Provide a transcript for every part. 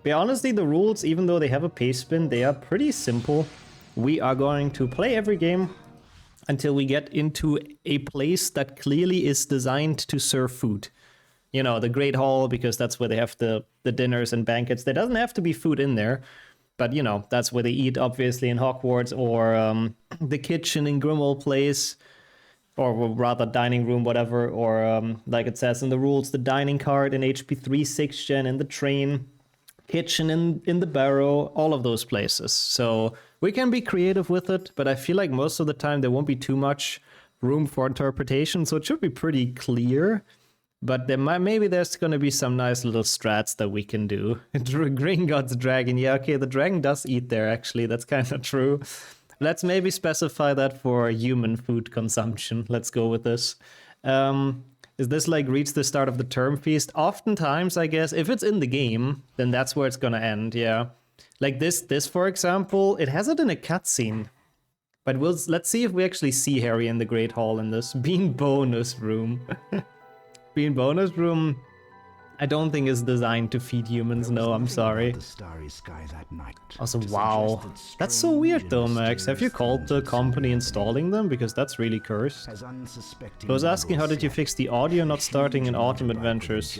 But honestly, the rules, even though they have a pace spin, they are pretty simple. We are going to play every game until we get into a place that clearly is designed to serve food. You know, the Great Hall, because that's where they have the dinners and banquets. There doesn't have to be food in there, but, you know, that's where they eat, obviously, in Hogwarts, or the kitchen in Grimmauld Place, or rather dining room, whatever, or like it says in the rules, the dining cart in HP 3 6th gen, in the train, kitchen in the barrow, all of those places. So we can be creative with it, but I feel like most of the time there won't be too much room for interpretation, so it should be pretty clear. But maybe there's going to be some nice little strats that we can do. Gringotts dragon. Yeah, okay, the dragon does eat there, actually. That's kind of true. Let's maybe specify that for human food consumption. Let's go with this. Is this like reach the start of the term feast? Oftentimes, I guess, if it's in the game, then that's where it's going to end, yeah. Like this, for example, it has it in a cutscene. But let's see if we actually see Harry in the Great Hall in this. Bean bonus room. Bean bonus room, I don't think is designed to feed humans. No, I'm sorry. Also, wow. That's so weird though, Max. Have you called the company installing them? Because that's really cursed. I was asking how did you fix the audio not starting in Autumn Adventures?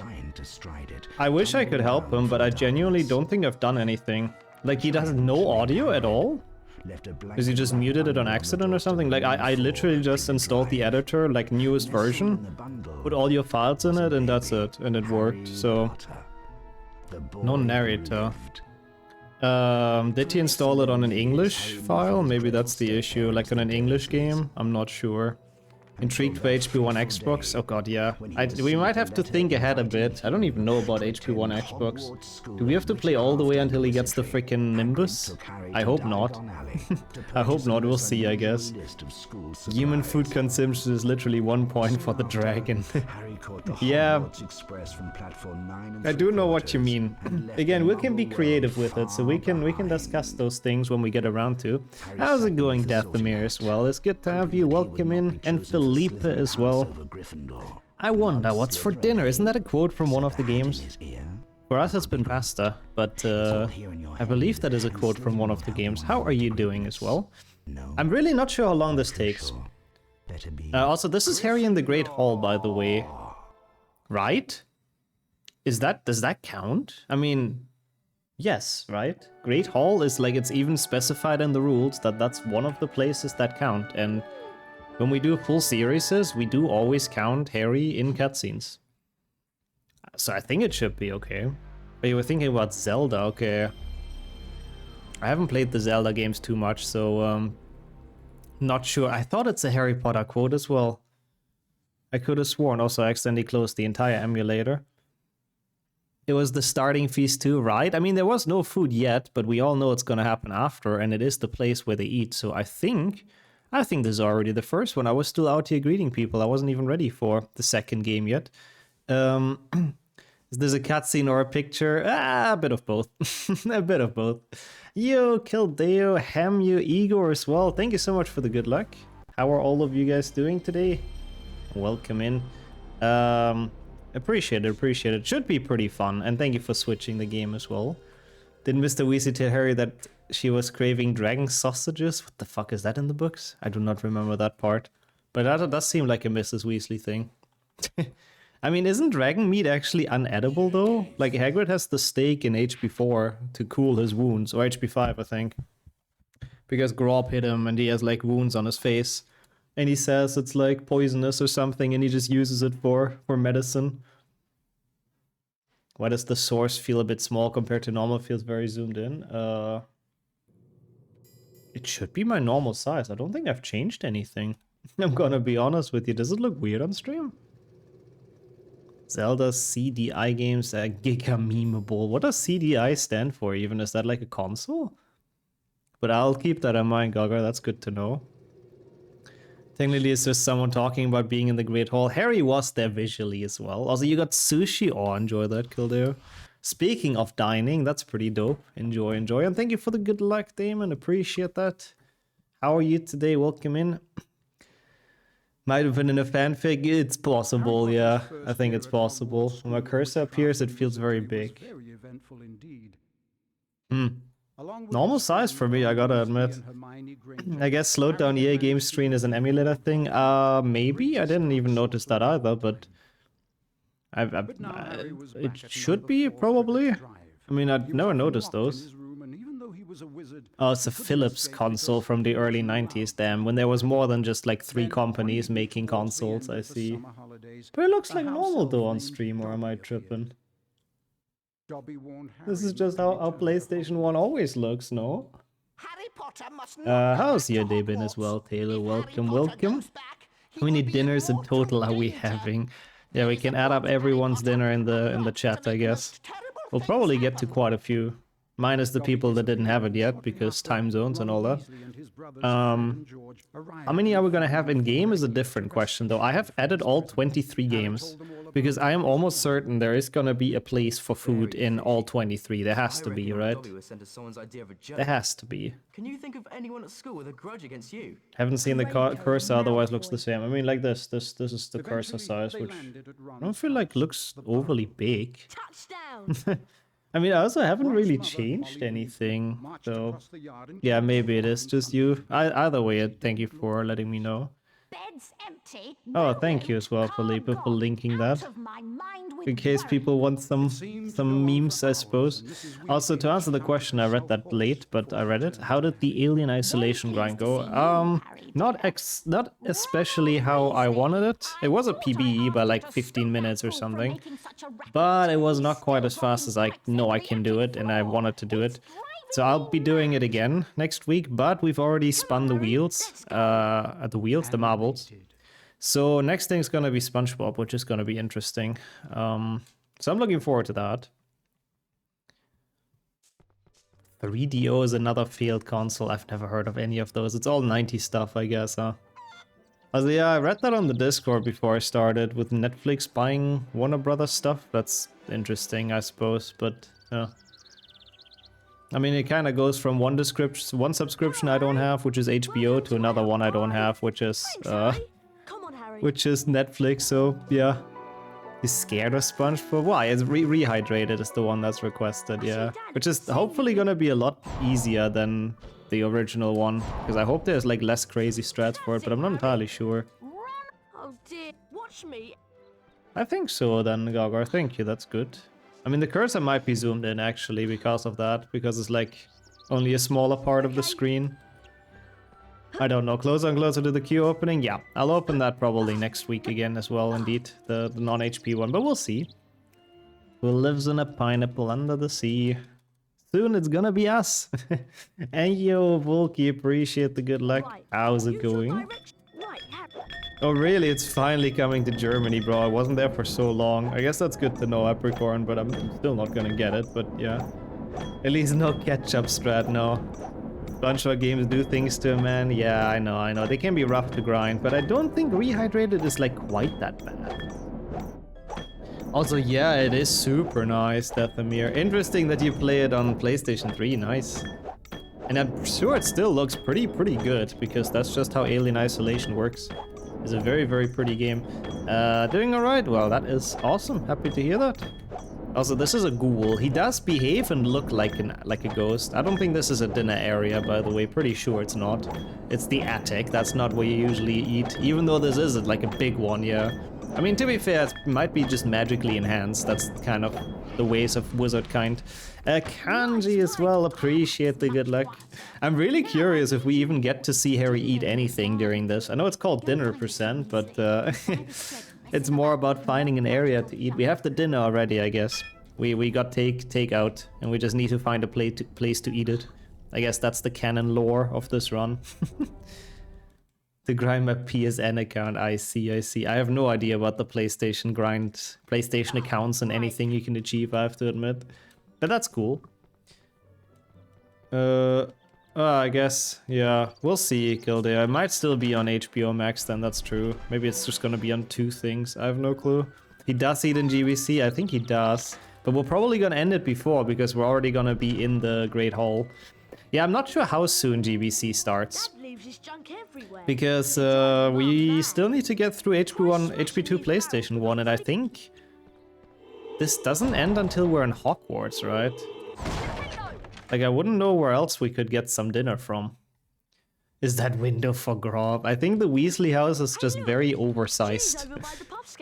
I wish I could help him, but I genuinely don't think I've done anything. Like, he does no audio at all? Is he just muted it on accident or something? Like, I literally just installed the editor, like newest version, put all your files in it, and that's it. And it worked, so... No narrator. Did he install it on an English file? Maybe that's the issue. Like on an English game? I'm not sure. Intrigued by HP1 Xbox? Oh god, yeah. We might have to think ahead a bit. I don't even know about HP1 Xbox. Do we have to play all the way until he gets the freaking Nimbus? I hope not. I hope not, we'll see, I guess. Human food consumption is literally 1 point for the dragon. Yeah. I do know what you mean. Again, we can be creative with it, so we can discuss those things when we get around to. How's it going, Dathomir, as well? It's good to have you. Welcome in. And Philippe as well. I wonder what's for dinner. Isn't that a quote from one of the games? For us it's been pasta, but I believe that is a quote from one of the games. How are you doing as well? I'm really not sure how long this takes. Also, this is Harry in the Great Hall, by the way. Right? Does that count? I mean, yes, right? Great Hall is like, it's even specified in the rules that that's one of the places that count, and when we do full series, we do always count Harry in cutscenes. So I think it should be okay. But you were thinking about Zelda, okay. I haven't played the Zelda games too much, so not sure. I thought it's a Harry Potter quote as well. I could have sworn. Also, I accidentally closed the entire emulator. It was the starting feast too, right? I mean, there was no food yet, but we all know it's gonna happen after, and it is the place where they eat. So I think this is already the first one. I was still out here greeting people. I wasn't even ready for the second game yet. Is this a cutscene or a picture? A bit of both. A bit of both. Yo, Kildeo, Hamu, Igor as well. Thank you so much for the good luck. How are all of you guys doing today? Welcome in. Appreciate it. Should be pretty fun. And thank you for switching the game as well. Did Mr. Weasley tell Harry that she was craving dragon sausages? What the fuck is that in the books? I do not remember that part. But that does seem like a Mrs. Weasley thing. I mean, isn't dragon meat actually unedible though? Like, Hagrid has the steak in HP 4 to cool his wounds, or HP 5, I think. Because Grob hit him and he has like wounds on his face. And he says it's like poisonous or something and he just uses it for medicine. Why does the source feel a bit small compared to normal? Feels very zoomed in. It should be my normal size. I don't think I've changed anything. I'm gonna be honest with you. Does it look weird on stream? Zelda CDI games are giga memeable. What does CDI stand for even? Is that like a console? But I'll keep that in mind, Gaga. That's good to know. Technically, it's just someone talking about being in the Great Hall. Harry was there visually as well. Also, you got sushi. Oh, enjoy that, Kildare. Speaking of dining, that's pretty dope. Enjoy. And thank you for the good luck, Damon. Appreciate that. How are you today? Welcome in. Might have been in a fanfic. It's possible, yeah. I think it's possible. When my cursor appears, it feels very big. Very eventful indeed. Hmm. Normal size for me, I gotta admit. I guess slowed down EA game stream is an emulator thing. Maybe? I didn't even notice that either, but it should be, probably. I mean, I'd never noticed those. Oh, it's a Philips console from the early 90s, damn, when there was more than just like 3 companies making consoles, I see. But it looks like normal though on stream, or am I tripping? This is just how PlayStation 1 always looks, no? How's your day been as well, Taylor? Welcome, welcome. How many dinners in total are we having? Yeah, we can add up everyone's dinner in the chat, I guess. We'll probably get to quite a few. Minus the people that didn't have it yet, because time zones and all that. How many are we gonna have in game is a different question, though. I have added all 23 games, because I am almost certain there is gonna be a place for food in all 23. There has to be, right? There has to be. Can you think of anyone at school with a grudge against you? Haven't seen the cursor, otherwise looks the same. I mean, like this is the cursor size, which I don't feel like looks overly big. Touchdown. I mean, I also haven't really changed anything, so yeah, maybe it is just you. Either way, thank you for letting me know. Bed's empty. Oh, thank you as well, Felipe, for linking that. In case people want some memes, I suppose. Also, to answer the question, I read that late, but I read it. How did the Alien Isolation grind go? Not especially how I wanted it. It was a PBE by like 15 minutes or something, but it was not quite as fast as I know I can do it, and I wanted to do it. So I'll be doing it again next week, but we've already spun the wheels, the marbles. So next thing's gonna be SpongeBob, which is gonna be interesting. So I'm looking forward to that. 3DO is another failed console. I've never heard of any of those. It's all 90s stuff, I guess, huh? Also, yeah, I read that on the Discord before I started, with Netflix buying Warner Brothers stuff. That's interesting, I suppose, but yeah. I mean, it kind of goes from one subscription I don't have, which is HBO, to another one I don't have, which is Netflix. So yeah, you scared of SpongeBob? Why? It's rehydrated is the one that's requested, yeah, which is hopefully gonna be a lot easier than the original one, because I hope there's like less crazy strats for it, but I'm not entirely sure. Oh dear, watch me. I think so then, Gagar. Thank you. That's good. I mean, the cursor might be zoomed in, actually, because of that. Because it's, like, only a smaller part of the screen. I don't know. Closer and closer to the queue opening? Yeah, I'll open that probably next week again as well, indeed. The non-HP one, but we'll see. Who lives in a pineapple under the sea? Soon it's gonna be us. And yo, Volky, appreciate the good luck. How's it going? Oh really? It's finally coming to Germany, bro. I wasn't there for so long. I guess that's good to know, Apricorn, but I'm still not gonna get it, but yeah. At least no ketchup strat, no. Bunch of games do things to a man. Yeah, I know. They can be rough to grind, but I don't think rehydrated is like quite that bad. Also, yeah, it is super nice, Deathamir. Interesting that you play it on PlayStation 3, nice. And I'm sure it still looks pretty good, because that's just how Alien Isolation works. It's a very, very pretty game. Doing alright? Well, that is awesome. Happy to hear that. Also, this is a ghoul. He does behave and look like a ghost. I don't think this is a dinner area, by the way. Pretty sure it's not. It's the attic. That's not where you usually eat. Even though this is like a big one, yeah. I mean, to be fair, it might be just magically enhanced. That's kind of the ways of wizard kind. Kanji as well, appreciate the good luck. I'm really curious if we even get to see Harry eat anything during this. I know it's called dinner %, but it's more about finding an area to eat. We have the dinner already, I guess. We got takeout, and we just need to find a place to eat it. I guess that's the canon lore of this run. To grind my PSN account, I see. I have no idea about the PlayStation accounts and anything you can achieve, I have to admit. But that's cool. I guess, yeah, we'll see, Kildare. I might still be on HBO Max then, that's true. Maybe it's just gonna be on 2 things, I have no clue. He does eat in GBC, I think he does. But we're probably gonna end it before, because we're already gonna be in the Great Hall. Yeah, I'm not sure how soon GBC starts. Because we still need to get through HP2 PlayStation 1, and I think this doesn't end until we're in Hogwarts, right? Like, I wouldn't know where else we could get some dinner from. Is that window for Grob? I think the Weasley house is just very oversized.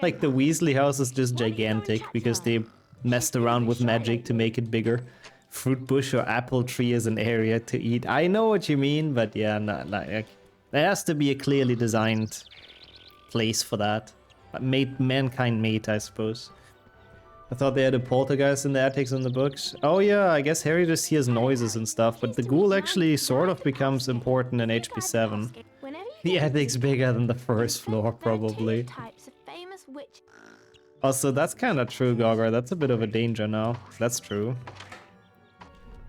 Like, the Weasley house is just gigantic because they messed around with magic to make it bigger. Fruit bush or apple tree is an area to eat. I know what you mean, but yeah, like, there has to be a clearly designed place for that. Mankind mate, I suppose. I thought they had a poltergeist in the attics in the books. Oh yeah, I guess Harry just hears noises and stuff, but the ghoul actually sort of becomes important in HP 7. The attic's bigger than the first floor, probably. Also, that's kind of true, Gogger. That's a bit of a danger now. That's true.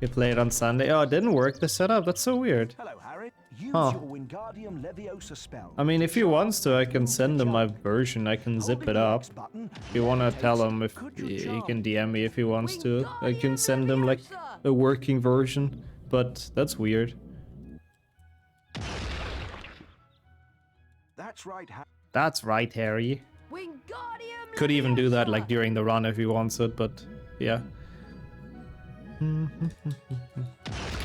You play it on Sunday. Oh, it didn't work, the setup. That's so weird. Hello, Harry. Use Huh. your Wingardium Leviosa spell. I mean, if he wants to, I can send him my version. I can zip it up. If you want to tell him, if he can DM me if he wants to. I can send him like a working version. But that's weird. That's right, Harry. That's right, Harry. Wingardium Could even do that like Leviosa! during the run if he wants it, but yeah.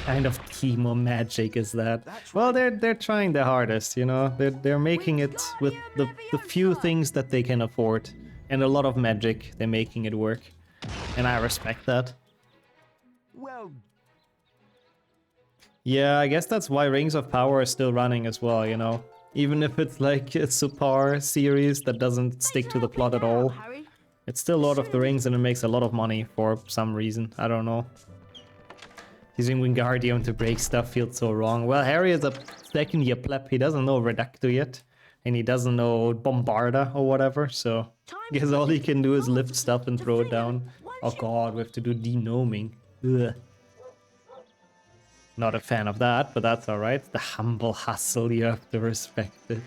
Kind of chemo magic is that? Well, they're trying their hardest, you know. They're making it with the few things that they can afford, and a lot of magic. They're making it work, and I respect that. Well, Yeah, I guess that's why Rings of Power is still running as well, you know. Even if it's like a subpar series that doesn't stick to the plot at all. Harry. It's still Lord of the Rings and it makes a lot of money for some reason. I don't know. Using Wingardium to break stuff feels so wrong. Well, Harry is a second year pleb. He doesn't know Reducto yet. And he doesn't know Bombarda or whatever. So I guess all he can do is lift stuff and throw it down. Oh god, we have to do denoming. Ugh. Not a fan of that, but that's alright. The humble hustle, you have to respect it.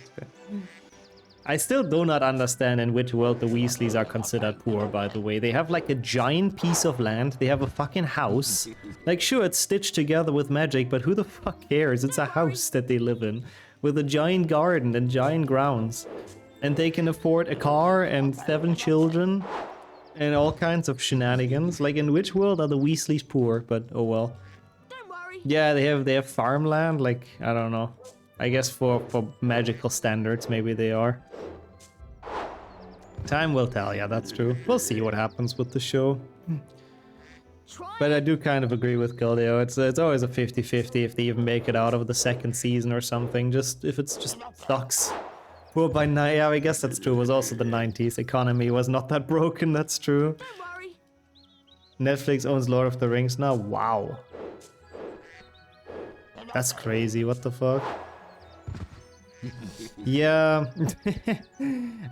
I still do not understand in which world the Weasleys are considered poor, by the way. They have like a giant piece of land, they have a fucking house. Like, sure, it's stitched together with magic, but who the fuck cares? It's a house that they live in, with a giant garden and giant grounds. And they can afford a car and 7 children, and all kinds of shenanigans. Like, in which world are the Weasleys poor? But, oh well. Don't worry. Yeah, they have farmland, like, I don't know. I guess for magical standards, maybe they are. Time will tell, yeah, that's true. We'll see what happens with the show. But I do kind of agree with Gildeo. It's always a 50-50 if they even make it out of the second season or something. Just if it's just sucks. Well, by now, yeah, I guess that's true. It was also the 90s. Economy was not that broken, that's true. Don't worry. Netflix owns Lord of the Rings now. Wow. That's crazy. What the fuck? Yeah.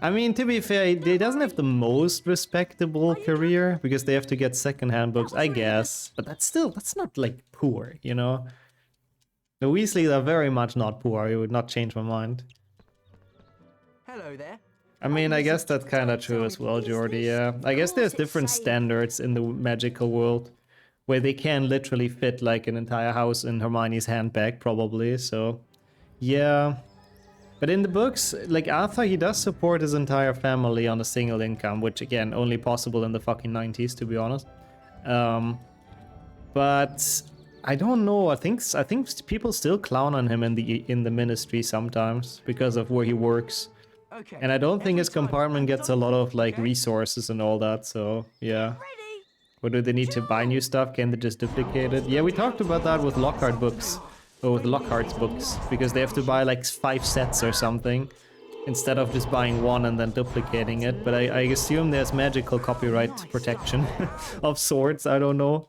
I mean, to be fair, he doesn't have the most respectable career because they have to get second-hand books, I guess. But that's not like poor, you know? The Weasleys are very much not poor. It would not change my mind. Hello there. I mean, I guess that's kind of true as well, Jordy, yeah. I guess there's different standards in the magical world where they can literally fit like an entire house in Hermione's handbag, probably, so... Yeah... But in the books, like Arthur, he does support his entire family on a single income, which again, only possible in the fucking 90s, to be honest. But I don't know. I think people still clown on him in the ministry sometimes because of where he works. Okay. And I don't think his Every time compartment I'm gets a lot of like okay? resources and all that. So yeah. Ready? Or do they need to buy new stuff? Can they just duplicate it? Yeah, we talked about that with Lockhart books. Or with Lockhart's books, because they have to buy like 5 sets or something, instead of just buying one and then duplicating it. But I assume there's magical copyright protection of sorts, I don't know.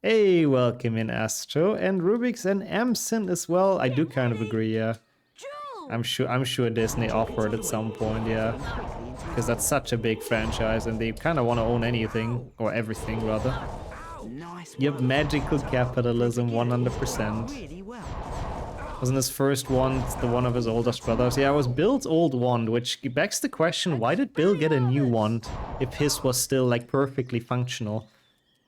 Hey, welcome in Astro, and Rubik's and Amson as well. I do kind of agree, yeah. Jewel. I'm sure Disney offered at some point, yeah. Because that's such a big franchise and they kind of want to own anything, or everything rather. Nice. Yep, magical capitalism 100%. Really well. Wasn't his first wand the one of his oldest brothers? Yeah, it was Bill's old wand, which begs the question, why did Bill get a new wand if his was still like perfectly functional?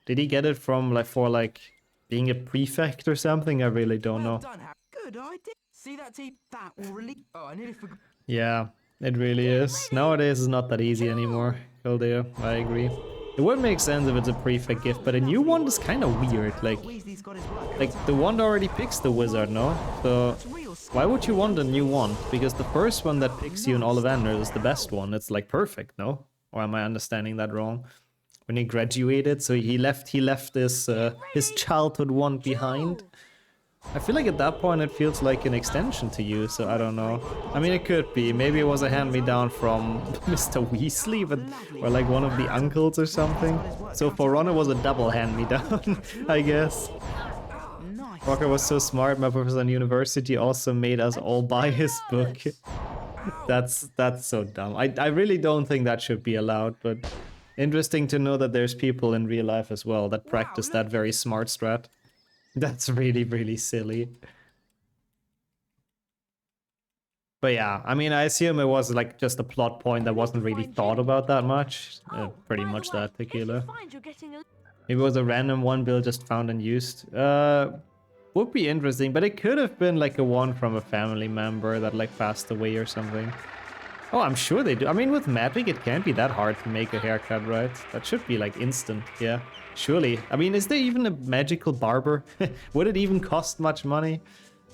Did he get it from like for like being a prefect or something? I really don't Well know. done, Harry. Good idea. See that team? That will really. Oh, I nearly forgot. Yeah, it really is. Nowadays it's not that easy anymore. Gildeo, I agree. It would make sense if it's a prefect gift, but a new wand is kind of weird. Weasley's got his work. Like the wand already picks the wizard, no? So why would you want a new wand? Because the first one that picks you in Ollivander is the best one. It's like perfect, no? Or am I understanding that wrong? When he graduated, so he left his childhood wand behind. I feel like at that point it feels like an extension to you, so I don't know. I mean, it could be. Maybe it was a hand-me-down from Mr. Weasley, but or like one of the uncles or something. So for Ron it was a double hand-me-down, I guess. Nice. Rocker was so smart, my professor in university also made us all buy his book. That's so dumb. I really don't think that should be allowed, but interesting to know that there's people in real life as well that practice that very smart strat. That's really, really silly. But yeah, I mean, I assume it was like just a plot point that wasn't really thought about that much. Pretty much that tequila. Maybe it was a random one Bill just found and used. Would be interesting, but it could have been like a one from a family member that like passed away or something. Oh, I'm sure they do. I mean, with magic, it can't be that hard to make a haircut, right? That should be like instant, yeah. Surely. I mean, is there even a magical barber? Would it even cost much money?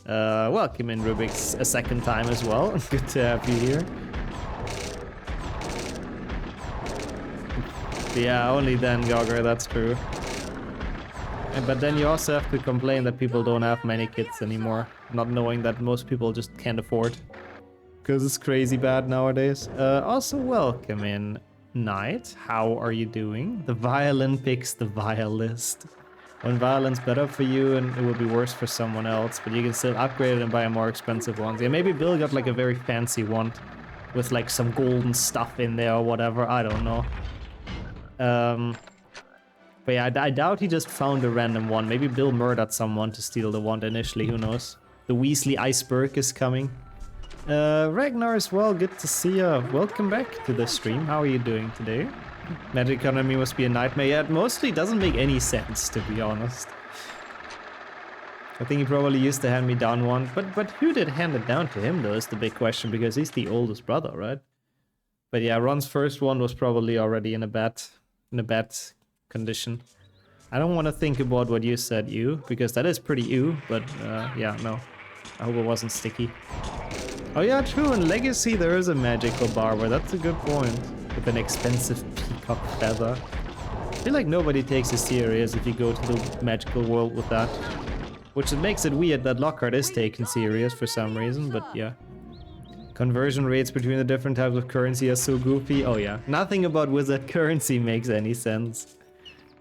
Welcome in, Rubik's, a second time as well. Good to have you here. Yeah, only then, Gogger, that's true. But then you also have to complain that people don't have many kids anymore, not knowing that most people just can't afford. Because it's crazy bad nowadays. Also, welcome in, Knight. How are you doing? The violin picks the violist. When violin's better for you and it will be worse for someone else, but you can still upgrade it and buy a more expensive one. Yeah, maybe Bill got like a very fancy one with like some golden stuff in there or whatever. I don't know. But yeah, I doubt he just found a random one. Maybe Bill murdered someone to steal the wand initially, who knows. The Weasley iceberg is coming. Ragnar as well, good to see you. Welcome back to the stream. How are you doing today? Magic economy must be a nightmare. Yeah, it mostly doesn't make any sense, to be honest. I think he probably used the hand-me-down one. But who did hand it down to him, though, is the big question, because he's the oldest brother, right? But yeah, Ron's first one was probably already in a bad condition. I don't want to think about what you said, because that is pretty but yeah, no. I hope it wasn't sticky. Oh yeah, true, in Legacy there is a magical barber, that's a good point. With an expensive peacock feather. I feel like nobody takes it serious if you go to the magical world with that. Which makes it weird that Lockhart is taken serious for some reason, but yeah. Conversion rates between the different types of currency are so goofy. Oh yeah, nothing about wizard currency makes any sense.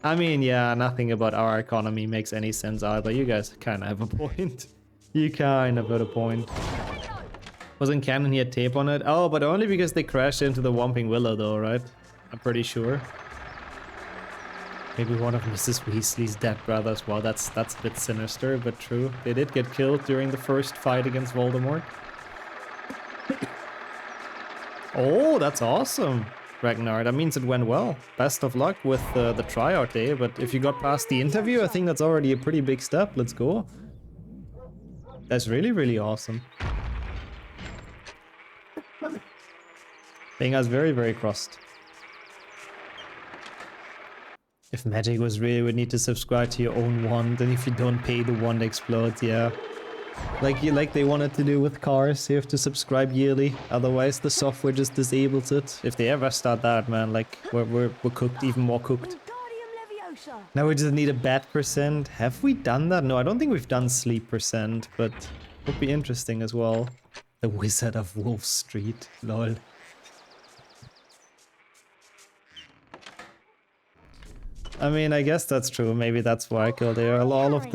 I mean, yeah, nothing about our economy makes any sense either. You guys kind of have a point. You kind of have a point. Wasn't canon he had tape on it? Oh, but only because they crashed into the Whomping Willow though, right? I'm pretty sure. Maybe one of Mrs. Weasley's dead brothers. Well, that's a bit sinister, but true. They did get killed during the first fight against Voldemort. Oh, that's awesome, Ragnar. That means it went well. Best of luck with the tryout day, but if you got past the interview, I think that's already a pretty big step. Let's go. That's really, really awesome. Being us very, very crossed. If magic was real, you would need to subscribe to your own wand, and if you don't pay, the wand explodes, yeah. Like they wanted to do with cars, you have to subscribe yearly, otherwise the software just disables it. If they ever start that, man, like, we're cooked, even more cooked. Now we just need a bat percent. Have we done that? No, I don't think we've done sleep percent, but would be interesting as well. The Wizard of Wolf Street, lol. I mean, I guess that's true. Maybe that's why I killed her. All of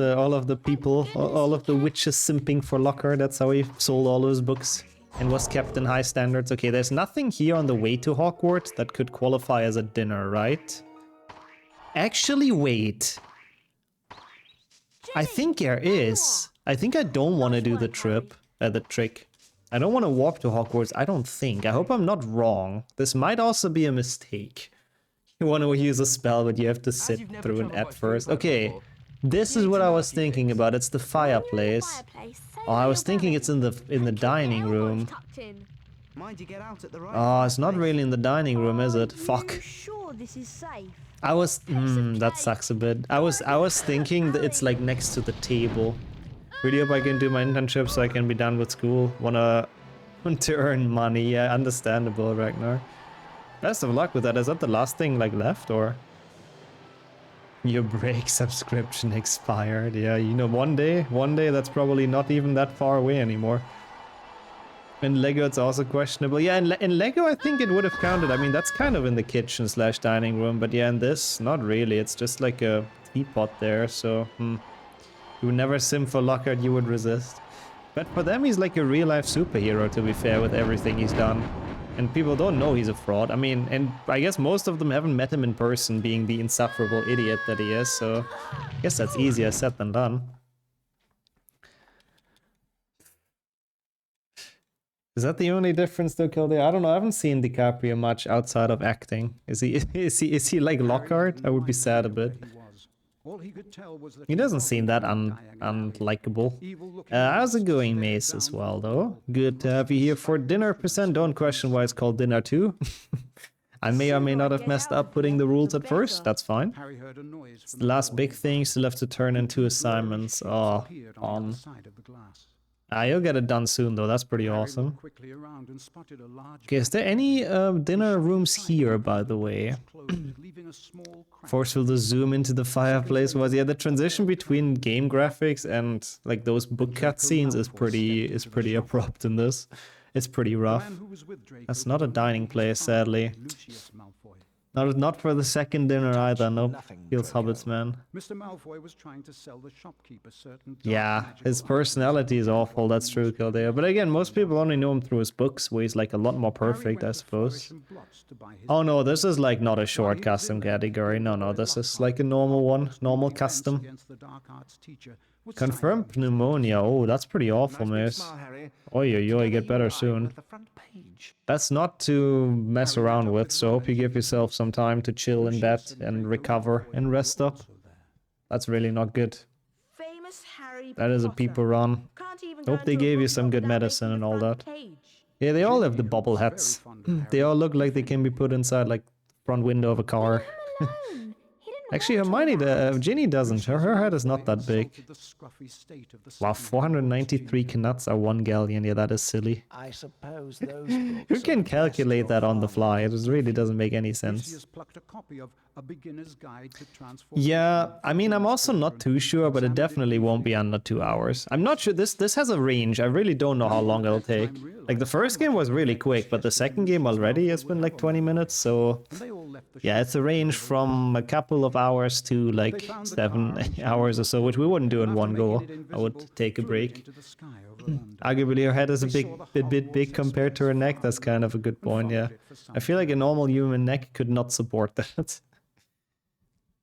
the people, all of the witches simping for Lockhart. That's how he sold all those books and was kept in high standards. Okay, there's nothing here on the way to Hogwarts that could qualify as a dinner, right? Actually, wait. I think there is. I think I don't want to do the trick. I don't want to warp to Hogwarts. I don't think. I hope I'm not wrong. This might also be a mistake. You want to use a spell, but you have to sit through an ad first. Okay, this is what I was thinking about. It's the fireplace. Oh, I was thinking it's in the dining room. Oh, it's not really in the dining room, is it? Fuck. I was that sucks a bit. I was thinking that it's like next to the table. Really hope I can do my internship so I can be done with school. Wanna to earn money. Yeah, understandable, Ragnar. Best of luck with that. Is that the last thing like left or? Your break subscription expired. Yeah, you know, one day that's probably not even that far away anymore. In Lego, it's also questionable. Yeah, in Lego, I think it would have counted. I mean, that's kind of in the kitchen / dining room, but yeah, in this, not really. It's just like a teapot there, so you would never sim for Lockhart, you would resist. But for them, he's like a real-life superhero, to be fair, with everything he's done. And people don't know he's a fraud. I mean, and I guess most of them haven't met him in person, being the insufferable idiot that he is, so I guess that's easier said than done. Is that the only difference though, Kildare? I don't know. I haven't seen DiCaprio much outside of acting. Is he like Lockhart? I would be sad a bit. He doesn't seem that unlikable. How's it going, Mace, as well, though? Good to have you here for dinner. Don't question why it's called dinner too. I may or may not have messed up putting the rules at first. That's fine. It's the last big thing. Still have to turn in 2 assignments. Oh, on. You'll get it done soon, though. That's pretty awesome. Okay, is there any dinner rooms here, by the way? Forceful to zoom into the fireplace was, yeah, the transition between game graphics and like those book cutscenes is pretty abrupt in this. It's pretty rough. That's not a dining place, sadly. Not for the second dinner either, nope. Feels hobbits, man. Mr. Malfoy was trying to sell the shopkeeper certain yeah, his personality is awful, that's true, Kildare. But again, most people only know him through his books, where he's like a lot more perfect, I suppose. Oh no, this is like not a short custom category. No, this is like a normal one. Normal custom. Confirmed pneumonia. Oh, that's pretty awful, Mace. Oi, get better soon. That's not to mess around with, so hope you give yourself some time to chill in bed and recover and rest up. That's really not good. That is a people run. Hope they gave you some good medicine and all that. Yeah, they all have the bobble hats. They all look like they can be put inside like front window of a car. Actually, Hermione, Ginny doesn't. Her head is not that big. Wow, 493 knuts are 1 galleon. Yeah, that is silly. I suppose those Who can calculate that on the fly? It really doesn't make any sense. Yeah, I mean, I'm also not too sure, but it definitely won't be under 2 hours. I'm not sure. This has a range. I really don't know how long it'll take. Like, the first game was really quick, but the second game already has been like 20 minutes, so... Yeah, it's a range from a couple of hours to like 7 hours or so, which we wouldn't do in one go. I would take a break. Arguably her head is a bit big compared to her neck. That's kind of a good point, yeah. I feel like a normal human neck could not support that.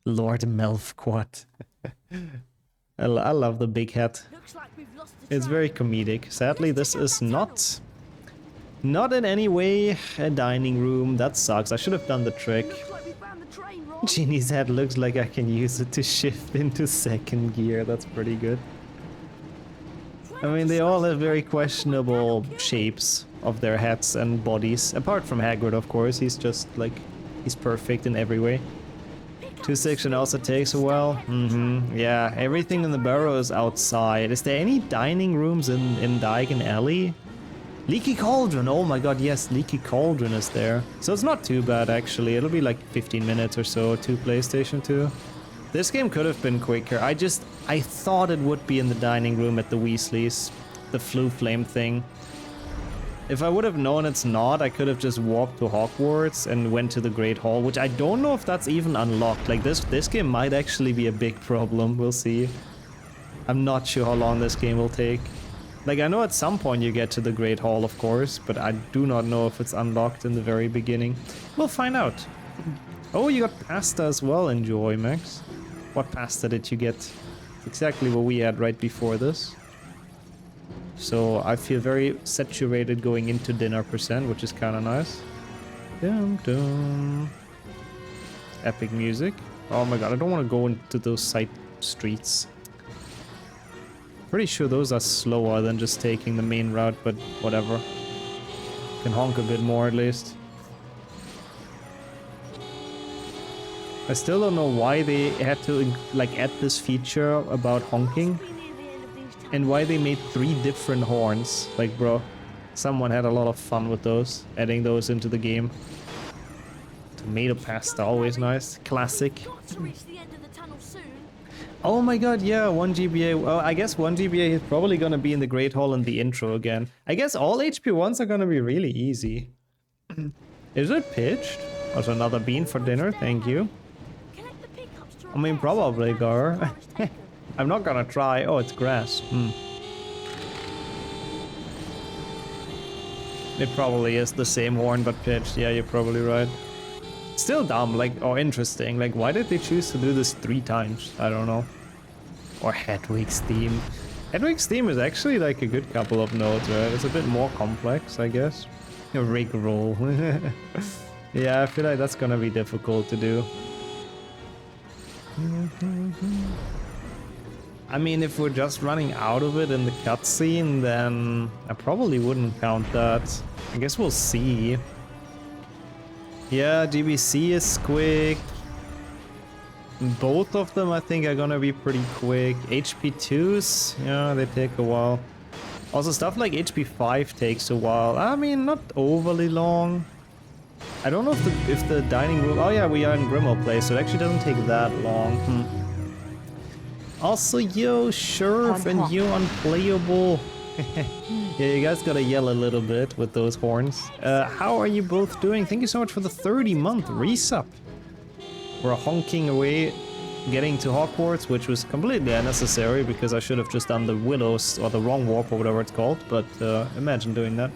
Lord Melfquat. I love the big head. It's very comedic. Sadly, this is not in any way a dining room. That sucks. I should have done the trick. Ginny's head looks like I can use it to shift into second gear. That's pretty good. I mean, they all have very questionable shapes of their heads and bodies. Apart from Hagrid, of course. He's just like, he's perfect in every way. 2 section also takes a while. Yeah, everything in the burrow is outside. Is there any dining rooms in Diagon Alley? Leaky Cauldron, oh my god, yes, Leaky Cauldron is there. So it's not too bad, actually. It'll be like 15 minutes or so to PlayStation 2. This game could have been quicker. I thought it would be in the dining room at the Weasleys. The Floo Flame thing. If I would have known it's not, I could have just walked to Hogwarts and went to the Great Hall, which I don't know if that's even unlocked. Like, this game might actually be a big problem, we'll see. I'm not sure how long this game will take. Like, I know at some point you get to the Great Hall, of course, but I do not know if it's unlocked in the very beginning. We'll find out. Oh, you got pasta as well, enjoy, Max. What pasta did you get? Exactly what we had right before this. So I feel very saturated going into dinner %, which is kind of nice. Dum dum. Epic music. Oh my god, I don't want to go into those side streets. Pretty sure those are slower than just taking the main route, but whatever. Can honk a bit more at least. I still don't know why they had to like add this feature about honking Be near the end of these tunnels. and why they made 3 different horns. Like, bro, someone had a lot of fun with those, adding those into the game. Tomato pasta, always nice. Classic. Got to reach the end of the tunnel soon. Oh my god, yeah, 1 GBA. Well, I guess 1 GBA is probably gonna be in the Great Hall in the intro again. I guess all HP1s are gonna be really easy. Is it pitched? Also another bean for dinner, thank you. Connect the pickups to I mean, repair so probably, the Gar. damage is taken. I'm not gonna try. Oh, it's grass. It probably is the same horn but pitched. Yeah, you're probably right. Still dumb, like, or interesting. Like, why did they choose to do this 3 times? I don't know. Or Hedwig's theme. Hedwig's theme is actually like a good couple of notes, right? It's a bit more complex, I guess. A rig roll. Yeah, I feel like that's gonna be difficult to do. I mean, if we're just running out of it in the cutscene, then I probably wouldn't count that. I guess we'll see. Yeah, GBC is quick. Both of them, I think, are gonna be pretty quick. HP2s, yeah, they take a while. Also, stuff like HP5 takes a while. I mean, not overly long. I don't know if the dining room... Oh yeah, we are in Grimmauld Place, so it actually doesn't take that long. Also, yo, Sheriff and you unplayable. Yeah, you guys gotta yell a little bit with those horns. How are you both doing? Thank you so much for the 30-month resub. We're honking away, getting to Hogwarts, which was completely unnecessary because I should have just done the Willows or the Wrong Warp or whatever it's called, but imagine doing that.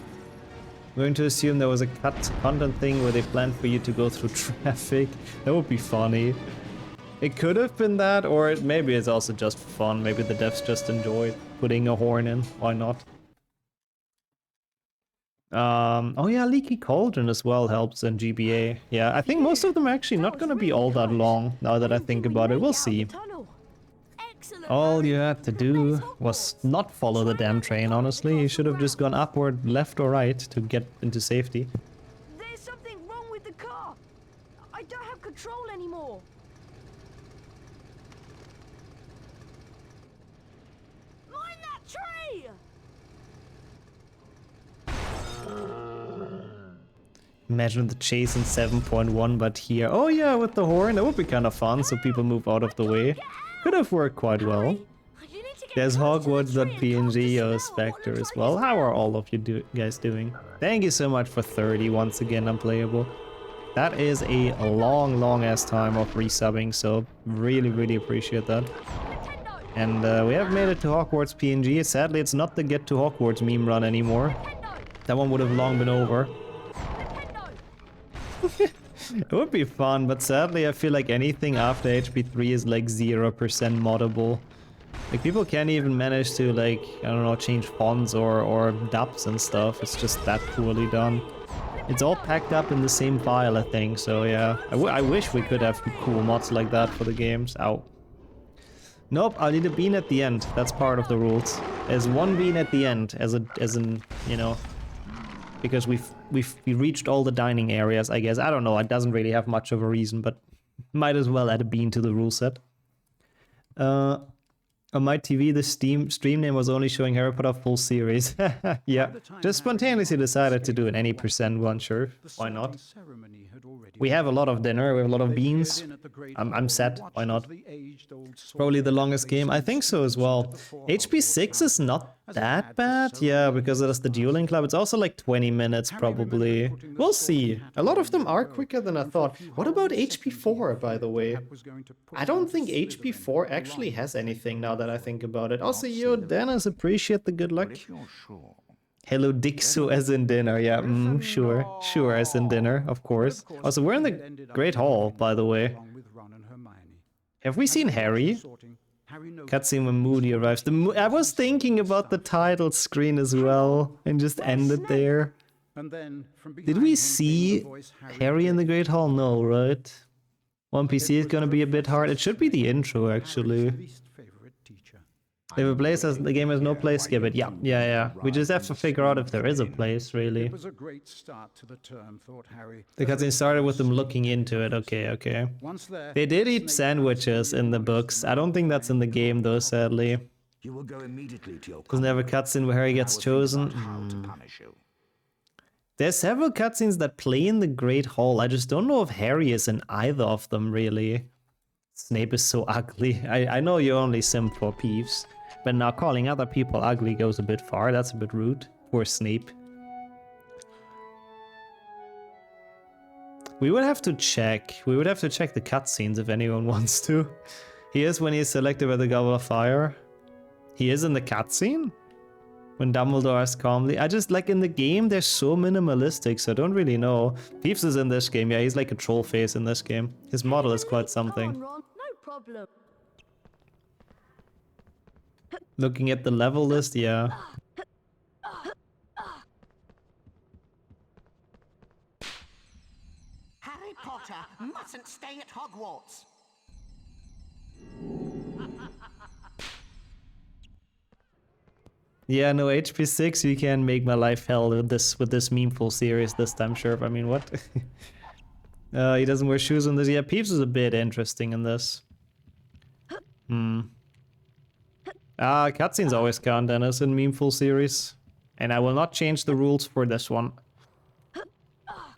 I'm going to assume there was a cut content thing where they planned for you to go through traffic. That would be funny. It could have been that, or maybe it's also just fun. Maybe the devs just enjoyed putting a horn in. Why not? Oh yeah, Leaky Cauldron as well helps in GBA. Yeah, I think most of them are actually not gonna be all that long, now that I think about it. We'll see. Excellent, All Harry. you had to do was not follow the damn train, honestly. You should have just gone upward, left or right to get into safety. There's something wrong with the car. I don't have control anymore. Mind that tree! Imagine the chase in 7.1, but here. Oh yeah, with the horn, that would be kind of fun, so people move out of the way. Could have worked quite well. You need to get There's close to the tree and Hogwarts.png calm the as smell. Spectre What as looks well. like How it's are all of you guys doing? Thank you so much for 30 once again, unplayable. That is a long ass time of resubbing, so really appreciate that. Nintendo. And we have made it to Hogwarts PNG. Sadly, it's not the Get to Hogwarts meme run anymore. That one would have long been over. It would be fun, but sadly I feel like anything after HP3 is like 0% moddable. Like people can't even manage to like, I don't know, change fonts or dubs and stuff. It's just that poorly done. It's all packed up in the same file, I think, so yeah. I wish we could have cool mods like that for the games. Ow. Nope, I'll need a bean at the end. That's part of the rules. There's 1 bean at the end, as in, you know, because we reached all the dining areas, I guess. I don't know, it doesn't really have much of a reason, but might as well add a bean to the rule set. On my TV, the stream name was only showing Harry Potter full series. Yeah, just spontaneously decided to do an any % one, sure. Why not? We have a lot of dinner, we have a lot of beans. I'm set, why not? It's probably the longest game. I think so as well. HP6 is not that bad, yeah, because it is the dueling club. It's also like 20 minutes probably. We'll see. A lot of them are quicker than I thought. What about HP4, by the way? I don't think HP4 actually has anything now that I think about it. Also, yo, Dennis, appreciate the good luck. Hello, Dixo as in dinner. Yeah, sure as in dinner, of course. Also, we're in the Great Hall, by the way. Have we seen Harry? Cutscene when Moody arrives. I was thinking about the title screen as well, and just ended there. Did we see Harry in the Great Hall? No, right? One PC is gonna be a bit hard. It should be the intro, actually. If a place has the game has no place, skip it. Yeah. We just have to figure out if there is a place, really. It was a great start to the term, thought Harry. The cutscene started with them looking into it. Okay. Once there, They did eat Snape sandwiches in the books. I don't think that's in the game though, sadly. You will go immediately to your Doesn't have a cutscene where Harry gets chosen. how to punish you. There's several cutscenes that play in the Great Hall. I just don't know if Harry is in either of them, really. Snape is so ugly. I know you only simp for Peeves, but now calling other people ugly goes a bit far. That's a bit rude. Poor Snape. We would have to check. We would have to check the cutscenes if anyone wants to. He is when he's selected by the Goblet of Fire. He is in the cutscene? When Dumbledore is calmly. I just like in the game they're so minimalistic, so I don't really know. Peeves is in this game, yeah, he's like a troll face in this game. His model is quite Come on, something. Ron. No problem. Looking at the level list, yeah. Harry Potter mustn't stay at Hogwarts. Yeah, no, HP 6, you can make my life hell with this memeful series this time, sure. I mean, what? He doesn't wear shoes on this. Yeah, Peeves is a bit interesting in this. Cutscenes always count, Dennis, in memeful series. And I will not change the rules for this one.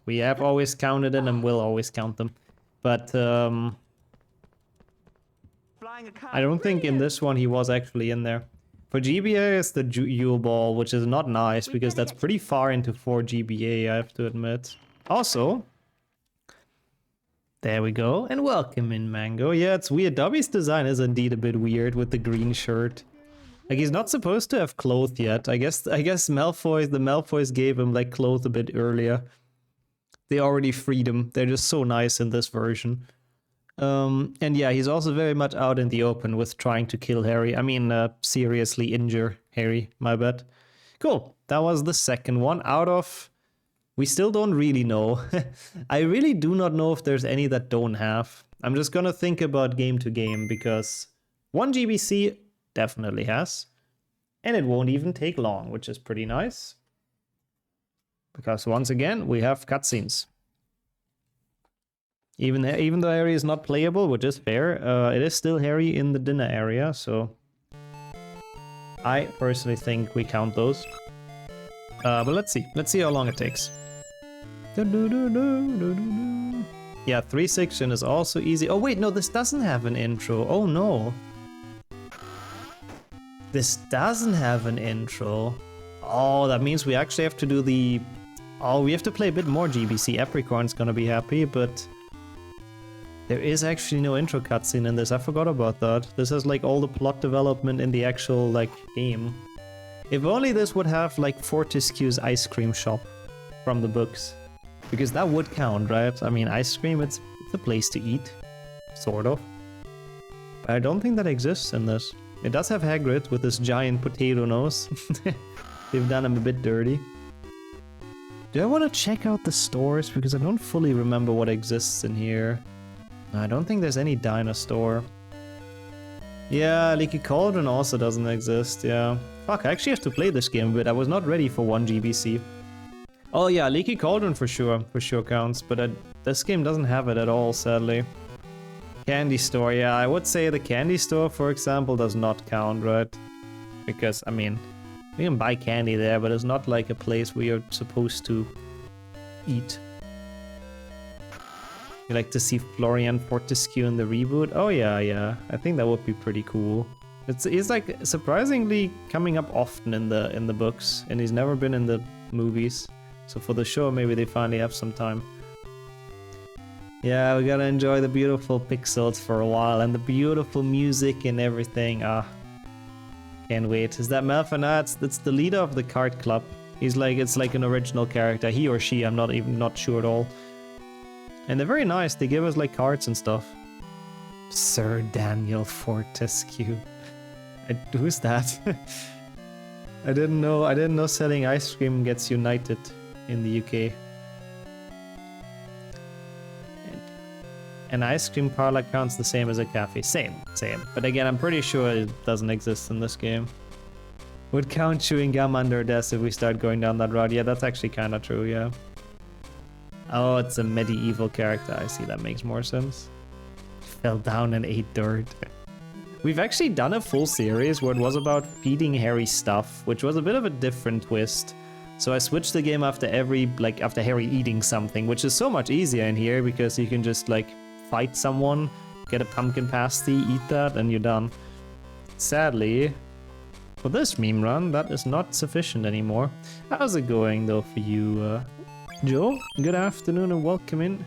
We have always counted them and will always count them. But, I don't think in this one he was actually in there. For GBA, it's the Yule Ball, which is not nice because that's pretty far into 4 GBA, I have to admit. Also, there we go, and welcome in, Mango. Yeah, it's weird. Dobby's design is indeed a bit weird with the green shirt. Like, he's not supposed to have clothes yet. I guess the Malfoys gave him, like, clothes a bit earlier. They already freed him. They're just so nice in this version. And yeah, he's also very much out in the open with trying to kill Harry. I mean, seriously injure Harry, my bad. Cool, that was the second one out of... We still don't really know. I really do not know if there's any that don't have. I'm just gonna think about game to game, because one GBC definitely has. And it won't even take long, which is pretty nice. Because once again, we have cutscenes. Even though Harry is not playable, which is fair, it is still Harry in the dinner area, so I personally think we count those. But let's see. Let's see how long it takes. Yeah, 3 section is also easy. Oh wait, no, this doesn't have an intro. Oh no. This doesn't have an intro. Oh, that means we actually have to do the... Oh, we have to play a bit more GBC. Epricorn's gonna be happy, but... There is actually no intro cutscene in this. I forgot about that. This has like all the plot development in the actual like game. If only this would have like Fortescue's ice cream shop from the books. Because that would count, right? I mean, ice cream, it's a place to eat. Sort of. But I don't think that exists in this. It does have Hagrid with his giant potato nose. They've done him a bit dirty. Do I want to check out the stores? Because I don't fully remember what exists in here. I don't think there's any dinosaur. Yeah, Leaky Cauldron also doesn't exist, yeah. Fuck, I actually have to play this game, but I was not ready for 1 GBC. Oh yeah, Leaky Cauldron for sure counts, but this game doesn't have it at all, sadly. Candy store, yeah, I would say the candy store, for example, does not count, right? Because, I mean, you can buy candy there, but it's not like a place where you're supposed to eat. You like to see Florian Fortescue in the reboot? Oh yeah, I think that would be pretty cool. He's like surprisingly coming up often in the books, and he's never been in the movies. So for the show, maybe they finally have some time. Yeah, we gotta enjoy the beautiful pixels for a while, and the beautiful music and everything. Can't wait. Is that Malfoy? No, it's the leader of the card club. He's like, it's like an original character. He or she, I'm not sure at all. And they're very nice. They give us like cards and stuff. Sir Daniel Fortescue. Who's that? I didn't know selling ice cream gets united in the UK. An ice cream parlor counts the same as a cafe. Same. But again, I'm pretty sure it doesn't exist in this game. Would count chewing gum under a desk if we start going down that route. Yeah, that's actually kind of true, yeah. Oh, it's a medieval character. I see, that makes more sense. Fell down and ate dirt. We've actually done a full series where it was about feeding Harry stuff, which was a bit of a different twist. So I switched the game after after Harry eating something, which is so much easier in here because you can just like fight someone, get a pumpkin pasty, eat that, and you're done. Sadly, for this meme run, that is not sufficient anymore. How's it going though for you, Joe? Good afternoon and welcome in.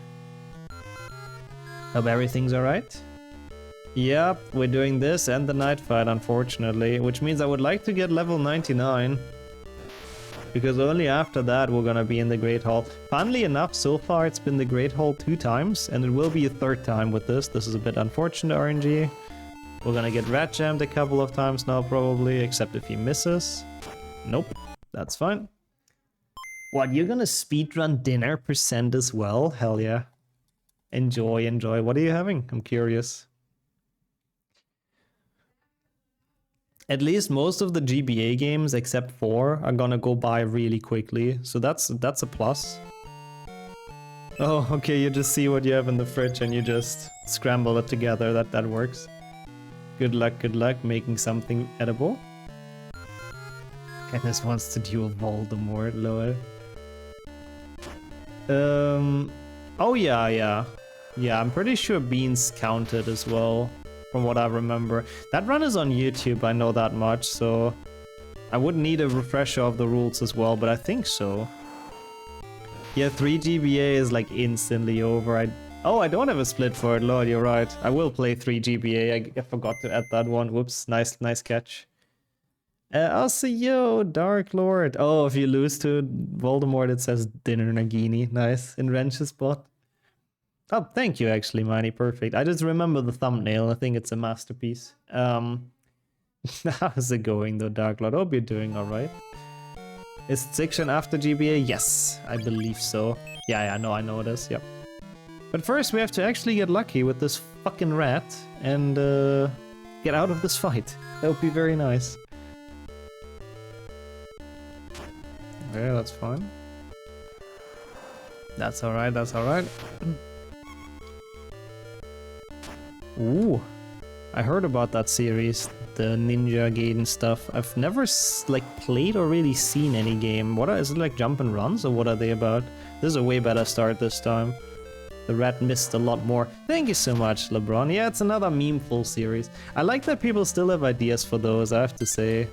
Hope everything's alright. Yep, we're doing this and the night fight, unfortunately, which means I would like to get level 99. Because only after that we're gonna be in the Great Hall. Funnily enough, so far it's been the Great Hall 2 times, and it will be a 3rd time with this. This is a bit unfortunate, RNG. We're gonna get rat jammed a couple of times now, probably, except if he misses. Nope, that's fine. What, you're gonna speedrun dinner percent as well? Hell yeah. Enjoy. What are you having? I'm curious. At least most of the GBA games, except 4, are gonna go by really quickly, so that's a plus. Oh, okay, you just see what you have in the fridge and you just scramble it together. That works. Good luck making something edible. Kenneth wants to duel Voldemort, lol. Oh yeah. Yeah, I'm pretty sure beans counted as well. From what I remember. That run is on YouTube, I know that much, so I would need a refresher of the rules as well, but I think so. Yeah, 3 GBA is like instantly over. I don't have a split for it, Lord, you're right. I will play 3 GBA, I forgot to add that one. Whoops, nice catch. I'll see you, Dark Lord. Oh, if you lose to Voldemort, it says Dinner Nagini. Nice, in Wrench's spot. Oh, thank you, actually, Miney. Perfect. I just remember the thumbnail. I think it's a masterpiece. How's it going, though, Dark Lord? Hope you're doing all right. Is it section after GBA? Yes, I believe so. Yeah, I know it is. Yep. But first, we have to actually get lucky with this fucking rat and get out of this fight. That would be very nice. Okay, that's fine. That's all right. That's all right. Ooh, I heard about that series, the Ninja Gaiden stuff. I've never played or really seen any game. Is it like jump and runs or what are they about? This is a way better start this time. The rat missed a lot more. Thank you so much, LeBron. Yeah, it's another meme-full series. I like that people still have ideas for those, I have to say.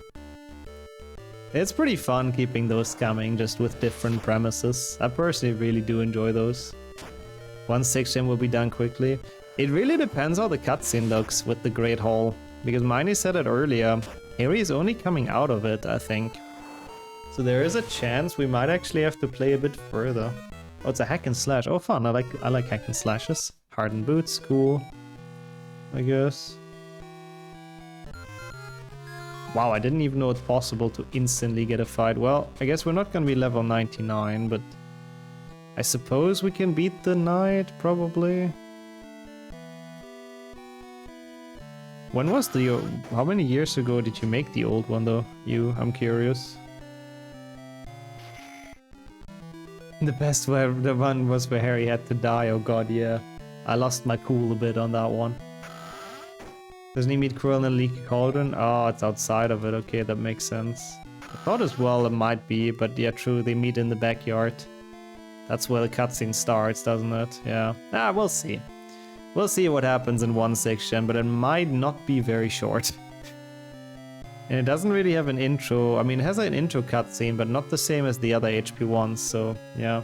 It's pretty fun keeping those coming, just with different premises. I personally really do enjoy those. 1 section will be done quickly. It really depends how the cutscene looks with the Great Hall, because Miney said it earlier, Harry is only coming out of it, I think. So there is a chance we might actually have to play a bit further. Oh, it's a hack and slash. Oh, fun. I like hack and slashes. Hardened boots, cool. I guess. Wow, I didn't even know it's possible to instantly get a fight. Well, I guess we're not gonna be level 99, but I suppose we can beat the knight, probably. When was how many years ago did you make the old one though? I'm curious. The best the one was where Harry had to die, oh god, yeah. I lost my cool a bit on that one. Doesn't he meet Quirrell in a leaky cauldron? Oh, it's outside of it, okay, that makes sense. I thought as well it might be, but yeah, true, they meet in the backyard. That's where the cutscene starts, doesn't it? Yeah. We'll see. We'll see what happens in 1 section, but it might not be very short. And it doesn't really have an intro. I mean, it has an intro cutscene, but not the same as the other HP ones, so yeah.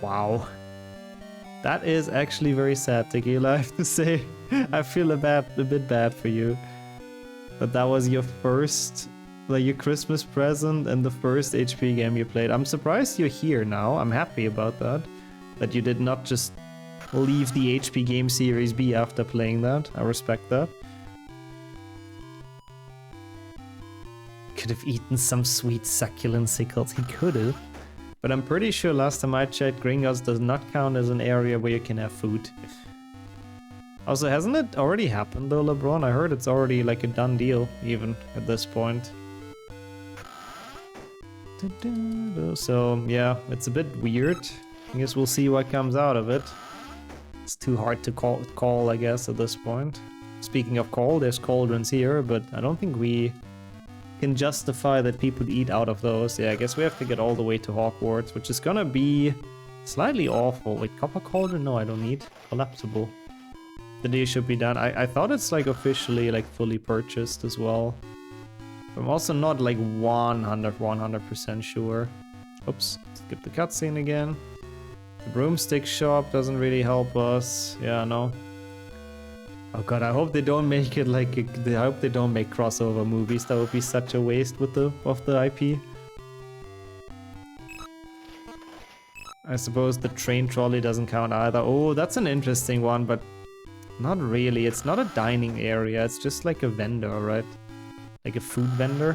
Wow. That is actually very sad, Tequila, I have to say. I feel a bit bad for you. But that was your first, your Christmas present and the first HP game you played. I'm surprised you're here now. I'm happy about that. That you did not just leave the HP game series be after playing that. I respect that. Could have eaten some sweet succulent sickles. He could have. But I'm pretty sure last time I checked, Gringotts does not count as an area where you can have food. Also, hasn't it already happened though, LeBron? I heard it's already like a done deal, even at this point. So, yeah, it's a bit weird. I guess we'll see what comes out of it. It's too hard to call, I guess, at this point. Speaking of coal, there's cauldrons here, but I don't think we can justify that people eat out of those. Yeah, I guess we have to get all the way to Hogwarts, which is gonna be slightly awful. Wait, copper cauldron? No, I don't need. Collapsible. The deal should be done. I thought it's like officially like fully purchased as well. I'm also not like 100% sure. Oops, skip the cutscene again. The broomstick shop doesn't really help us. Yeah, no. Oh god, I hope they don't make it like I hope they don't make crossover movies. That would be such a waste with the IP. I suppose the train trolley doesn't count either. Oh, that's an interesting one, but not really. It's not a dining area. It's just like a vendor, right? Like a food vendor.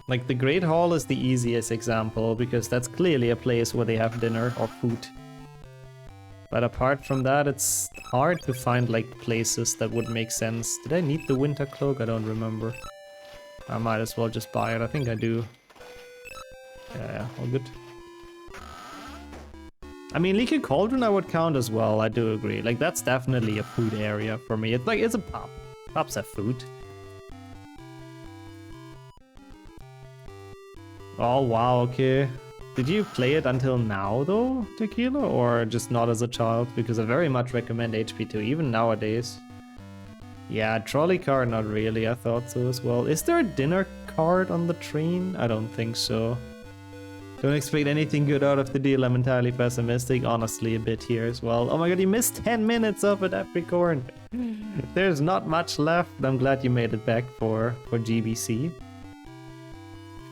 Like the Great Hall is the easiest example because that's clearly a place where they have dinner or food. But apart from that, it's hard to find like places that would make sense. Did I need the winter cloak? I don't remember. I might as well just buy it. I think I do. Yeah, all good. I mean, Leaky Cauldron I would count as well. I do agree. Like that's definitely a food area for me. It's like it's a pub. Pubs have food. Oh wow, okay. Did you play it until now though, Tequila, or just not as a child? Because I very much recommend HP2, even nowadays. Yeah, trolley car, not really, I thought so as well. Is there a dinner cart on the train? I don't think so. Don't expect anything good out of the deal, I'm entirely pessimistic, honestly a bit here as well. Oh my god, you missed 10 minutes of it, Capricorn! There's not much left, I'm glad you made it back for GBC.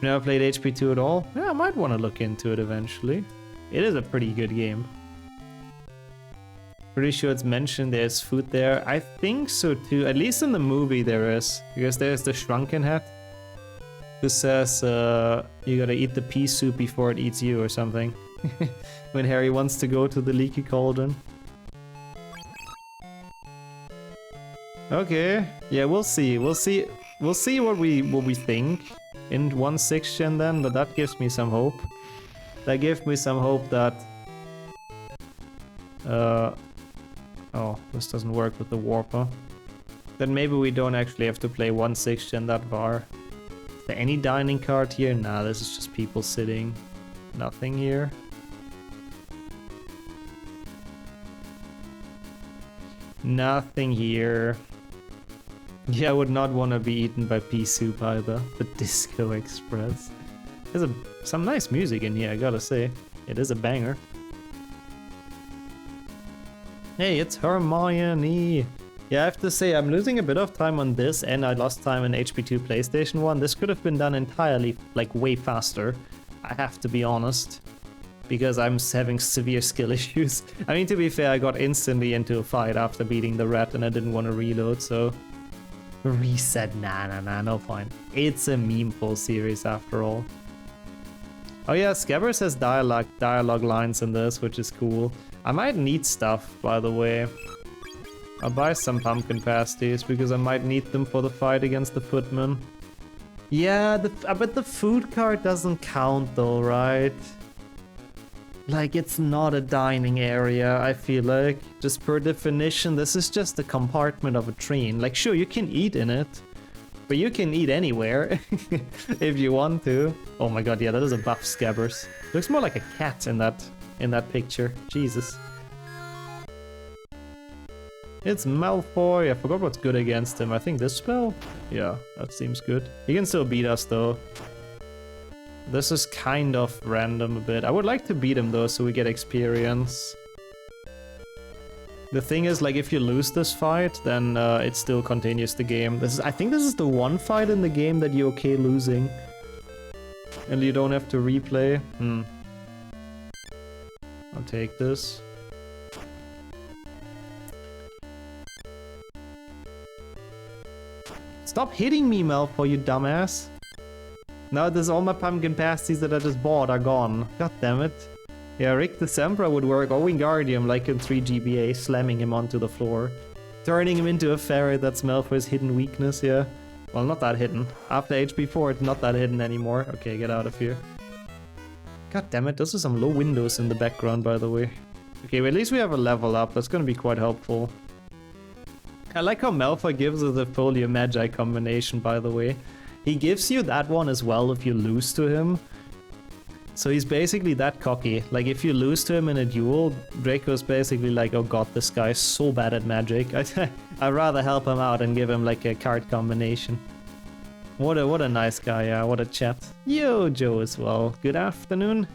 Never played HP2 at all? Yeah, I might want to look into it eventually. It is a pretty good game. Pretty sure it's mentioned there's food there. I think so too, at least in the movie there is. Because there's the shrunken hat. Who says you gotta eat the pea soup before it eats you or something. When Harry wants to go to the Leaky Cauldron. Okay, yeah, we'll see. We'll see what we think in 1/6 gen then, but that gives me some hope. That gives me some hope that oh, this doesn't work with the warper. Then maybe we don't actually have to play 1/6 gen that far. Is there any dining cart here? Nah, this is just people sitting. Nothing here. Nothing here. Yeah, I would not want to be eaten by pea soup either. The Disco Express. There's some nice music in here, I gotta say. It is a banger. Hey, it's Hermione! Yeah, I have to say, I'm losing a bit of time on this, and I lost time in HP2 PlayStation 1. This could have been done entirely, like, way faster. I have to be honest. Because I'm having severe skill issues. I mean, to be fair, I got instantly into a fight after beating the rat, and I didn't want to reload, so... Reset, nah, no point. It's a meme-full series after all. Oh yeah, Scabbers has dialogue lines in this, which is cool. I might need stuff, by the way. I'll buy some pumpkin pasties, because I might need them for the fight against the footman. Yeah, but the food cart doesn't count though, right? Like, it's not a dining area, I feel like. Just per definition, this is just a compartment of a train. Like, sure, you can eat in it, but you can eat anywhere if you want to. Oh my god, yeah, that is a buff Scabbers. Looks more like a cat in that picture. Jesus. It's Malfoy. I forgot what's good against him. I think this spell? Yeah, that seems good. He can still beat us, though. This is kind of random a bit. I would like to beat him though, so we get experience. The thing is, like, if you lose this fight, then it still continues the game. I think this is the one fight in the game that you're okay losing. And you don't have to replay. I'll take this. Stop hitting me, Malfoy, you dumbass. Now there's all my pumpkin pasties that I just bought are gone. God damn it. Yeah, Rick the Sempra would work, or Wingardium like in 3GBA, slamming him onto the floor. Turning him into a ferret, that's Malfoy's hidden weakness, yeah. Well, not that hidden. After HP 4, it's not that hidden anymore. Okay, get out of here. God damn it, those are some low windows in the background, by the way. Okay, well, at least we have a level up. That's gonna be quite helpful. I like how Malfoy gives us the Folio Magi combination, by the way. He gives you that one as well if you lose to him. So he's basically that cocky. Like, if you lose to him in a duel, Draco's basically like, oh god, this guy's so bad at magic. I'd rather help him out and give him like a card combination. What a nice guy, yeah, what a chat. Yo, Joe as well. Good afternoon.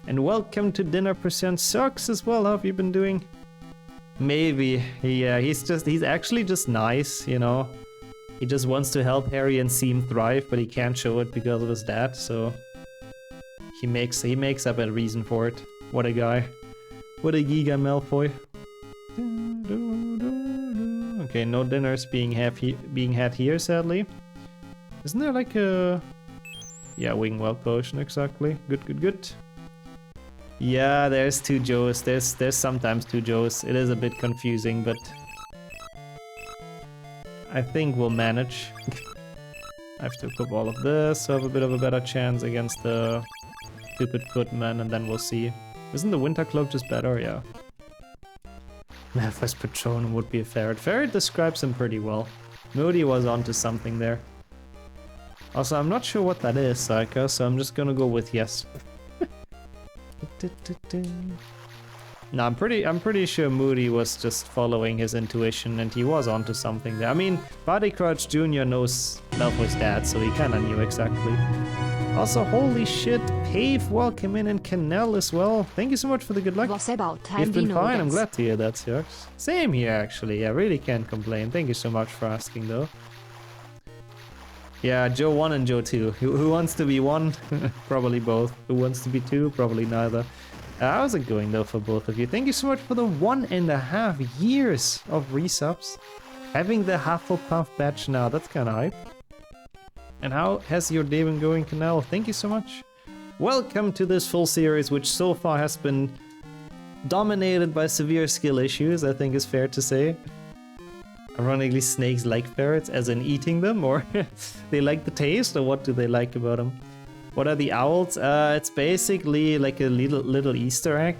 And welcome to Dinner Percent Sucks as well. How have you been doing? Maybe. He's actually just nice, you know. He just wants to help Harry and Seam thrive, but he can't show it because of his dad, so he makes up a reason for it. What a guy. What a Giga Malfoy. Okay, no dinners being had here, sadly. Isn't there like a... Yeah, Wingwell potion, exactly. Good. Yeah, there's two Joes. There's sometimes two Joes. It is a bit confusing, but I think we'll manage. I have to equip all of this, so I have a bit of a better chance against the stupid footman, and then we'll see. Isn't the Winter Cloak just better? Yeah. Malfoy's Patronum would be a ferret. Ferret describes him pretty well. Moody was onto something there. Also, I'm not sure what that is, Saika, so I'm just gonna go with yes. No, I'm pretty sure Moody was just following his intuition, and he was onto something there. I mean, Barty Crouch Jr. knows Malfoy's dad, so he kinda knew exactly. Also, holy shit, Pave, welcome in, and Canal as well. Thank you so much for the good luck. Was about time. You've been fine, I'm glad to hear that, Sirx. Same here, actually. I really can't complain. Thank you so much for asking, though. Yeah, Joe 1 and Joe 2. Who wants to be 1? Probably both. Who wants to be 2? Probably neither. How's it going, though, for both of you? Thank you so much for the 1.5 years of resubs. Having the Hufflepuff badge now, that's kinda hype. And how has your day been going, Canal? Thank you so much. Welcome to this full series, which so far has been dominated by severe skill issues, I think is fair to say. Ironically, snakes like ferrets, as in eating them, or they like the taste, or what do they like about them? What are the owls? It's basically like a little Easter egg.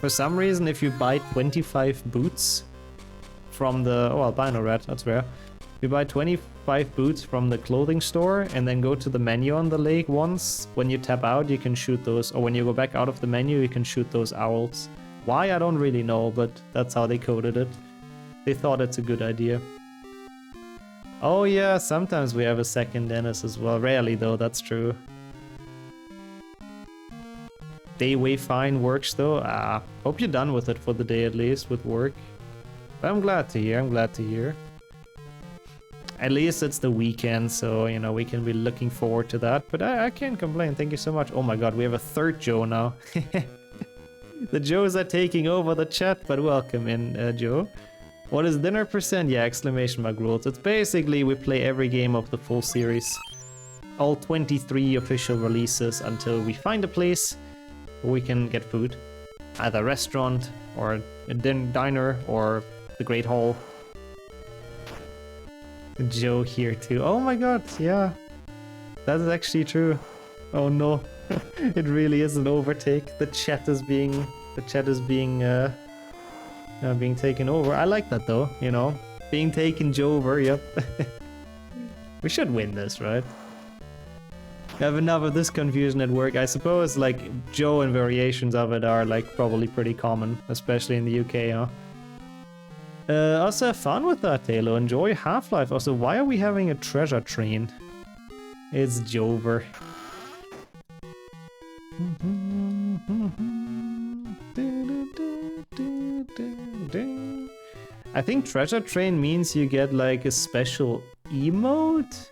For some reason, if you buy 25 boots from the... Oh, albino rat, that's rare. If you buy 25 boots from the clothing store and then go to the menu on the lake once, when you tap out, you can shoot those. Or when you go back out of the menu, you can shoot those owls. Why, I don't really know, but that's how they coded it. They thought it's a good idea. Oh yeah, sometimes we have a second Dennis as well. Rarely though, that's true. Dayway fine works though. Hope you're done with it for the day at least, with work. But I'm glad to hear, At least it's the weekend, so, you know, we can be looking forward to that. But I can't complain, thank you so much. Oh my god, we have a third Joe now. The Joes are taking over the chat, but welcome in, Joe. What is dinner percent? Yeah, exclamation mark rules. It's basically we play every game of the full series. All 23 official releases until we find a place where we can get food. Either a restaurant, or a diner, or the Great Hall. Joe here too. Oh my god, yeah. That is actually true. Oh no. It really is an overtake. The chat is being taken over. I like that though, you know. Being taken over, yep. We should win this, right? I have enough of this confusion at work. I suppose like Joe and variations of it are like probably pretty common, especially in the UK, huh? Also have fun with that, Halo. Enjoy Half-Life. Also, why are we having a treasure train? It's Jover. I think treasure train means you get like a special emote?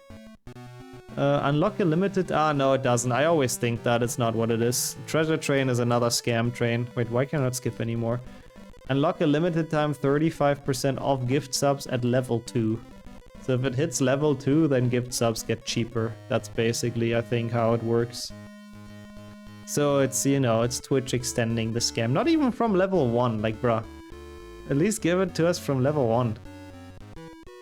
Unlock a limited... no it doesn't. I always think that it's not what it is. Treasure train is another scam train. Wait, why can't I not skip anymore? Unlock a limited time 35% off gift subs at level 2. So if it hits level 2, then gift subs get cheaper. That's basically, I think, how it works. So it's, you know, it's Twitch extending the scam. Not even from level 1, like, bruh. At least give it to us from level 1.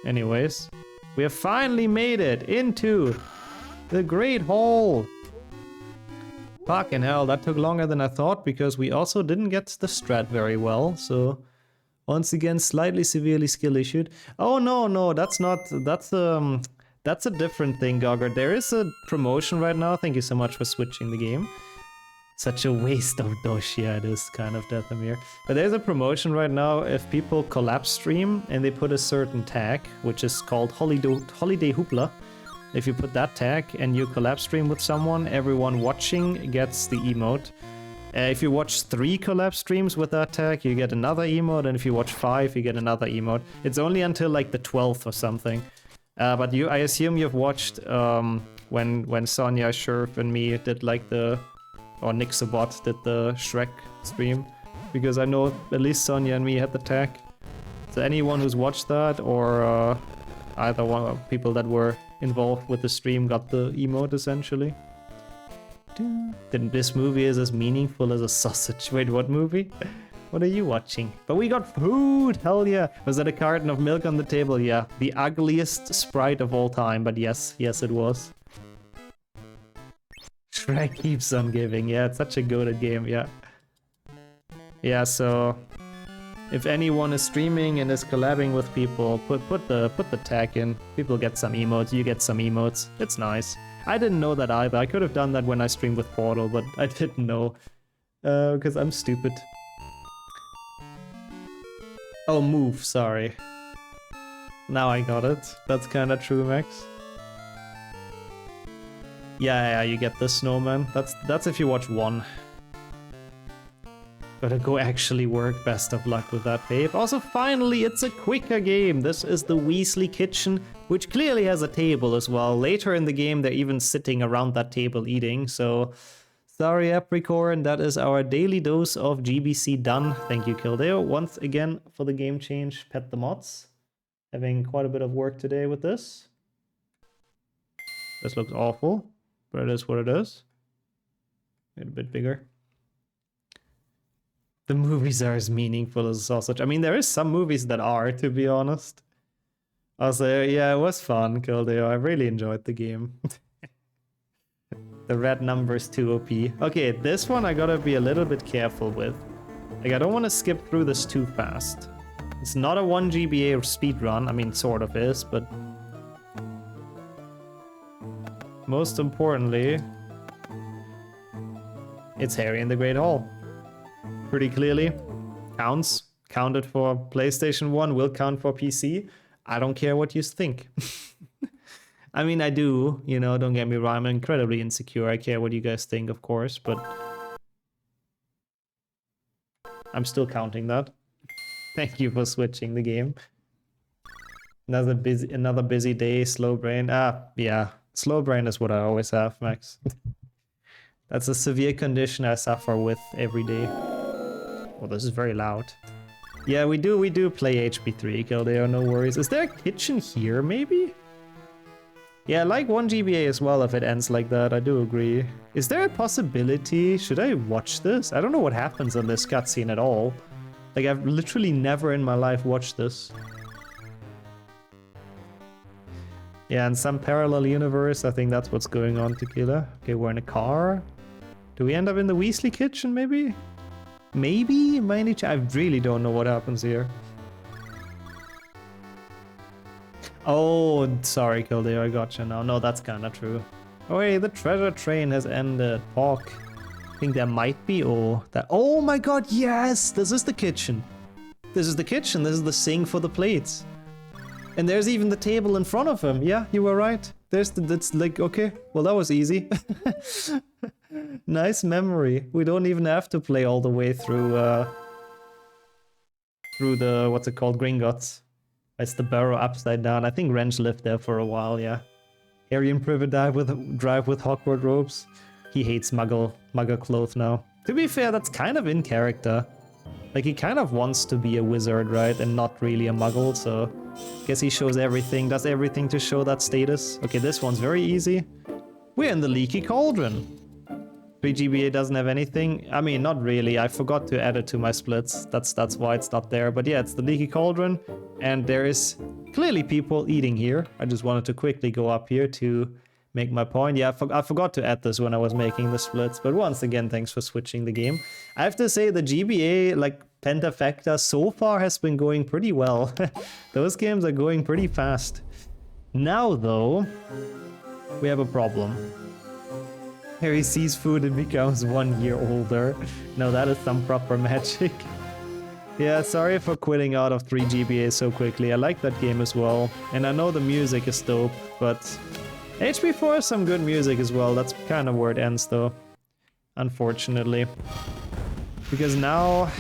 Anyways, we have finally made it into the Great Hall. Fucking hell, that took longer than I thought because we also didn't get the strat very well, so once again slightly severely skill issued. Oh no, that's a different thing, Gogger. There is a promotion right now. Thank you so much for switching the game. Such a waste of dosh, yeah, it is kind of Deathamir. But there's a promotion right now if people collab stream and they put a certain tag, which is called Holiday Hoopla. If you put that tag and you collab stream with someone, everyone watching gets the emote. If you watch 3 collab streams with that tag, you get another emote, and if you watch 5, you get another emote. It's only until like the 12th or something. But I assume you've watched when Sonya, Sherf, and me did like or Nick Sabot did the Shrek stream, because I know at least Sonya and me had the tag. So anyone who's watched that, or either one of people that were involved with the stream got the emote essentially. Then this movie is as meaningful as a sausage. Wait, what movie? What are you watching? But we got food! Hell yeah! Was that a carton of milk on the table? Yeah. The ugliest sprite of all time, but yes, it was. Shrek keeps on giving. Yeah, it's such a goated game, yeah. Yeah, so if anyone is streaming and is collabing with people, put the tag in. People get some emotes, you get some emotes. It's nice. I didn't know that either. I could have done that when I streamed with Portal, but I didn't know. Because I'm stupid. Oh, move, sorry. Now I got it. That's kinda true, Max. Yeah, you get the snowman. That's if you watch 1. Gotta go actually work. Best of luck with that, babe. Also, finally, it's a quicker game. This is the Weasley Kitchen, which clearly has a table as well. Later in the game, they're even sitting around that table eating. So, sorry, Apricorn, that is our daily dose of GBC done. Thank you, Kildeo, once again for the game change. Pet the mods. Having quite a bit of work today with this. This looks awful, but it is what it is. Get a bit bigger. The movies are as meaningful as sausage. I mean, there is some movies that are, to be honest. Also, yeah, it was fun, Kildeo. I really enjoyed the game. The red number is too OP. Okay, this one I gotta be a little bit careful with. Like, I don't want to skip through this too fast. It's not a 1 GBA speedrun. I mean, sort of is, but... most importantly... it's Harry in the Great Hall. Pretty clearly. Counts. Counted for PlayStation 1, will count for PC. I don't care what you think. I mean, I do, you know, don't get me wrong, I'm incredibly insecure. I care what you guys think, of course, but... I'm still counting that. Thank you for switching the game. Another busy day, slow brain. Yeah. Slow brain is what I always have, Max. That's a severe condition I suffer with every day. Oh, this is very loud. Yeah, we do play HP3, Kildeo, no worries. Is there a kitchen here, maybe? Yeah, I like 1 GBA as well if it ends like that, I do agree. Is there a possibility? Should I watch this? I don't know what happens in this cutscene at all. Like, I've literally never in my life watched this. Yeah, in some parallel universe, I think that's what's going on, Tequila. Okay, we're in a car. Do we end up in the Weasley kitchen, maybe? Maybe? I really don't know what happens here. Oh, sorry, Kildeo, I gotcha now. No, that's kinda true. Oh, wait, the treasure train has ended. Pork. I think there might be, oh my god, yes! This is the kitchen. This is the kitchen. This is the sink for the plates. And there's even the table in front of him. Yeah, you were right. That's like, okay, well, that was easy. Nice memory. We don't even have to play all the way through the, what's it called, Gringotts. It's the barrow upside down. I think Wrench lived there for a while, yeah. Harry and Privet drive with Hogwarts robes. He hates muggle clothes now. To be fair, that's kind of in character. Like, he kind of wants to be a wizard, right? And not really a muggle, so... Guess he shows everything, does everything to show that status. Okay, this one's very easy. We're in the leaky cauldron. 3GBA doesn't have anything. I mean, not really. I forgot to add it to my splits. That's why it's not there. But yeah, it's the leaky cauldron. And there is clearly people eating here. I just wanted to quickly go up here to make my point. Yeah, I forgot to add this when I was making the splits. But once again, thanks for switching the game. I have to say the GBA, like Pentafacta, so far has been going pretty well. Those games are going pretty fast. Now, though, we have a problem. Harry sees food and becomes 1 year older. No, that is some proper magic. Yeah, sorry for quitting out of 3GBA so quickly. I like that game as well. And I know the music is dope, but HP4 has some good music as well. That's kind of where it ends though. Unfortunately. Because now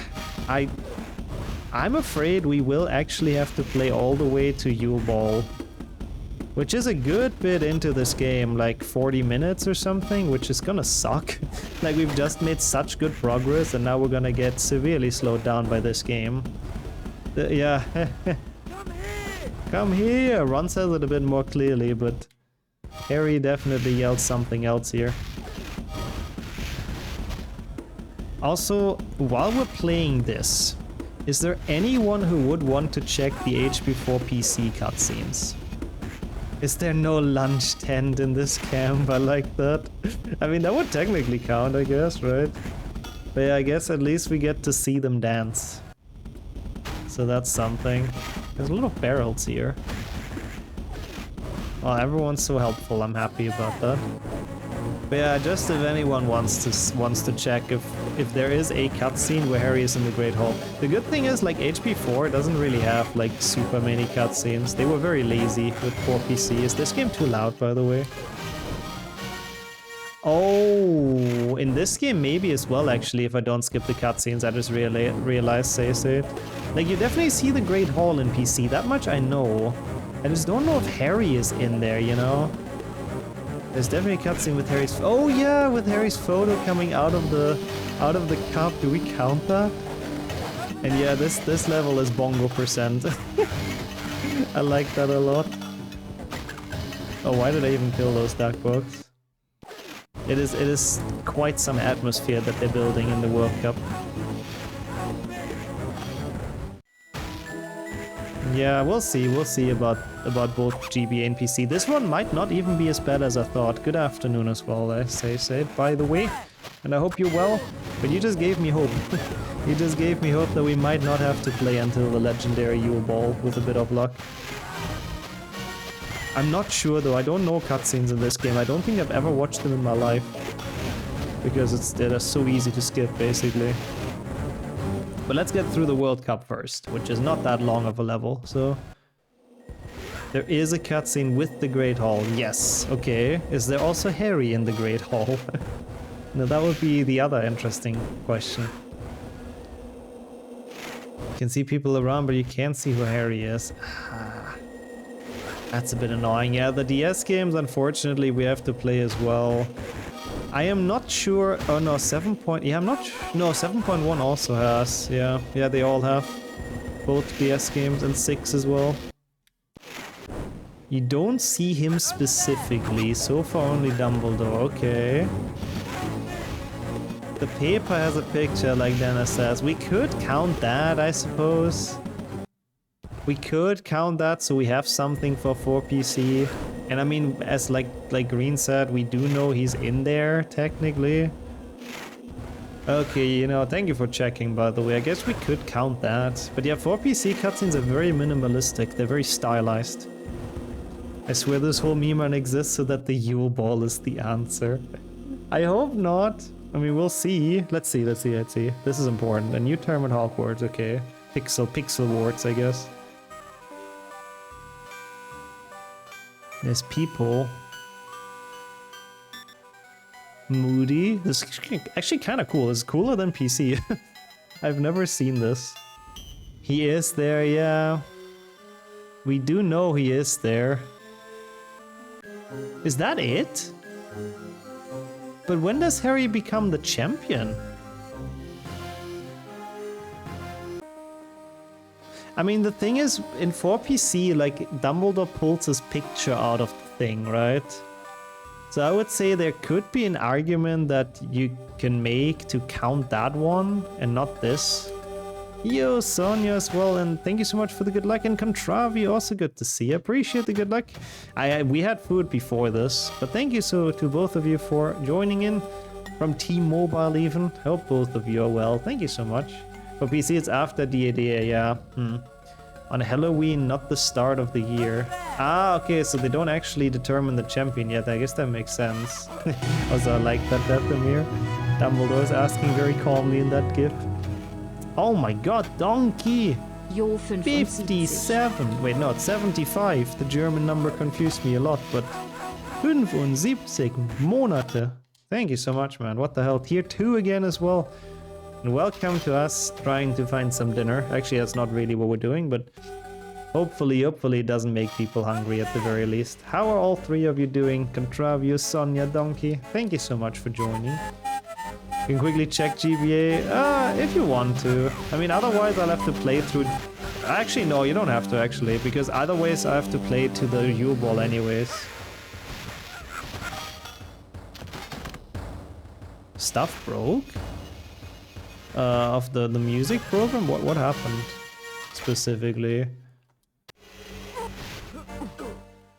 I'm afraid we will actually have to play all the way to Yule Ball. Which is a good bit into this game, like 40 minutes or something, which is gonna suck. Like, we've just made such good progress and now we're gonna get severely slowed down by this game. Yeah. Come here! Ron says it a bit more clearly, but Harry definitely yelled something else here. Also, while we're playing this, is there anyone who would want to check the HP4 PC cutscenes? Is there no lunch tent in this camp? I like that. I mean, that would technically count, I guess, right? But yeah, I guess at least we get to see them dance. So that's something. There's a lot of barrels here. Well, everyone's so helpful, I'm happy about that. But yeah, just if anyone wants to check if there is a cutscene where Harry is in the Great Hall. The good thing is, like, HP4 doesn't really have like super many cutscenes. They were very lazy with 4 PC. Is this game too loud, by the way? Oh, in this game maybe as well, actually, if I don't skip the cutscenes. I just realized, say. Like, you definitely see the Great Hall in PC, that much I know. I just don't know if Harry is in there, you know? There's definitely a cutscene with Harry's... Oh yeah, with Harry's photo coming out of the cup. Do we count that? And yeah, this level is bongo %. I like that a lot. Oh, why did I even kill those duck bugs? It is quite some atmosphere that they're building in the World Cup. Yeah, we'll see about both GBA and PC. This one might not even be as bad as I thought. Good afternoon as well, I say, by the way. And I hope you're well, but you just gave me hope. You just gave me hope that we might not have to play until the legendary Yule Ball with a bit of luck. I'm not sure though, I don't know cutscenes in this game. I don't think I've ever watched them in my life. Because they're so easy to skip, basically. But let's get through the World Cup first, which is not that long of a level, so... There is a cutscene with the Great Hall, yes, okay. Is there also Harry in the Great Hall? No, that would be the other interesting question. You can see people around, but you can't see who Harry is. That's a bit annoying. Yeah, the DS games, unfortunately, we have to play as well. I am not sure... Oh no, 7. Yeah, I'm not... No, 7.1 also has. Yeah, they all have. Both DS games and 6 as well. You don't see him specifically. So far only Dumbledore. Okay. The paper has a picture, like Dennis says. We could count that, I suppose. We could count that, so we have something for 4PC. And I mean, as like Green said, we do know he's in there, technically. Okay, you know, thank you for checking, by the way. I guess we could count that. But yeah, 4PC cutscenes are very minimalistic. They're very stylized. I swear this whole Memerun exists so that the Yule Ball is the answer. I hope not. I mean, we'll see. Let's see. This is important. A new term at Hogwarts, okay. Pixel warts, I guess. There's people. Moody. This is actually kind of cool. It's cooler than PC. I've never seen this. He is there, yeah. We do know he is there. Is that it? But when does Harry become the champion? I mean, the thing is, in 4PC, like, Dumbledore pulls his picture out of the thing, right? So I would say there could be an argument that you can make to count that one and not this. Yo, Sonia as well, and thank you so much for the good luck. And Contravi, also good to see. I appreciate the good luck. We had food before this, but thank you so to both of you for joining in from T-Mobile even. Hope both of you are well. Thank you so much. For PC, it's after DAD, yeah. On Halloween, not the start of the year. Ah, okay, so they don't actually determine the champion yet. I guess that makes sense. Also, I like that, Amir. Dumbledore's asking very calmly in that gif. Oh my god, Donkey! You're 57! Wait, no, it's 75. The German number confused me a lot, but 75 Monate. Thank you so much, man. What the hell? Tier 2 again as well. And welcome to us trying to find some dinner. Actually, that's not really what we're doing, but hopefully it doesn't make people hungry at the very least. How are all three of you doing? Contravio, Sonia, Donkey? Thank you so much for joining. You can quickly check GBA if you want to. I mean, otherwise I'll have to play through... Actually, no, you don't have to actually, because otherwise I have to play to the U-Ball anyways. Stuff broke? Of the music program? What happened specifically?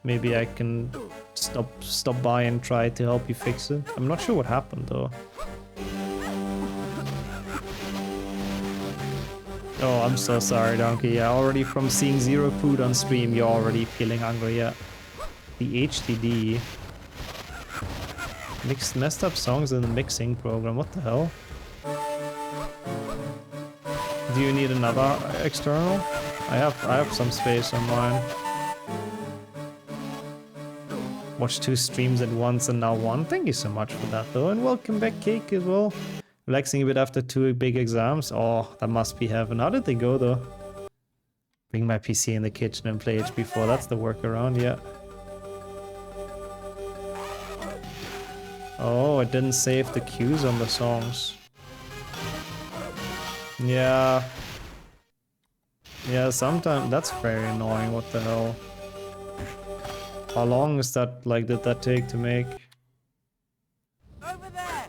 Maybe I can stop by and try to help you fix it. I'm not sure what happened though. Oh, I'm so sorry, Donkey. Yeah, already from seeing zero food on stream, you're already feeling hungry. Yeah. The HDD. Messed up songs in the mixing program. What the hell? Do you need another external? I have some space on mine. Watch 2 streams at once and now 1. Thank you so much for that though, and welcome back, Cake, as well. Relaxing a bit after 2 big exams. Oh, that must be heaven. How did they go though? Bring my PC in the kitchen and play HB4. That's the workaround, yeah. Oh, it didn't save the cues on the songs. Yeah. Yeah, sometimes that's very annoying. What the hell? How long is that, like, did that take to make? Over there!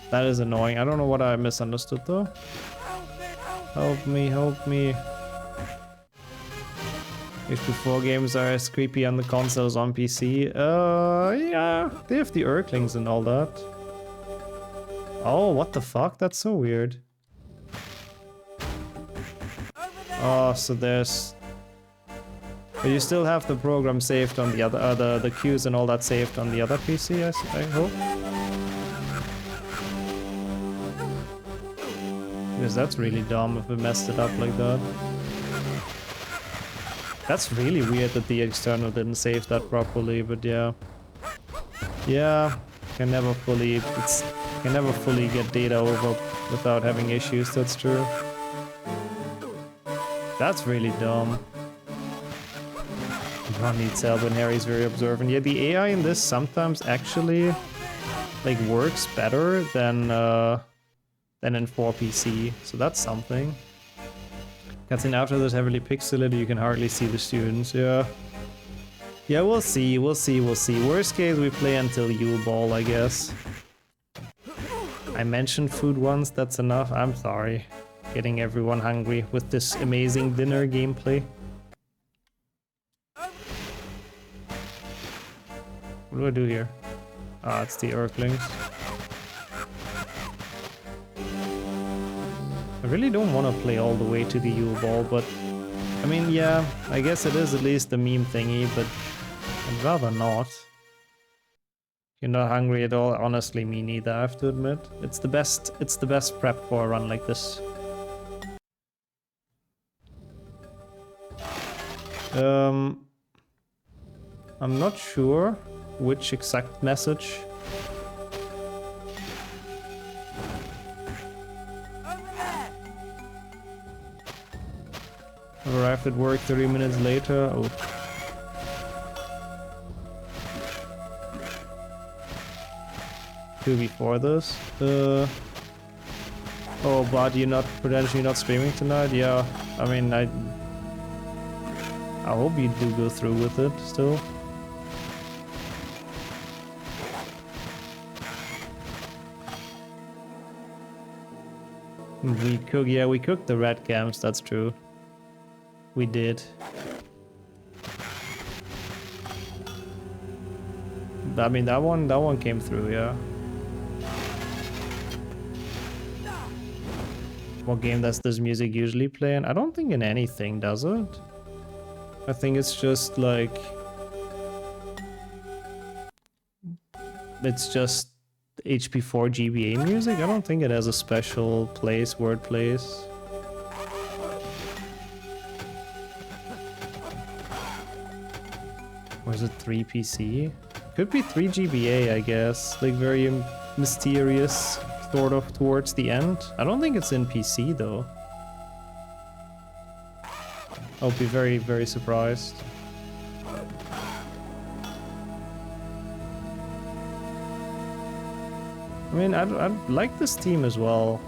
That is annoying. I don't know what I misunderstood though. Help me, help me. HB4 games are as creepy on the consoles on PC. Yeah, they have the Urklings and all that. Oh, what the fuck? That's so weird. Oh, so there's... But you still have the program saved on the other, the cues and all that saved on the other PC, I hope. Because that's really dumb if we messed it up like that. That's really weird that the external didn't save that properly, but yeah. Yeah, can never fully get data over without having issues, that's true. That's really dumb. One needs help when Harry's very observant. Yeah, the AI in this sometimes actually like works better than in 4PC, so that's something. Cutscene after this heavily pixelated, you can hardly see the students, yeah. Yeah, we'll see. Worst case, we play until U-Ball, I guess. I mentioned food once, that's enough. I'm sorry. Getting everyone hungry with this amazing dinner gameplay. What do I do here? Ah, it's the Urklings. I really don't want to play all the way to the U-Ball, but... I mean, yeah, I guess it is at least the meme thingy, but I'd rather not. You're not hungry at all? Honestly, me neither, I have to admit. It's the best prep for a run like this. I'm not sure which exact message. Arrived at work 30 minutes later. Oh. do before this. Oh, but you're not potentially not streaming tonight? Yeah, I mean, I hope you do go through with it still. We cooked the red cams, that's true. We did. I mean, that one came through, yeah. What game does this music usually play in? I don't think in anything, does it? I think it's just like... It's just HP4 GBA music? I don't think it has a special place where it plays. Or is it 3 PC? Could be 3 GBA, I guess. Like very mysterious, sort of, towards the end. I don't think it's in PC, though. I'll be very, very surprised. I mean, I like this team as well.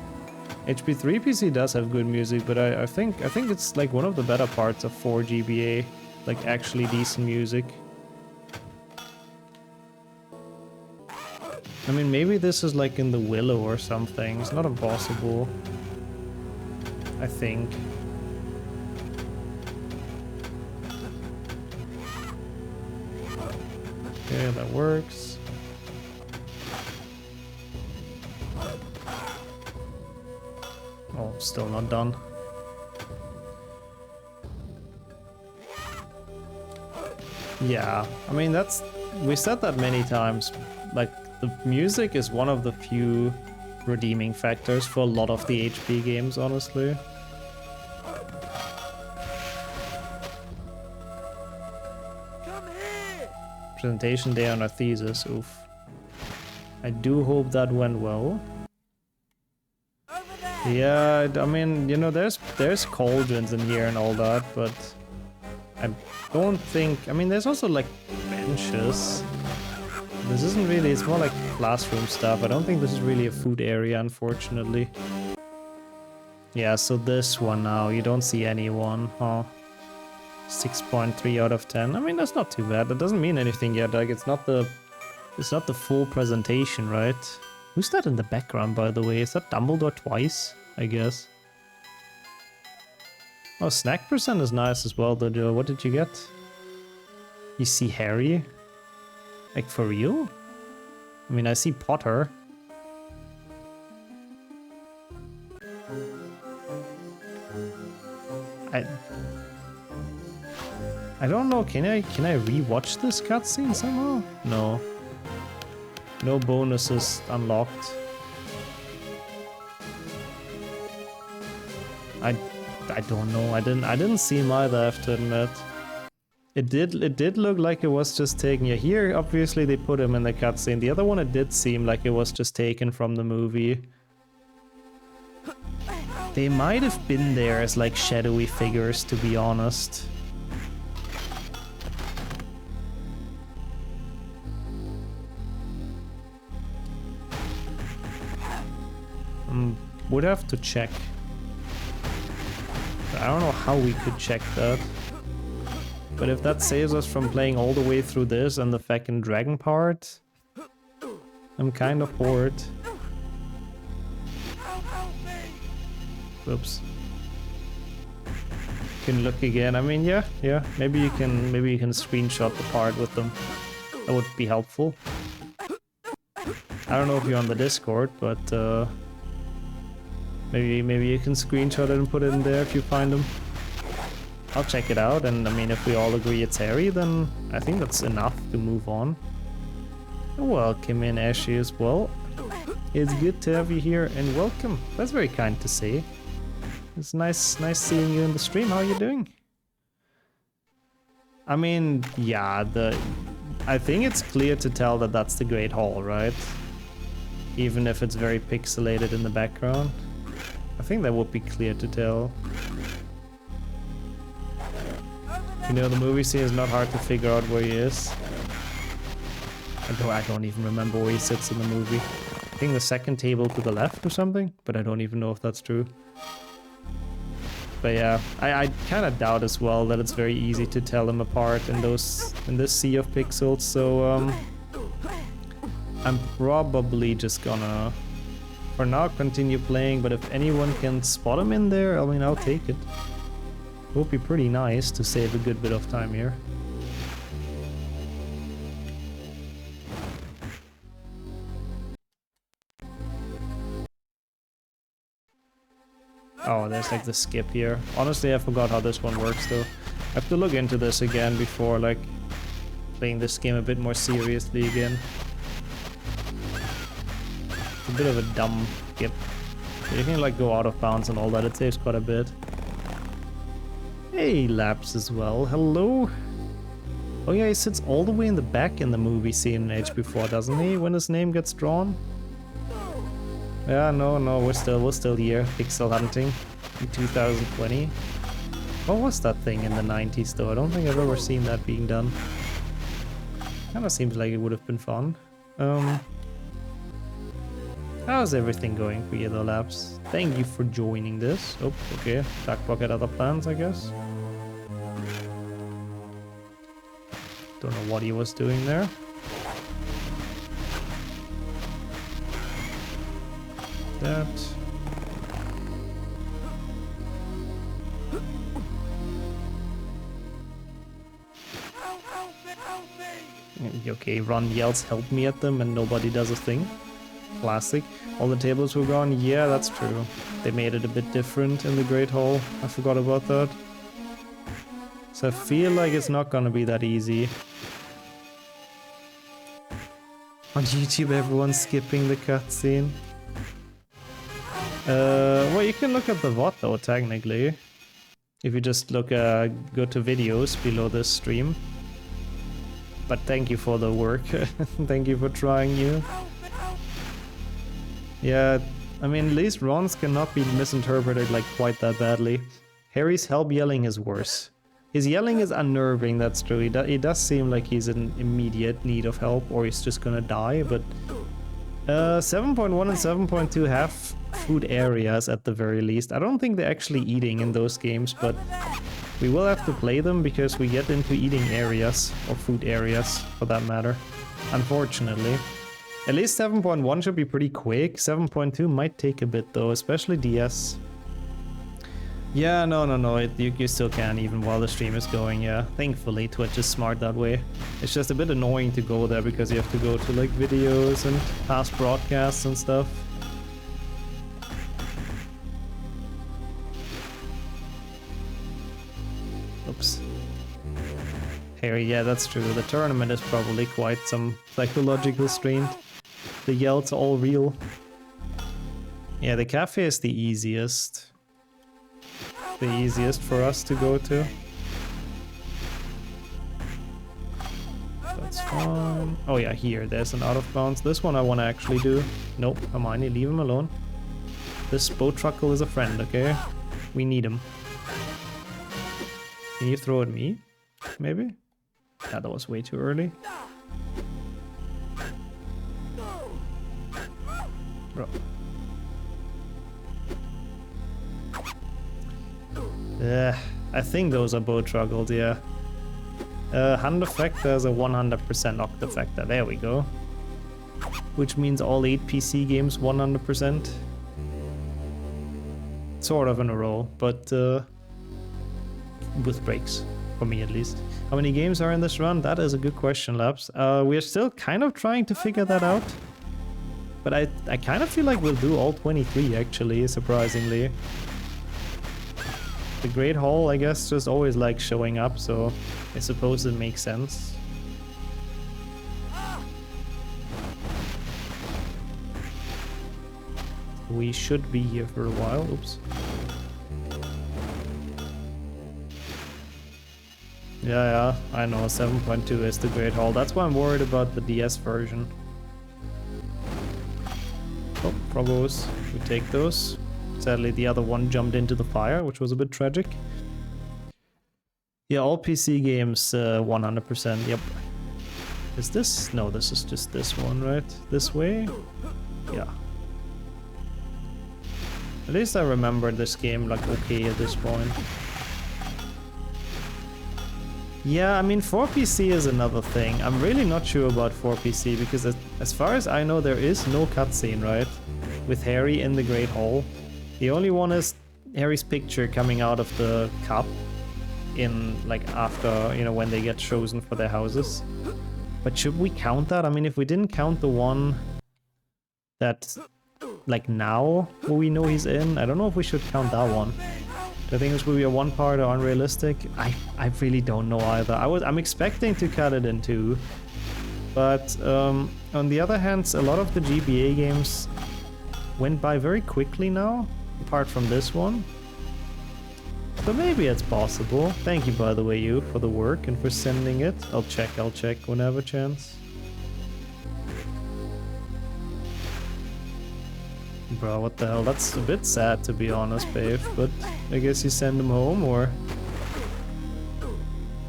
HP3 PC does have good music, but I think it's like one of the better parts of 4 GBA. Like actually decent music. I mean, maybe this is like in the Willow or something. It's not impossible. I think. Okay, that works. Oh, still not done. Yeah, I mean, we said that many times. Like, the music is one of the few redeeming factors for a lot of the HP games, honestly. Come here! Presentation day on our thesis, oof. I do hope that went well. Yeah, I mean, you know, there's cauldrons in here and all that, but I don't think... I mean, there's also, like, benches. This isn't really... It's more like classroom stuff. I don't think this is really a food area, unfortunately. Yeah, so this one now, you don't see anyone, huh? 6.3 out of 10. I mean, that's not too bad. That doesn't mean anything yet. Like, it's not the full presentation, right? Who's that in the background, by the way? Is that Dumbledore twice, I guess? Oh, snack percent is nice as well, though, Joe. What did you get? You see Harry? Like, for real? I mean, I see Potter. I don't know, can I rewatch this cutscene somehow? No. No bonuses unlocked. I don't know. I didn't see him either, I have to admit. It did look like it was just taken. Yeah, here obviously they put him in the cutscene. The other one, it did seem like it was just taken from the movie. They might have been there as like shadowy figures, to be honest. Would have to check. I don't know how we could check that. But if that saves us from playing all the way through this and the fucking dragon part, I'm kind of bored. Oops. Can look again. I mean, yeah. Maybe you can screenshot the part with them. That would be helpful. I don't know if you're on the Discord, but maybe you can screenshot it and put it in there if you find them. I'll check it out, and I mean, if we all agree it's Harry, then I think that's enough to move on. Welcome in, Ashy, as well. It's good to have you here, and welcome. That's very kind to say. It's nice seeing you in the stream. How are you doing? I mean, yeah, I think it's clear to tell that that's the Great Hall, right? Even if it's very pixelated in the background. I think that would be clear to tell. You know, the movie scene is not hard to figure out where he is. I don't even remember where he sits in the movie. think the second table to the left or something, but I don't even know if that's true. But yeah, I kind of doubt as well that it's very easy to tell them apart in this sea of pixels, so I'm probably just gonna, for now, continue playing, but if anyone can spot them in there, I mean, I'll take it. It would be pretty nice to save a good bit of time here. Oh, there's like the skip here. Honestly, I forgot how this one works though. I have to look into this again before like playing this game a bit more seriously again. It's a bit of a dumb skip. You can like go out of bounds and all that, it saves quite a bit. Hey, Laps as well, hello. Oh yeah, he sits all the way in the back in the movie scene in HB4, doesn't he, when his name gets drawn? Yeah, no, we're still here, pixel hunting in 2020. What was that thing in the 90s though? I don't think I've ever seen that being done. Kinda seems like it would have been fun. How's everything going for you though, Labs? Thank you for joining this. Oh, okay. Duckbuck had other plans, I guess. Don't know what he was doing there. That. Okay, Ron yells help me at them and nobody does a thing. Classic. All the tables were gone. Yeah, that's true. They made it a bit different in the Great Hall. I forgot about that. So I feel like it's not gonna be that easy. On YouTube, everyone's skipping the cutscene. Well, you can look at the VOD though, technically. If you just look, go to videos below this stream. But thank you for the work. Thank you for trying, you. Yeah, I mean, at least Ron's cannot be misinterpreted like quite that badly. Harry's help yelling is worse. His yelling is unnerving, that's true. It does seem like he's in immediate need of help or he's just gonna die, but 7.1 and 7.2 have food areas at the very least. I don't think they're actually eating in those games, but we will have to play them because we get into eating areas, or food areas for that matter, unfortunately. At least 7.1 should be pretty quick. 7.2 might take a bit though, especially DS. Yeah, no, you still can even while the stream is going, yeah. Thankfully, Twitch is smart that way. It's just a bit annoying to go there because you have to go to like videos and past broadcasts and stuff. Oops. Harry, yeah, that's true. The tournament is probably quite some psychological strain. The yells are all real. Yeah, the cafe is the easiest. The easiest for us to go to. That's fine. Oh yeah, here, there's an out of bounds. This one I want to actually do. Nope, Hermione, leave him alone. This boat truckle is a friend, okay? We need him. Can you throw at me? Maybe? Yeah, that was way too early. Bro. I think those are both truckles, yeah. Hand effector is a 100% octafector, there we go. Which means all 8 PC games 100%. Sort of in a row, but with breaks, for me at least. How many games are in this run? That is a good question, Labs. We're still kind of trying to figure that out. But I kind of feel like we'll do all 23 actually, surprisingly. The Great Hall, I guess, just always likes showing up, so I suppose it makes sense. We should be here for a while. Oops. Yeah, I know, 7.2 is the Great Hall. That's why I'm worried about the DS version. Oh, Frogos, we take those. Sadly, the other one jumped into the fire, which was a bit tragic. Yeah, all PC games 100%, yep. Is this? No, this is just this one, right? This way? Yeah. At least I remember this game like okay at this point. Yeah, I mean 4PC is another thing. I'm really not sure about 4PC because as far as I know there is no cutscene, right? With Harry in the Great Hall. The only one is Harry's picture coming out of the cup in like after, you know, when they get chosen for their houses. But should we count that? I mean, if we didn't count the one that like now where we know he's in, I don't know if we should count that one. Do I think this will be a one part or unrealistic? I really don't know either. I'm expecting to cut it in two. But on the other hand, a lot of the GBA games went by very quickly now, apart from this one. So maybe it's possible. Thank you, by the way, you, for the work and for sending it. I'll check when I have a chance. Bro, what the hell? That's a bit sad, to be honest, babe. But I guess you send him home, or...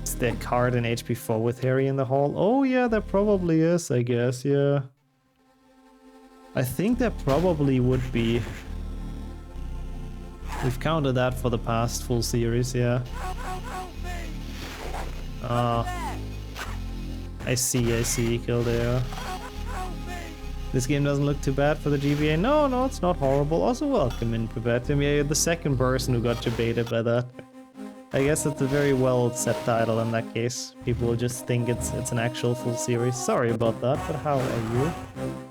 Is there a card in HP4 with Harry in the hall? Oh yeah, there probably is, I guess, yeah. I think there probably would be. We've counted that for the past full series, yeah. I see, Kildare. This game doesn't look too bad for the GBA. No, it's not horrible. Also, welcome in, Pubetum. Yeah, you're the second person who got debated by that. I guess it's a very well set title in that case. People will just think it's an actual full series. Sorry about that, but how are you?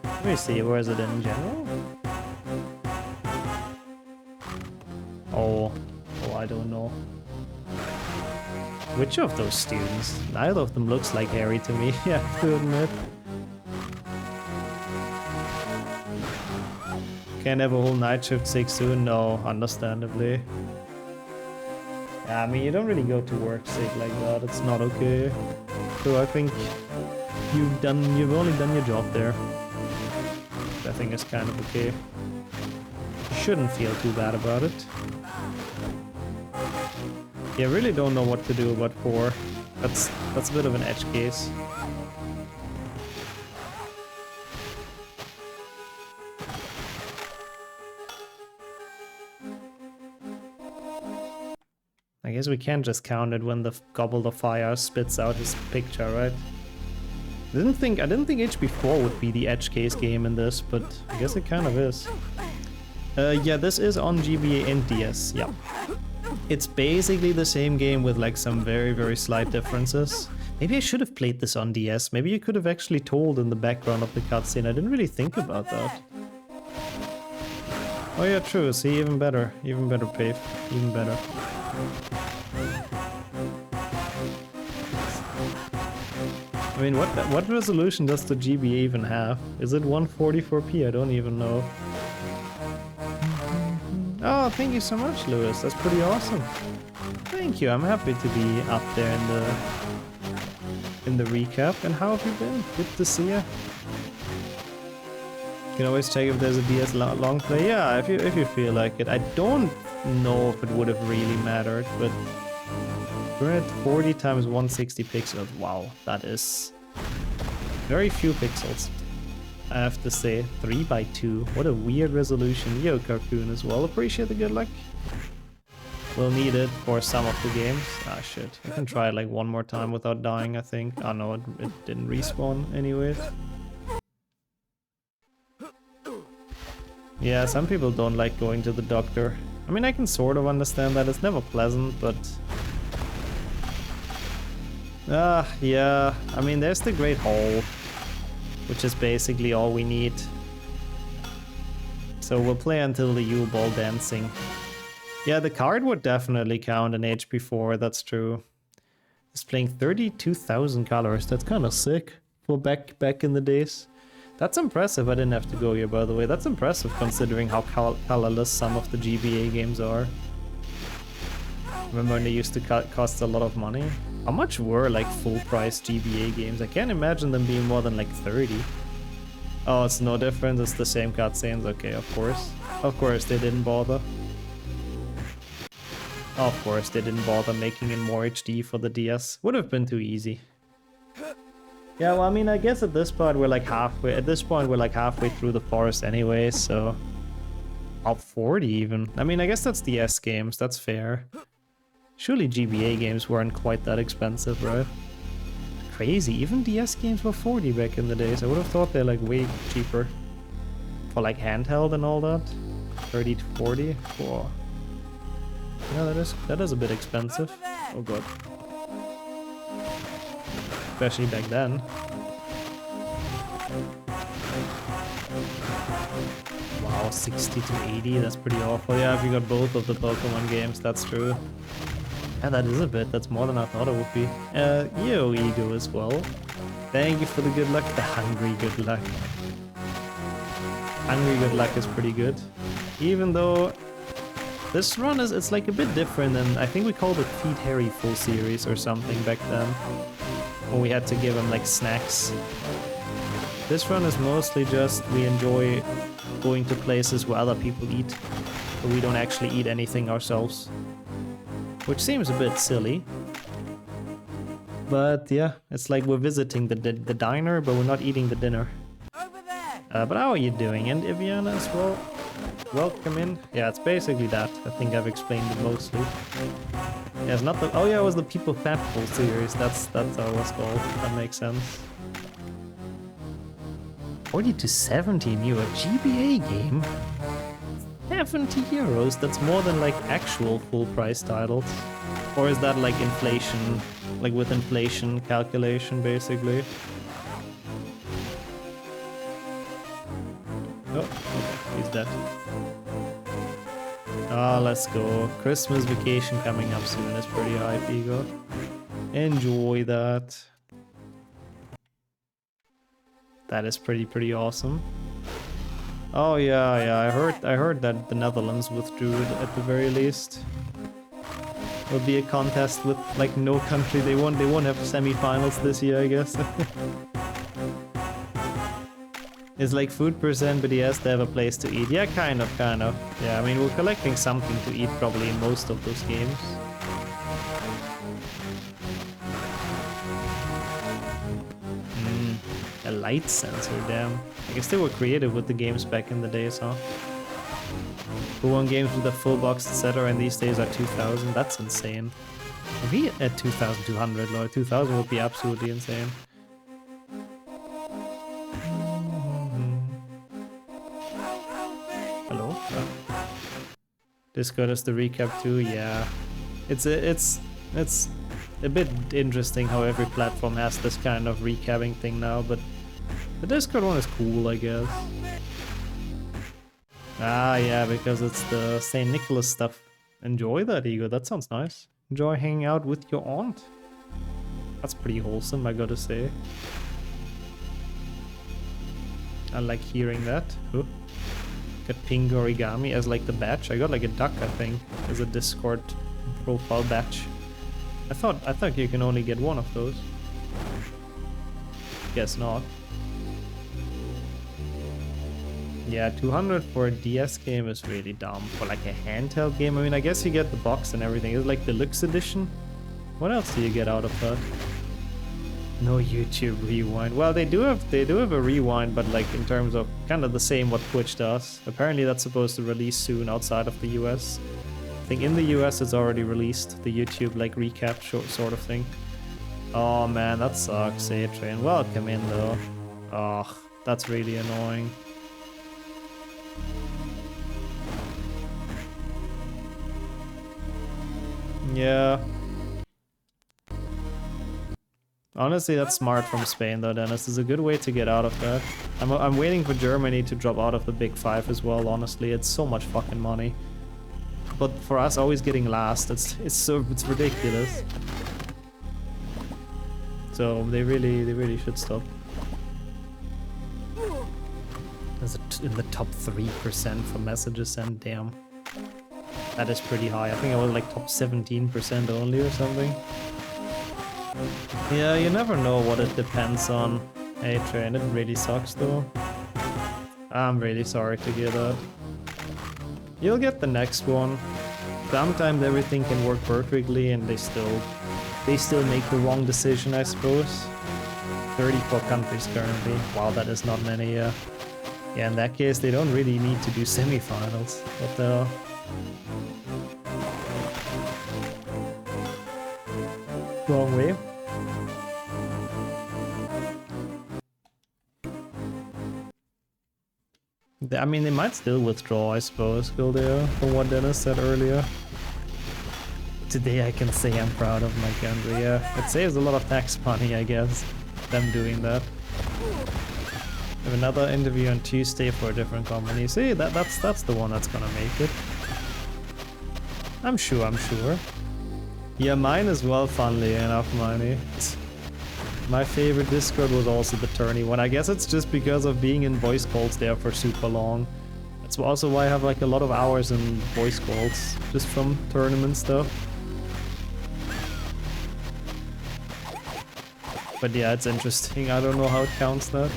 Let me see, where is it in general? Oh, I don't know. Which of those students? Neither of them looks like Harry to me, yeah, I have to admit. Can't have a whole night shift 6 soon? No, understandably. Yeah, I mean, you don't really go to work sick like that, it's not okay. So I think you've only done your job there. I think it's kind of okay. You shouldn't feel too bad about it. Yeah, I really don't know what to do about 4. That's a bit of an edge case. I guess we can't just count it when the Gobble of Fire spits out his picture, right? I didn't think HP4 would be the edge case game in this, but I guess it kind of is. Yeah, this is on GBA and DS, yeah. It's basically the same game with like some very, very slight differences. Maybe I should have played this on DS. Maybe you could have actually told in the background of the cutscene. I didn't really think about that. Oh yeah, true. See, even better. Even better, Pave. Even better. I mean, what resolution does the GBA even have? Is it 144p? I don't even know. Oh, thank you so much, Lewis. That's pretty awesome. Thank you. I'm happy to be up there in the recap. And how have you been? Good to see you. You can always check if there's a DS long play. Yeah, if you feel like it. I don't know if it would have really mattered, but we're at 40 times 160 pixels. Wow, that is very few pixels. I have to say, 3:2. What a weird resolution. Yo, Carcoon as well. Appreciate the good luck. We'll need it for some of the games. Ah, shit. I can try it like one more time without dying, I think. Oh no, it didn't respawn anyways. Yeah, some people don't like going to the doctor. I mean, I can sort of understand that. It's never pleasant, but... yeah. I mean, there's the Great Hall, which is basically all we need. So we'll play until the U-ball dancing. Yeah, the card would definitely count in HP4, that's true. It's playing 32,000 colors. That's kind of sick for back in the days. That's impressive. I didn't have to go here, by the way. That's impressive considering how colorless some of the GBA games are. Remember when they used to cost a lot of money? How much were like full-price GBA games? I can't imagine them being more than like 30. Oh, it's no different. It's the same cutscenes. Okay, of course. Of course they didn't bother. Of course they didn't bother making it more HD for the DS. Would have been too easy. Yeah, well, I mean, I guess at this point we're like halfway. At this point we're like halfway through the forest anyway, so up 40 even. I mean, I guess that's the S games. That's fair. Surely GBA games weren't quite that expensive, right? Crazy. Even DS games were 40 back in the days. I would have thought they're like way cheaper for like handheld and all that. 30 to 40. Whoa. Yeah, that is a bit expensive. Oh god. Especially back then. Wow, 60 to 80, that's pretty awful. Yeah, if you got both of the Pokemon games, that's true. Yeah, that is a bit, that's more than I thought it would be. Yo, Ego as well. Thank you for the good luck, the hungry good luck. Hungry good luck is pretty good. Even though this run it's like a bit different than, I think we called it Feed Harry full series or something back then. When we had to give him like snacks. This run is mostly just we enjoy going to places where other people eat, but we don't actually eat anything ourselves. Which seems a bit silly. But yeah, it's like we're visiting the diner, but we're not eating the dinner. Over there! But how are you doing? And Iviana as well? Welcome in. Yeah, it's basically that. I think I've explained it mostly. Yeah, it's not the... Oh yeah, it was the People Fatful series. That's how it was called. That makes sense. 40 to 70 new, a GBA game? 70 euros? That's more than like actual full price titles. Or is that like inflation? Like with inflation calculation basically? Oh, okay, he's dead. Ah, let's go. Christmas vacation coming up soon is pretty hype, Ego. Enjoy that. That is pretty awesome. Oh yeah, I heard that the Netherlands withdrew it at the very least. It'll be a contest with like no country. They won't have semi-finals this year, I guess. It's like food percent, but he has to have a place to eat. Yeah, kind of. Yeah, I mean, we're collecting something to eat probably in most of those games. A light sensor, damn. I guess they were creative with the games back in the days, huh? Who won games with a full box, etc. and these days are 2000? That's insane. If we at 2200, Lord, 2000 would be absolutely insane. Hello? Oh. Discord is the recap too, yeah. It's a bit interesting how every platform has this kind of recapping thing now, but the Discord one is cool, I guess. Ah, yeah, because it's the St. Nicholas stuff. Enjoy that, Ego. That sounds nice. Enjoy hanging out with your aunt. That's pretty wholesome, I gotta say. I like hearing that. Oh. Got pink origami as like the badge. I got like a duck, I think, as a Discord profile badge. I thought you can only get one of those. Guess not. Yeah, 200 for a DS game is really dumb. For like a handheld game, I mean, I guess you get the box and everything. It's like deluxe edition. What else do you get out of that? No YouTube rewind. Well, they do have a rewind, but like in terms of kind of the same what Twitch does. Apparently that's supposed to release soon outside of the US. I think in the US it's already released, the YouTube like recap sort of thing. Oh man, that sucks, A-Train. Welcome in though. Oh, that's really annoying. Yeah. Honestly, that's smart from Spain though, Dennis. It's a good way to get out of that. I'm waiting for Germany to drop out of the Big Five as well, honestly. It's so much fucking money. But for us always getting last, it's ridiculous. So they really should stop. Is it in the top 3% for messages sent? Damn. That is pretty high. I think I was like top 17% only or something. Yeah, you never know what it depends on. A-Train, it really sucks though. I'm really sorry to hear that. You'll get the next one. Sometimes everything can work perfectly and they still make the wrong decision, I suppose. 34 countries currently. Wow, that is not many, yeah. Yeah, in that case, they don't really need to do semifinals. What the hell? Wrong way. I mean, they might still withdraw, I suppose, will they, from what Dennis said earlier. Today I can say I'm proud of my country, yeah. It saves a lot of tax money, I guess, them doing that. I have another interview on Tuesday for a different company. See, that's the one that's gonna make it. I'm sure. Yeah, mine as well, funnily enough, Miney. My favorite Discord was also the tourney one. I guess it's just because of being in voice calls there for super long. That's also why I have like a lot of hours in voice calls, just from tournament stuff. But yeah, it's interesting. I don't know how it counts that.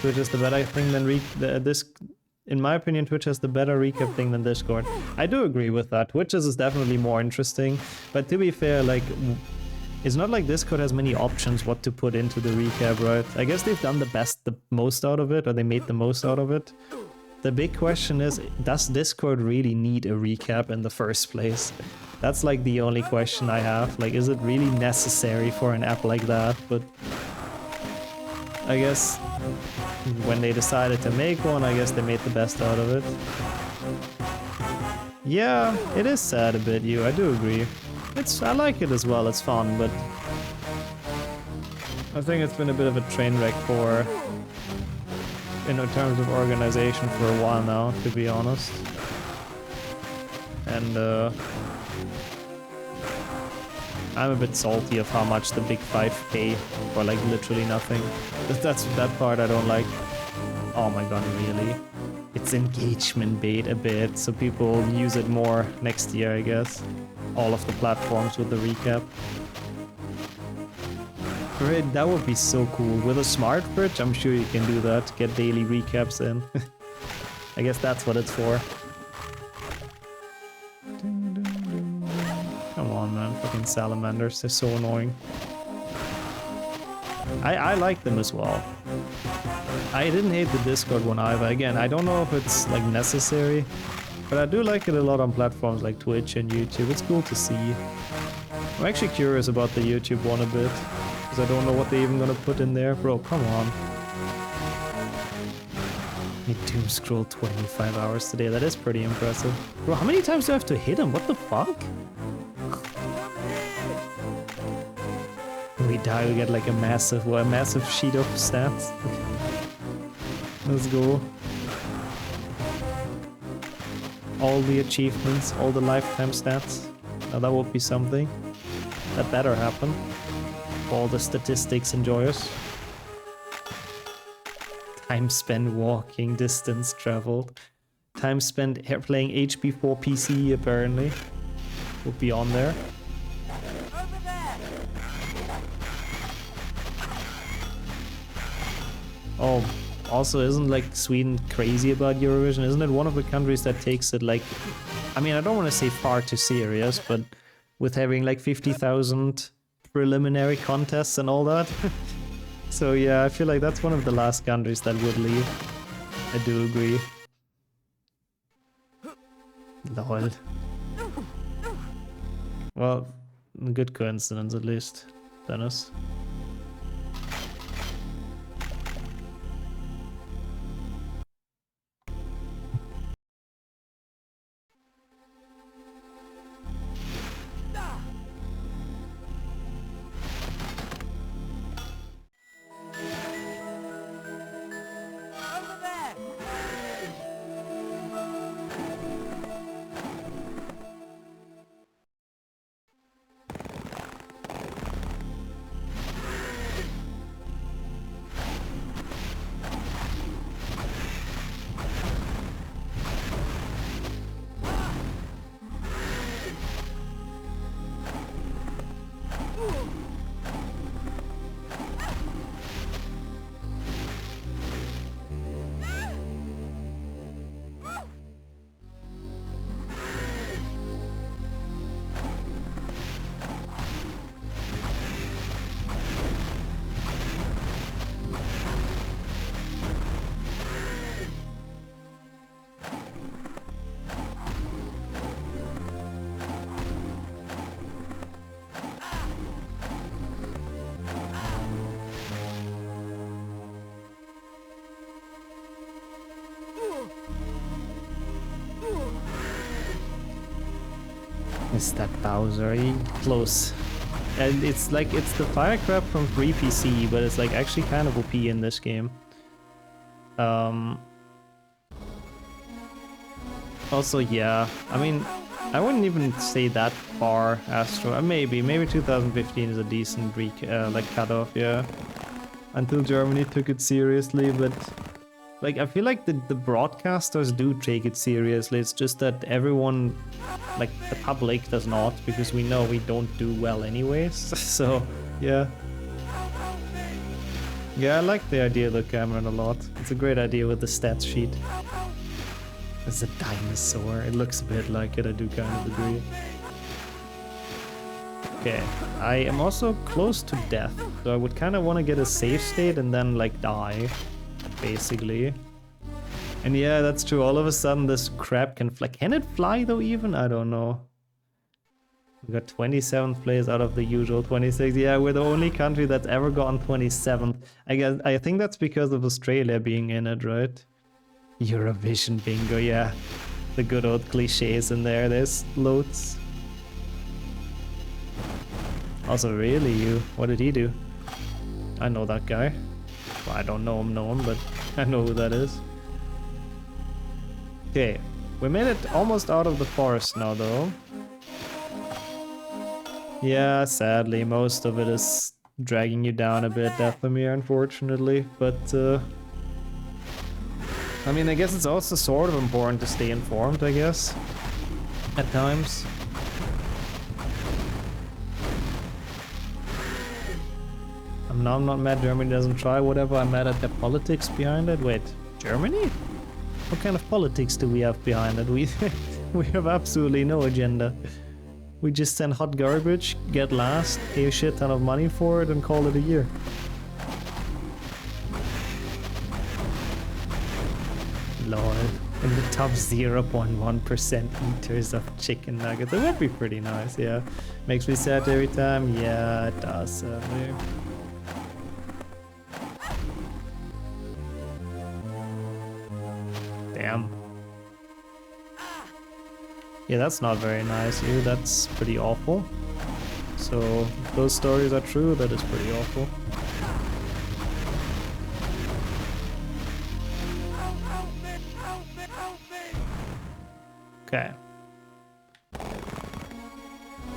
Twitch is the better thing than this. In my opinion, Twitch has the better recap thing than Discord. I do agree with that. Twitch's is definitely more interesting. But to be fair, like, it's not like Discord has many options what to put into the recap, right? I guess they've done the most out of it, or they made the most out of it. The big question is, does Discord really need a recap in the first place? That's like the only question I have. Like, is it really necessary for an app like that? But I guess when they decided to make one, I guess they made the best out of it. Yeah, it is sad a bit, I do agree. I like it as well, it's fun, but I think it's been a bit of a train wreck for, in terms of organization for a while now, to be honest. And I'm a bit salty of how much the big five pay for like literally nothing. That's that part I don't like. Oh my god, really? It's engagement bait a bit, so people will use it more next year, I guess. All of the platforms with the recap. Right, that would be so cool. With a smart fridge, I'm sure you can do that. Get daily recaps in. I guess that's what it's for. Come on, man. Fucking salamanders. They're so annoying. I like them as well. I didn't hate the Discord one either. Again, I don't know if it's like necessary, but I do like it a lot on platforms like Twitch and YouTube. It's cool to see. I'm actually curious about the YouTube one a bit, because I don't know what they're even gonna put in there. Bro, come on. Me doom scroll 25 hours today. That is pretty impressive. Bro, how many times do I have to hit him? What the fuck? When we die, we get like a massive sheet of stats. Let's go. All the achievements, all the lifetime stats. Now that would be something. That better happen. All the statistics enjoyers. Time spent walking, distance traveled. Time spent playing HP4 PC apparently. Would be on there. Oh, also isn't like Sweden crazy about Eurovision? Isn't it one of the countries that takes it like, I mean, I don't want to say far too serious, but with having like 50,000 preliminary contests and all that. So yeah, I feel like that's one of the last countries that would leave. I do agree. Lol. Well, good coincidence at least, Dennis. Is that Bowser? Close. And it's like, it's the fire crab from 3PC, but it's like actually kind of OP in this game. Also, yeah, I mean, I wouldn't even say that far, Astro. Maybe 2015 is a decent like cutoff, yeah. Until Germany took it seriously, but like I feel like the broadcasters do take it seriously. It's just that everyone, like the public, does not, because we know we don't do well anyways. So yeah. Yeah, I like the idea of the Cameron a lot. It's a great idea with the stats sheet. It's a dinosaur. It looks a bit like it, I do kind of agree. Okay, I am also close to death, so I would kind of want to get a safe state and then like die, basically. And yeah, that's true. All of a sudden this crab can fly. Can it fly though even? I don't know. We got 27th place out of the usual 26. Yeah, we're the only country that's ever gotten 27th. I think that's because of Australia being in it, right? Eurovision bingo, yeah. The good old cliches in there. There's loads. Also, really, you? What did he do? I know that guy. Well, I don't know him, but I know who that is. Okay, we made it almost out of the forest now, though. Yeah, sadly, most of it is dragging you down a bit, Deathly, unfortunately. But, I mean, I guess it's also sort of important to stay informed, I guess. At times. Now I'm not mad Germany doesn't try, whatever. I'm mad at the politics behind it. Wait, Germany? What kind of politics do we have behind it? We have absolutely no agenda. We just send hot garbage, get last, pay a shit ton of money for it, and call it a year. Lord, in the top 0.1% eaters of chicken nuggets. That would be pretty nice, yeah. Makes me sad every time. Yeah, it does, sadly. Damn. Yeah, that's not very nice, you. That's pretty awful. So, if those stories are true, that is pretty awful. Okay.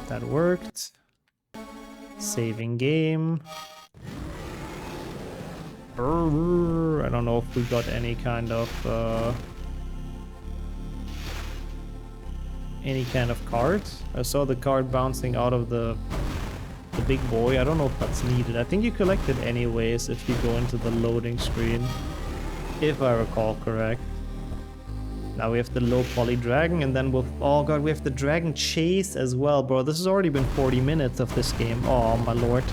That worked. Saving game. I don't know if we got any kind of cards. I saw the card bouncing out of the big boy. I don't know if that's needed. I think you collect it anyways if you go into the loading screen, if I recall correct. Now we have the low poly dragon, and then oh god, we have the dragon chase as well, bro. This has already been 40 minutes of this game. Oh my lord.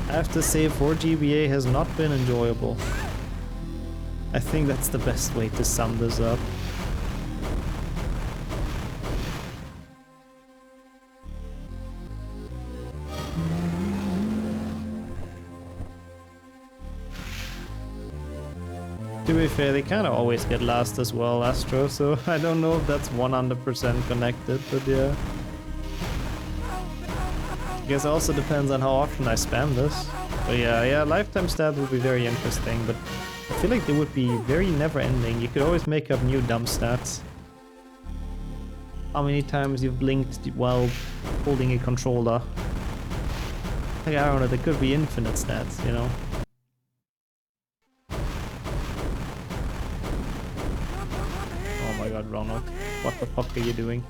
I have to say 4GBA has not been enjoyable. I think that's the best way to sum this up. To be fair, they kind of always get last as well, Astro, so I don't know if that's 100% connected, but yeah. I guess it also depends on how often I spam this. But yeah, lifetime stats would be very interesting, but I feel like they would be very never-ending. You could always make up new dumb stats. How many times you've blinked while holding a controller? Like, I don't know, there could be infinite stats, you know? Oh my god, Ronald. What the fuck are you doing?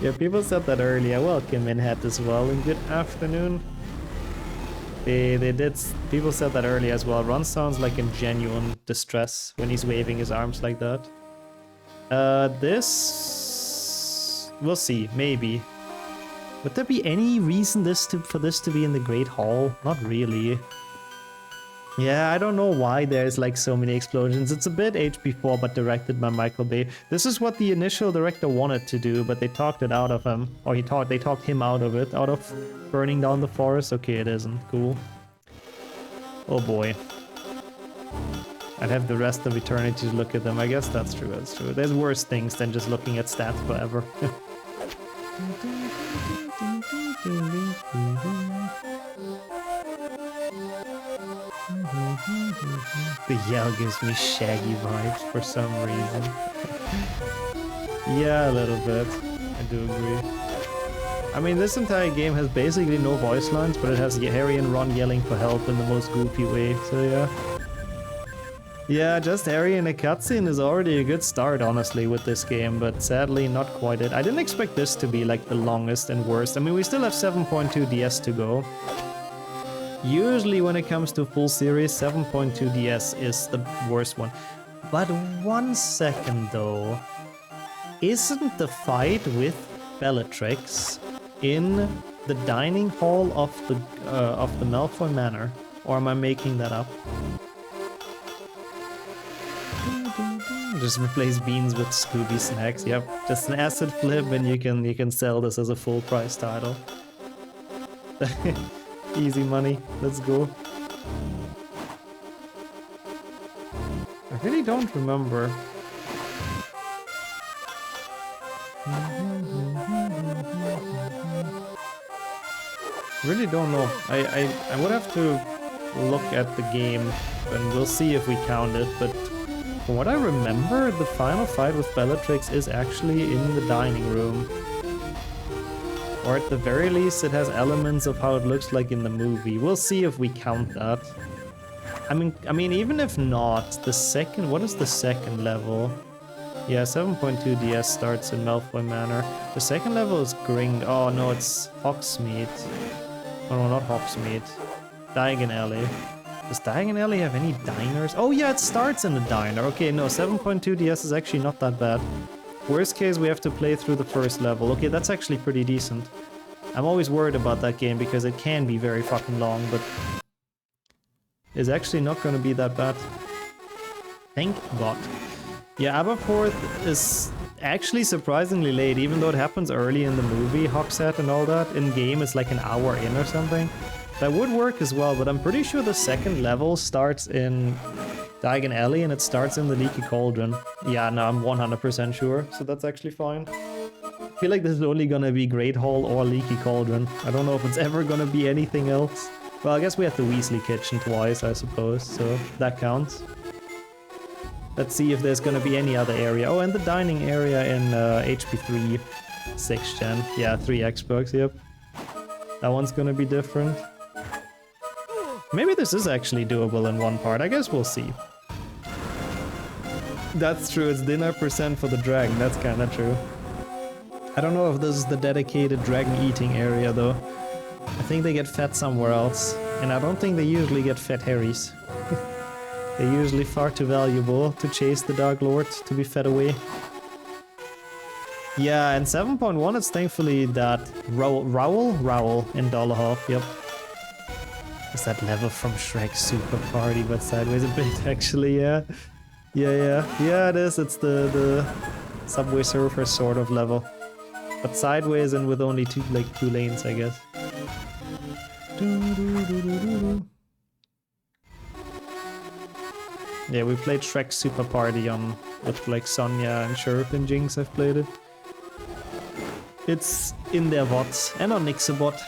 Yeah, people said that earlier. Welcome in hat as well, and good afternoon. They did. People said that earlier as well. Ron sounds like in genuine distress when he's waving his arms like that. This we'll see. Maybe. Would there be any reason for this to be in the Great Hall? Not really. Yeah, I don't know why there's like so many explosions. It's a bit HP4, but directed by Michael Bay. This is what the initial director wanted to do, but they talked it out of him. Or they talked him out of it, out of burning down the forest. Okay, it isn't. Cool. Oh boy. I'd have the rest of eternity to look at them. I guess that's true, that's true. There's worse things than just looking at stats forever. The yell gives me Shaggy vibes for some reason. Yeah, a little bit. I do agree. I mean, this entire game has basically no voice lines, but it has Harry and Ron yelling for help in the most goofy way, so yeah. Yeah, just Harry in a cutscene is already a good start, honestly, with this game, but sadly not quite it. I didn't expect this to be like the longest and worst. I mean, we still have 7.2 DS to go. Usually when it comes to full series, 7.2 DS is the worst one. But 1 second though, isn't the fight with Bellatrix in the dining hall of the Malfoy Manor? Or am I making that up? Just replace beans with Scooby snacks. Yep, just an acid flip, and you can sell this as a full price title. Easy money. Let's go. I really don't remember. Really don't know. I would have to look at the game, and we'll see if we count it, but from what I remember, the final fight with Bellatrix is actually in the dining room. Or at the very least, it has elements of how it looks like in the movie. We'll see if we count that. I mean, even if not, the second... What is the second level? Yeah, 7.2 DS starts in Malfoy Manor. The second level is Gring... Oh, no, it's Hogsmeade. Oh, no, not Hogsmeade. Diagon Alley. Does Diagon Alley have any diners? Oh, yeah, it starts in the diner. Okay, no, 7.2 DS is actually not that bad. Worst case, we have to play through the first level. Okay, that's actually pretty decent. I'm always worried about that game because it can be very fucking long, but it's actually not going to be that bad. Thank God. Yeah, Aberforth is actually surprisingly late, even though it happens early in the movie, Hogshead and all that. In game, it's like an hour in or something. That would work as well, but I'm pretty sure the second level starts in Diagon Alley and it starts in the Leaky Cauldron. Yeah, no, I'm 100% sure, so that's actually fine. I feel like this is only gonna be Great Hall or Leaky Cauldron. I don't know if it's ever gonna be anything else. Well, I guess we have the Weasley Kitchen twice, I suppose, so that counts. Let's see if there's gonna be any other area. Oh, and the dining area in HP3 6th gen. Yeah, 3 Xbox, yep. That one's gonna be different. Maybe this is actually doable in one part. I guess we'll see. That's true, it's dinner percent for the dragon. That's kinda true. I don't know if this is the dedicated dragon eating area though. I think they get fed somewhere else. And I don't think they usually get fed Harrys. They're usually far too valuable to chase the Dark Lord to be fed away. Yeah, and 7.1 it's thankfully that Rowell in Dollarhoff, yep. Is that level from Shrek Super Party, but sideways a bit actually, yeah. Yeah, it is. It's the Subway Surfer sort of level. But sideways and with only two lanes, I guess. Yeah, we played Shrek Super Party on with like Sonya and Sheriff and Jinx. I've played it. It's in their VODs and on Nixabot.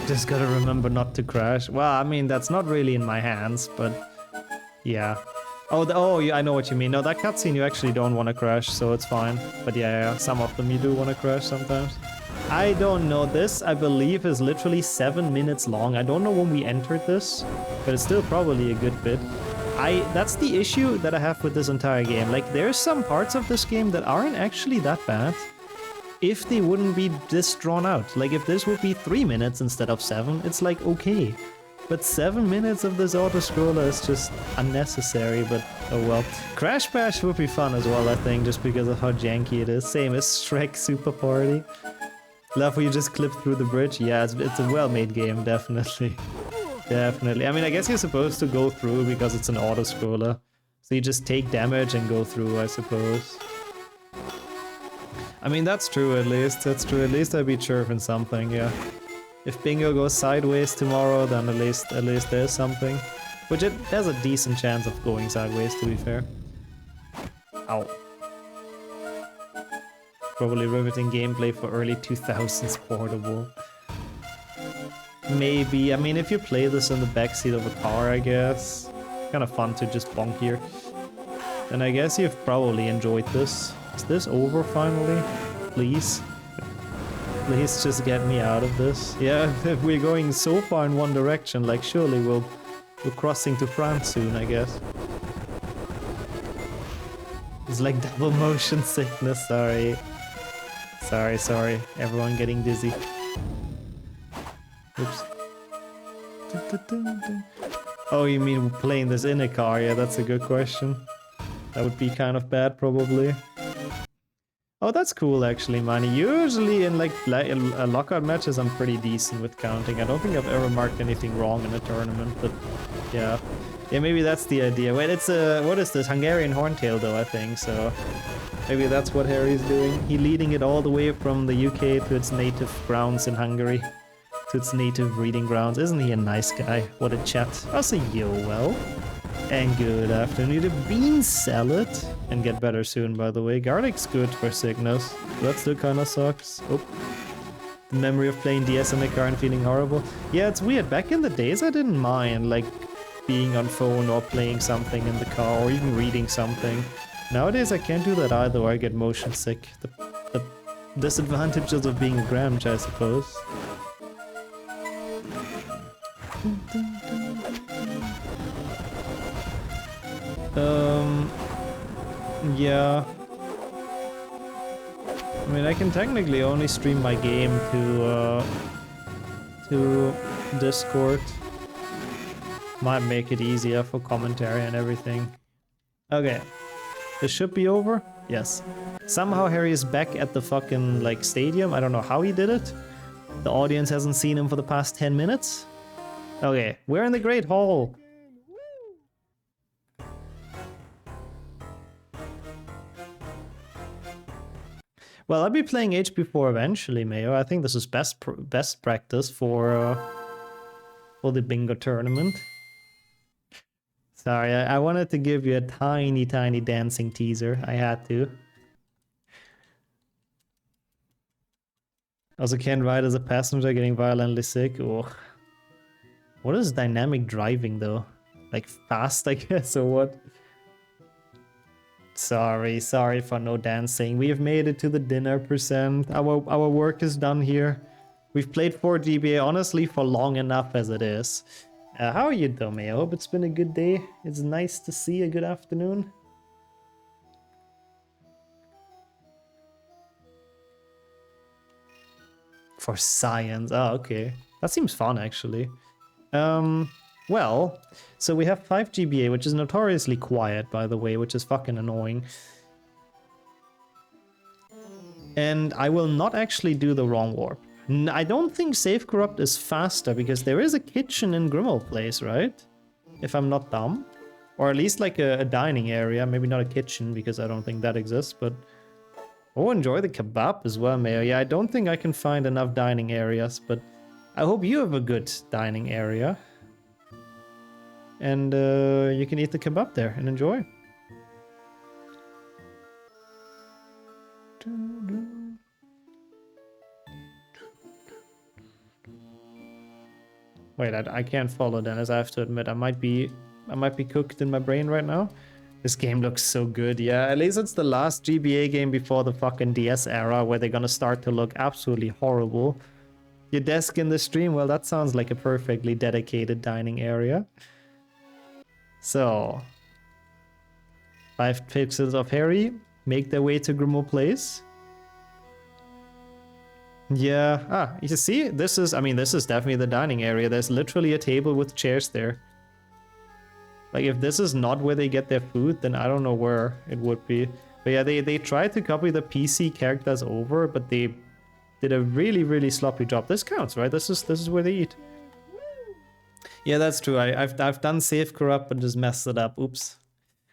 Just gotta remember not to crash. Well, I mean, that's not really in my hands, but yeah. Oh, yeah, I know what you mean. No, that cutscene you actually don't want to crash, so it's fine. But yeah, some of them you do want to crash sometimes. I don't know. This, I believe, is literally 7 minutes long. I don't know when we entered this, but it's still probably a good bit. That's the issue that I have with this entire game. Like, there's some parts of this game that aren't actually that bad. If they wouldn't be this drawn out. Like, if this would be 3 minutes instead of 7, it's like, okay. But 7 minutes of this auto-scroller is just unnecessary, but oh well. Crash Bash would be fun as well, I think, just because of how janky it is. Same as Shrek Super Party. Love where you just clip through the bridge. Yeah, it's a well-made game, definitely. Definitely. I mean, I guess you're supposed to go through because it's an auto-scroller. So you just take damage and go through, I suppose. I mean, that's true at least. That's true. At least I beat Sheriff in something, yeah. If bingo goes sideways tomorrow, then at least there's something. Which there's a decent chance of going sideways, to be fair. Ow. Probably riveting gameplay for early 2000s portable. Maybe. I mean, if you play this in the backseat of a car, I guess. Kind of fun to just bonk here. Then I guess you've probably enjoyed this. Is this over finally? Please? Please just get me out of this. Yeah, if we're going so far in one direction, like surely we're crossing to France soon, I guess. It's like double motion sickness, sorry. Sorry. Everyone getting dizzy. Oops. Oh, you mean playing this in a car? Yeah, that's a good question. That would be kind of bad, probably. Oh, that's cool, actually, man. Usually in like lockout matches, I'm pretty decent with counting. I don't think I've ever marked anything wrong in a tournament, but yeah. Yeah, maybe that's the idea. Wait, it's what is this? Hungarian horntail, though, I think, so maybe that's what Harry's doing. He's leading it all the way from the UK to its native grounds in Hungary. To its native breeding grounds. Isn't he a nice guy? What a chat. I'll say yo, well. And good afternoon to bean salad. And get better soon, by the way. Garlic's good for sickness. That still kinda sucks. Oh. The memory of playing DS in the car and feeling horrible. Yeah, it's weird. Back in the days, I didn't mind, like, being on phone or playing something in the car or even reading something. Nowadays, I can't do that either, or I get motion sick. The disadvantages of being a Gramch, I suppose. Yeah. I mean, I can technically only stream my game to Discord. Might make it easier for commentary and everything. Okay. This should be over? Yes. Somehow Harry is back at the fucking, like, stadium. I don't know how he did it. The audience hasn't seen him for the past 10 minutes. Okay, we're in the Great Hall. Well, I'll be playing HP4 eventually, Mayo. I think this is best practice for the bingo tournament. Sorry, I wanted to give you a tiny dancing teaser. I had to. Also can't ride as a passenger, getting violently sick. Ugh. What is dynamic driving though? Like fast, I guess, or what? Sorry for no dancing. We have made it to the dinner percent. Our work is done here. We've played 4 GBA honestly for long enough as it is. How are you, Tommy? I hope it's been a good day. It's nice to see a good afternoon. For science. Oh, okay. That seems fun, actually. Well, so we have 5 GBA, which is notoriously quiet, by the way, which is fucking annoying. And I will not actually do the wrong warp. I don't think Save Corrupt is faster, because there is a kitchen in Grimmel Place, right? If I'm not dumb. Or at least like a dining area, maybe not a kitchen, because I don't think that exists, but... Oh, enjoy the kebab as well, Mayo. Yeah, I don't think I can find enough dining areas, but I hope you have a good dining area. And you can eat the kebab there and enjoy. Wait, I can't follow Dennis, I have to admit. I might be cooked in my brain right now. This game looks so good, yeah. At least it's the last GBA game before the fucking DS era where they're gonna start to look absolutely horrible. Your desk in the stream, well, that sounds like a perfectly dedicated dining area. So, 5 pixels of Harry make their way to Grimmel Place. Yeah, you see, this is definitely the dining area. There's literally a table with chairs there. Like, if this is not where they get their food, then I don't know where it would be. But yeah, they tried to copy the PC characters over, but they did a really sloppy job. This counts, right? This is where they eat. Yeah, that's true. I've done Save Corrupt and just messed it up. Oops.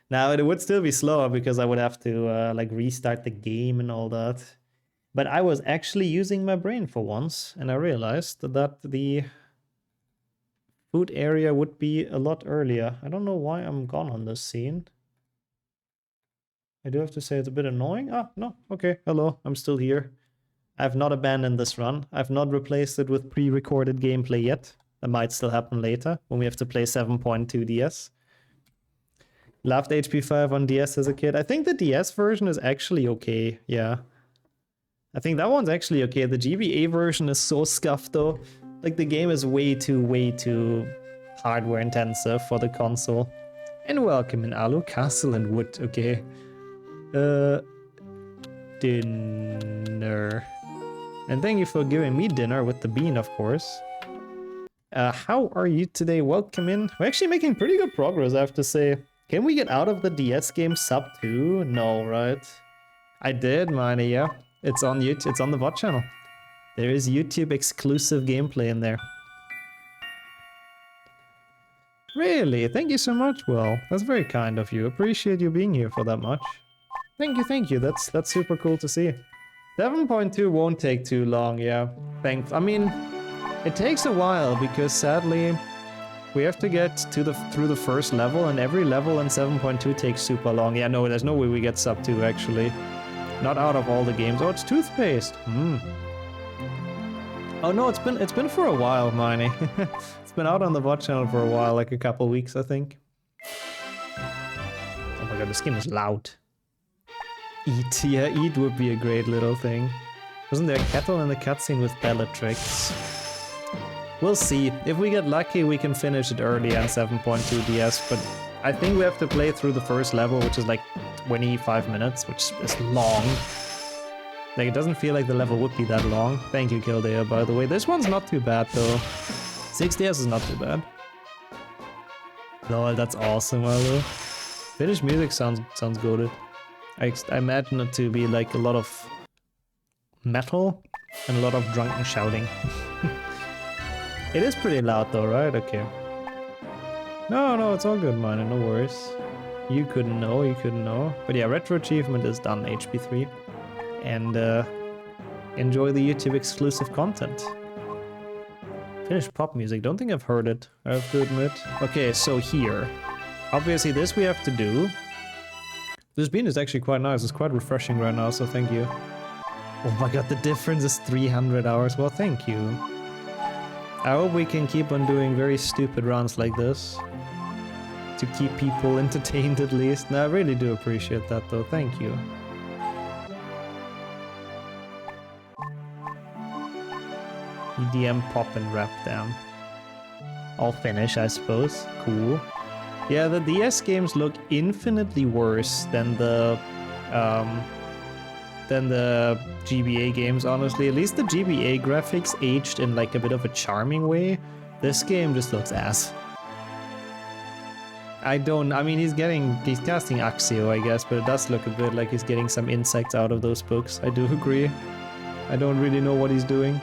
Now, it would still be slower because I would have to like restart the game and all that. But I was actually using my brain for once, and I realized that the food area would be a lot earlier. I don't know why I'm gone on this scene. I do have to say it's a bit annoying. Ah, no, okay, hello, I'm still here. I've not abandoned this run. I've not replaced it with pre-recorded gameplay yet. That might still happen later, when we have to play 7.2 DS. Loved HP5 on DS as a kid. I think the DS version is actually okay, yeah. I think that one's actually okay. The GBA version is so scuffed though. Like the game is way too hardware intensive for the console. And welcome in Alu, Castle and Wood, okay. Dinner. And thank you for giving me dinner with the bean, of course. How are you today? Welcome in. We're actually making pretty good progress, I have to say. Can we get out of the DS game sub 2? No, right? I did, mine, yeah. It's on YouTube, it's on the VOD channel. There is YouTube exclusive gameplay in there. Really? Thank you so much, Will. That's very kind of you. Appreciate you being here for that much. Thank you. That's super cool to see. 7.2 won't take too long, yeah. Thanks. I mean, it takes a while because sadly we have to get to through the first level, and every level in 7.2 takes super long. Yeah, no, there's no way we get sub 2 actually. Not out of all the games. Oh, it's toothpaste. Oh no, it's been for a while, Miney. It's been out on the VOD channel for a while, like a couple weeks, I think. Oh my god, this game is loud. Eat, yeah, eat would be a great little thing. Wasn't there a kettle in the cutscene with Bellatrix? We'll see. If we get lucky, we can finish it early on 7.2 DS, but I think we have to play through the first level, which is like 25 minutes, which is long. Like, it doesn't feel like the level would be that long. Thank you, Kildea, by the way. This one's not too bad, though. 6DS is not too bad. Lol, that's awesome, Arlo. Finnish music sounds goated. I imagine it to be like a lot of metal and a lot of drunken shouting. It is pretty loud though, right? Okay. No, it's all good, man. No worries. You couldn't know. But yeah, retro achievement is done, HP3. And enjoy the YouTube exclusive content. Finnish pop music, don't think I've heard it, I have to admit. Okay, so here. Obviously this we have to do. This bean is actually quite nice, it's quite refreshing right now, so thank you. Oh my god, the difference is 300 hours, well thank you. I hope we can keep on doing very stupid runs like this. To keep people entertained at least. No, I really do appreciate that though, thank you. EDM pop and rap down. All Finnish, I suppose. Cool. Yeah, the DS games look infinitely worse than the GBA games, honestly. At least the GBA graphics aged in like a bit of a charming way. This game just looks ass. I mean, he's casting Axio, I guess, but it does look a bit like he's getting some insights out of those books. I do agree. I don't really know what he's doing.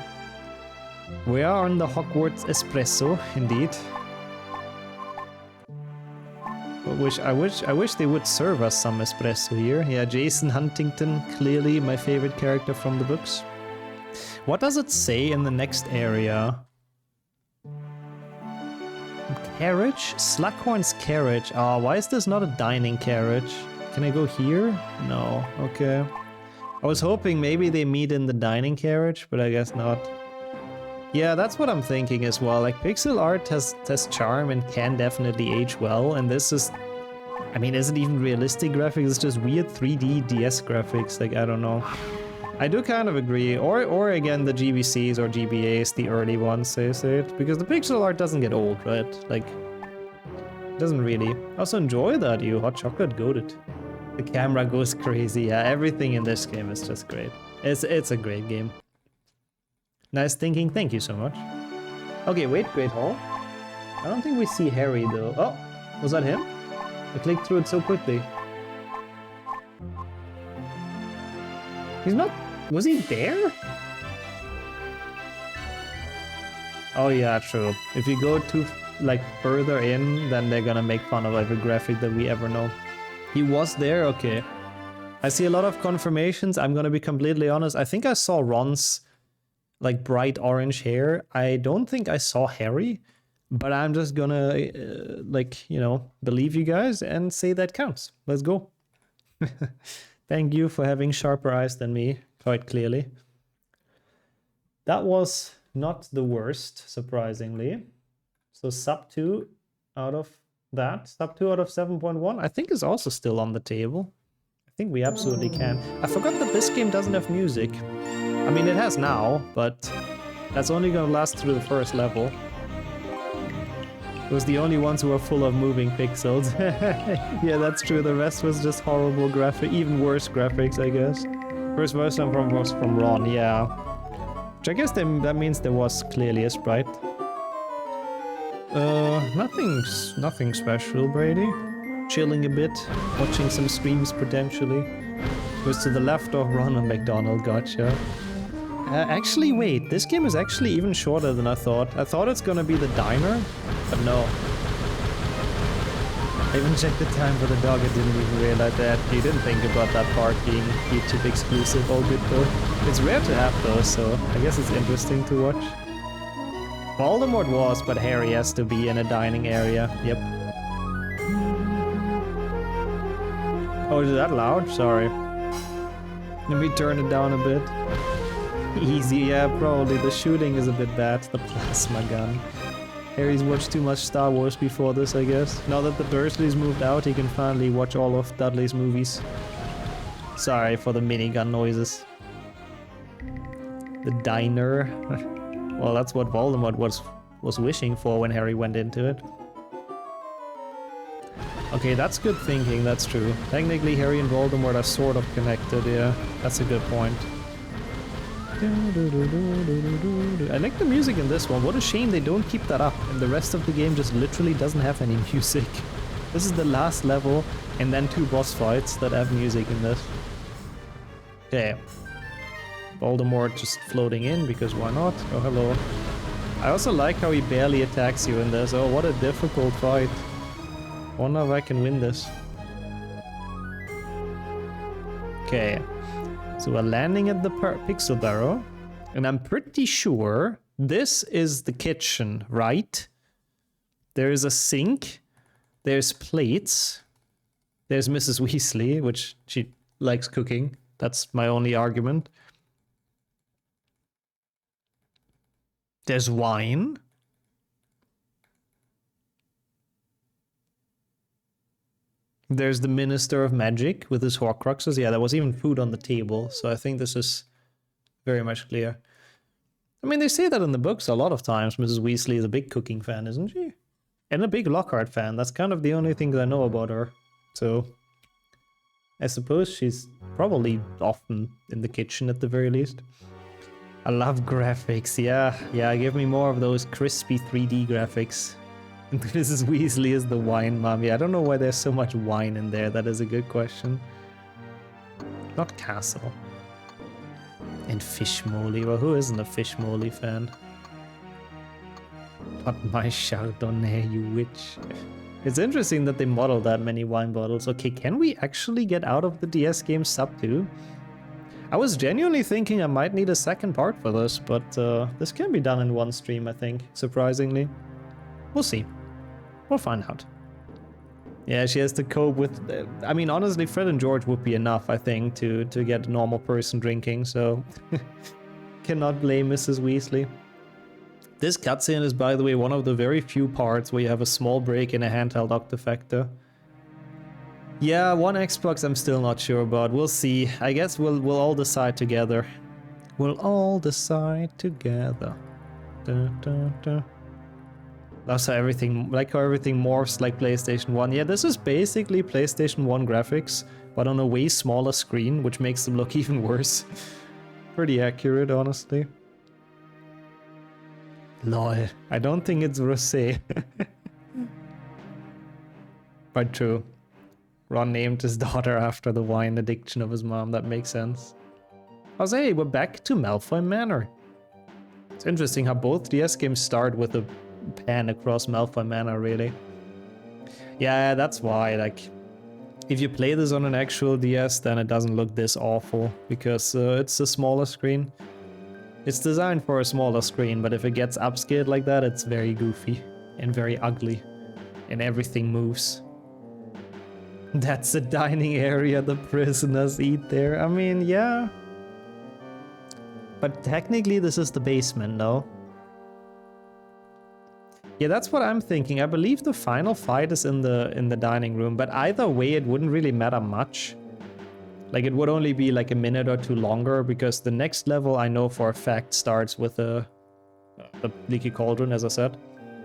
We are on the Hogwarts Espresso, indeed. I wish they would serve us some espresso here. Yeah, Jason Huntington, clearly my favorite character from the books. What does it say in the next area? Carriage? Slughorn's carriage. Oh, why is this not a dining carriage? Can I go here? No, okay. I was hoping maybe they meet in the dining carriage, but I guess not. Yeah, that's what I'm thinking as well. Like, pixel art has charm and can definitely age well, and this is... I mean, is it even realistic graphics? It's just weird 3D DS graphics, like, I don't know. I do kind of agree. Or again, the GBCs or GBAs, the early ones, say it. Because the pixel art doesn't get old, right? Like, it doesn't really. I also enjoy that, you hot chocolate goated. The camera goes crazy. Yeah, everything in this game is just great. It's a great game. Nice thinking, thank you so much. Okay, wait, Great Hall. I don't think we see Harry though. Oh, was that him? I clicked through it so quickly. He's not... Was he there? Oh yeah, true. If you go too, like, further in, then they're gonna make fun of every graphic that we ever know. He was there? Okay. I see a lot of confirmations. I'm gonna be completely honest. I think I saw Ron's like bright orange hair. I don't think I saw Harry, but I'm just gonna like, you know, believe you guys and say that counts. Let's go. Thank you for having sharper eyes than me, quite clearly. That was not the worst, surprisingly. So sub 2 out of that. Sub 2 out of 7.1, I think is also still on the table. I think we absolutely can. I forgot that this game doesn't have music. I mean, it has now, but that's only gonna last through the first level. It was the only ones who were full of moving pixels. Yeah, that's true. The rest was just horrible graphics, even worse graphics, I guess. First version was from Ron, yeah. Which I guess that means there was clearly a sprite. Nothing special, Brady. Chilling a bit, watching some streams potentially. Goes to the left of Ronald McDonald, gotcha. Actually, wait, this game is actually even shorter than I thought. I thought it's gonna be the diner, but no. I even checked the time for the dog, I didn't even realize that. You didn't think about that part being YouTube exclusive, all good though. It's rare to have those, so I guess it's interesting to watch. Voldemort was, but Harry has to be in a dining area, yep. Oh, is that loud? Sorry. Let me turn it down a bit. Easy, yeah, probably. The shooting is a bit bad. The plasma gun. Harry's watched too much Star Wars before this, I guess. Now that the Dursleys moved out, he can finally watch all of Dudley's movies. Sorry for the minigun noises. The diner. Well, that's what Voldemort was wishing for when Harry went into it. Okay, that's good thinking, that's true. Technically, Harry and Voldemort are sort of connected, yeah. That's a good point. I like the music in this one. What a shame they don't keep that up and the rest of the game just literally doesn't have any music. This is the last level and then 2 boss fights that have music in this. Okay. Voldemort just floating in because why not? Oh, hello. I also like how he barely attacks you in this. Oh, what a difficult fight. Wonder if I can win this. Okay. So we're landing at the Pixel Barrow, and I'm pretty sure this is the kitchen, right? There is a sink, there's plates, there's Mrs. Weasley, which she likes cooking. That's my only argument. There's wine. There's the Minister of Magic with his Horcruxes. Yeah, there was even food on the table, so I think this is very much clear. I mean, they say that in the books a lot of times. Mrs. Weasley is a big cooking fan, isn't she? And a big Lockhart fan. That's kind of the only thing I know about her. So, I suppose she's probably often in the kitchen at the very least. I love graphics, yeah, give me more of those crispy 3D graphics. Mrs. Weasley is the wine mommy. I don't know why there's so much wine in there. That is a good question. Not castle. And fish moly. Well, who isn't a fish moly fan? Not my Chardonnay, you witch. It's interesting that they modeled that many wine bottles. Okay, can we actually get out of the DS game sub 2? I was genuinely thinking I might need a second part for this, but this can be done in one stream, I think, surprisingly. We'll see. We'll find out. Yeah, she has to cope with... I mean, honestly, Fred and George would be enough, I think, to get a normal person drinking, so... Cannot blame Mrs. Weasley. This cutscene is, by the way, one of the very few parts where you have a small break in a handheld Octafactor. Yeah, one Xbox I'm still not sure about. We'll see. I guess we'll all decide together. We'll all decide together. Dun, dun, dun. That's how everything morphs like PlayStation 1. Yeah, this is basically PlayStation 1 graphics, but on a way smaller screen, which makes them look even worse. Pretty accurate, honestly. Lol, I don't think it's rosé. But true. Ron named his daughter after the wine addiction of his mom, that makes sense. I was hey, we're back to Malfoy Manor. It's interesting how both DS games start with a pan across Malfoy Manor, really. Yeah, that's why, like... If you play this on an actual DS, then it doesn't look this awful, because it's a smaller screen. It's designed for a smaller screen, but if it gets upscaled like that, it's very goofy and very ugly, and everything moves. That's the dining area the prisoners eat there. I mean, yeah. But technically this is the basement, though. Yeah, that's what I'm thinking. I believe the final fight is in the dining room, but either way it wouldn't really matter much. Like, it would only be like a minute or two longer, because the next level I know for a fact starts with the leaky cauldron, as I said.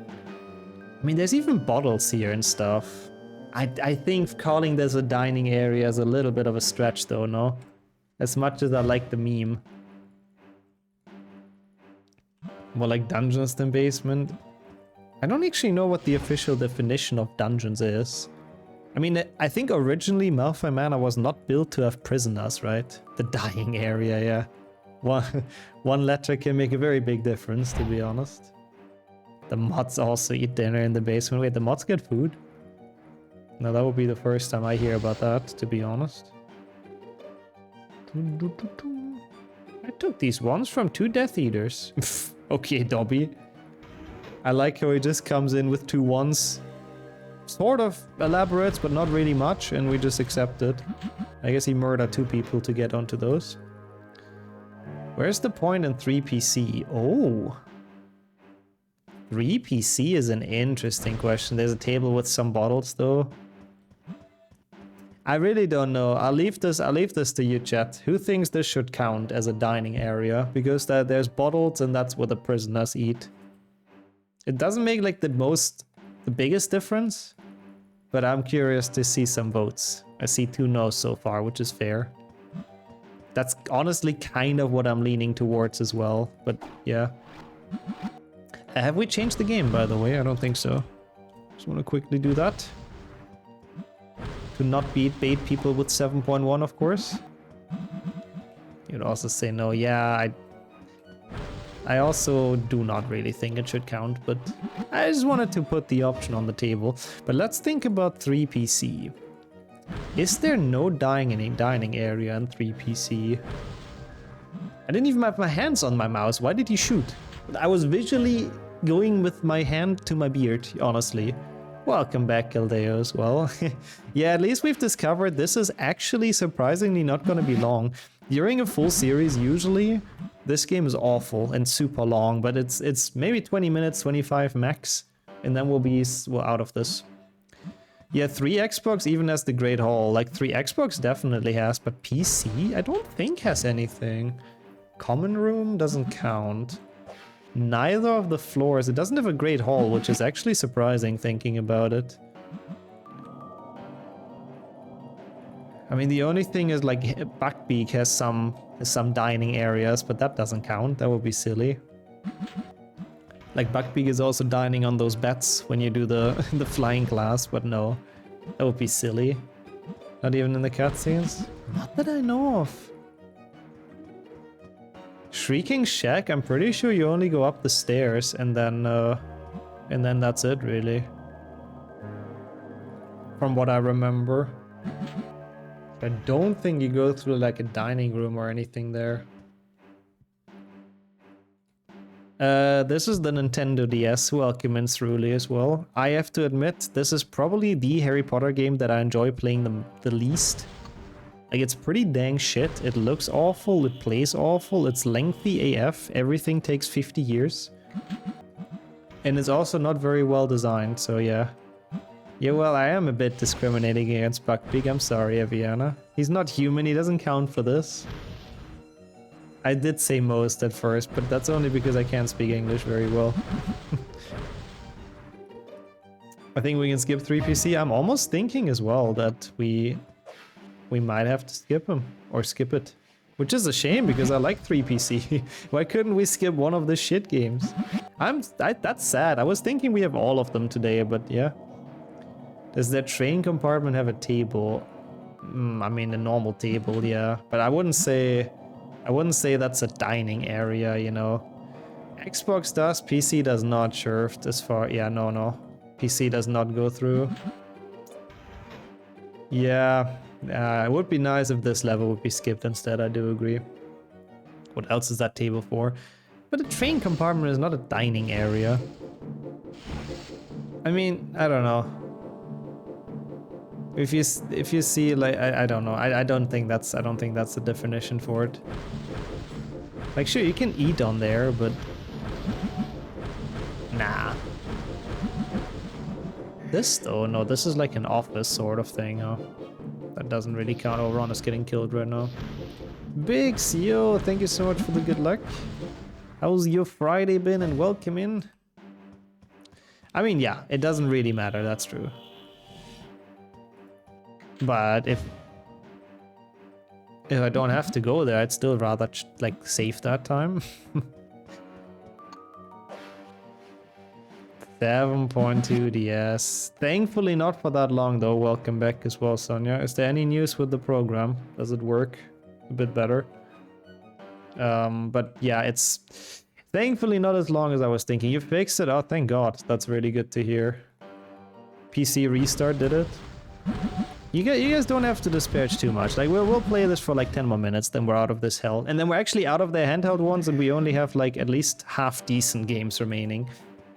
I mean, there's even bottles here and stuff. I think calling this a dining area is a little bit of a stretch, though, no? As much as I like the meme. More like dungeons than basement. I don't actually know what the official definition of dungeons is. I mean, I think originally Malfoy Manor was not built to have prisoners, right? The dying area, yeah. One letter can make a very big difference, to be honest. The mods also eat dinner in the basement. Wait, the mods get food? No, that would be the first time I hear about that, to be honest. I took these ones from 2 Death Eaters. Okay, Dobby. I like how he just comes in with 2 ones. Sort of elaborates, but not really much, and we just accept it. I guess he murdered 2 people to get onto those. Where's the point in 3PC? Oh. 3PC is an interesting question. There's a table with some bottles, though. I really don't know. I'll leave this to you, chat. Who thinks this should count as a dining area? Because there's bottles and that's what the prisoners eat. It doesn't make like the biggest difference, but I'm curious to see some votes. I see 2 no's so far, which is fair. That's honestly kind of what I'm leaning towards as well, but yeah. Have we changed the game, by the way? I don't think so. Just want to quickly do that. To not bait people with 7.1, of course. You'd also say no. Yeah, I also do not really think it should count, but I just wanted to put the option on the table. But let's think about 3PC. Is there no dining area in 3PC? I didn't even have my hands on my mouse. Why did he shoot? I was visually going with my hand to my beard, honestly. Welcome back, Gildeo, as well. Yeah, at least we've discovered this is actually surprisingly not going to be long. During a full series, usually, this game is awful and super long, but it's maybe 20 minutes, 25 max, and then we'll be out of this. Yeah, 3 Xbox even has the Great Hall. Like, 3 Xbox definitely has, but PC, I don't think has anything. Common room doesn't count. Neither of the floors. It doesn't have a Great Hall, which is actually surprising thinking about it. I mean, the only thing is like Buckbeak has some dining areas, but that doesn't count. That would be silly. Like Buckbeak is also dining on those beds when you do the flying class, but no, that would be silly. Not even in the cutscenes. Not that I know of. Shrieking Shack, I'm pretty sure you only go up the stairs and then that's it, really. From what I remember. I don't think you go through like a dining room or anything there. This is the Nintendo DS. Welcome in, Cerulli, as well. I have to admit, this is probably the Harry Potter game that I enjoy playing the least. Like, it's pretty dang shit. It looks awful, it plays awful, it's lengthy AF, everything takes 50 years. And it's also not very well designed, so yeah. Yeah, well, I am a bit discriminating against Buckbeak, I'm sorry, Aviana. He's not human, he doesn't count for this. I did say most at first, but that's only because I can't speak English very well. I think we can skip 3PC. I'm almost thinking as well that we might have to skip him, or skip it. Which is a shame, because I like 3PC. Why couldn't we skip one of the shit games? That's sad. I was thinking we have all of them today, but yeah. Does that train compartment have a table? I mean, a normal table, yeah. But I wouldn't say that's a dining area, you know. Xbox does, PC does not, sure. As far, yeah, no. PC does not go through. Yeah, it would be nice if this level would be skipped instead, I do agree. What else is that table for? But a train compartment is not a dining area. I mean, I don't know. If you see like I don't know. I don't think that's the definition for it. Like sure you can eat on there, but nah. This though, no, this is like an office sort of thing, huh? That doesn't really count. Oh, Ron is getting killed right now. Big CEO, thank you so much for the good luck. How's your Friday been and welcome in? I mean, yeah, it doesn't really matter, that's true. But if I don't have to go there, I'd still rather like save that time. 7.2 DS. Thankfully not for that long though. Welcome back as well, Sonia. Is there any news with the program? Does it work a bit better? But yeah, it's thankfully not as long as I was thinking. You fixed it out, thank God. That's really good to hear. PC restart did it. You guys don't have to disparage too much. Like we'll play this for like 10 more minutes, then we're out of this hell. And then we're actually out of the handheld ones and we only have like at least half decent games remaining.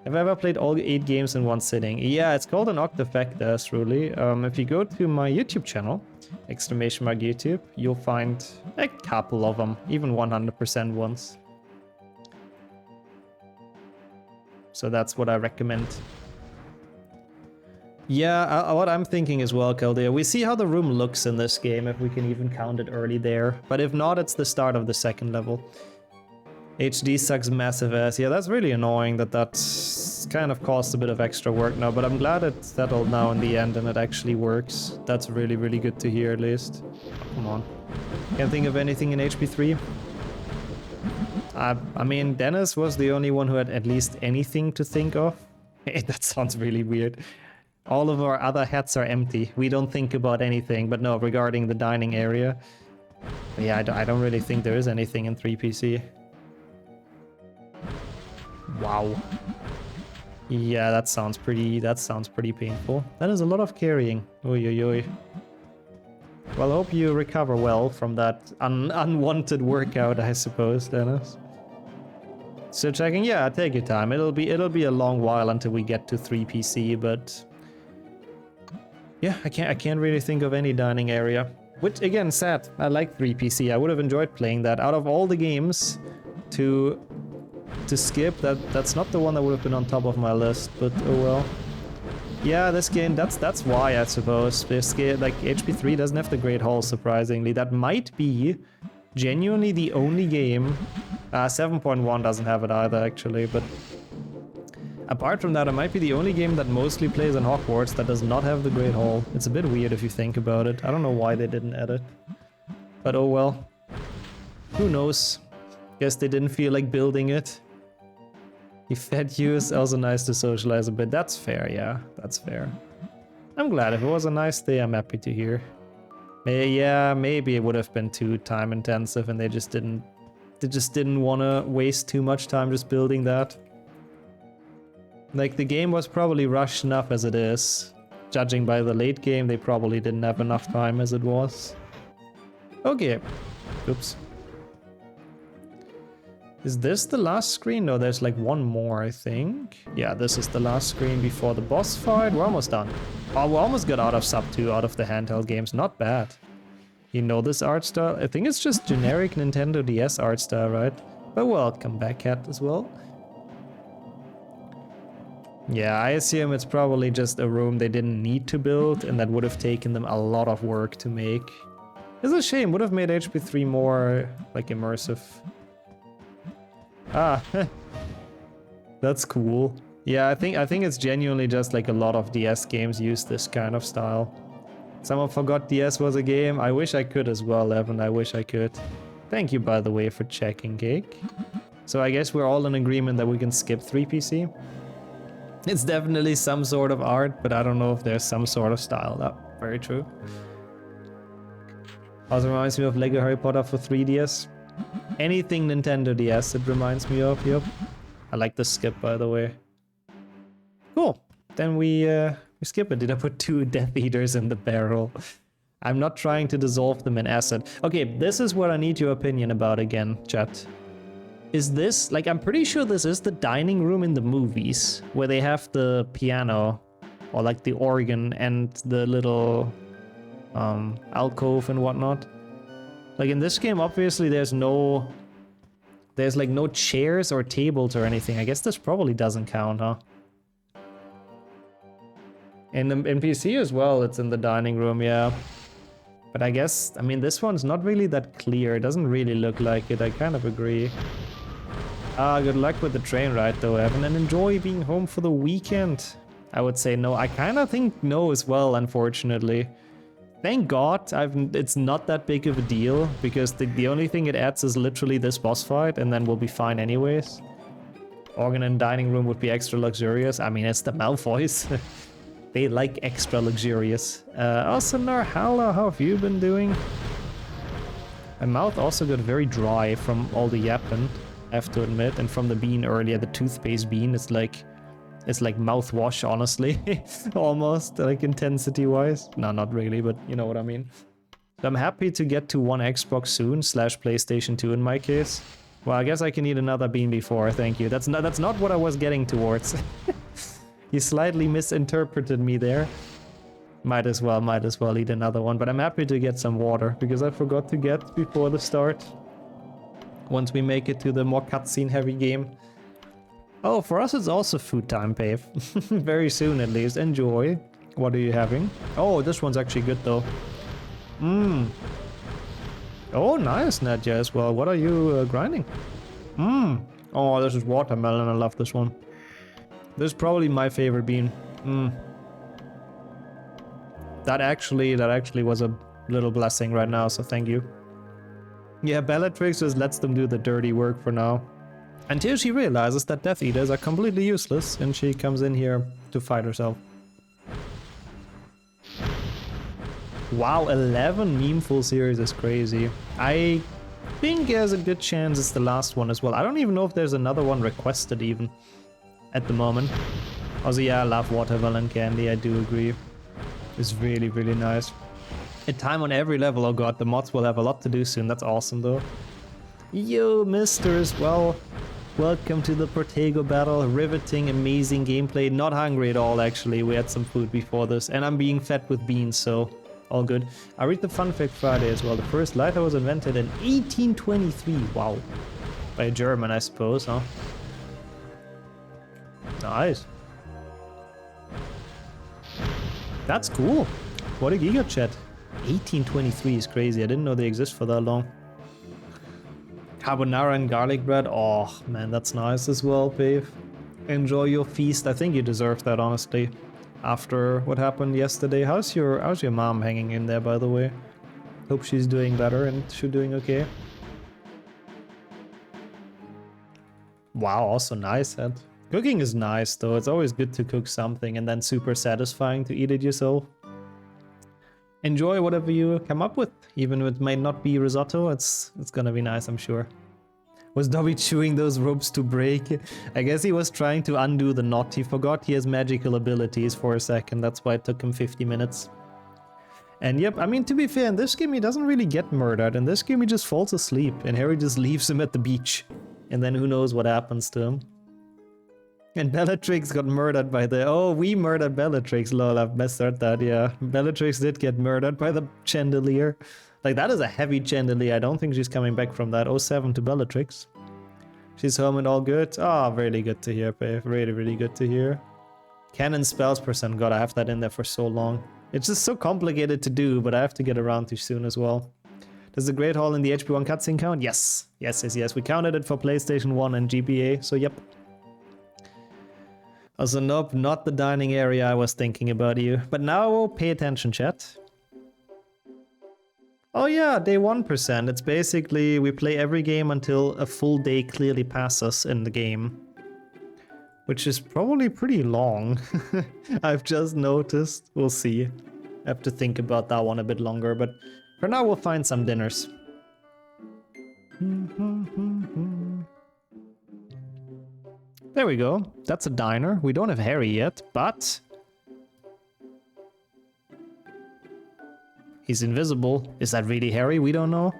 Have I ever played all 8 games in one sitting? Yeah, it's called an Octafactus, really. If you go to my YouTube channel, !YouTube, you'll find a couple of them, even 100% ones. So that's what I recommend. Yeah, what I'm thinking as well, Caldea. We see how the room looks in this game, if we can even count it early there. But if not, it's the start of the second level. HD sucks massive ass. Yeah, that's really annoying that's kind of caused a bit of extra work now, but I'm glad it's settled now in the end and it actually works. That's really, really good to hear at least. Come on. Can't think of anything in HP3. I mean, Dennis was the only one who had at least anything to think of. That sounds really weird. All of our other hats are empty. We don't think about anything, but no, regarding the dining area. Yeah, I don't really think there is anything in 3PC. Wow. Yeah, that sounds pretty painful. That is a lot of carrying. Oy oy oy. Well, I hope you recover well from that unwanted workout, I suppose, Dennis. So checking, yeah, take your time. It'll be a long while until we get to 3PC, but yeah, I can't really think of any dining area. Which again, sad. I like 3PC. I would have enjoyed playing that. Out of all the games to skip, that's not the one that would have been on top of my list, but oh well. Yeah, this game, that's why I suppose. This game, like HP3 doesn't have the Great Hall, surprisingly. That might be genuinely the only game. 7.1 doesn't have it either, actually, but apart from that, it might be the only game that mostly plays on Hogwarts that does not have the Great Hall. It's a bit weird if you think about it. I don't know why they didn't add it. But oh well. Who knows? Guess they didn't feel like building it. He fed you, is also nice to socialize a bit. That's fair, yeah. That's fair. I'm glad. If it was a nice day, I'm happy to hear. Yeah, maybe it would have been too time intensive and they just didn't want to waste too much time just building that. Like, the game was probably rushed enough as it is. Judging by the late game, they probably didn't have enough time as it was. Okay. Oops. Is this the last screen? No, there's like one more, I think. Yeah, this is the last screen before the boss fight. We're almost done. Oh, we almost got out of Sub 2, out of the handheld games. Not bad. You know this art style? I think it's just generic Nintendo DS art style, right? But welcome back, Cat, as well. Yeah, I assume it's probably just a room they didn't need to build, and that would have taken them a lot of work to make. It's a shame, would have made HP3 more, like, immersive. Ah, that's cool. Yeah, I think it's genuinely just like a lot of DS games use this kind of style. Someone forgot DS was a game. I wish I could as well, Evan. I wish I could. Thank you, by the way, for checking, Cake. So I guess we're all in agreement that we can skip 3PC. It's definitely some sort of art, but I don't know if there's some sort of style. Oh, very true. Also reminds me of Lego Harry Potter for 3DS. Anything Nintendo DS it reminds me of, yep. I like the skip, by the way. Cool. Then we skip it. Did I put 2 Death Eaters in the barrel? I'm not trying to dissolve them in acid. Okay, this is what I need your opinion about again, chat. Is this, like, I'm pretty sure this is the dining room in the movies, where they have the piano, or like the organ and the little alcove and whatnot. Like in this game, obviously there's like no chairs or tables or anything. I guess this probably doesn't count, huh? In the NPC as well, it's in the dining room, yeah. But I guess, I mean, this one's not really that clear. It doesn't really look like it. I kind of agree. Good luck with the train ride though, Evan, and enjoy being home for the weekend. I would say no. I kind of think no as well, unfortunately. Thank God it's not that big of a deal, because the only thing it adds is literally this boss fight, and then we'll be fine anyways. Organ and dining room would be extra luxurious. I mean, it's the Malfoys. They like extra luxurious. Also, Narhala, how have you been doing? My mouth also got very dry from all the yapping, I have to admit, and from the bean earlier, the toothpaste bean. It's like mouthwash, honestly. Almost, like intensity-wise. No, not really, but you know what I mean. So I'm happy to get to one Xbox soon, / PlayStation 2 in my case. Well, I guess I can eat another bean before, thank you. That's not what I was getting towards. You slightly misinterpreted me there. Might as well eat another one, but I'm happy to get some water, because I forgot to get before the start. Once we make it to the more cutscene heavy game. Oh, for us it's also food time, Pave. Very soon at least. Enjoy. What are you having? Oh, this one's actually good though. Mmm. Oh, nice, Nadja, as well. What are you grinding? Mmm. Oh, this is watermelon. I love this one. This is probably my favorite bean. Mmm. That actually was a little blessing right now, so thank you. Yeah, Bellatrix just lets them do the dirty work for now. Until she realizes that Death Eaters are completely useless, and she comes in here to fight herself. Wow, 11 meme full series is crazy. I think there's a good chance it's the last one as well. I don't even know if there's another one requested even at the moment. Also, yeah, I love watermelon candy, I do agree. It's really, really nice. A time on every level, oh god, the mods will have a lot to do soon, that's awesome though. Yo, mister as well. Welcome to the Protego battle. Riveting, amazing gameplay. Not hungry at all, actually. We had some food before this, and I'm being fed with beans, so all good. I read the Fun Fact Friday as well. The first lighter was invented in 1823. Wow. By a German, I suppose, huh? Nice. That's cool. What a giga chat. 1823 is crazy. I didn't know they exist for that long. Carbonara and garlic bread. Oh, man, that's nice as well, babe. Enjoy your feast. I think you deserve that, honestly. After what happened yesterday. How's your mom hanging in there, by the way? Hope she's doing better and she's doing okay. Wow, also nice, Ed. Cooking is nice, though. It's always good to cook something and then super satisfying to eat it yourself. Enjoy whatever you come up with, even if it might not be risotto. It's gonna be nice, I'm sure. Was Dobby chewing those ropes to break? I guess he was trying to undo the knot. He forgot he has magical abilities for a second. That's why it took him 50 minutes. And yep, I mean, to be fair, in this game he doesn't really get murdered. In this game he just falls asleep and Harry just leaves him at the beach. And then who knows what happens to him. And Bellatrix got murdered by the... Oh, we murdered Bellatrix. Lol, I've misheard that, yeah. Bellatrix did get murdered by the chandelier. Like, that is a heavy chandelier. I don't think she's coming back from that. 07 to Bellatrix. She's home and all good. Ah, oh, really good to hear, babe. Really, really good to hear. Cannon spells %. God, I have that in there for so long. It's just so complicated to do, but I have to get around to soon as well. Does the Great Hall in the HP1 cutscene count? Yes. Yes. We counted it for PlayStation 1 and GBA, so yep. Also, nope, not the dining area I was thinking about you. But now, pay attention, chat. Oh yeah, day 1%. It's basically, we play every game until a full day clearly passes in the game. Which is probably pretty long. I've just noticed. We'll see. I have to think about that one a bit longer, but for now we'll find some dinners. There we go. That's a diner. We don't have Harry yet, but... He's invisible. Is that really Harry? We don't know.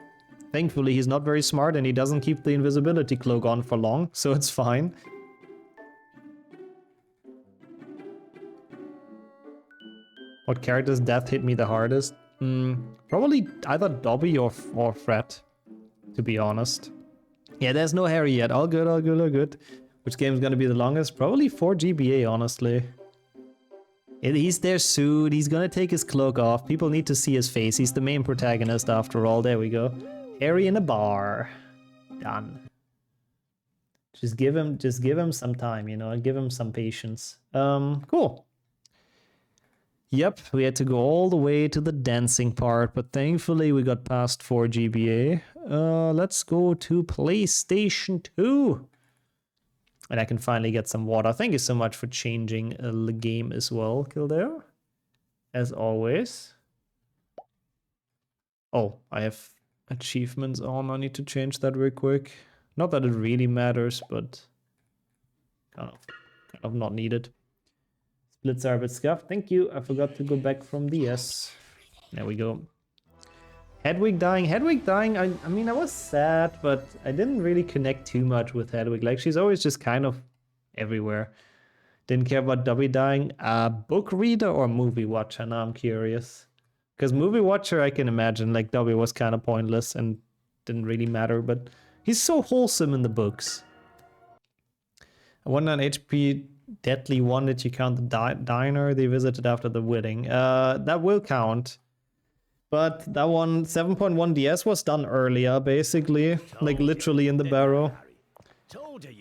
Thankfully, he's not very smart and he doesn't keep the invisibility cloak on for long, so it's fine. What character's death hit me the hardest? Probably either Dobby or Fred, to be honest. Yeah, there's no Harry yet. All good, all good, all good. Which game's gonna be the longest? Probably 4 GBA, honestly. He's there soon. He's gonna take his cloak off. People need to see his face. He's the main protagonist after all. There we go. Harry in a bar. Done. Just give him some time, you know, and give him some patience. Cool. Yep, we had to go all the way to the dancing part, but thankfully we got past 4 GBA. Let's go to PlayStation 2. And I can finally get some water. Thank you so much for changing the game as well, Kildare. As always. Oh, I have achievements on. I need to change that real quick. Not that it really matters, but kind of not needed. Splits are a bit scuffed. Thank you. I forgot to go back from DS. There we go. Hedwig dying. Hedwig dying, I mean, I was sad, but I didn't really connect too much with Hedwig. Like, she's always just kind of everywhere. Didn't care about Dobby dying. Book reader or movie watcher? Now I'm curious. Because movie watcher, I can imagine, like, Dobby was kind of pointless and didn't really matter, but he's so wholesome in the books. 19 HP Deathly one, did you count the diner they visited after the wedding? That will count. But that one, 7.1 DS was done earlier, basically. Like, literally in the barrel.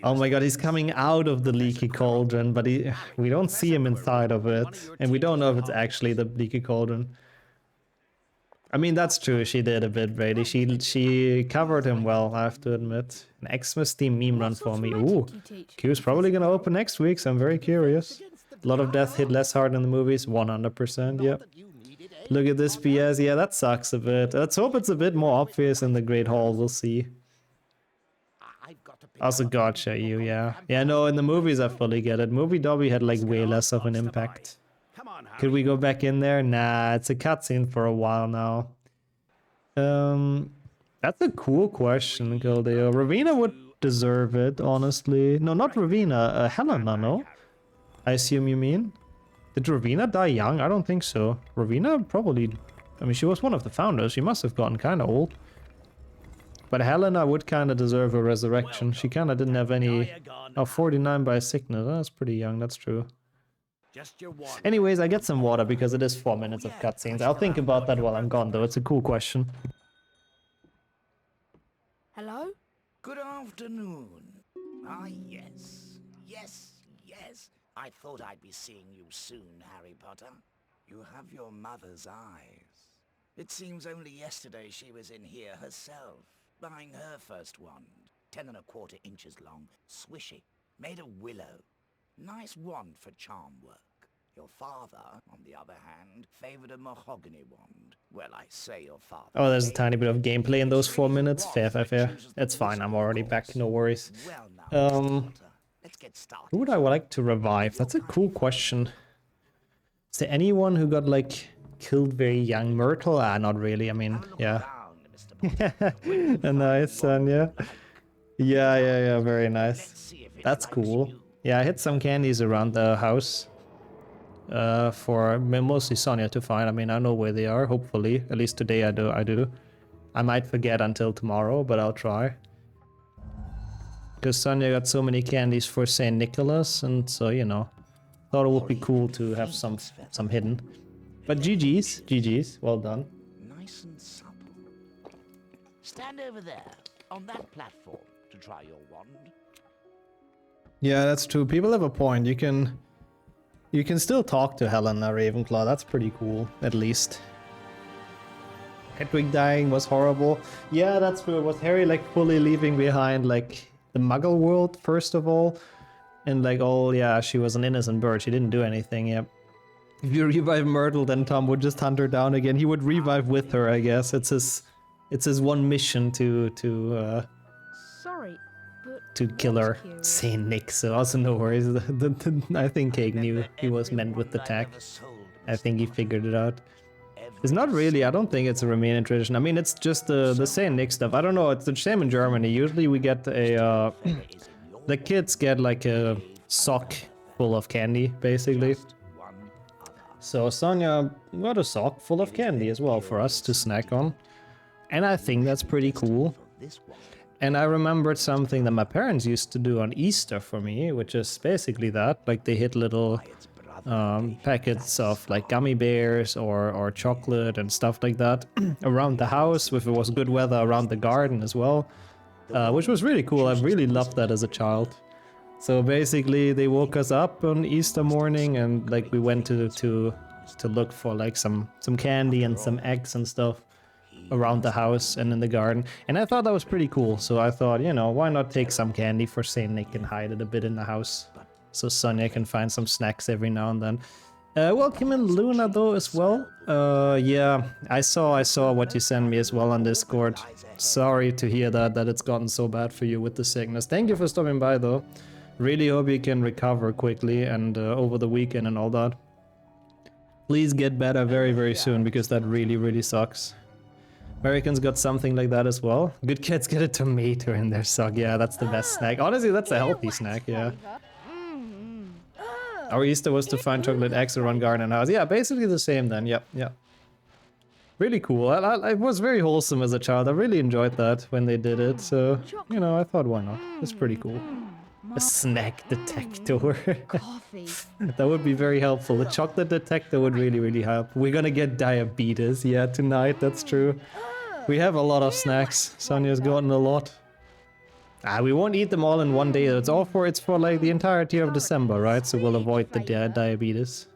Oh my god, he's coming out of the leaky cauldron, but we don't see him inside of it. And we don't know if it's actually the leaky cauldron. I mean, that's true, she did a bit, Brady. She covered him well, I have to admit. An Xmas Team meme run for me. Ooh, Q's probably gonna open next week, so I'm very curious. A lot of death hit less hard in the movies, 100%, yep. Look at this PS, yeah, that sucks a bit. Let's hope it's a bit more obvious in the Great Hall, we'll see. Also, gotcha, you, yeah. Yeah, no, in the movies I fully get it. Movie Dobby had like way less of an impact. Could we go back in there? Nah, it's a cutscene for a while now. That's a cool question, Gildeo. Ravina would deserve it, honestly. No, not Ravina, Helena, no? I assume you mean? Did Ravina die young? I don't think so. Ravina probably... I mean, she was one of the founders. She must have gotten kind of old. But Helena would kind of deserve a resurrection. She kind of didn't have any... Oh, 49 by sickness. That's pretty young, that's true. Anyways, I get some water because it is 4 minutes of cutscenes. I'll think about that while I'm gone, though. It's a cool question. Hello? Good afternoon. Ah, yes. Yes, yes. I thought I'd be seeing you soon, Harry Potter. You have your mother's eyes. It seems only yesterday she was in here herself, buying her first wand. 10¼ inches long, swishy, made of willow. Nice wand for charm work. Your father, on the other hand, favored a mahogany wand. Well, I say your father... Oh, there's a tiny bit of gameplay in those 4 minutes. Fair, fair, fair. It's fine, I'm already back, no worries. Who would I like to revive? That's a cool question. Is there anyone who got, like, killed very young? Myrtle? Ah, not really, I mean, yeah. A nice one, yeah. Yeah, very nice. That's cool. Yeah, I hit some candies around the house. For mostly Sonia to find. I mean, I know where they are, hopefully. At least today I do. I might forget until tomorrow, but I'll try. Because Sonia got so many candies for St. Nicholas, and so, you know, thought it would be cool to have some hidden. But GG's, well done. Nice and supple. Stand over there, on that platform, to try your wand. Yeah, that's true. People have a point. You can still talk to Helena Ravenclaw. That's pretty cool, at least. Hedwig dying was horrible. Yeah, that's true. Was Harry like fully leaving behind like the Muggle world first of all? And like, oh yeah, she was an innocent bird. She didn't do anything. Yep. If you revive Myrtle, then Tom would just hunt her down again. He would revive with her, I guess. It's his one mission to Sorry, but to kill her. Saint Nick, so also no worries. I think Cake knew he was meant with the tag. I think he figured it out. It's not really, I don't think it's a Romanian tradition. I mean, it's just the Saint Nick stuff. I don't know, it's the same in Germany. Usually we get a, the kids get like a sock full of candy, basically. So Sonia got a sock full of candy as well for us to snack on. And I think that's pretty cool. And I remembered something that my parents used to do on Easter for me, which is basically that. Like they hid little packets of like gummy bears or chocolate and stuff like that around the house, if it was good weather, around the garden as well, which was really cool. I really loved that as a child. So basically they woke us up on Easter morning and like we went to look for like some candy and some eggs and stuff around the house and in the garden. And I thought that was pretty cool. So I thought, you know, why not take some candy for Saint Nick and hide it a bit in the house so Sonia can find some snacks every now and then. Welcome in Luna though as well. Yeah, I saw what you sent me as well on Discord. Sorry to hear that it's gotten so bad for you with the sickness. Thank you for stopping by though. Really hope you can recover quickly and over the weekend and all that. Please get better very, very soon because that really, really sucks. Americans got something like that as well. Good cats get a tomato in their sock. Yeah, that's the best snack. Honestly, that's a healthy snack, yeah. Our Easter was to find chocolate eggs around garden house. Yeah, basically the same then. Yep, yeah. Really cool. It was very wholesome as a child. I really enjoyed that when they did it. So, you know, I thought why not? It's pretty cool. A snack detector. Coffee. That would be very helpful. The chocolate detector would really, really help. We're gonna get diabetes, yeah, tonight. That's true. We have a lot of snacks. Sonia's gotten a lot. We won't eat them all in one day. It's for like the entirety of December, right? So we'll avoid the diabetes.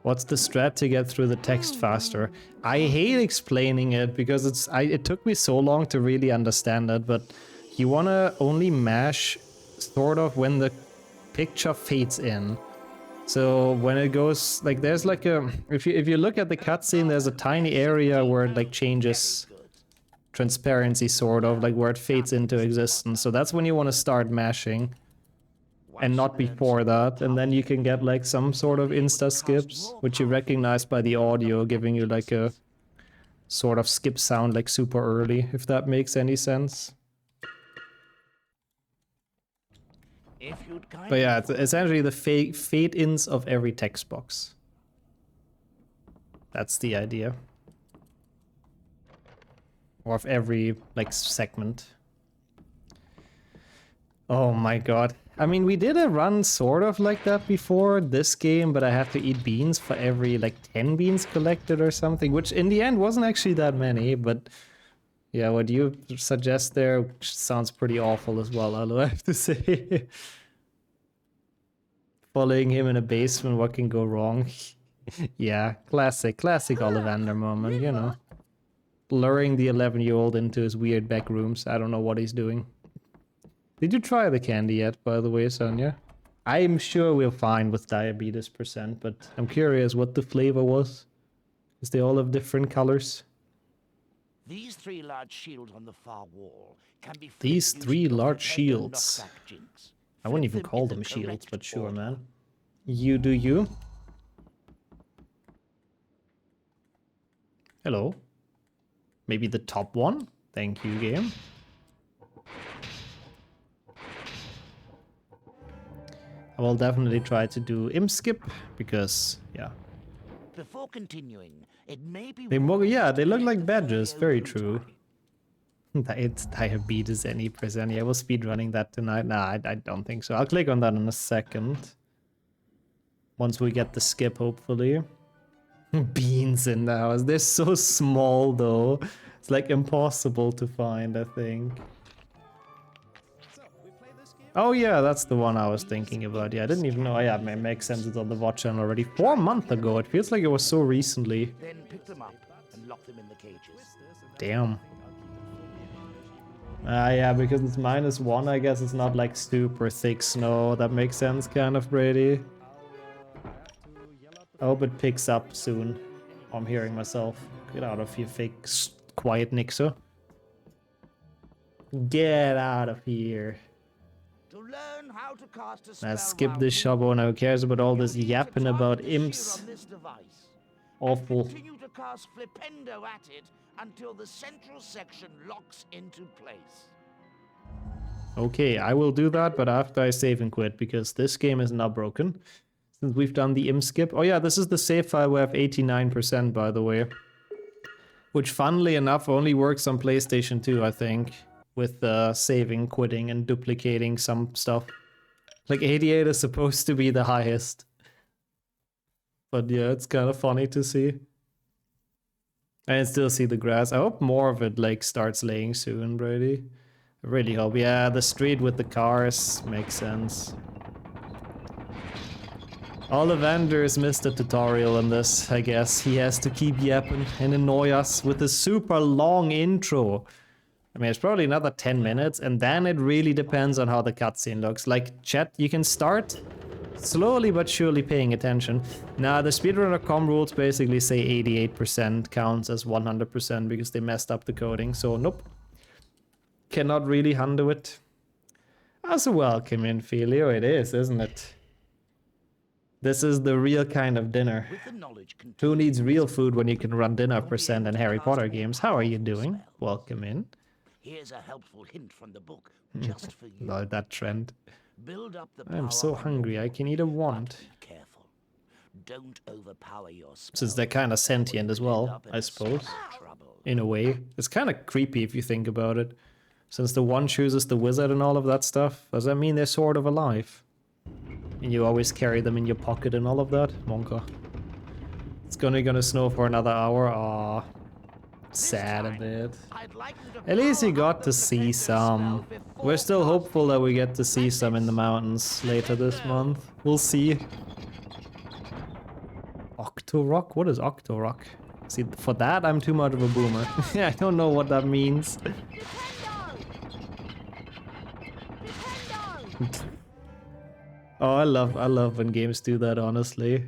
What's the strat to get through the text faster? I hate explaining it because it took me so long to really understand it, but you wanna only mash sort of when the picture fades in. So when it goes like there's like a if you look at the cutscene, there's a tiny area where it like changes transparency sort of like where it fades into existence. So that's when you want to start mashing and not before that. And then you can get like some sort of insta skips, which you recognize by the audio, giving you like a sort of skip sound like super early, if that makes any sense. But yeah, it's essentially the fade-ins of every text box. That's the idea. Or of every, like, segment. Oh my god. I mean, we did a run sort of like that before this game, but I have to eat beans for every, like, 10 beans collected or something, which in the end wasn't actually that many, but... Yeah, what you suggest there sounds pretty awful as well, I have to say. Following him in a basement, what can go wrong? Yeah, classic Ollivander moment, you know. Luring the 11-year-old into his weird back rooms. I don't know what he's doing. Did you try the candy yet, by the way, Sonia? I'm sure we're fine with diabetes %, but I'm curious what the flavor was. Is they all have different colors? These three large shields on the far wall can be These three large shields. I wouldn't even call them shields, but sure, man. You do you. Hello. Maybe the top one? Thank you, game. I will definitely try to do imp skip, because, yeah. Before continuing, it may be Yeah, they look like badges, very true. It's diabetes any percent. Yeah, we'll speedrunning that tonight. Nah, I don't think so. I'll click on that in a second. Once we get the skip, hopefully. Beans in the house. They're so small, though. It's like impossible to find, I think. Oh yeah, that's the one I was thinking about. Yeah, I didn't even know. Oh, yeah, it makes sense. It's on the Watch channel already. 4 months ago. It feels like it was so recently. Then pick them up and lock them in the cages. Damn. Yeah, because it's -1, I guess it's not like super thick snow. That makes sense, kind of, Brady. I hope it picks up soon. I'm hearing myself. Get out of here, fake quiet Nixer. Get out of here. To learn how to cast a Let's spell skip this shop owner. Who cares about all this yapping about imps? Awful. Continue to cast Flipendo at it until the central section locks into place. Okay, I will do that, but after I save and quit, because this game is now broken. Since we've done the im skip. Oh yeah, this is the save file we have 89%, by the way. Which, funnily enough, only works on PlayStation 2, I think. With saving, quitting, and duplicating some stuff. Like, 88 is supposed to be the highest. But yeah, it's kind of funny to see. I can still see the grass. I hope more of it, like, starts laying soon, Brady. I really hope. Yeah, the street with the cars makes sense. Ollivanders missed a tutorial on this, I guess. He has to keep yapping and annoy us with a super long intro. I mean, it's probably another 10 minutes, and then it really depends on how the cutscene looks. Like, chat, you can start slowly but surely paying attention. Now, the speedrun.com rules basically say 88% counts as 100% because they messed up the coding, so nope. Cannot really handle it. As a welcome in, Filio, it is, isn't it? This is the real kind of dinner. Who needs real food when you can run dinner percent in Harry Potter games? How are you doing? Welcome in. Here's a helpful hint from the book, just for you. Love that trend. Build up the I'm power so on hungry, your I can eat a but wand. be careful. Don't overpower your spell. Since they're kind of sentient as well, End up in I a suppose. spot of trouble. In a way. It's kind of creepy if you think about it. Since the one chooses the wizard and all of that stuff, does that mean they're sort of alive? And you always carry them in your pocket and all of that? Monka. It's gonna snow for another hour. Aww. Sad a bit. I'd like you to At least you power got up to the see Flipendo some. spell before We're still casting. hopeful that we get to see some in the mountains later this month. We'll see. Octorock? What is Octorock? See, for that I'm too much of a boomer. I don't know what that means. Oh, I love when games do that, honestly.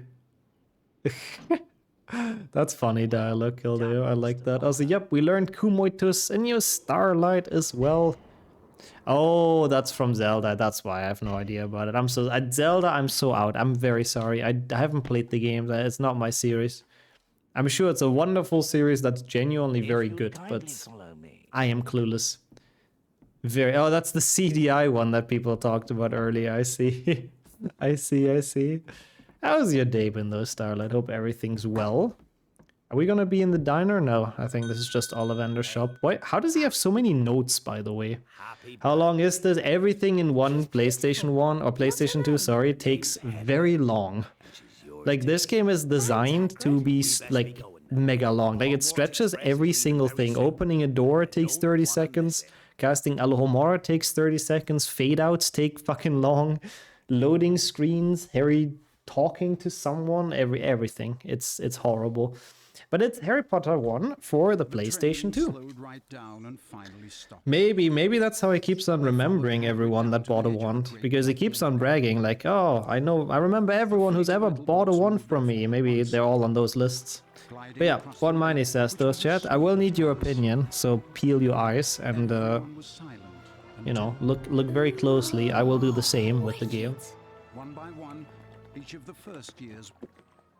That's funny dialogue, Kildeo. I like that. Also, yep, we learned Kumoitus and your Starlight as well. Oh, that's from Zelda. That's why I have no idea about it. Zelda, I'm so out. I'm very sorry. I haven't played the game. It's not my series. I'm sure it's a wonderful series that's genuinely very good, but I am clueless. Oh, that's the CDI one that people talked about earlier. I see. I see. How's your day been though, Starlight? Hope everything's well. Are we gonna be in the diner? No, I think this is just Ollivander's shop. Wait, how does he have so many notes, by the way? How long is this? Everything in one PlayStation 1 or PlayStation 2, sorry, takes very long. Like, this game is designed to be like mega long. Like, it stretches every single thing. Opening a door takes 30 seconds. Casting Alohomora takes 30 seconds. Fade outs take fucking long. Loading screens, Harry talking to someone, everything. It's horrible. But it's Harry Potter 1 for the PlayStation 2. Slowed right down and finally stopped. Maybe that's how he keeps on remembering everyone that bought a wand. Because he keeps on bragging like, oh, I remember everyone who's ever bought a wand from me. Maybe they're all on those lists. But yeah, what Miney says though, chat, I will need your opinion, so peel your eyes and, you know, look very closely. I will do the same with the game. One by one, each of the first years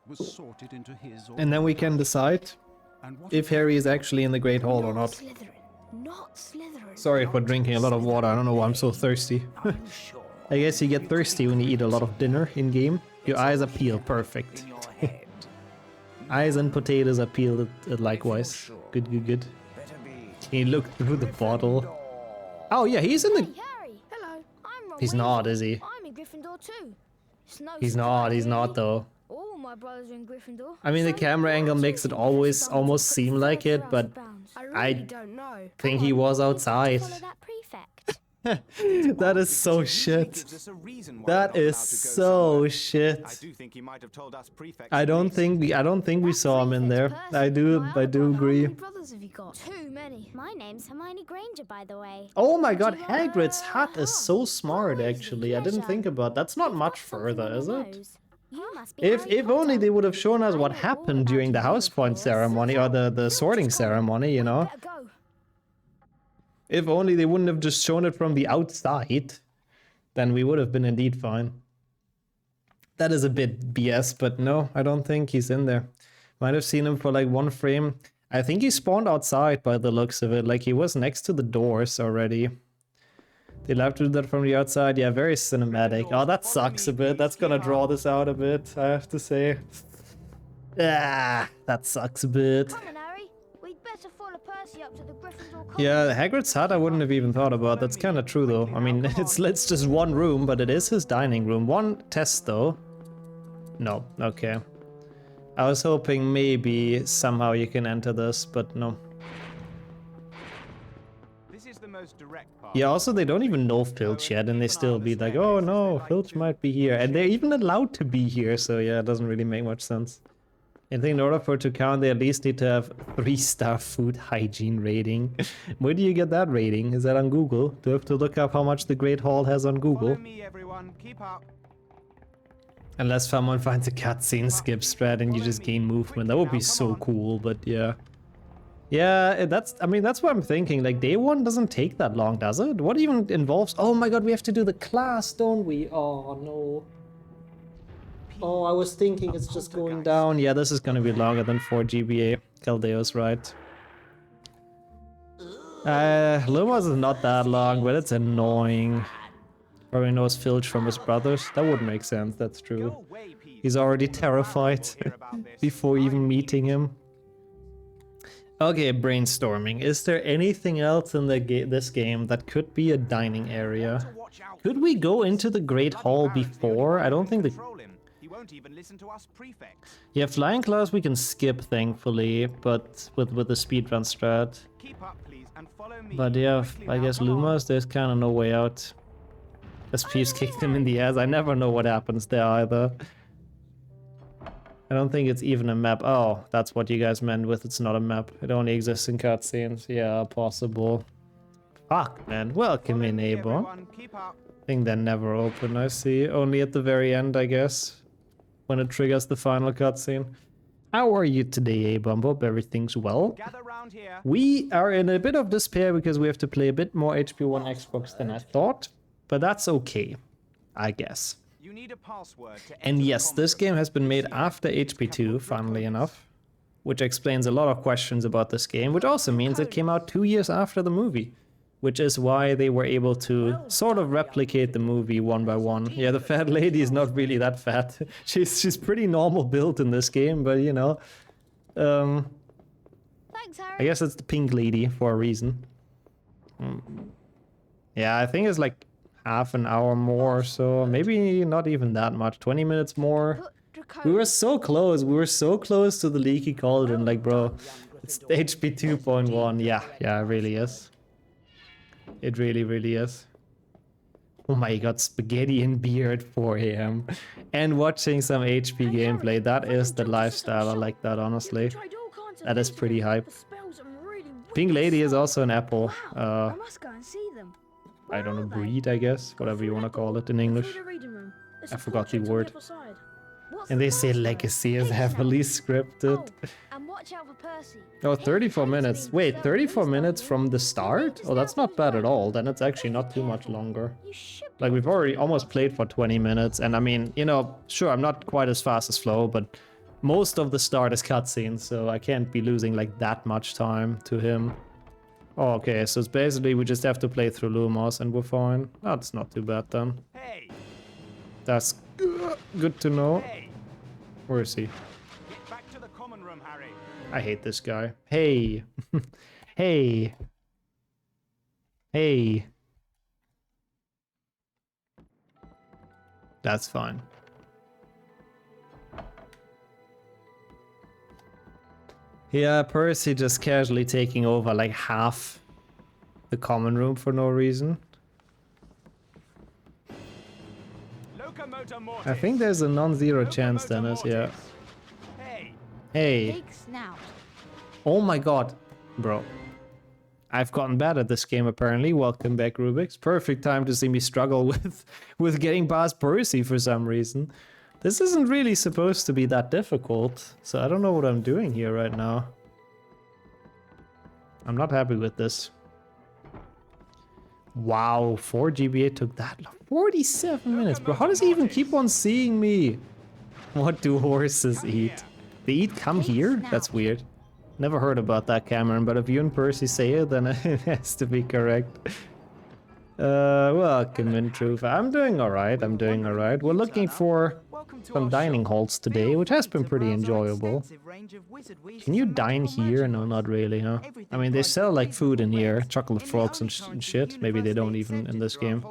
was sorted into his or And then we can decide and what if Harry is actually in the Great Hall or not. Not Slytherin. Sorry for drinking a lot of water, I don't know why I'm so thirsty. I guess you get thirsty when you eat a lot of dinner in-game. Your eyes are peeled, perfect. Eyes and potatoes are peeled likewise. Good. He looked through the bottle. Oh yeah, he's in the... Hey, Harry. Hello. I'm Ron He's Weasley. not, is he? I'm in Gryffindor too. It's no He's surprise, not really. though. All my brothers are in Gryffindor. I mean, the So camera why angle do makes you it think always Professor almost Dumbledore seem put like further it, out but of bounds? I don't know. think he was outside. Follow that prefect. That is so shit. That is so shit. I don't think we saw him in there. I do agree. How many brothers have you got? Too many. My name's Hermione Granger, by the way. Oh my god, Hagrid's hat is so smart actually. I didn't think about that's not much further, is it? You must be If Harry only Potter. they would have shown us what I know all happened about during the you, house point Gryffindors. ceremony or the sorting ceremony, you know. Better go. If only they wouldn't have just shown it from the outside, then we would have been indeed fine. That is a bit BS, but no, I don't think he's in there. Might have seen him for like one frame. I think he spawned outside by the looks of it. Like he was next to the doors already. They'll have to do that from the outside. Yeah, very cinematic. Oh, that sucks a bit. That's gonna draw this out a bit, I have to say. Ah, that sucks a bit. Come on, Harry. We'd better follow Percy up to the Gryffindor common. Yeah, Hagrid's hut I wouldn't have even thought about. That's kind of true though. I mean, it's just one room, but it is his dining room. One test though. No, okay. I was hoping maybe somehow you can enter this, but no. This is the most direct path. Yeah, also they don't even know Filch yet, and they still be like, oh no, Filch might be here. And they're even allowed to be here, so yeah, it doesn't really make much sense. I think in order for it to count, they at least need to have 3-star food hygiene rating. Where do you get that rating? Is that on Google? Do I have to look up how much the Great Hall has on Google? Follow me, everyone. Keep up. Unless someone finds a cutscene skip strat and you just gain movement. That would be so cool, but yeah. Yeah, I mean, that's what I'm thinking. Like, day one doesn't take that long, does it? What even involves... Oh my god, we have to do the class, don't we? Oh, no. Oh, I was thinking it's just going down. Yeah, this is gonna be longer than 4 GBA. Caldeo's right. Lumos is not that long, but it's annoying. Probably knows Filch from his brothers. That would make sense, that's true. He's already terrified before even meeting him. Okay, brainstorming. Is there anything else in this game that could be a dining area? Could we go into the Great Hall before? I don't think the... Yeah, Flying Claws we can skip, thankfully, but with the speedrun strat. But yeah, I guess Lumos, there's kind of no way out. SP's kicked him in the ass. I never know what happens there either. I don't think it's even a map. Oh, that's what you guys meant with it's not a map. It only exists in cutscenes. Yeah, possible. Fuck, man. Welcome in, Abo. I think they're never open, I see. Only at the very end, I guess. When it triggers the final cutscene. How are you today, Abo? Hope everything's well. We are in a bit of despair because we have to play a bit more HP1 Xbox than I thought. But that's okay, I guess. You need a password to and yes, this game has been made after HP2, funnily enough. Which explains a lot of questions about this game, which also means it came out 2 years after the movie. Which is why they were able to sort of replicate the movie one by one. Yeah, the fat lady is not really that fat. She's pretty normal built in this game, but you know. Thanks, Harry. I guess it's the pink lady for a reason. Yeah, I think it's like half an hour more, so maybe not even that much. 20 minutes more. We were so close. We were so close to the leaky cauldron. Like, bro, it's HP 2.1. Yeah, it really is. It really, really is. Oh my god, spaghetti and beer at 4 AM. And watching some HP gameplay. That is the lifestyle. I like that, honestly. That is pretty hype. Pink Lady is also an apple. I must go and see them. I don't know, breed, I guess. Whatever you want to call it in English. I forgot the word. And they say legacy is heavily scripted. And watch out for Percy. Oh, 34 minutes. Wait, 34 minutes from the start? Oh, that's not bad at all. Then it's actually not too much longer. Like, we've already almost played for 20 minutes. And I mean, you know, sure, I'm not quite as fast as Flo, but most of the start is cutscenes, so I can't be losing like that much time to him. Oh, okay, so it's basically we just have to play through Lumos and we're fine. That's not too bad then. Hey. That's good to know. Where is he? Get back to the common room, Harry. I hate this guy. Hey. Hey. Hey. That's fine. Yeah, Percy just casually taking over like half the common room for no reason. I think there's a non-zero chance, Dennis, yeah. Hey. Big snout. Oh my god, bro. I've gotten bad at this game apparently. Welcome back, Rubik's. Perfect time to see me struggle with getting past Percy for some reason. This isn't really supposed to be that difficult, so I don't know what I'm doing here right now. I'm not happy with this. Wow, 4 GBA took that long. 47 minutes, bro. How does he even keep on seeing me? What do horses eat? They eat come here? That's weird. Never heard about that, Cameron, but if you and Percy say it, then it has to be correct. Welcome in, Truth. I'm doing alright, I'm doing alright. We're looking for some dining halls today, which has been pretty enjoyable. Can you dine here? No, not really, huh? I mean, they sell like food in here, chocolate frogs and shit. Maybe they don't even in this game.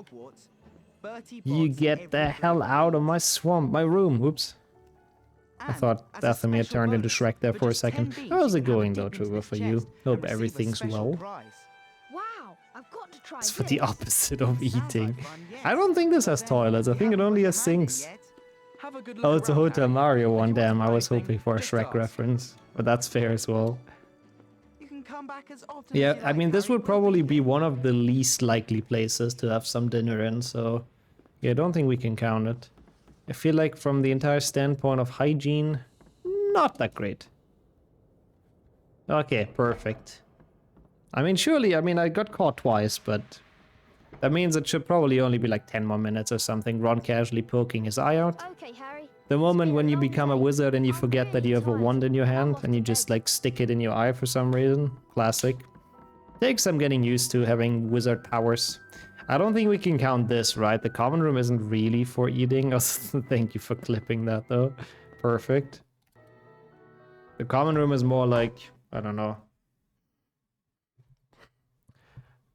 You get the hell out of my swamp, my room. Whoops. I thought Dathomir turned into Shrek there for a second. How's it going though, Truva, for you? Hope everything's well. Wow, I've got to try It's this. for the opposite of eating. I don't think this has toilets, I think it only has sinks. Oh, it's a Hotel Mario one, damn, I was hoping for a Shrek reference. But that's fair as well. Yeah, I mean, this would probably be one of the least likely places to have some dinner in, so... Yeah, I don't think we can count it. I feel like from the entire standpoint of hygiene, not that great. Okay, perfect. I mean, surely, I got caught twice, but... That means it should probably only be like 10 more minutes or something, Ron casually poking his eye out. Okay, Harry. The moment when you become a wizard and you forget that you have a wand in your hand and you just like stick it in your eye for some reason. Classic. Takes some getting used to having wizard powers. I don't think we can count this, right? The common room isn't really for eating. Thank you for clipping that though. Perfect. The common room is more like, I don't know.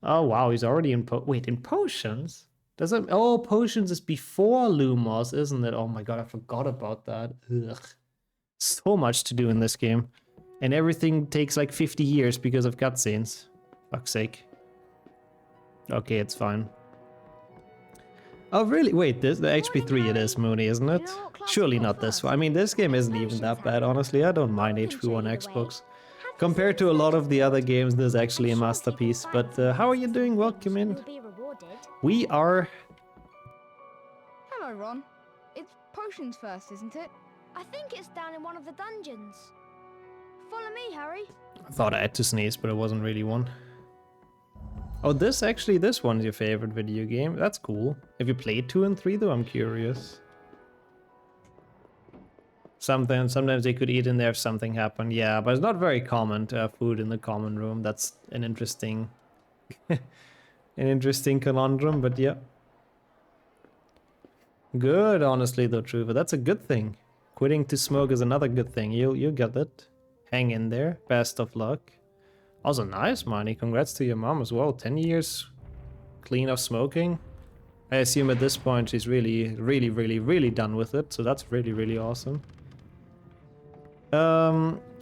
Oh wow, he's already in in potions? Does it? Oh, potions is before Lumos, isn't it? Oh my god, I forgot about that. Ugh. So much to do in this game. And everything takes like 50 years because of cutscenes. Fuck's sake. Okay, it's fine. Oh really? Wait, this the HP3 it is, Mooney, isn't it? Surely not this one. I mean, this game isn't even that bad, honestly. I don't mind HP1 Xbox. Compared to a lot of the other games, this is actually a masterpiece. But how are you doing? Welcome in. We are... Hello, Ron. It's potions first, isn't it? I think it's down in one of the dungeons. Follow me, Harry. I thought I had to sneeze, but it wasn't really one. Oh, this one's your favorite video game. That's cool. Have you played 2 and 3 though? I'm curious. Sometimes they could eat in there if something happened. Yeah, but it's not very common to have food in the common room. That's an interesting... an interesting conundrum, but yeah. Good, honestly though, Truva. That's a good thing. Quitting to smoke is another good thing. You'll get it. Hang in there. Best of luck. Also nice, Marnie. Congrats to your mom as well. 10 years clean of smoking. I assume at this point she's really done with it. So that's really awesome.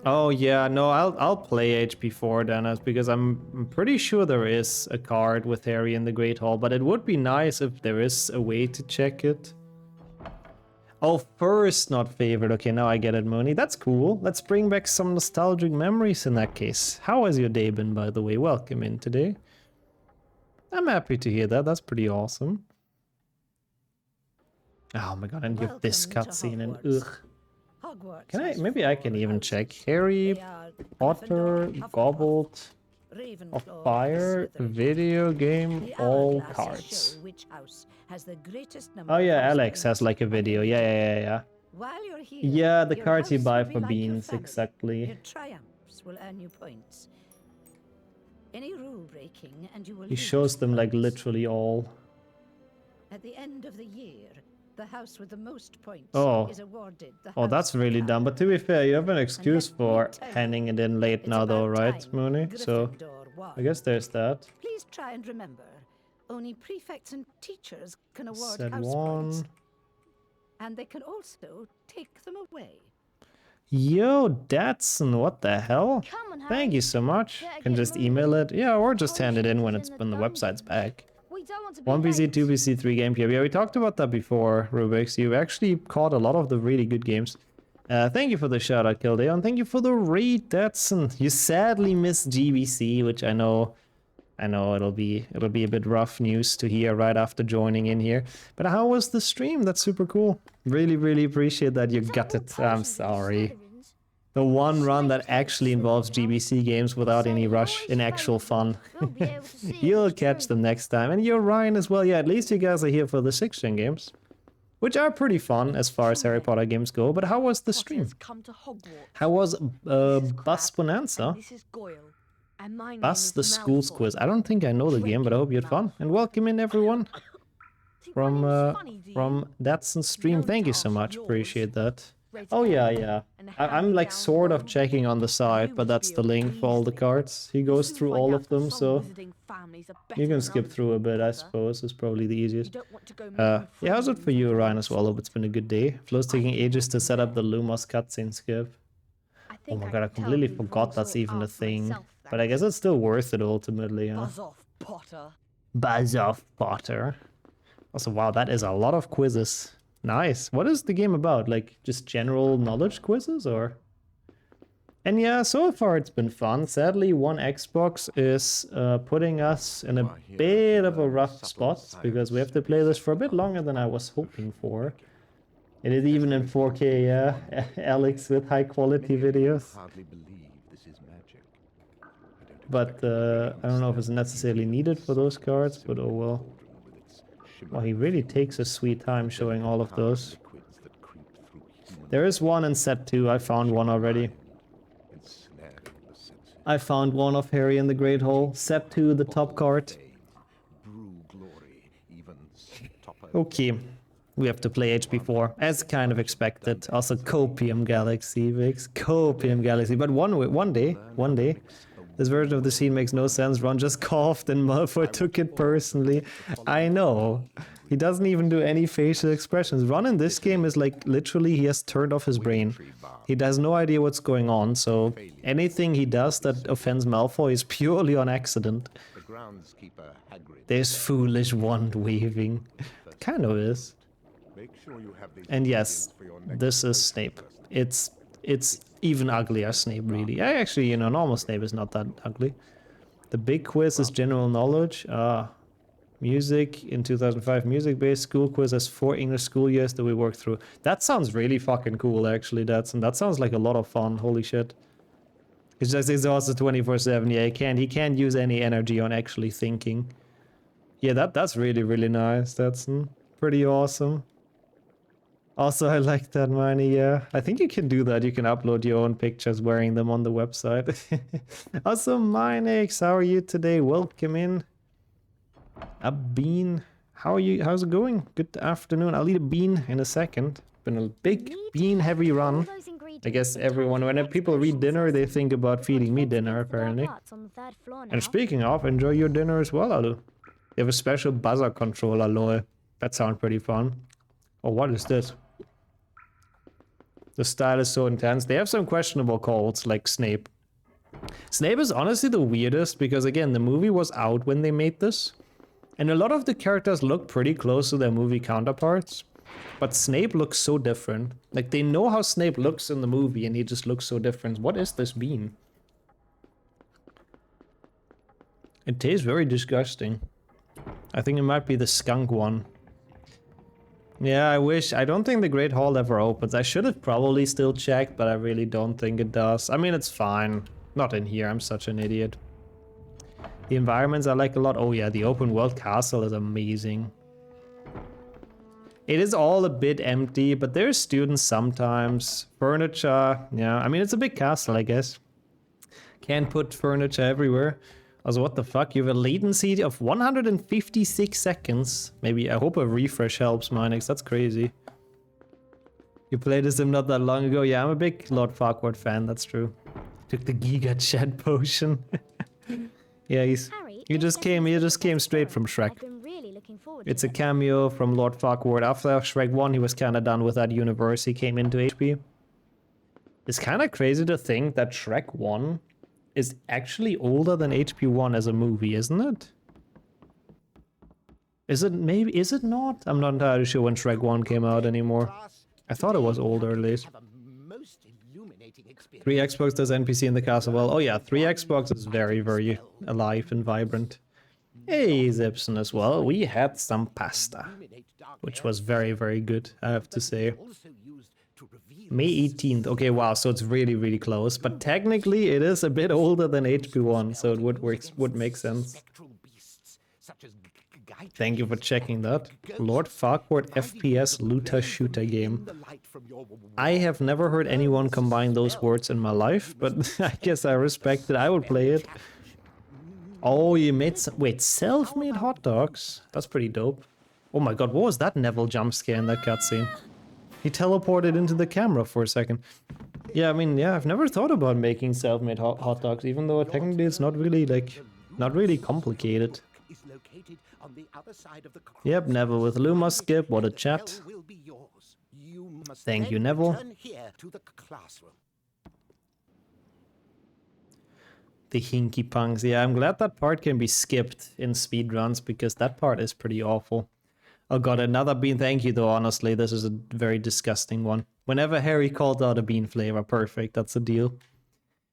Oh yeah, no, I'll play HP4 Dennis, because I'm pretty sure there is a card with Harry in the Great Hall, but it would be nice if there is a way to check it. Oh, first, not favorite. Okay, now I get it, Mooney. That's cool. Let's bring back some nostalgic memories in that case. How has your day been, by the way? Welcome in today. I'm happy to hear that. That's pretty awesome. Oh my god, and you have this cutscene and ugh. Can I? Maybe I can even check. Harry Potter Goblet of Fire video game all cards. Oh yeah, Alex has like a video. Yeah. Yeah, the cards you buy for beans, exactly. Your triumphs will earn you points. Any rule breaking and you will He shows them like literally all. At the end of the year, the house with the most points is awarded the Oh, that's really dumb. But to be fair, you have an excuse for handing it in late now though, right, Mooney? So I guess there's that. Please try and remember, only prefects and teachers can award Set house one. points. And they can also take them away. Yo, Datsun, what the hell? Come on, Harry. Thank you so much. Better Can get just moving. email it. Yeah, or just hand it in when Potions it's when the website's back. We don't want to be 1PC, late. 2PC, 3 GameCube. Yeah, we talked about that before, Rubik's. You actually caught a lot of the really good games. Thank you for the shout out, Kildeo, thank you for the raid, Datsun. You sadly missed GBC, which I know it'll be a bit rough news to hear right after joining in here. But how was the stream? That's super cool. Really appreciate that you got it. I'm sorry. The one run that actually involves GBC games without any rush in actual fun. We'll be able to see it You'll was catch true. them next time. And you're Ryan as well. Yeah, at least you guys are here for the 6th gen games. which are pretty fun as far as Harry Potter games go. But how was the stream? Come to Hogwarts. How was This is Bus Crabbe, Bonanza? and this is Goyle. And my name Bus is the School's Malfoy. Quiz. I don't think I know the game, but I hope you had fun. And welcome in everyone Think my name's funny, do you? from Datsun Stream. Known Thank to you so ask much. yours. Appreciate that. Rated Oh yeah, R, yeah. and a I'm like hand-me-down sort of one. checking on the side, but that's the link for all the cards. He goes Soon through find all out of that them, some so wizarding families are you better can than skip others, through a bit, I Potter. suppose. It's probably the easiest. You don't want to go making Yeah, how's it for friends you, with Ryan, the as well? Hope it's been a good day. Flo's taking ages to set up the Lumos cutscene skip. I Oh think my I god, I could tell completely who forgot Voldemort that's even a asked thing. myself But I that. guess it's still worth it ultimately, yeah. Buzz off, Potter. Buzz off, Potter. Also, wow, that is a lot of quizzes. Nice. What is the game about? Like, just general knowledge quizzes, or? And yeah, so far it's been fun. Sadly, one Xbox is putting us in a bit of a rough spot, because we have to play this for a bit longer than I was hoping for. It is even in 4K, yeah. Alex, with high quality videos. But I don't know if it's necessarily needed for those cards, but oh well. Well, he really takes a sweet time showing all of those. There is one in set 2, I found one already. I found one of Harry in the Great Hall. Set 2, the top card. Okay, we have to play HP4, as kind of expected. Also Copium Galaxy, Vix. Copium Galaxy, but one day, this version of the scene makes no sense. Ron just coughed and Malfoy took it personally. I know. He doesn't even do any facial expressions. Ron in this game is like, literally, he has turned off his brain. He has no idea what's going on, so anything he does that offends Malfoy is purely on accident. There's foolish wand waving. Kind of is. And yes, this is Snape. It's even uglier Snape, really. Actually, you know, normal Snape is not that ugly. The big quiz is general knowledge. Music in 2005, music-based school quiz has 4 English school years that we worked through. That sounds really fucking cool, actually. That sounds like a lot of fun. Holy shit. It's just exhausted 24/7. Yeah, he can't use any energy on actually thinking. Yeah, that's really, really nice. That's pretty awesome. Also, I like that, Miney, yeah. I think you can do that. You can upload your own pictures wearing them on the website. Also, Minix, how are you today? Welcome in. A bean. How are you? How's it going? Good afternoon. I'll eat a bean in a second. Been a big bean-heavy run. I guess everyone, when people read dinner, they think about feeding me dinner, apparently. And speaking of, enjoy your dinner as well, Alu. You have a special buzzer controller, lol. That sounds pretty fun. Oh, what is this? The style is so intense. They have some questionable calls, like Snape. Snape is honestly the weirdest, because again, the movie was out when they made this. And a lot of the characters look pretty close to their movie counterparts. But Snape looks so different. Like, they know how Snape looks in the movie, and he just looks so different. What is this bean? It tastes very disgusting. I think it might be the skunk one. Yeah, I wish. I don't think the Great Hall ever opens. I should have probably still checked, but I really don't think it does. I mean, it's fine. Not in here, I'm such an idiot. The environments I like a lot. Oh yeah, the open world castle is amazing. It is all a bit empty, but there's students sometimes. Furniture, yeah. I mean, it's a big castle, I guess. Can't put furniture everywhere. Also, what the fuck? You have a latency of 156 seconds. Maybe, I hope a refresh helps, Minix. That's crazy. You played this sim not that long ago. Yeah, I'm a big Lord Farquaad fan, that's true. Took the Giga Chat potion. Yeah, he just came straight from Shrek. It's a cameo from Lord Farquaad. After Shrek 1, he was kind of done with that universe. He came into HP. It's kind of crazy to think that Shrek 1 is actually older than HP 1 as a movie, isn't it? Is it maybe? Is it not? I'm not entirely sure when Shrek 1 came out anymore. I thought it was older at least. 3 Xbox does NPC in the castle well. Oh yeah, 3 Xbox is very, very alive and vibrant. Hey, Zipson as well. We had some pasta, which was very, very good, I have to say. May 18th. Okay, wow, so it's really, really close. But technically, it is a bit older than HP1, so it would make sense. Thank you for checking that. Lord Farquhar FPS looter shooter game. I have never heard anyone combine those words in my life, but I guess I respect it. I would play it. Oh, you made some... Wait, self-made hot dogs? That's pretty dope. Oh my god, what was that Neville jump scare in that cutscene? He teleported into the camera for a second. Yeah, I mean, yeah, I've never thought about making self-made hot dogs, even though technically it's not really, like, not really complicated. Yep, Neville with Luma skip, what a chat. Thank you, Neville. The hinky punks. Yeah, I'm glad that part can be skipped in speedruns, because that part is pretty awful. Oh god, another bean. Thank you though, honestly. This is a very disgusting one. Whenever Harry called out a bean flavor, perfect. That's a deal.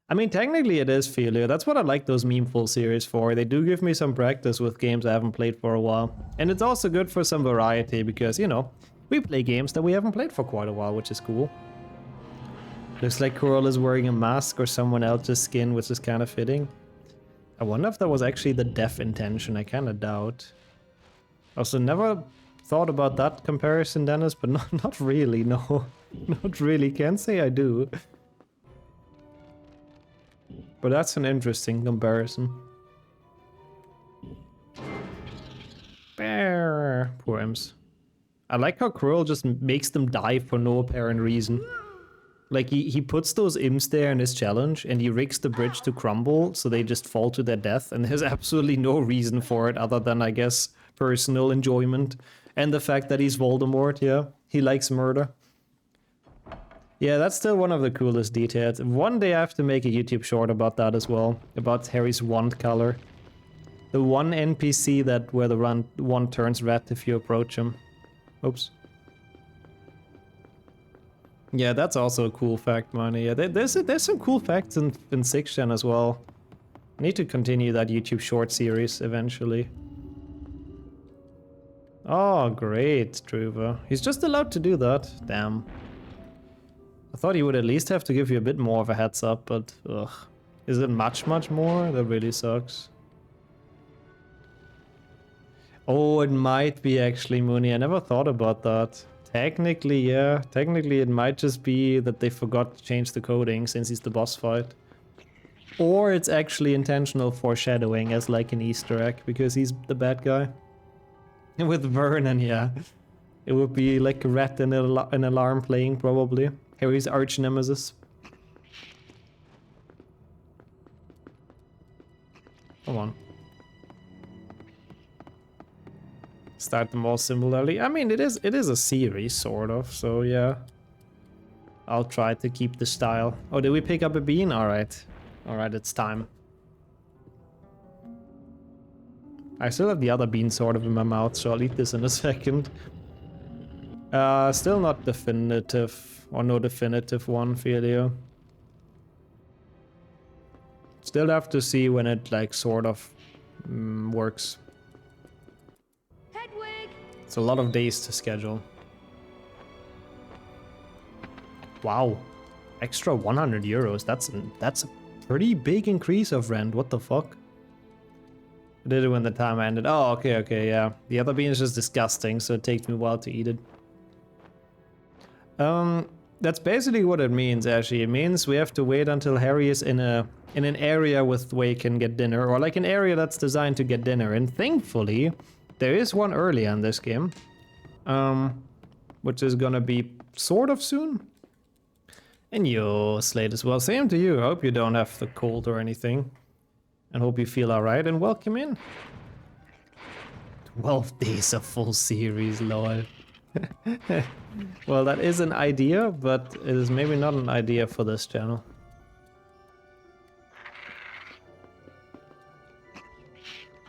I mean, technically it is failure. That's what I like those memeful series for. They do give me some practice with games I haven't played for a while. And it's also good for some variety because, you know, we play games that we haven't played for quite a while, which is cool. Looks like Coral is wearing a mask or someone else's skin, which is kind of fitting. I wonder if that was actually the deaf intention. I kind of doubt. Also, never thought about that comparison, Dennis, but not really, no. Not really. Can't say I do. But that's an interesting comparison. Bear. Poor imps. I like how Cruel just makes them die for no apparent reason. Like, he puts those imps there in his challenge, and he rigs the bridge to crumble, so they just fall to their death, and there's absolutely no reason for it other than, I guess, personal enjoyment. And the fact that he's Voldemort, yeah. He likes murder. Yeah, that's still one of the coolest details. One day I have to make a YouTube short about that as well. About Harry's wand color. The one NPC where the wand turns red if you approach him. Oops. Yeah, that's also a cool fact, Money. Yeah, there's some cool facts in 6th Gen as well. I need to continue that YouTube short series eventually. Oh, great, Druva. He's just allowed to do that. Damn. I thought he would at least have to give you a bit more of a heads up, but ugh. Is it much more? That really sucks. Oh, it might be actually, Mooney. I never thought about that. Technically, yeah. Technically, it might just be that they forgot to change the coding since he's the boss fight. Or it's actually intentional foreshadowing as like an Easter egg, because he's the bad guy. With Vernon, yeah. It would be like a rat and an alarm playing, probably. Harry's arch nemesis. Come on. Start them all similarly. I mean, it is a series, sort of, so yeah. I'll try to keep the style. Oh, did we pick up a bean? Alright. Alright, it's time. I still have the other bean sort of in my mouth, so I'll eat this in a second. Still not definitive, or no definitive one, Felio. Still have to see when it, like, sort of works. Hedwig! It's a lot of days to schedule. Wow. Extra 100 euros. That's a pretty big increase of rent. What the fuck? I did it when the time ended. Oh, okay, yeah. The other bean is just disgusting, so it takes me a while to eat it. That's basically what it means, actually. It means we have to wait until Harry is in an area where he can get dinner, or like an area that's designed to get dinner. And thankfully, there is one earlier in this game, which is gonna be sort of soon. And yo, Slade as well. Same to you. I hope you don't have the cold or anything. And hope you feel alright, and welcome in. 12 days of full series, lol. Well, that is an idea, but it is maybe not an idea for this channel.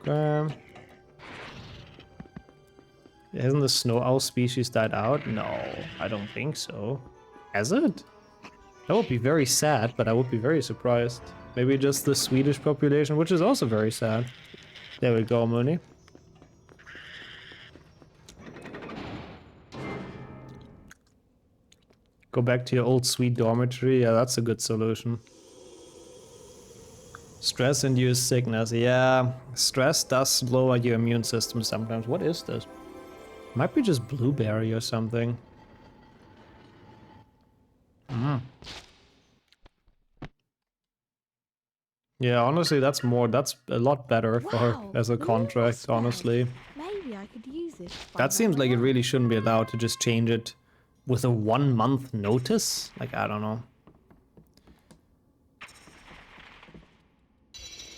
Okay. Hasn't the snow owl species died out? No, I don't think so. Has it? That would be very sad, but I would be very surprised. Maybe just the Swedish population, which is also very sad. There we go, Mooney. Go back to your old sweet dormitory. Yeah, that's a good solution. Stress-induced sickness. Yeah, stress does lower your immune system sometimes. What is this? Might be just blueberry or something. Yeah, honestly, that's a lot better for as a contract, honestly. Maybe I could use this. That seems like it really shouldn't be allowed to just change it with a 1 month notice. Like, I don't know.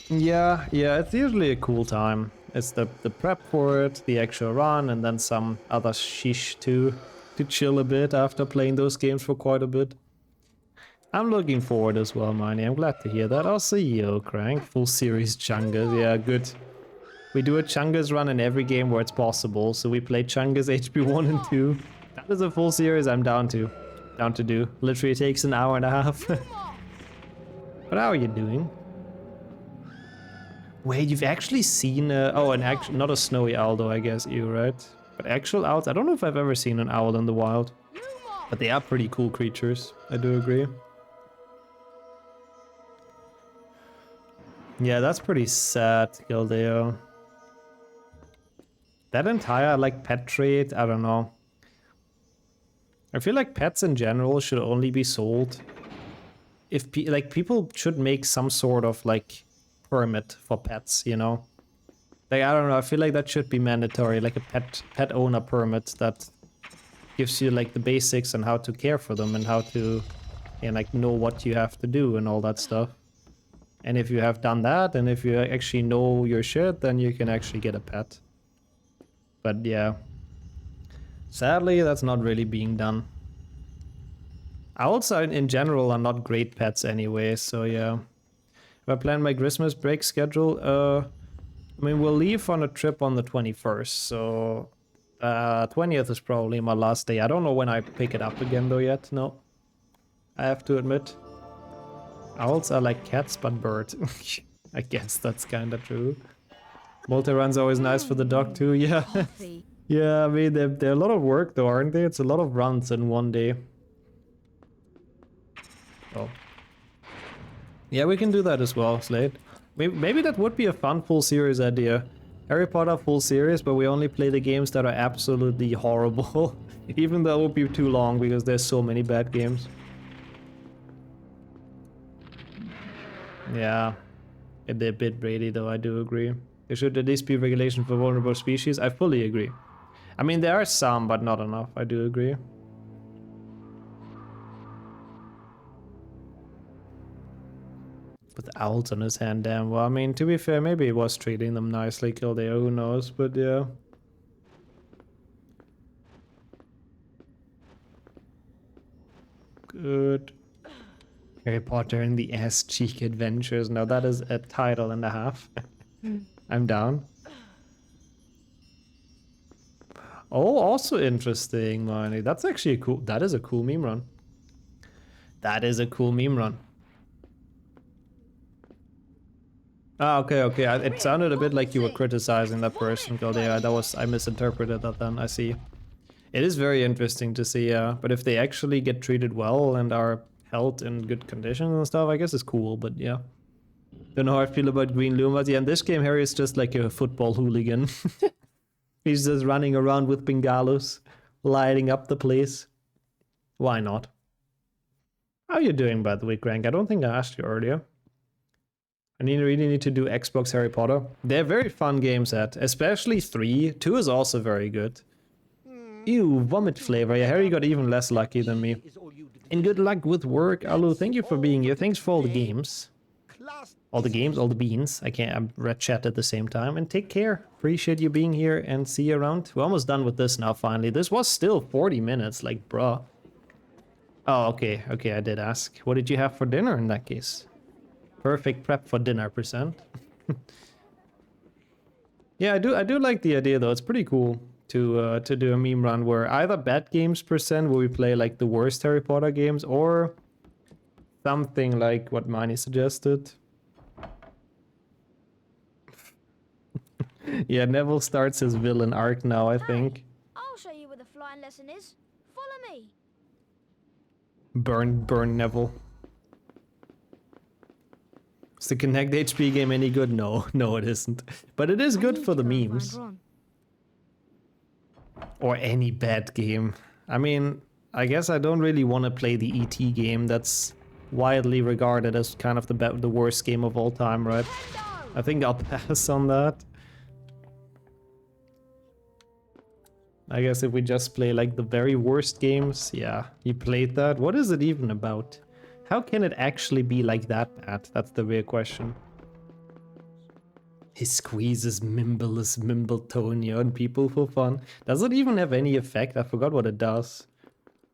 Yeah, it's usually a cool time. It's the prep for it, the actual run, and then some other shish too, to chill a bit after playing those games for quite a bit. I'm looking forward as well, Miney. I'm glad to hear that. I'll see you, Crank. Full series Chungus. Yeah, good. We do a Chungus run in every game where it's possible. So we play Chungus HP 1 and 2. That is a full series I'm down to. Down to do. Literally takes an hour and a half. But how are you doing? Wait, you've actually seen not a snowy owl though, I guess, right? But actual owls, I don't know if I've ever seen an owl in the wild. But they are pretty cool creatures, I do agree. Yeah, that's pretty sad, Gildeo. That entire, like, pet trait, I don't know. I feel like pets in general should only be sold if, people should make some sort of, like, permit for pets, you know? Like, I don't know, I feel like that should be mandatory, like a pet owner permit that gives you, like, the basics on how to care for them and how to, like, know what you have to do and all that stuff. And if you have done that, and if you actually know your shit, then you can actually get a pet. But yeah, sadly, that's not really being done. Owls in general are not great pets anyway, so yeah. If I plan my Christmas break schedule, I mean, we'll leave on a trip on the 21st, so 20th is probably my last day. I don't know when I pick it up again though yet, no. I have to admit. Owls are like cats, but bird. I guess that's kinda true. Multi-run's always nice for the dog too, yeah. Yeah, I mean, they're a lot of work though, aren't they? It's a lot of runs in one day. Oh. Yeah, we can do that as well, Slade. Maybe that would be a fun full series idea. Harry Potter full series, but we only play the games that are absolutely horrible. Even though it would be too long because there's so many bad games. Yeah, they're a bit Brady though, I do agree. There should at least be regulation for vulnerable species. I fully agree. I mean, there are some, but not enough. I do agree. With owls on his hand, damn. Well, I mean, to be fair, maybe he was treating them nicely, Kildare, who knows, but yeah. Good. Harry Potter and the Ass Cheek Adventures. Now that is a title and a half. I'm down. Oh, also interesting, Marnie. That's actually cool. That is a cool meme run. That is a cool meme run. Ah, okay. It sounded a bit like you were criticizing that person, Galdea. I misinterpreted that then, I see. It is very interesting to see, yeah. But if they actually get treated well and are held in good condition and stuff, I guess it's cool, but yeah. Don't know how I feel about Green Lumas. Yeah, in this game, Harry is just like a football hooligan. He's just running around with bengalos, lighting up the place. Why not? How are you doing, by the way, Crank? I don't think I asked you earlier. I really need to do Xbox Harry Potter. They're very fun games, especially 3. 2 is also very good. Ew, vomit flavor. Yeah, Harry got even less lucky than me. And good luck with work, Alu. Thank you for being here. Thanks for all the games. All the games, all the beans. I'm red chat at the same time. And take care. Appreciate you being here and see you around. We're almost done with this now, finally. This was still 40 minutes, like, bruh. Oh, okay, I did ask. What did you have for dinner in that case? Perfect prep for dinner, percent. Yeah, I do like the idea though. It's pretty cool to do a meme run where either bad games percent, where we play like the worst Harry Potter games, or something like what Mani suggested. Yeah, Neville starts his villain arc now, I think. I'll show you where the flying lesson is. Follow me. Burn Neville. Is the Connect HP game any good? No, no it isn't. But it is good for the memes. Or any bad game. I mean, I guess I don't really want to play the ET game. That's widely regarded as kind of the worst game of all time, right? I think I'll pass on that. I guess if we just play like the very worst games, yeah, you played that. What is it even about? How can it actually be like that bad? That's the real question. He squeezes Mimbleless Mimbletonia on people for fun. Does it even have any effect? I forgot what it does.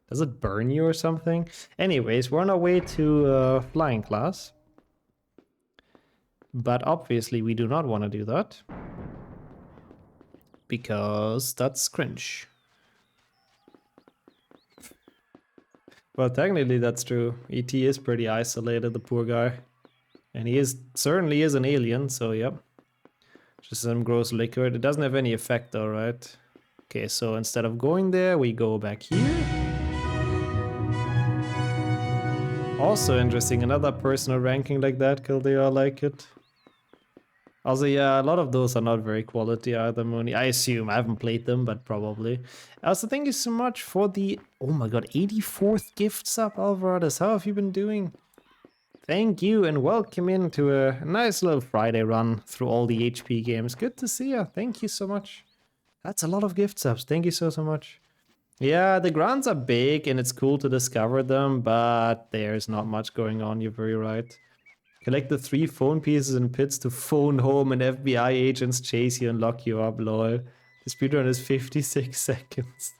Does it burn you or something? Anyways, we're on our way to flying class. But obviously we do not want to do that. Because that's cringe. Well, technically that's true. ET is pretty isolated, the poor guy. And he certainly is an alien, so yep. Just some gross liquid. It doesn't have any effect though, right? Okay, so instead of going there, we go back here. Also interesting, another personal ranking like that, Kildare, I like it. Also, yeah, a lot of those are not very quality either, Mooney. I assume. I haven't played them, but probably. Also, thank you so much for the... Oh my god, 84th gift sub, Alvaradas. How have you been doing? Thank you, and welcome into a nice little Friday run through all the HP games. Good to see you. Thank you so much. That's a lot of gift subs. Thank you so much. Yeah, the grants are big, and it's cool to discover them, but there's not much going on. You're very right. Collect the 3 phone pieces in pits to phone home and FBI agents chase you and lock you up, lol. The speedrun is 56 seconds.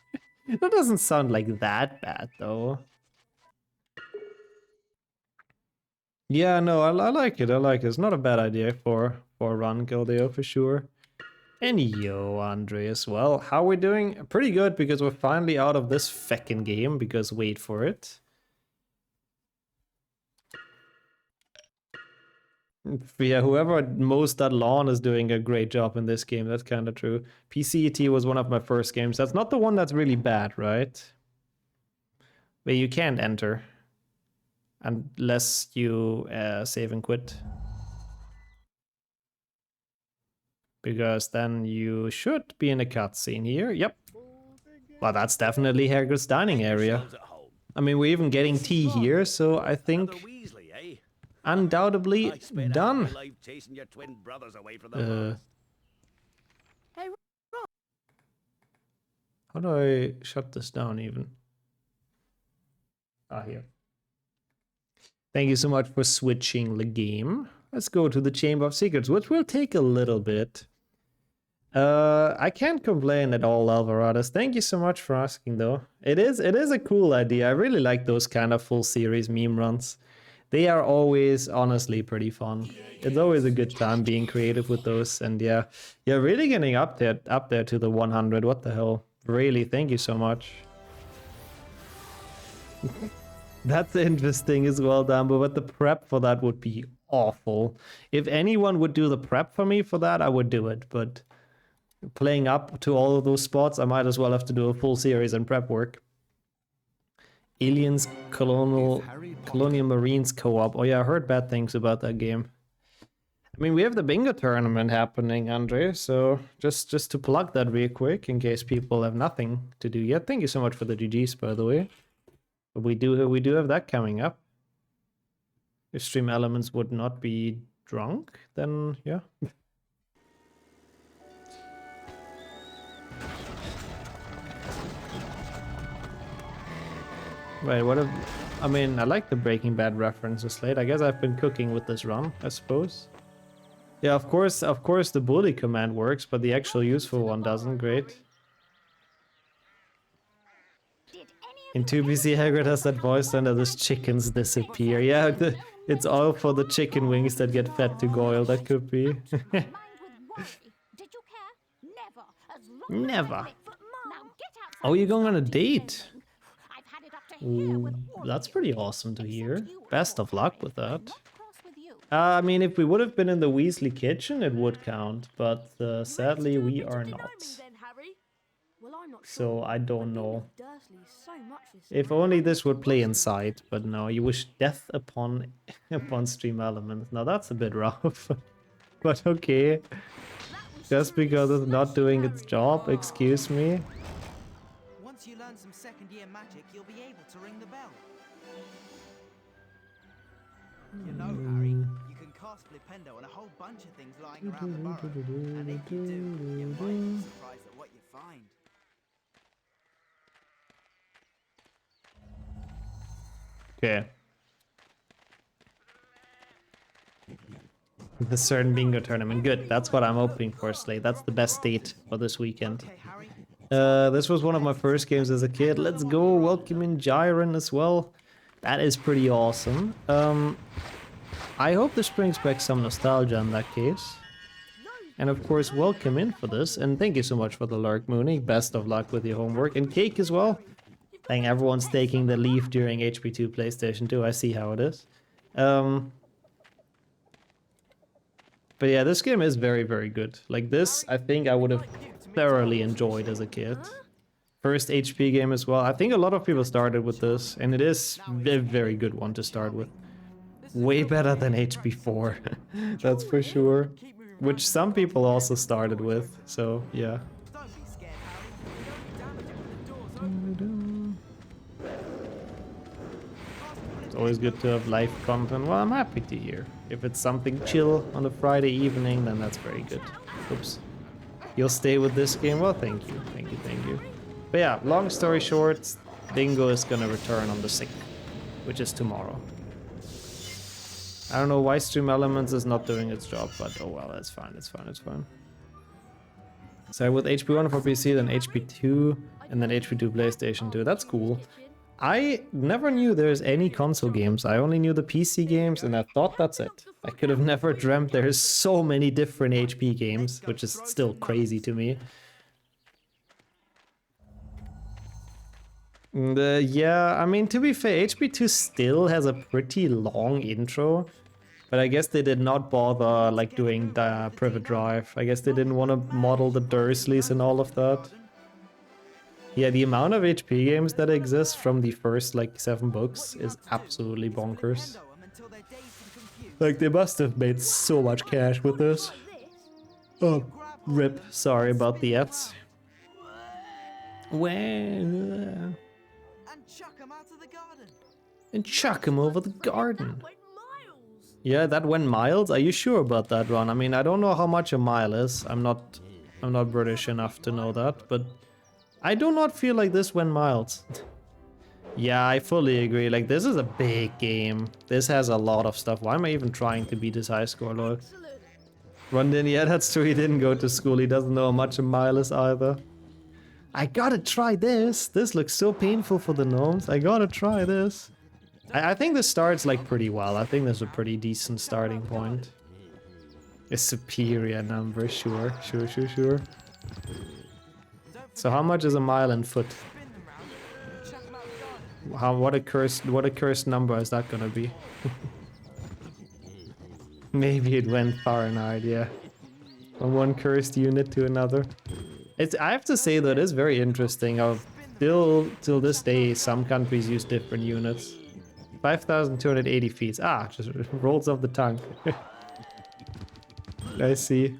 That doesn't sound like that bad, though. Yeah, no, I like it, I like it. It's not a bad idea for a run, Gildeo, for sure. And yo, Andre, as well. How are we doing? Pretty good, because we're finally out of this feckin' game, because wait for it. Yeah, whoever mows that lawn is doing a great job in this game. That's kind of true. PCET was one of my first games. That's not the one that's really bad, right? Where you can't enter. Unless you save and quit. Because then you should be in a cutscene here. Yep. Well, that's definitely Hagrid's dining area. I mean, we're even getting tea here, so I think... Undoubtedly done. How do I shut this down even? Ah, here. Thank you so much for switching the game. Let's go to the Chamber of Secrets, which will take a little bit. I can't complain at all, Alvaradas. Thank you so much for asking, though. It is a cool idea. I really like those kind of full series meme runs. They are always, honestly, pretty fun. It's always a good time being creative with those, and yeah, you're really getting up there to the 100. What the hell? Really, thank you so much. That's interesting as well, Dumbo, but the prep for that would be awful. If anyone would do the prep for me for that, I would do it, but playing up to all of those spots, I might as well have to do a full series and prep work. Aliens Colonial Marines co-op. Oh yeah, I heard bad things about that game. I mean, we have the bingo tournament happening, Andre, so just to plug that real quick in case people have nothing to do yet. Thank you so much for the GGs, by the way. But we do have that coming up. If Stream Elements would not be drunk, then yeah. Wait, what if... I mean, I like the Breaking Bad references late. I guess I've been cooking with this run, I suppose. Yeah, of course the bully command works, but the actual useful one doesn't. Great. In 2PC, Hagrid has that voice under those chickens disappear. Yeah, it's all for the chicken wings that get fed to Goyle. That could be. Never. Oh, you're going on a date? Ooh, that's pretty awesome to hear. Best of luck with that. I mean, if we would have been in the Weasley kitchen, it would count, but sadly we are not. Well, I'm not So sure. I don't I've been know. with Dursley so much this If summer. only this would play inside, but no, you wish death upon upon stream elements. Now that's a bit rough. But okay. Just because it's not doing its job, excuse me. Once you learn some second year magic, you'll be able to ring the bell. You know, Harry, you can cast Flipendo on a whole bunch of things lying around the burrow. And if you do, you might be surprised at what you find. Okay. The certain bingo tournament. Good. That's what I'm hoping for, Slay. That's the best date for this weekend. Okay, Harry. This was one of my first games as a kid. Let's go. Welcome in Jiren as well. That is pretty awesome. I hope this brings back some nostalgia in that case. And of course, welcome in for this. And thank you so much for the lurk, Mooney. Best of luck with your homework. And Cake as well. Dang, everyone's taking the leaf during HP2 PlayStation 2. I see how it is. But yeah, this game is very, very good. Like this, I think I would have thoroughly enjoyed as a kid. First HP game as well. I think a lot of people started with this, and it is a very good one to start with. Way better than HP4, that's for sure. Which some people also started with, so yeah. Don't be scared, Harry. Don't be damaging when the door's open. It's always good to have live content. Well, I'm happy to hear. If it's something chill on a Friday evening, then that's very good. Oops. You'll stay with this game? Well, thank you. Thank you, thank you. But yeah, long story short, Bingo is gonna return on the 6th, which is tomorrow. I don't know why Stream Elements is not doing its job, but oh well, it's fine, it's fine, it's fine. So with HP1 for PC, then HP2, and then HP2 PlayStation 2, that's cool. I never knew there's any console games, I only knew the PC games, and I thought that's it. I could have never dreamt there's so many different HP games, which is still crazy to me. Yeah, I mean, to be fair, HP2 still has a pretty long intro, but I guess they did not bother like doing the Private Drive. I guess they didn't want to model the Dursleys and all of that. Yeah, the amount of HP games that exist from the first like 7 books is absolutely bonkers. Like they must have made so much cash with this. Oh, rip. Sorry about the Fs. Well, And chuck 'em out of the garden. and chuck him over the garden. Yeah, that went miles? Are you sure about that, Ron? I mean, I don't know how much a mile is. I'm not British enough to know that, but I do not feel like this went miles. Yeah, I fully agree. Like, this is a big game. This has a lot of stuff. Why am I even trying to beat his high score, Lord? Rondin, yeah, that's true. He didn't go to school. He doesn't know how much a mile is either. I gotta try this. This looks so painful for the gnomes. I gotta try this. I think this starts like pretty well. I think there's a pretty decent starting point. A superior number, sure. So how much is a mile in foot? What a cursed number is that gonna be? Maybe it went Fahrenheit, yeah. From one cursed unit to another. I have to say that it's very interesting how till this day some countries use different units. 5,280 feet. Ah, just rolls off the tongue. I see.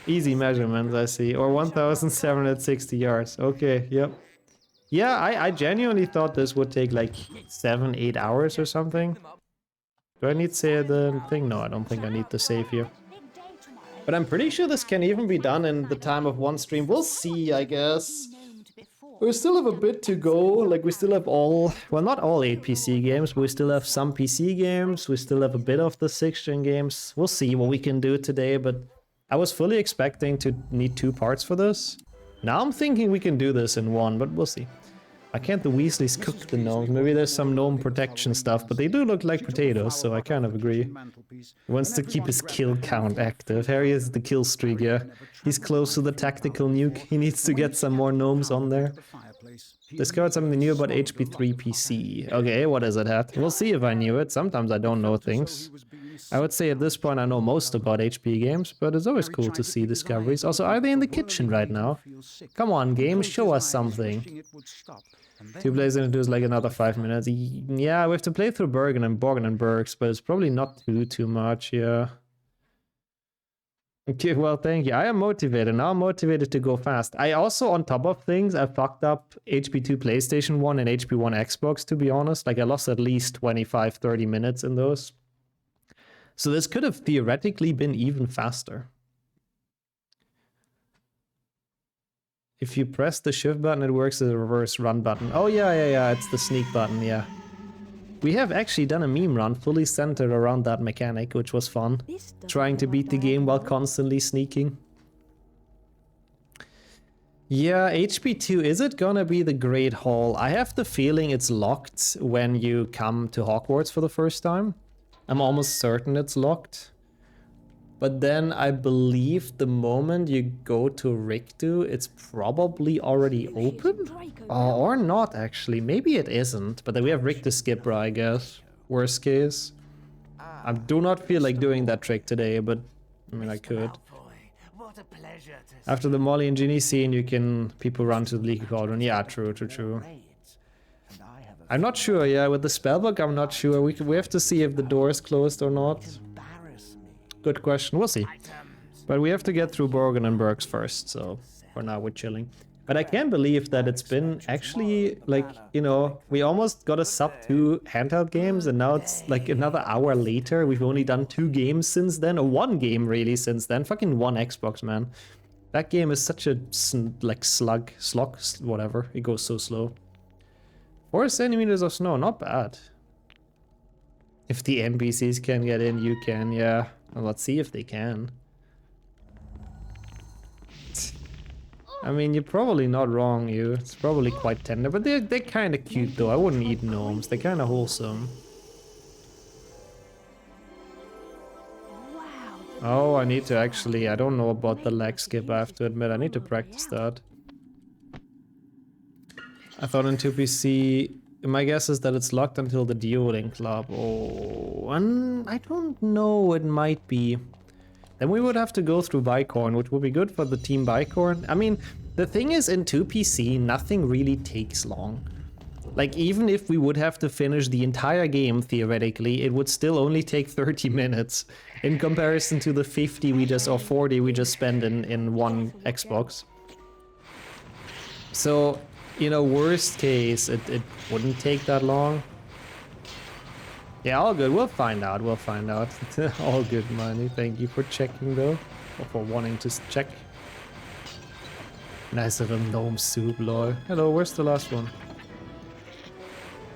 Easy measurements, I see. Or 1,760 yards. Okay, yep. Yeah, I genuinely thought this would take like 7-8 hours or something. Do I need to save the thing? No, I don't think I need to save here. But I'm pretty sure this can even be done in the time of one stream. We'll see, I guess. We still have a bit to go. Like, we still have all... Well, not all 8 PC games. We still have some PC games. We still have a bit of the 6th-gen games. We'll see what we can do today, but I was fully expecting to need 2 parts for this. Now I'm thinking we can do this in one, but we'll see. Why can't the Weasleys cook the gnomes? Maybe there's some gnome protection stuff, but they do look like potatoes, so I kind of agree. He wants to keep his kill count active. Harry is the kill streak, yeah. He's close to the tactical nuke. He needs to get some more gnomes on there. Discovered something new about HP3 PC. Okay, what does it have? We'll see if I knew it. Sometimes I don't know things. I would say at this point I know most about HP games, but it's always cool to see discoveries. Also, are they in the kitchen right now? Come on, game, show us something. 2 plays into is like another 5 minutes. Yeah, we have to play through Bergen and Bergs, but it's probably not too much, yeah. Okay, well, thank you. I am motivated. Now I'm motivated to go fast. I also, on top of things, I fucked up HP2 PlayStation 1 and HP1 Xbox, to be honest. Like, I lost at least 25, 30 minutes in those. So this could have theoretically been even faster. If you press the shift button, it works as a reverse run button. Oh, yeah, it's the sneak button, yeah. We have actually done a meme run fully centered around that mechanic, which was fun. Trying to beat the game while constantly sneaking. Yeah, HP2, is it gonna be the Great Hall? I have the feeling it's locked when you come to Hogwarts for the first time. I'm almost certain it's locked. But then I believe the moment you go to Rikdu, it's probably already open? Or not, actually. Maybe it isn't. But then we have Rikdu Skipper, I guess. Worst case. I do not feel like doing that trick today, but I mean, I could. After the Molly and Ginny scene, people run to the Leaky Cauldron. Yeah, true. I'm not sure, yeah, with the spellbook, I'm not sure. We have to see if the door is closed or not. Good question, we'll see. But we have to get through Borgen and Bergs first, so for now we're chilling. But I can't believe that it's been actually, like, you know, we almost got a sub-2 handheld games, and now it's like another hour later. We've only done 2 games since then, or 1 game really since then. Fucking 1 Xbox, man. That game is such a, like, slog, whatever. It goes so slow. 4 centimeters of snow, not bad. If the NPCs can get in, you can, yeah. Well, let's see if they can. I mean, you're probably not wrong, you. It's probably quite tender, but they're kind of cute, though. I wouldn't eat gnomes. They're kind of wholesome. Oh, I need to actually... I don't know about the leg skip, I have to admit. I need to practice that. I thought in 2PC... My guess is that it's locked until the dueling club. Oh, and I don't know, it might be. Then we would have to go through Bicorn, which would be good for the team Bicorn. I mean, the thing is, in 2PC, nothing really takes long. Like, even if we would have to finish the entire game, theoretically, it would still only take 30 minutes in comparison to the 50 we just, or 40 we just spent in one Xbox. So, you know, worst case, it wouldn't take that long. Yeah, all good. We'll find out. All good, Money. Thank you for checking, though. Or for wanting to check. Nice little gnome soup, lol. Hello, where's the last one?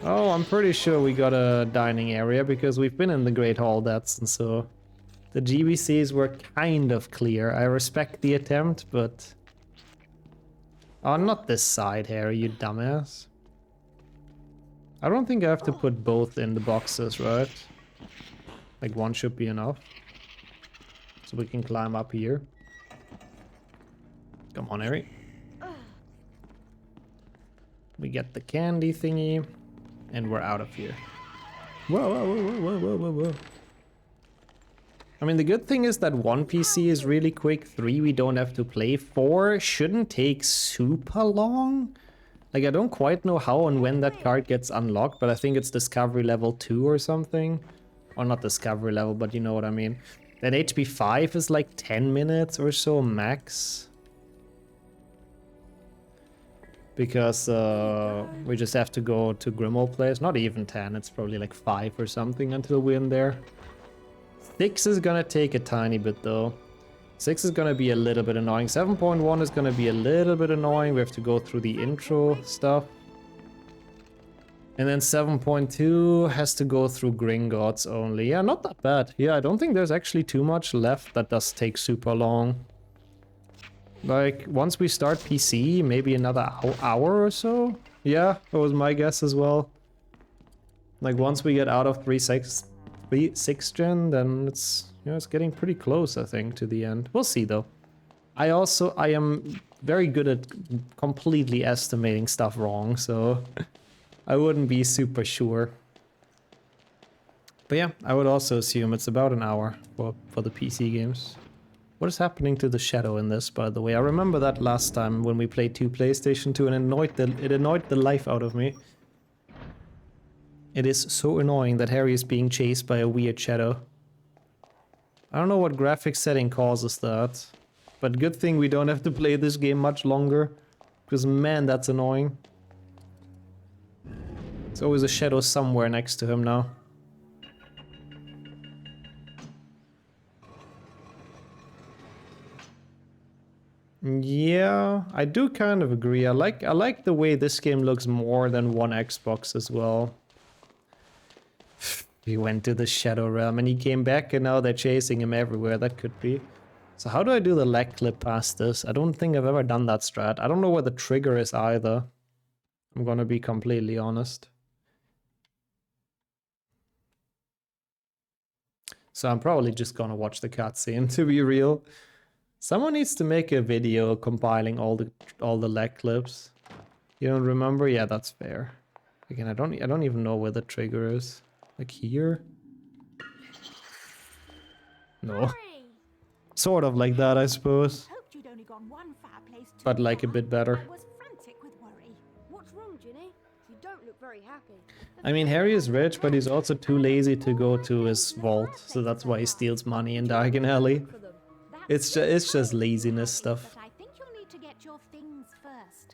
Oh, I'm pretty sure we got a dining area because we've been in the Great Hall, and so the GBCs were kind of clear. I respect the attempt, but... Oh, not this side, Harry, you dumbass. I don't think I have to put both in the boxes, right? Like, one should be enough. So we can climb up here. Come on, Harry. We get the candy thingy, and we're out of here. Whoa. I mean, the good thing is that 1 PC is really quick, 3 we don't have to play, 4 shouldn't take super long. Like, I don't quite know how and when that card gets unlocked, but I think it's Discovery level 2 or something. Or not Discovery level, but you know what I mean. Then HP 5 is like 10 minutes or so max. Because we just have to go to Grimmauld Place. Not even 10, it's probably like 5 or something until we're in there. 6 is gonna take a tiny bit though. 6 is gonna be a little bit annoying. 7.1 is gonna be a little bit annoying. We have to go through the intro stuff. And then 7.2 has to go through Gringotts only. Yeah, not that bad. Yeah, I don't think there's actually too much left that does take super long. Like, once we start PC, maybe another hour or so? Yeah, that was my guess as well. Like, once we get out of 3.6 gen, then it's, you know, it's getting pretty close, I think, to the end. We'll see, though. I am very good at completely estimating stuff wrong, so I wouldn't be super sure. But yeah, I would also assume it's about an hour for the PC games. What is happening to the shadow in this, by the way? I remember that last time when we played 2 PlayStation 2 and it annoyed the life out of me. It is so annoying that Harry is being chased by a weird shadow. I don't know what graphics setting causes that. But good thing we don't have to play this game much longer. Because man, that's annoying. There's always a shadow somewhere next to him now. Yeah, I do kind of agree. I like the way this game looks more than one Xbox as well. He went to the Shadow Realm and he came back and now they're chasing him everywhere. That could be. So how do I do the leg clip past this? I don't think I've ever done that strat. I don't know where the trigger is either. I'm gonna be completely honest. So I'm probably just gonna watch the cutscene, to be real. Someone needs to make a video compiling all the leg clips. You don't remember? Yeah, that's fair. Again, I don't even know where the trigger is. Like here? No. Sort of like that, I suppose. But like a bit better. What's wrong, Ginny? You don't look very happy. I mean, Harry is rich, but he's also too lazy to go to his vault, so that's why he steals money in Diagon Alley. It's just laziness stuff.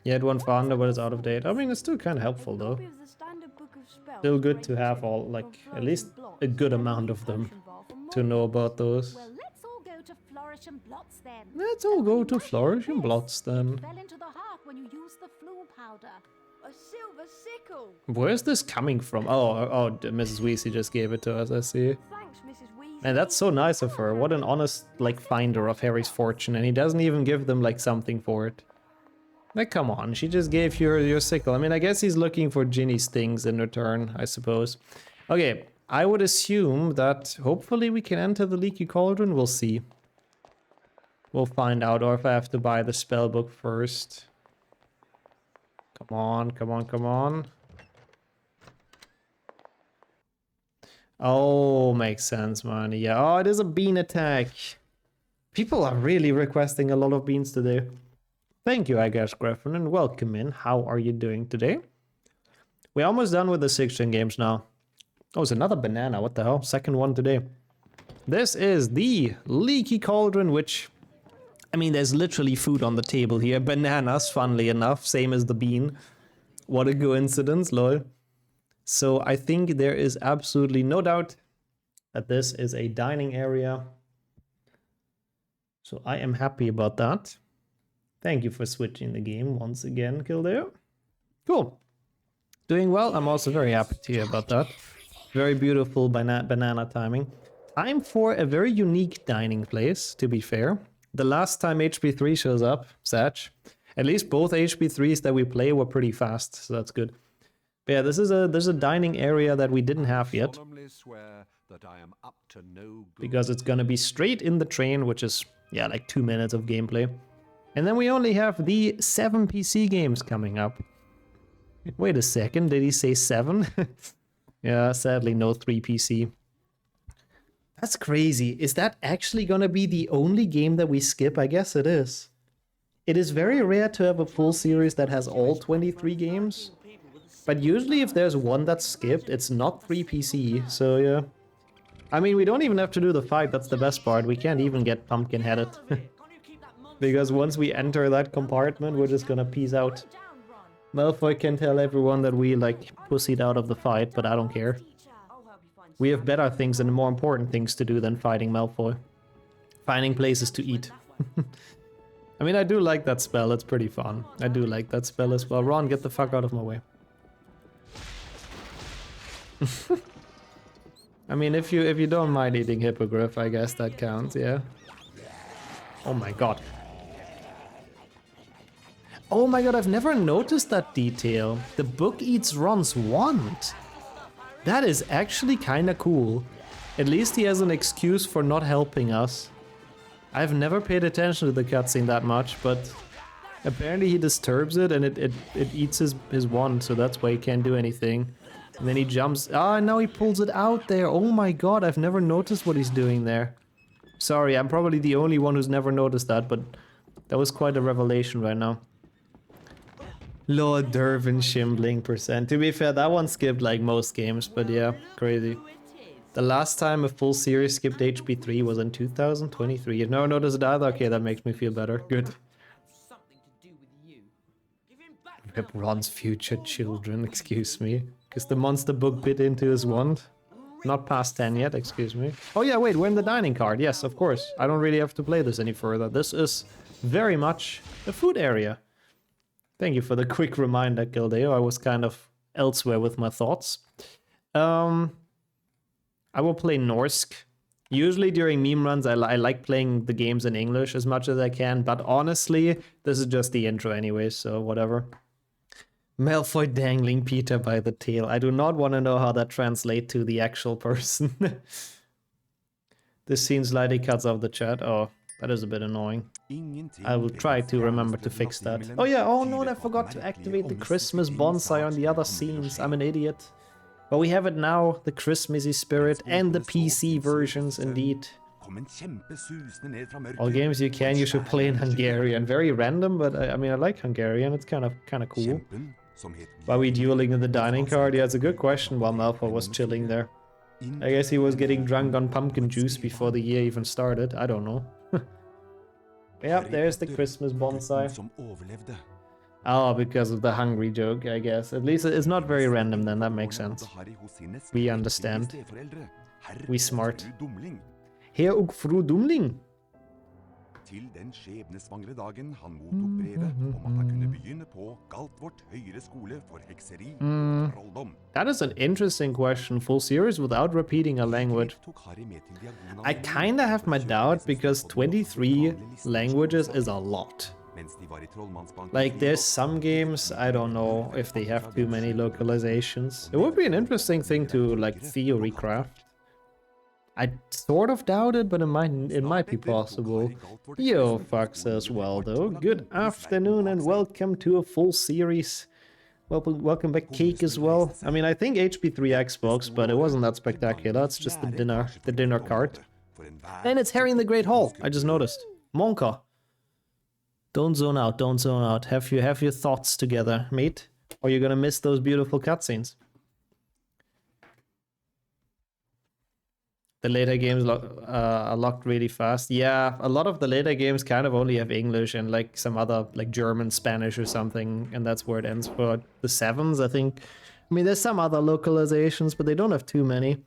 You had one founder, but it's out of date. I mean, it's still kind of helpful though. Still good to have all, like, at least a good amount of them to know about those. Well, let's all go to Flourish and Blots then. Let's all go to Flourish and Blots then. Fell into the heart when you used the flu powder. A silver sickle. Where's this coming from? Oh, Mrs. Weasley just gave it to us, I see. Thanks, Mrs. Weasley. Man, that's so nice of her. What an honest, like, finder of Harry's fortune, and he doesn't even give them, like, something for it. Like, come on, she just gave you your sickle. I mean, I guess he's looking for Ginny's things in return, I suppose. Okay, I would assume that hopefully we can enter the Leaky Cauldron. We'll see. We'll find out, or if I have to buy the spell book first. Come on, come on, come on. Oh, makes sense, man. Yeah, oh, it is a bean attack. People are really requesting a lot of beans today. Thank you, I guess, Griffin, and welcome in. How are you doing today? We're almost done with the 6-gen games now. Oh, it's another banana. What the hell? Second one today. This is the Leaky Cauldron, which... I mean, there's literally food on the table here. Bananas, funnily enough. Same as the bean. What a coincidence, lol. So I think there is absolutely no doubt that this is a dining area. So I am happy about that. Thank you for switching the game once again, Kildare. Cool. Doing well. I'm also very happy to hear about that. Very beautiful banana timing. Time for a very unique dining place, to be fair. The last time HB3 shows up, Satch, at least both HB3s that we play were pretty fast, so that's good. But yeah, there's a dining area that we didn't have yet. Because it's gonna be straight in the train, which is, yeah, like 2 minutes of gameplay. And then we only have the 7 PC games coming up. Wait a second, did he say 7? Yeah, sadly no 3 PC. That's crazy. Is that actually gonna be the only game that we skip? I guess it is. It is very rare to have a full series that has all 23 games. But usually if there's one that's skipped, it's not 3 PC, so yeah. I mean, we don't even have to do the fight, that's the best part. We can't even get pumpkin-headed. Because once we enter that compartment, we're just gonna peace out. Malfoy can tell everyone that we, like, pussied out of the fight, but I don't care. We have better things and more important things to do than fighting Malfoy. Finding places to eat. I mean, I do like that spell, it's pretty fun. I do like that spell as well. Ron, get the fuck out of my way. I mean, if you don't mind eating Hippogriff, I guess that counts, yeah. Oh my god. Oh my god, I've never noticed that detail. The book eats Ron's wand. That is actually kinda cool. At least he has an excuse for not helping us. I've never paid attention to the cutscene that much, but apparently he disturbs it and it eats his wand, so that's why he can't do anything. And then he jumps. Ah, now he pulls it out there. Oh my god, I've never noticed what he's doing there. Sorry, I'm probably the only one who's never noticed that, but that was quite a revelation right now. Lord Dervin Shimbling %. To be fair, that one skipped like most games, but yeah, crazy. The last time a full series skipped HP3 was in 2023. You've never noticed it either? Okay, that makes me feel better. Good. Rip Ron's future children, excuse me. Because the monster book bit into his wand. Not past 10 yet, excuse me. Oh yeah, wait, we're in the dining card. Yes, of course. I don't really have to play this any further. This is very much a food area. Thank you for the quick reminder, Gildeo. I was kind of elsewhere with my thoughts. I will play Norsk. Usually during meme runs, I like playing the games in English as much as I can, but honestly, this is just the intro anyway, so whatever. Malfoy dangling Peter by the tail. I do not want to know how that translates to the actual person. This scene slightly cuts off the chat. Oh, that is a bit annoying. I will try to remember to fix that. Oh yeah, oh no, and I forgot to activate the Christmas bonsai on the other scenes. I'm an idiot. But we have it now, the Christmassy spirit and the PC versions indeed. All games you should play in Hungarian. Very random, but I mean I like Hungarian, it's kind of cool. Why are we dueling in the dining card? Yeah, it's a good question while Malfoy was chilling there. I guess he was getting drunk on pumpkin juice before the year even started, I don't know. Yep, there's the Christmas bonsai. Oh, because of the hungry joke, I guess. At least it's not very random then, that makes sense. We understand. We smart. Herr og fru Dumling. Til den skjebnesvangre dagen han mottok brevet om at han kunne begynne på Galtvort høyere skole for hekseri og trolldom. That is an interesting question. Full series without repeating a language. I kinda have my doubt because 23 languages is a lot. Like there's some games, I don't know if they have too many localizations. It would be an interesting thing to like theory craft. I sort of doubt it, but it might be possible. Yo, Fox as well, though. Good afternoon and welcome to a full series. Welcome back, Cake, as well. I mean, I think HP3 Xbox, but it wasn't that spectacular. It's just the dinner cart. And it's Harry in the Great Hall. I just noticed. Monka. Don't zone out. Don't zone out. Have your thoughts together, mate, or you're gonna miss those beautiful cutscenes. The later games are locked really fast. Yeah, a lot of the later games kind of only have English and like some other like German, Spanish or something, and that's where it ends for the 7s, I think. I mean, there's some other localizations, but they don't have too many.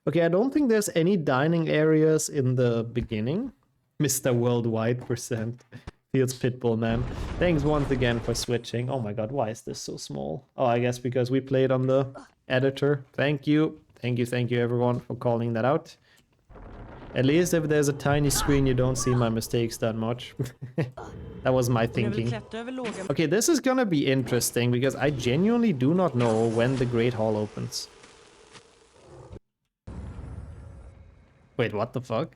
Okay, I don't think there's any dining areas in the beginning. Mr. Worldwide %. Feels Pitbull, man. Thanks once again for switching. Oh my god, why is this so small? Oh, I guess because we played on the editor. Thank you. Thank you everyone for calling that out. At least if there's a tiny screen, you don't see my mistakes that much. That was my thinking. Okay, this is gonna be interesting because I genuinely do not know when the Great Hall opens. Wait, what the fuck?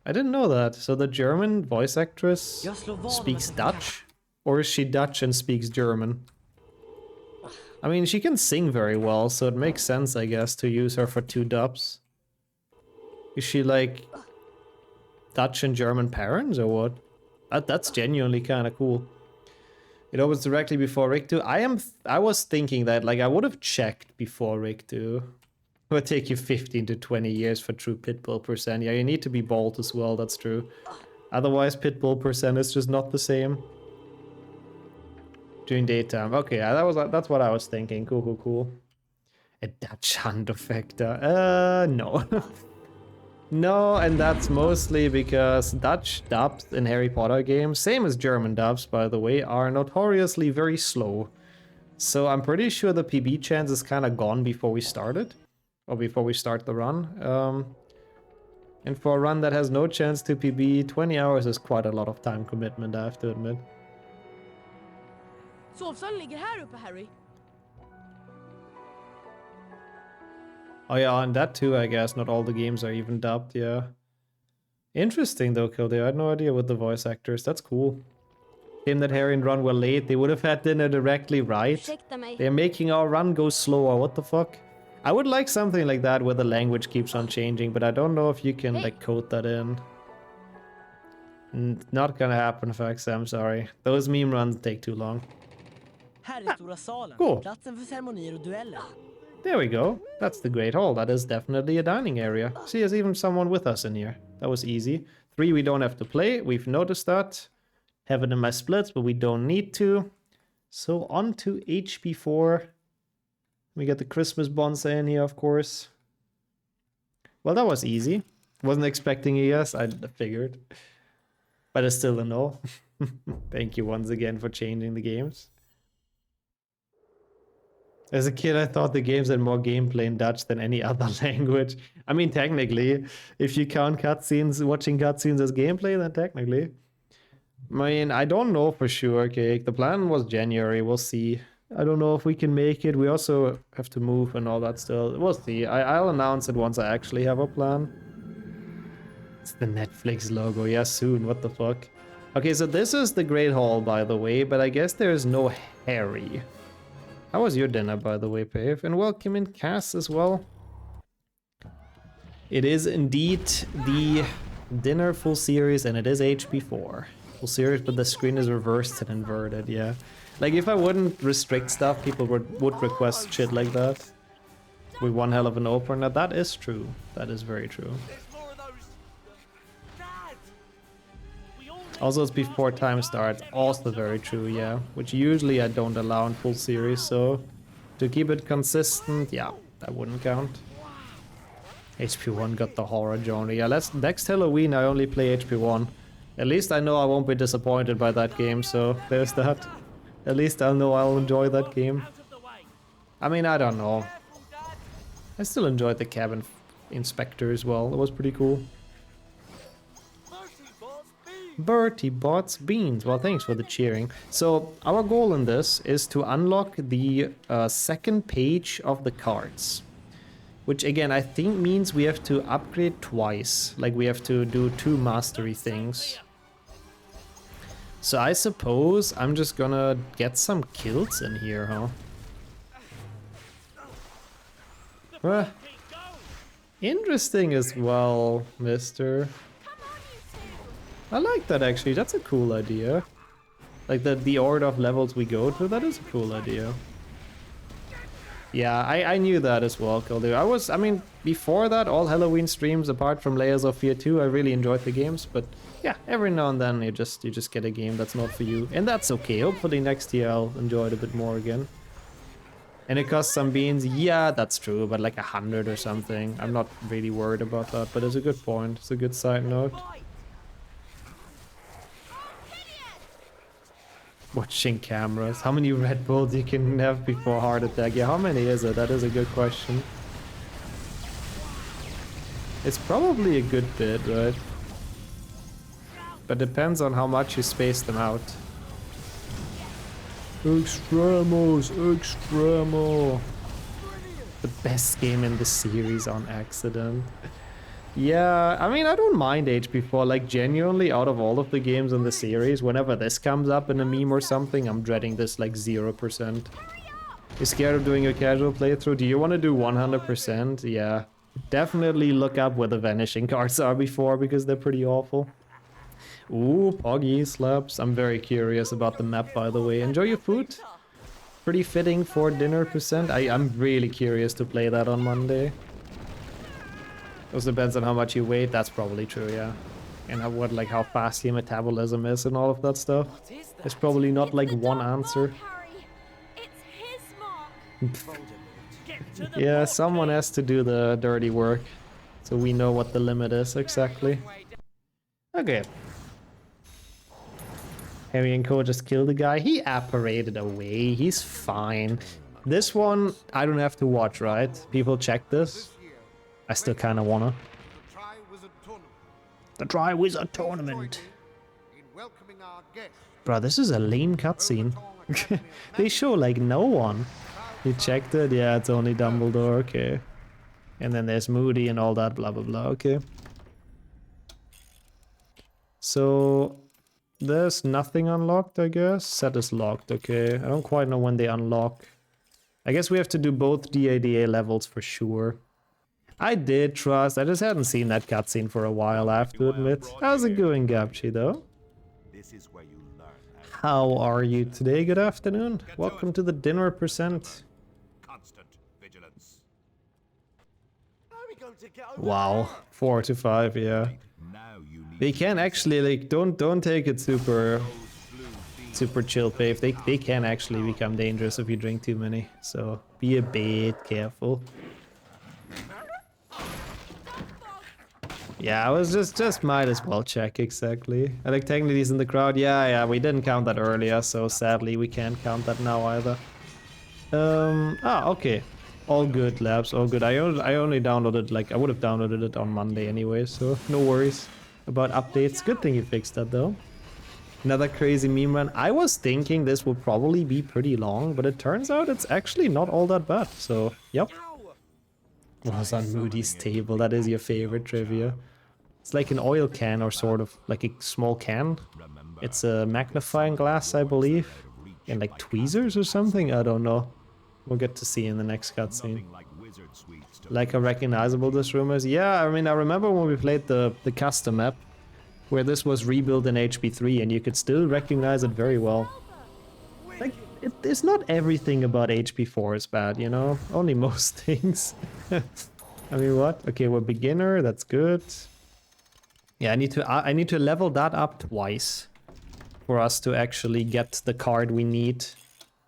I didn't know that. So the German voice actress speaks Dutch? Or is she Dutch and speaks German? I mean, she can sing very well, so it makes sense, I guess, to use her for 2 dubs. Is she like Dutch and German parents or what? That's genuinely kind of cool. It opens directly before Rick 2. I was thinking that like I would have checked before Rick 2. It would take you 15 to 20 years for true Pitbull %. Yeah, you need to be bald as well, that's true. Otherwise, Pitbull % is just not the same. During daytime. Okay, that's what I was thinking. Cool. A Dutch hand effector. No. No, and that's mostly because Dutch dubs in Harry Potter games, same as German dubs by the way, are notoriously very slow. So I'm pretty sure the PB chance is kind of gone before we started. Or before we start the run. And for a run that has no chance to PB, 20 hours is quite a lot of time commitment, I have to admit. Sovsalen ligger här uppe, Harry. Oh yeah, and that too, I guess. Not all the games are even dubbed, yeah. Interesting though, Kildare. I had no idea with the voice actors. That's cool. Shame that Harry and Ron were late. They would have had dinner directly, right? They're making our run go slower. What the fuck? I would like something like that where the language keeps on changing, but I don't know if you can like code that in. Not gonna happen, Fax. I'm sorry. Those meme runs take too long. Cool. There we go. That's the Great Hall. That is definitely a dining area. See, there's even someone with us in here. That was easy. 3 we don't have to play. We've noticed that. Have it in my splits, but we don't need to. So on to HP4. We get the Christmas bonsai in here, of course. Well, that was easy. Wasn't expecting a yes, I figured. But it's still a no. Thank you once again for changing the games. As a kid, I thought the games had more gameplay in Dutch than any other language. I mean, technically, if you count cutscenes, watching cutscenes as gameplay, then technically. I mean, I don't know for sure, okay? The plan was January, we'll see. I don't know if we can make it. We also have to move and all that still. We'll see. I'll announce it once I actually have a plan. It's the Netflix logo. Yeah, soon. What the fuck? Okay, so this is the Great Hall, by the way, but I guess there's no Harry. How was your dinner, by the way, Pave? And welcome in Cass as well. It is indeed the dinner full series, and it is HP4. Full series, but the screen is reversed and inverted, yeah. Like, if I wouldn't restrict stuff, people would request shit like that. With one hell of an opener. That is true. That is very true. Also, it's before time starts. Also very true, yeah. Which usually I don't allow in full series, so... To keep it consistent, yeah, that wouldn't count. HP1 got the horror genre. Yeah, next Halloween I only play HP1. At least I know I won't be disappointed by that game, so there's that. At least I'll know I'll enjoy that game. I mean, I don't know. I still enjoyed the cabin inspector as well. It was pretty cool. Bertie Bots Beans. Well, thanks for the cheering. So, our goal in this is to unlock the second page of the cards. Which, again, I think means we have to upgrade twice. Like, we have to do 2 mastery things. So, I suppose I'm just gonna get some kills in here, huh? Interesting as well, mister. I like that actually, that's a cool idea. Like the order of levels we go to, that is a cool idea. Yeah, I knew that as well, Kildu. I mean, before that, all Halloween streams, apart from Layers of Fear 2, I really enjoyed the games, but yeah, every now and then you just get a game that's not for you. And that's okay, hopefully next year I'll enjoy it a bit more again. And it costs some beans, yeah, that's true, but like 100 or something. I'm not really worried about that, but it's a good point, it's a good side note. Watching cameras. How many Red Bulls you can have before heart attack? Yeah, how many is it? That is a good question. It's probably a good bit, right? But depends on how much you space them out. Extremos, Extremo. The best game in the series on accident. Yeah, I mean, I don't mind HP4, like, genuinely, out of all of the games in the series, whenever this comes up in a meme or something, I'm dreading this, like, 0%. You scared of doing a casual playthrough? Do you want to do 100%? Yeah. Definitely look up where the vanishing cards are before, because they're pretty awful. Ooh, Poggy slaps. I'm very curious about the map, by the way. Enjoy your food. Pretty fitting for dinner percent. I'm really curious to play that on Monday. Also depends on how much you weigh, that's probably true, yeah. And how fast your metabolism is and all of that stuff. There's probably not like one answer. Yeah, someone has to do the dirty work. So we know what the limit is exactly. Okay. Harry and Co just killed the guy. He apparated away, he's fine. This one, I don't have to watch, right? People check this. I still kind of wanna. The Dry Wizard Tournament. Bro, this is a lame cutscene. They show like no one. You checked it? Yeah, it's only Dumbledore, okay. And then there's Moody and all that, blah blah blah, okay. So, There's nothing unlocked, I guess. Set is locked, okay. I don't quite know when they unlock. I guess we have to do both DADA levels for sure. I did trust. I just hadn't seen that cutscene for a while, I have to admit. How's it going, Gabchi, though? This is where you learn. How are you today? Good afternoon. Welcome to the dinner percent. Constant vigilance. Wow, 4 to 5, yeah. Now you need They can actually, like, don't take it super chill, Pave. They can actually become dangerous if you drink too many. So be a bit careful. Yeah, I was just might as well check exactly. I like technically he's in the crowd. Yeah, we didn't count that earlier, so sadly we can't count that now either. Okay. All good, Labs, all good. I only downloaded, like, I would have downloaded it on Monday anyway, so no worries about updates. Good thing you fixed that though. Another crazy meme run. I was thinking this would probably be pretty long, but it turns out it's actually not all that bad, so yep. Was on Moody's table, that is your favorite trivia. It's like an oil can, or sort of like a small can. It's a magnifying glass, I believe. And like tweezers or something, I don't know. We'll get to see in the next cutscene. Like a recognizable this room is. Yeah, I mean, I remember when we played the custom map, where this was rebuilt in HP3 and you could still recognize it very well. Like, it's not everything about HP4 is bad, you know? Only most things. I mean, what? Okay, we're beginner, that's good. Yeah, I need to level that up twice for us to actually get the card we need.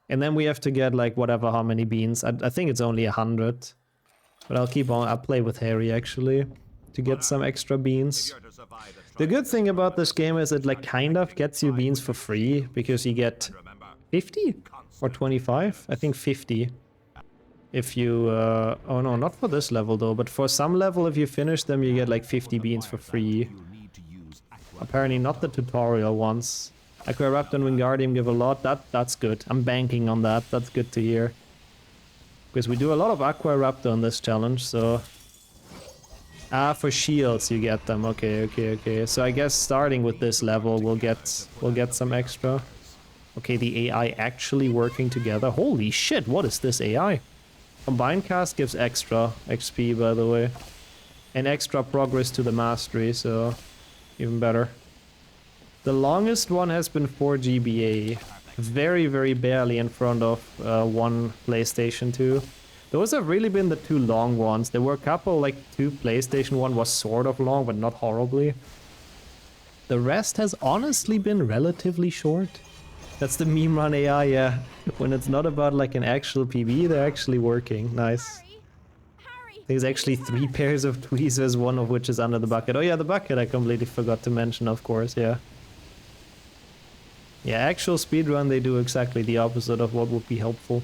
And then we have to get like whatever, how many beans. I think it's only 100. But I'll play with Harry actually to get some extra beans. The good thing about this game is it like kind of gets you beans for free because you get 50 or 25? I think 50. If you, oh no, not for this level though, but for some level if you finish them you get like 50 beans for free. Apparently not the tutorial ones. Aquaraptor and Wingardium give a lot, that's good. I'm banking on that, that's good to hear. Because we do a lot of Aquaraptor on this challenge, so... Ah, for shields you get them, okay. So I guess starting with this level we'll get some extra. Okay, the AI actually working together. Holy shit, what is this AI? Combined cast gives extra XP, by the way. And extra progress to the mastery, so even better. The longest one has been 4 GBA. Very, very barely in front of one PlayStation 2. Those have really been the two long ones. There were a couple, like 2 PlayStation 1 was sort of long, but not horribly. The rest has honestly been relatively short. That's the meme run AI, yeah. When it's not about like an actual PB, they're actually working. Nice. There's actually 3 pairs of tweezers, one of which is under the bucket. Oh yeah, the bucket I completely forgot to mention, of course, yeah. Yeah, actual speedrun, they do exactly the opposite of what would be helpful.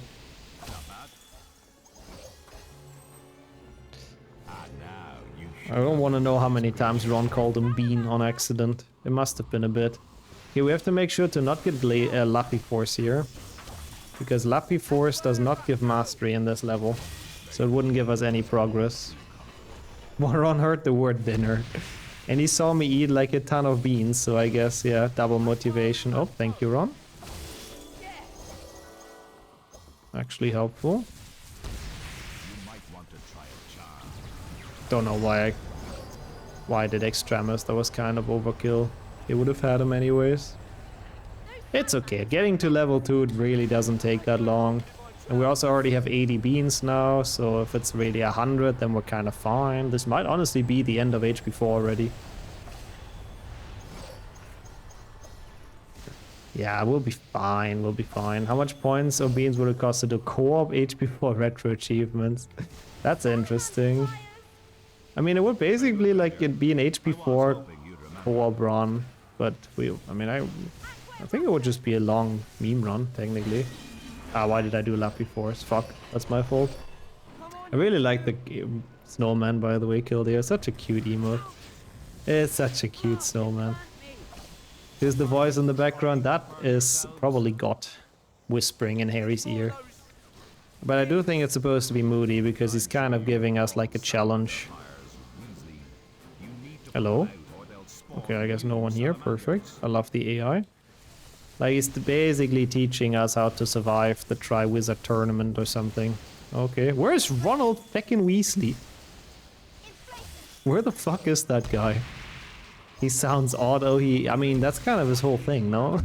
I don't want to know how many times Ron called him Bean on accident. It must have been a bit. Okay, we have to make sure to not get Lappy Force here. Because Lappy Force does not give mastery in this level. So it wouldn't give us any progress. Ron heard the word dinner. And he saw me eat like a ton of beans, so I guess, yeah, double motivation. Oh, thank you, Ron. Actually helpful. Don't know why I did Extremis, that was kind of overkill. They would have had him anyways. It's okay, getting to level 2 it really doesn't take that long. And we also already have 80 beans now, so if it's really 100 then we're kind of fine. This might honestly be the end of HP4 already. Yeah, we'll be fine, we'll be fine. How much points or beans would it cost to do co-op HP4 retro achievements? That's interesting. I mean, it would basically like it'd be an HP4 co-op run, but I think it would just be a long meme run, technically. Ah, why did I do Lappy Force? Fuck, that's my fault. I really like the snowman, by the way, Kildare. Such a cute emote. It's such a cute snowman. Here's the voice in the background. That is probably God whispering in Harry's ear. But I do think it's supposed to be Moody, because he's kind of giving us like a challenge. Hello? Okay, I guess no one here. Perfect. I love the AI. Like, it's basically teaching us how to survive the Triwizard tournament or something. Okay, where's Ronald feckin' Weasley? Where the fuck is that guy? He sounds odd. Oh, I mean, that's kind of his whole thing, no?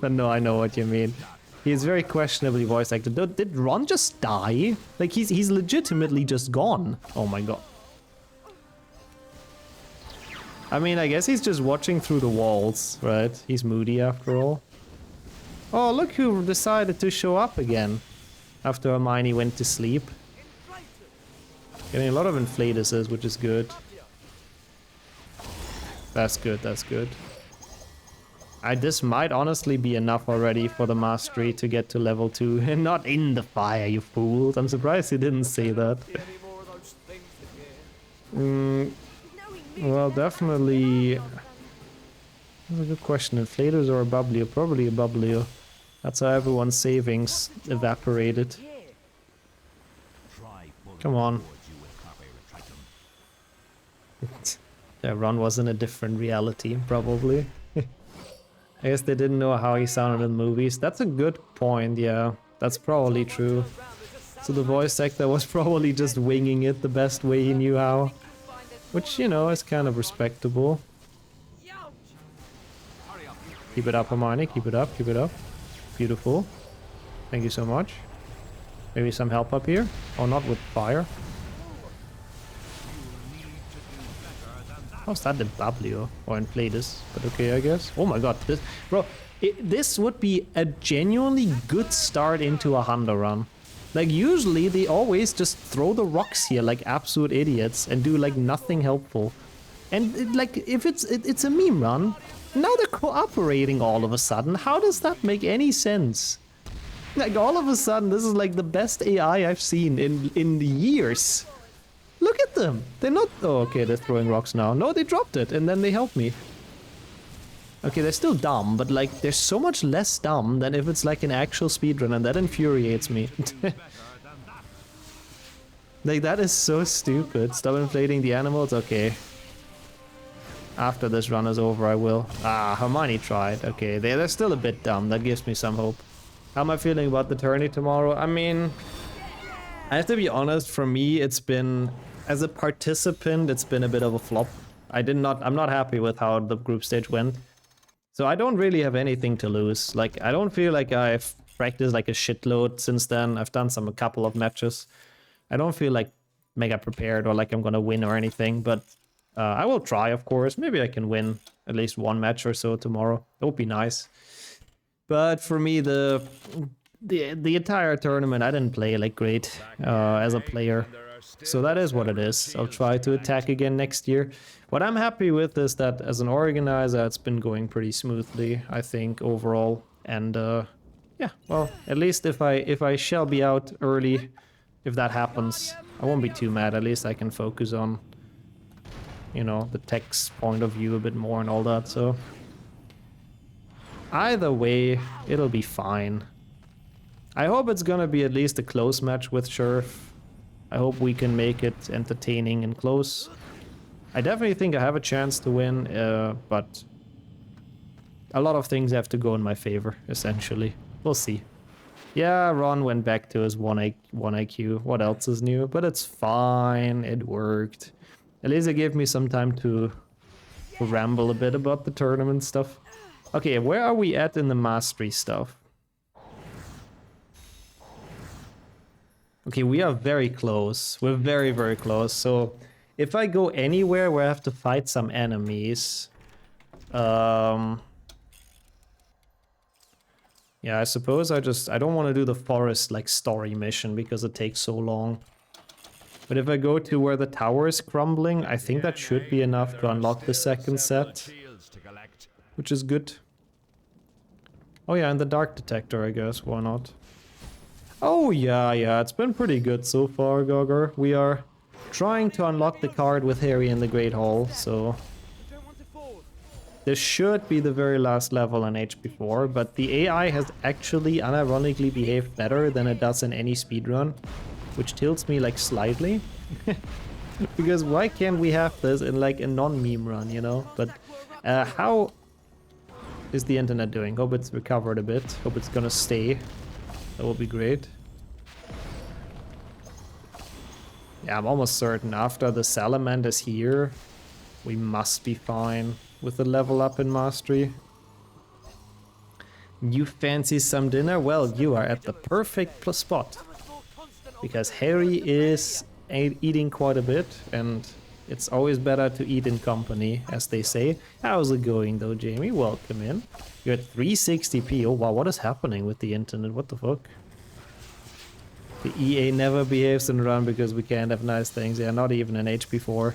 But no, I know what you mean. He's very questionably voice acted. Did Ron just die? Like, he's legitimately just gone. Oh my god. I mean, I guess he's just watching through the walls, right? He's moody after all. Oh, look who decided to show up again after Hermione went to sleep. Getting a lot of inflatuses, which is good. That's good, that's good. This might honestly be enough already for the mastery to get to level 2. And not in the fire, you fools. I'm surprised he didn't say that. Well, definitely... That's a good question. Inflators or a Bubbler? Probably a Bubbler. That's how everyone's savings evaporated. Come on. Yeah, Ron was in a different reality, probably. I guess they didn't know how he sounded in movies. That's a good point, yeah. That's probably true. So the voice actor was probably just winging it the best way he knew how. Which, you know, is kind of respectable. Keep it up, Hermione. Keep it up, keep it up. Beautiful. Thank you so much. Maybe some help up here? Oh, not with fire. How's that the Bablio or Inflatus? But okay, I guess. Oh my god, this, bro, this would be a genuinely good start into a Honda run. Like, usually they always just throw the rocks here like absolute idiots and do like nothing helpful. And like, if it's a meme run, now they're cooperating all of a sudden. How does that make any sense? Like, all of a sudden, this is like the best AI I've seen in years. Look at them. They're not... Oh, okay, they're throwing rocks now. No, they dropped it, and then they helped me. Okay, they're still dumb, but like, they're so much less dumb than if it's like an actual speedrun, and that infuriates me. Like, that is so stupid. Stop inflating the animals? Okay. After this run is over, I will. Ah, Hermione tried. Okay, they're still a bit dumb. That gives me some hope. How am I feeling about the tourney tomorrow? I mean... I have to be honest, for me, it's been... As a participant, it's been a bit of a flop. I'm not happy with how the group stage went. So I don't really have anything to lose. Like, I don't feel like I've practiced like a shitload since then. I've done a couple of matches. I don't feel like mega prepared or like I'm gonna win or anything, but I will try, of course. Maybe I can win at least one match or so tomorrow. That would be nice. But for me, the entire tournament, I didn't play like great as a player. So that is what it is. I'll try to attack again next year. What I'm happy with is that as an organizer, it's been going pretty smoothly, I think, overall. And yeah, well, at least if I shall be out early, if that happens, I won't be too mad. At least I can focus on, you know, the tech's point of view a bit more and all that. So either way, it'll be fine. I hope it's gonna be at least a close match with Sheriff. I hope we can make it entertaining and close. I definitely think I have a chance to win, but a lot of things have to go in my favor, essentially. We'll see. Yeah, Ron went back to his 1 IQ. What else is new? But it's fine. It worked. At least it gave me some time to ramble a bit about the tournament stuff. Okay, where are we at in the mastery stuff? Okay, we are very close. We're very, very close. So if I go anywhere where I have to fight some enemies... yeah, I suppose I don't want to do the forest like story mission because it takes so long. But if I go to where the tower is crumbling, I think that should be enough to unlock the second set. Which is good. Oh yeah, and the dark detector, I guess. Why not? Oh yeah, it's been pretty good so far, Gogger. We are trying to unlock the card with Harry in the Great Hall, so... This should be the very last level in HP4, but the AI has actually unironically behaved better than it does in any speedrun, which tilts me like slightly. Because why can't we have this in like a non-meme run, you know? But how is the internet doing? Hope it's recovered a bit. Hope it's gonna stay. That will be great. Yeah, I'm almost certain after the salamanders here, we must be fine with the level up in mastery. You fancy some dinner? Well, you are at the perfect spot. Because Harry is eating quite a bit, and it's always better to eat in company, as they say. How's it going though, Jamie? Welcome in. You're at 360p. Oh wow, what is happening with the internet? What the fuck? The EA never behaves in run because we can't have nice things. Yeah, not even in HP4.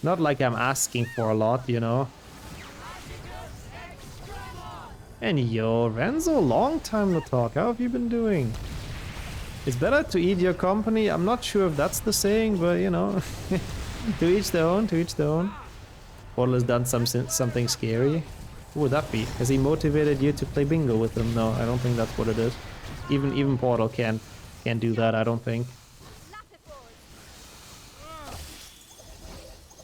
Not like I'm asking for a lot, you know. And yo, Renzo, long time to talk. How have you been doing? It's better to eat your company. I'm not sure if that's the saying, but you know, to each their own, to each their own. Portal has done something scary. Who would that be? Has he motivated you to play bingo with him? No, I don't think that's what it is. Even Portal can't do that, I don't think.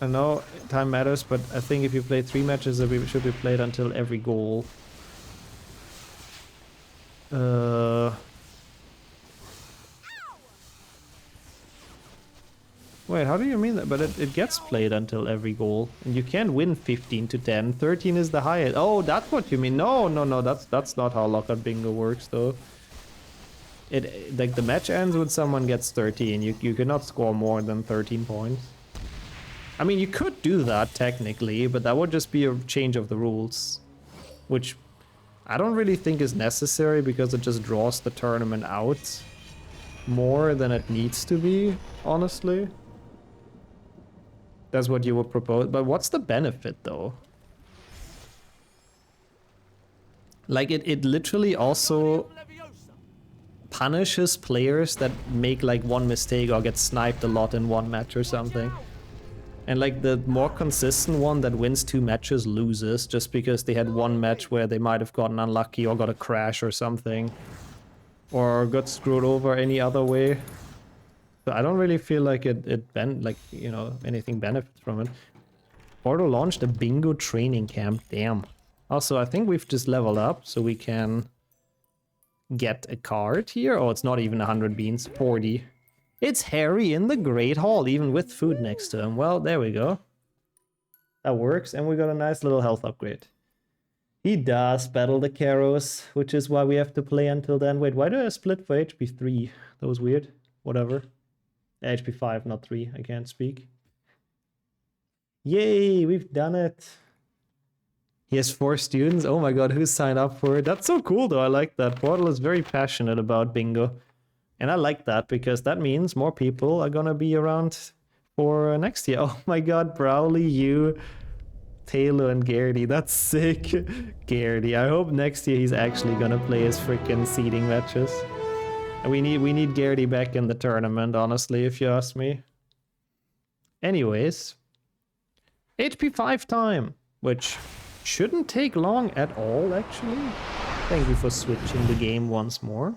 I know time matters, but I think if you play 3 matches, it should be played until every goal. Wait, how do you mean that? But it gets played until every goal. And you can't win 15 to 10. 13 is the highest. Oh, that's what you mean. No, that's not how lockout bingo works though. Like the match ends when someone gets 13. You cannot score more than 13 points. I mean, you could do that technically, but that would just be a change of the rules. Which I don't really think is necessary because it just draws the tournament out more than it needs to be, honestly. That's what you would propose. But what's the benefit though? Like it literally also punishes players that make like one mistake or get sniped a lot in one match or something. And like the more consistent one that wins 2 matches loses just because they had one match where they might have gotten unlucky or got a crash or something. Or got screwed over any other way. So I don't really feel like anything benefits from it. Porto launched a bingo training camp. Damn. Also, I think we've just leveled up so we can get a card here. Oh, it's not even 100 beans. 40. It's Harry in the Great Hall, even with food next to him. Well, there we go. That works, and we got a nice little health upgrade. He does battle the Karos, which is why we have to play until then. Wait, why do I split for HP 3? That was weird. Whatever. HP 5, not 3. I can't speak. Yay, we've done it. He has 4 students. Oh my god, who signed up for it? That's so cool though, I like that. Portal is very passionate about bingo. And I like that because that means more people are gonna be around for next year. Oh my god, Browley, you, Taylor and Garrity, that's sick. Garrity, I hope next year he's actually gonna play his freaking seeding matches. And we need Garrity back in the tournament, honestly, if you ask me. Anyways, HP 5 time, which shouldn't take long at all, actually. Thank you for switching the game once more.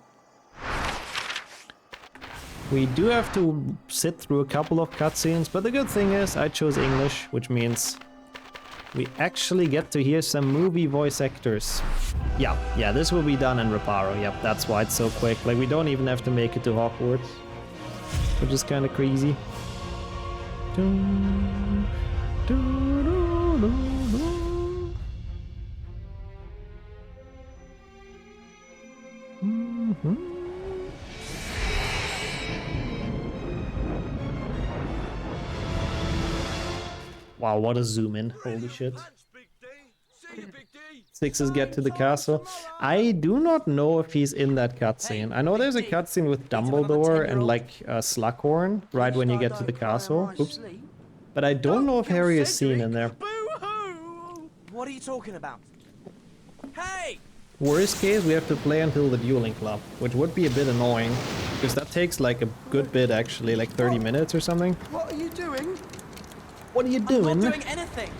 We do have to sit through a couple of cutscenes, but the good thing is I chose English, which means we actually get to hear some movie voice actors. Yeah, this will be done in Reparo. Yep, that's why it's so quick. Like, we don't even have to make it to Hogwarts, which is kind of crazy. Wow, what a zoom in. Holy shit. 6s get to the castle. I do not know if he's in that cutscene. I know there's a cutscene with Dumbledore and like Slughorn right when you get to the castle. Oops. But I don't know if Harry is seen in there. What are you talking about? Hey! Worst case, we have to play until the dueling club, which would be a bit annoying, because that takes like a good bit actually, like 30 minutes or something. What are you doing? What are you doing? I'm not doing anything.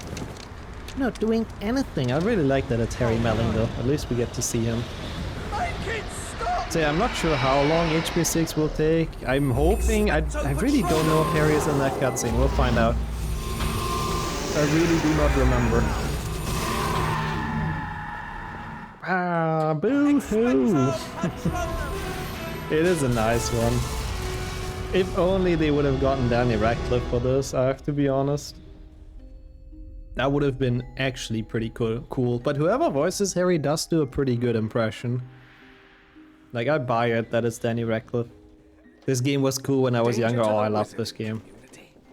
Not doing anything. I really like that it's Harry Melling though. At least we get to see him. Make it stop! So yeah, I'm not sure how long HP6 will take. I'm hoping... I really don't know if Harry is in that cutscene. We'll find out. I really do not remember. Ah, boo-hoo! It is a nice one. If only they would have gotten Danny Radcliffe for this, I have to be honest. That would have been actually pretty cool. But whoever voices Harry does do a pretty good impression. Like, I buy it that it's Danny Radcliffe. This game was cool when I was younger. Oh, I love this game.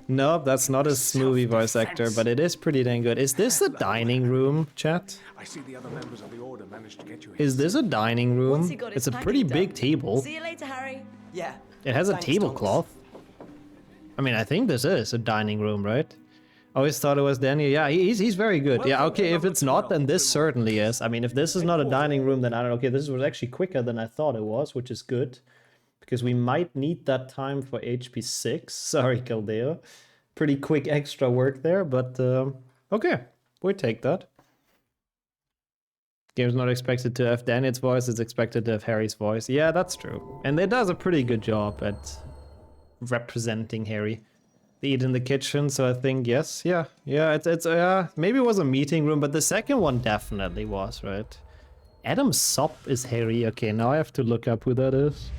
No, that's not a movie voice actor, but it is pretty dang good. Is this a dining room, chat? I see the other members of the order managed to get you. Is this a dining room? It's a pretty big table. See you later, Harry. Yeah. It has a tablecloth. I mean, I think this is a dining room, right? I always thought it was Daniel. Yeah, he's very good. Yeah, okay, if it's not, then this certainly is. I mean, if this is not a dining room, then I don't know. Okay, this was actually quicker than I thought it was, which is good. Because we might need that time for HP6. Sorry, Caldeo. Pretty quick extra work there, but okay, we take that. Game's not expected to have Daniel's voice, it's expected to have Harry's voice. Yeah, that's true. And it does a pretty good job at representing Harry. They eat in the kitchen, so I think yes, yeah, it's maybe it was a meeting room, but the second one definitely was, right? Adam Sopp is Harry. Okay, now I have to look up who that is.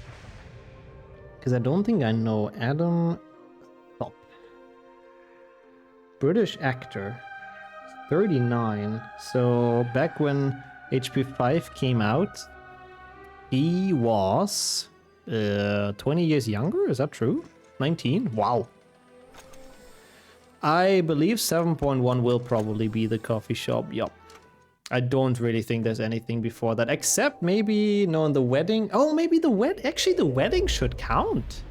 Because I don't think I know Adam Sopp. British actor. 39. So back when HP5 came out, he was 20 years younger, is that true? 19? Wow. I believe 7.1 will probably be the coffee shop, yup. I don't really think there's anything before that, except maybe, no, in the wedding. Oh, maybe actually the wedding should count.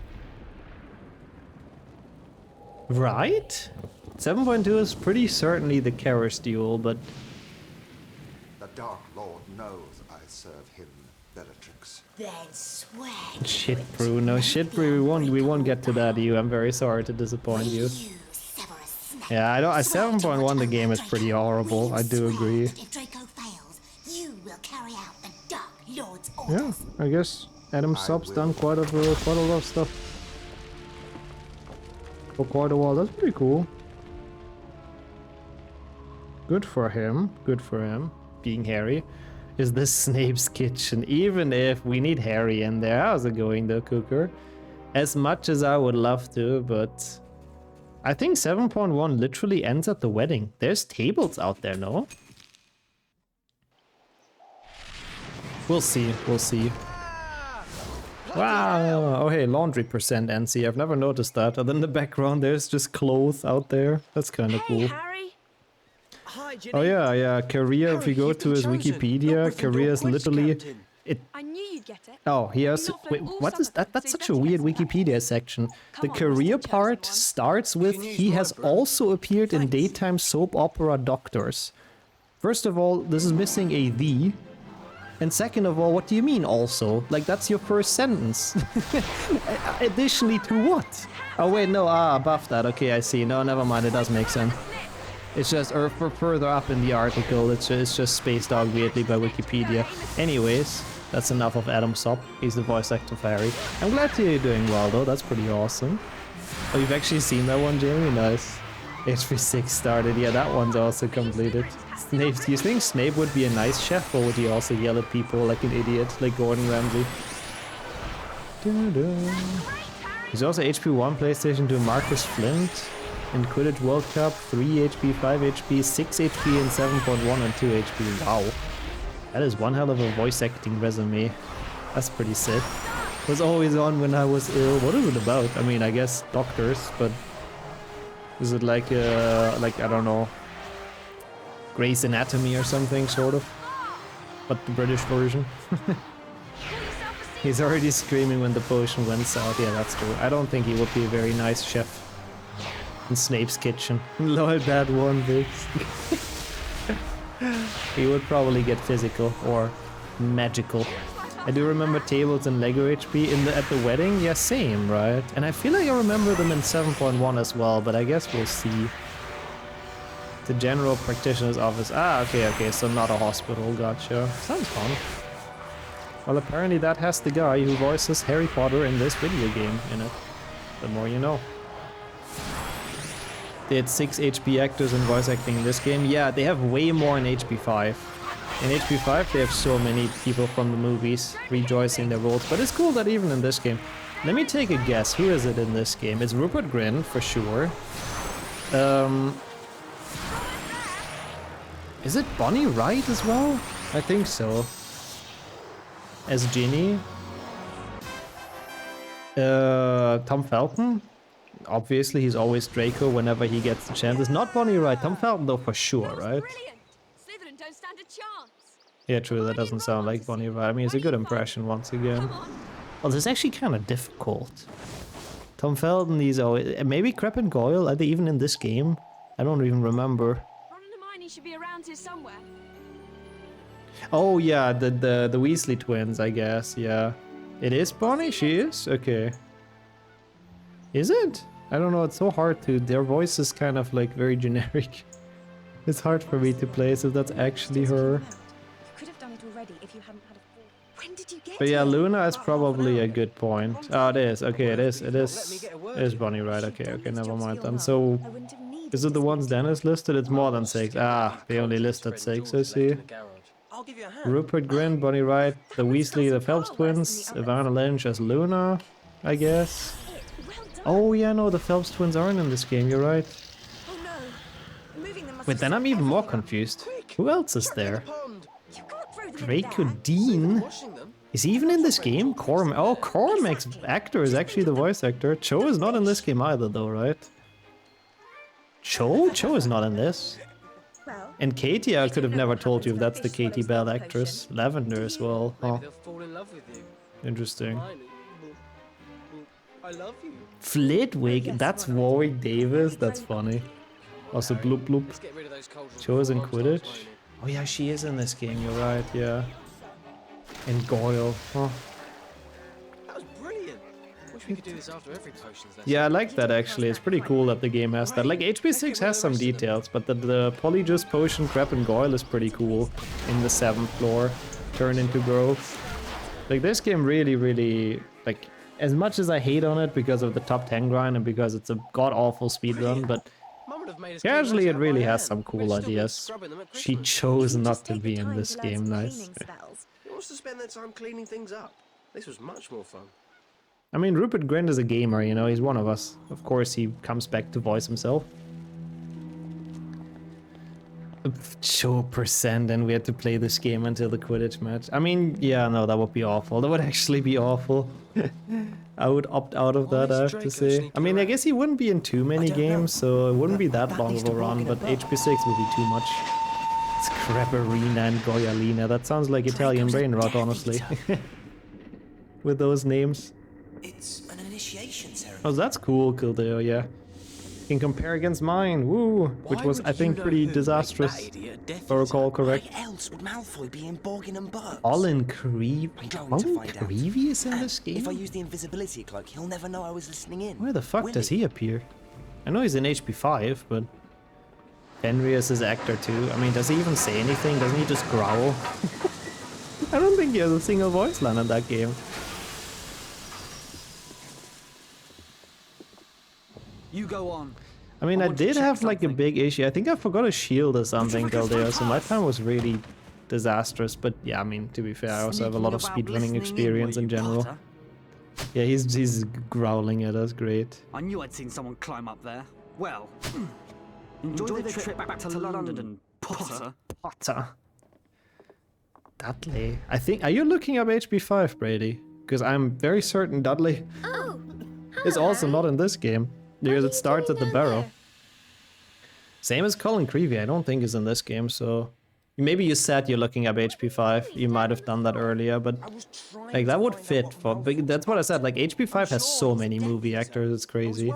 Right? 7.2 is pretty certainly the Karras duel, but... The Dark Lord knows I serve him, Bellatrix. Then swear. Shit, brew. No, shit, brew. We won't get to that, you. I'm very sorry to disappoint you. Yeah, I don't. 7.1 the game is pretty horrible. I do agree. If Draco fails, you will carry out the Dark Lord's orders. Yeah, I guess Adam Sopp's done quite a lot of stuff for quite a while. That's pretty cool. Good for him. Good for him. Being Harry. Is this Snape's kitchen? Even if we need Harry in there. How's it going though, Cooker? As much as I would love to, but... I think 7.1 literally ends at the wedding. There's tables out there, no? We'll see, we'll see. Wow! Oh hey, laundry percent NC. I've never noticed that. Other than the background, there's just clothes out there. That's kind of cool. Harry. Hi, Oh yeah. Career, if you go to his Wikipedia, career is literally... I knew you'd get it. Oh, he has... Wait, what is that? That's such a weird Wikipedia section. The career part starts with he has also appeared in daytime soap opera Doctors. First of all, this is missing a "the." And second of all, what do you mean also? Like, that's your first sentence. Additionally to what? Oh wait, no, above that. Okay, I see. No, never mind, it does make sense. It's just further up in the article, it's just spaced out weirdly by Wikipedia. Anyways, that's enough of Adam Sopp. He's the voice actor of Harry. I'm glad to hear you're doing well though, that's pretty awesome. Oh, you've actually seen that one, Jamie? Nice. HP6 started, yeah, that one's also completed. Snape, do you think Snape would be a nice chef, or would he also yell at people like an idiot, like Gordon Ramsay? He's also HP1, PlayStation 2, Marcus Flint. In Quidditch World Cup, 3 HP, 5 HP, 6 HP, and 7.1 and 2 HP. Wow. That is one hell of a voice acting resume. That's pretty sick. Was always on when I was ill. What is it about? I mean, I guess Doctors, but... Is it like, I don't know... Grey's Anatomy or something, sort of? But the British version. He's already screaming when the potion went south. Yeah, that's true. I don't think he would be a very nice chef. In Snape's kitchen. Lol, that one, Vix. He would probably get physical or magical. I do remember tables in Lego HP at the wedding. Yeah, same, right? And I feel like I remember them in 7.1 as well, but I guess we'll see. The general practitioner's office. Ah, okay, so not a hospital. Gotcha. Sounds fun. Well, apparently that has the guy who voices Harry Potter in this video game in it. The more you know. They had 6 HP actors in voice acting in this game. Yeah, they have way more in HP5. In HP5 they have so many people from the movies rejoicing their roles, but it's cool that even in this game. Let me take a guess, who is it in this game? It's Rupert Grint, for sure. Is it Bonnie Wright as well? I think so. As Ginny. Tom Felton? Obviously, he's always Draco whenever he gets the chance. It's not Bonnie Wright. Tom Felton, though, for sure, right? Slytherin don't stand a chance. Yeah, true. That doesn't sound like Bonnie Wright. I mean, it's a good impression once again. Well, this is actually kind of difficult. Tom Felton, he's always... Maybe Crab and Goyle? Are they even in this game? I don't even remember. Ron and Hermione should be around here somewhere. Oh, yeah, the Weasley twins, I guess. Yeah. It is Bonnie? She is? Okay. Is it? I don't know, it's so hard to... Their voice is kind of like very generic. It's hard for me to place if that's actually her. You could have done it already if you hadn't had a fall. When did you get But yeah, Luna is probably a good point. Oh, it is. Okay, it is. It is Bonnie Wright. Okay, okay, never mind then. So, is it the ones Dennis listed? It's more than 6. Ah, they only listed 6, I see. Rupert Grint, Bonnie Wright, the Weasley, the Phelps twins, Ivana Lynch as Luna, I guess. Oh yeah, no, the Phelps twins aren't in this game, you're right. Wait, then I'm even more confused. Who else is there? Draco Dean? Is he even in this game? Cormac's actor is actually the voice actor. Cho is not in this game either though, right? Cho? Cho is not in this. And Katie, I could have never told you if that's the Katie Bell actress. Lavender as well. Huh. Interesting. Flitwick? That's Warwick Davis? That's funny. Also Bloop Bloop. Cho is in Quidditch? Oh yeah, she is in this game, you're right, yeah. And Goyle. Huh. That was brilliant. Wish we could do this after every potions lesson. Yeah, I like that actually. It's pretty cool that the game has that. Like HP6 has some details, but the Polyjuice Potion, Crab and Goyle is pretty cool in the 7th floor. Turn into growth. Like this game really, like, as much as I hate on it because of the top 10 grind and because it's a god-awful speedrun, but casually it really has some cool ideas. She chose not to be in this game, nice. Who wants to spend their time cleaning things up? This was much more fun. I mean, Rupert Grint is a gamer, you know, he's one of us. Of course he comes back to voice himself. Show percent and we had to play this game until the Quidditch match. I mean, yeah, no, that would be awful. That would actually be awful. I would opt out of that, I have to say. I mean, I guess he wouldn't be in too many games, so it wouldn't be that long of a run, but HP6 would be too much. It's Crebarina and Goyalina. That sounds like Italian brain rot, honestly. With those names. It's an initiation ceremony. Oh, that's cool, Kildare, yeah. Can compare against mine, woo! Which was, I think, pretty disastrous. If I recall correct. Why else would Malfoy be in Borgin and Burke? Olin Creevy? Olin Creevy is in this game? If I use the invisibility cloak, he'll never know I was listening in. Where the fuck does he appear? I know he's in HP5, but... Henry is his actor too. I mean, does he even say anything? Doesn't he just growl? I don't think he has a single voice line in that game. You go on. I mean, I did have like a big issue. I think I forgot a shield or something there, so my time was really disastrous. But yeah, I mean, to be fair, I also have a lot of speedrunning experience in general. Yeah, he's growling at us, great. I knew I'd seen someone climb up there. Well, enjoy the trip back to London, Potter. Dudley. I think, are you looking up HP5, Brady? Because I'm very certain Dudley is also not in this game. Because it starts at the barrow. Same as Colin Creevy, I don't think is in this game, so... Maybe you said you're looking up HP5, you might have done that earlier, but... Like, that would fit for... That's what I said, like, HP5 has so many movie actors, it's crazy.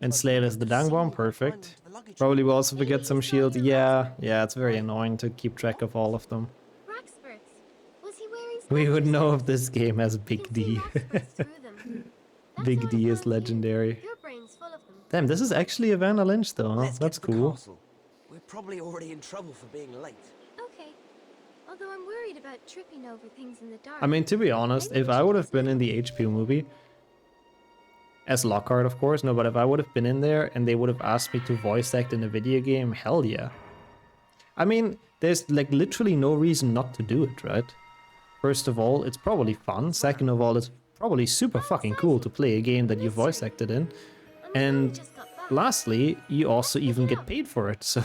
And Slade is the Dangwon, perfect. Probably will also forget some shield. Yeah, it's very annoying to keep track of all of them. We would know if this game has Big D. Big D is legendary. Damn, this is actually Ivana Lynch though, huh? That's cool. We're probably already in trouble for being late. Okay. Although I'm worried about tripping over things in the dark. I mean, to be honest, if I would have been in the HP movie, as Lockhart, of course, no, but if I would have been in there and they would have asked me to voice act in a video game, hell yeah. I mean, there's like literally no reason not to do it, right? First of all, it's probably fun. Second of all, it's probably super fucking cool to play a game that you voice acted in. And lastly, you also even get paid for it. So,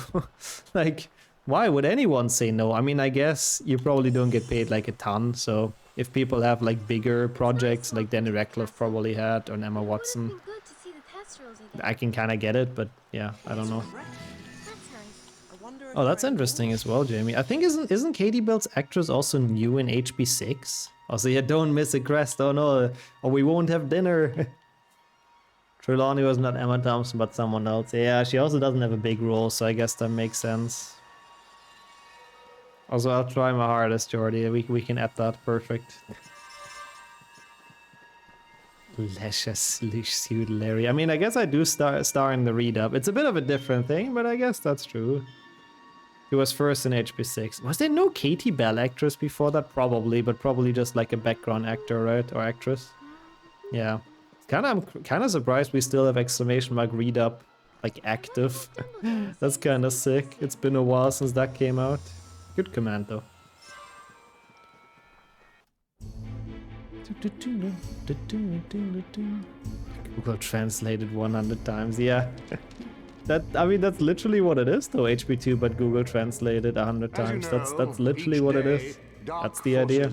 like, why would anyone say no? I mean, I guess you probably don't get paid like a ton. So if people have like bigger projects like Danny Radcliffe probably had or Emma Watson, I can kind of get it. But yeah, I don't know. Oh, that's interesting as well, Jamie. I think isn't Katie Bell's actress also new in HB6? Also, yeah, don't miss a crest. Oh no, or we won't have dinner. Trelawney was not Emma Thompson, but someone else. Yeah, she also doesn't have a big role, so I guess that makes sense. Also, I'll try my hardest, Jordy. We can add that. Perfect. Luscious suit Larry. I mean, I guess I do star in the read-up. It's a bit of a different thing, but I guess that's true. He was first in HP6. Was there no Katie Bell actress before that? Probably, but probably just like a background actor, right? Or actress? Yeah. I'm kind of surprised we still have exclamation mark read up like active. That's kind of sick. It's been a while since that came out. Good command though. Google translated 100 times. Yeah. I mean, that's literally what it is, though. HP2, but Google translated 100 times. That's literally what it is. That's the idea.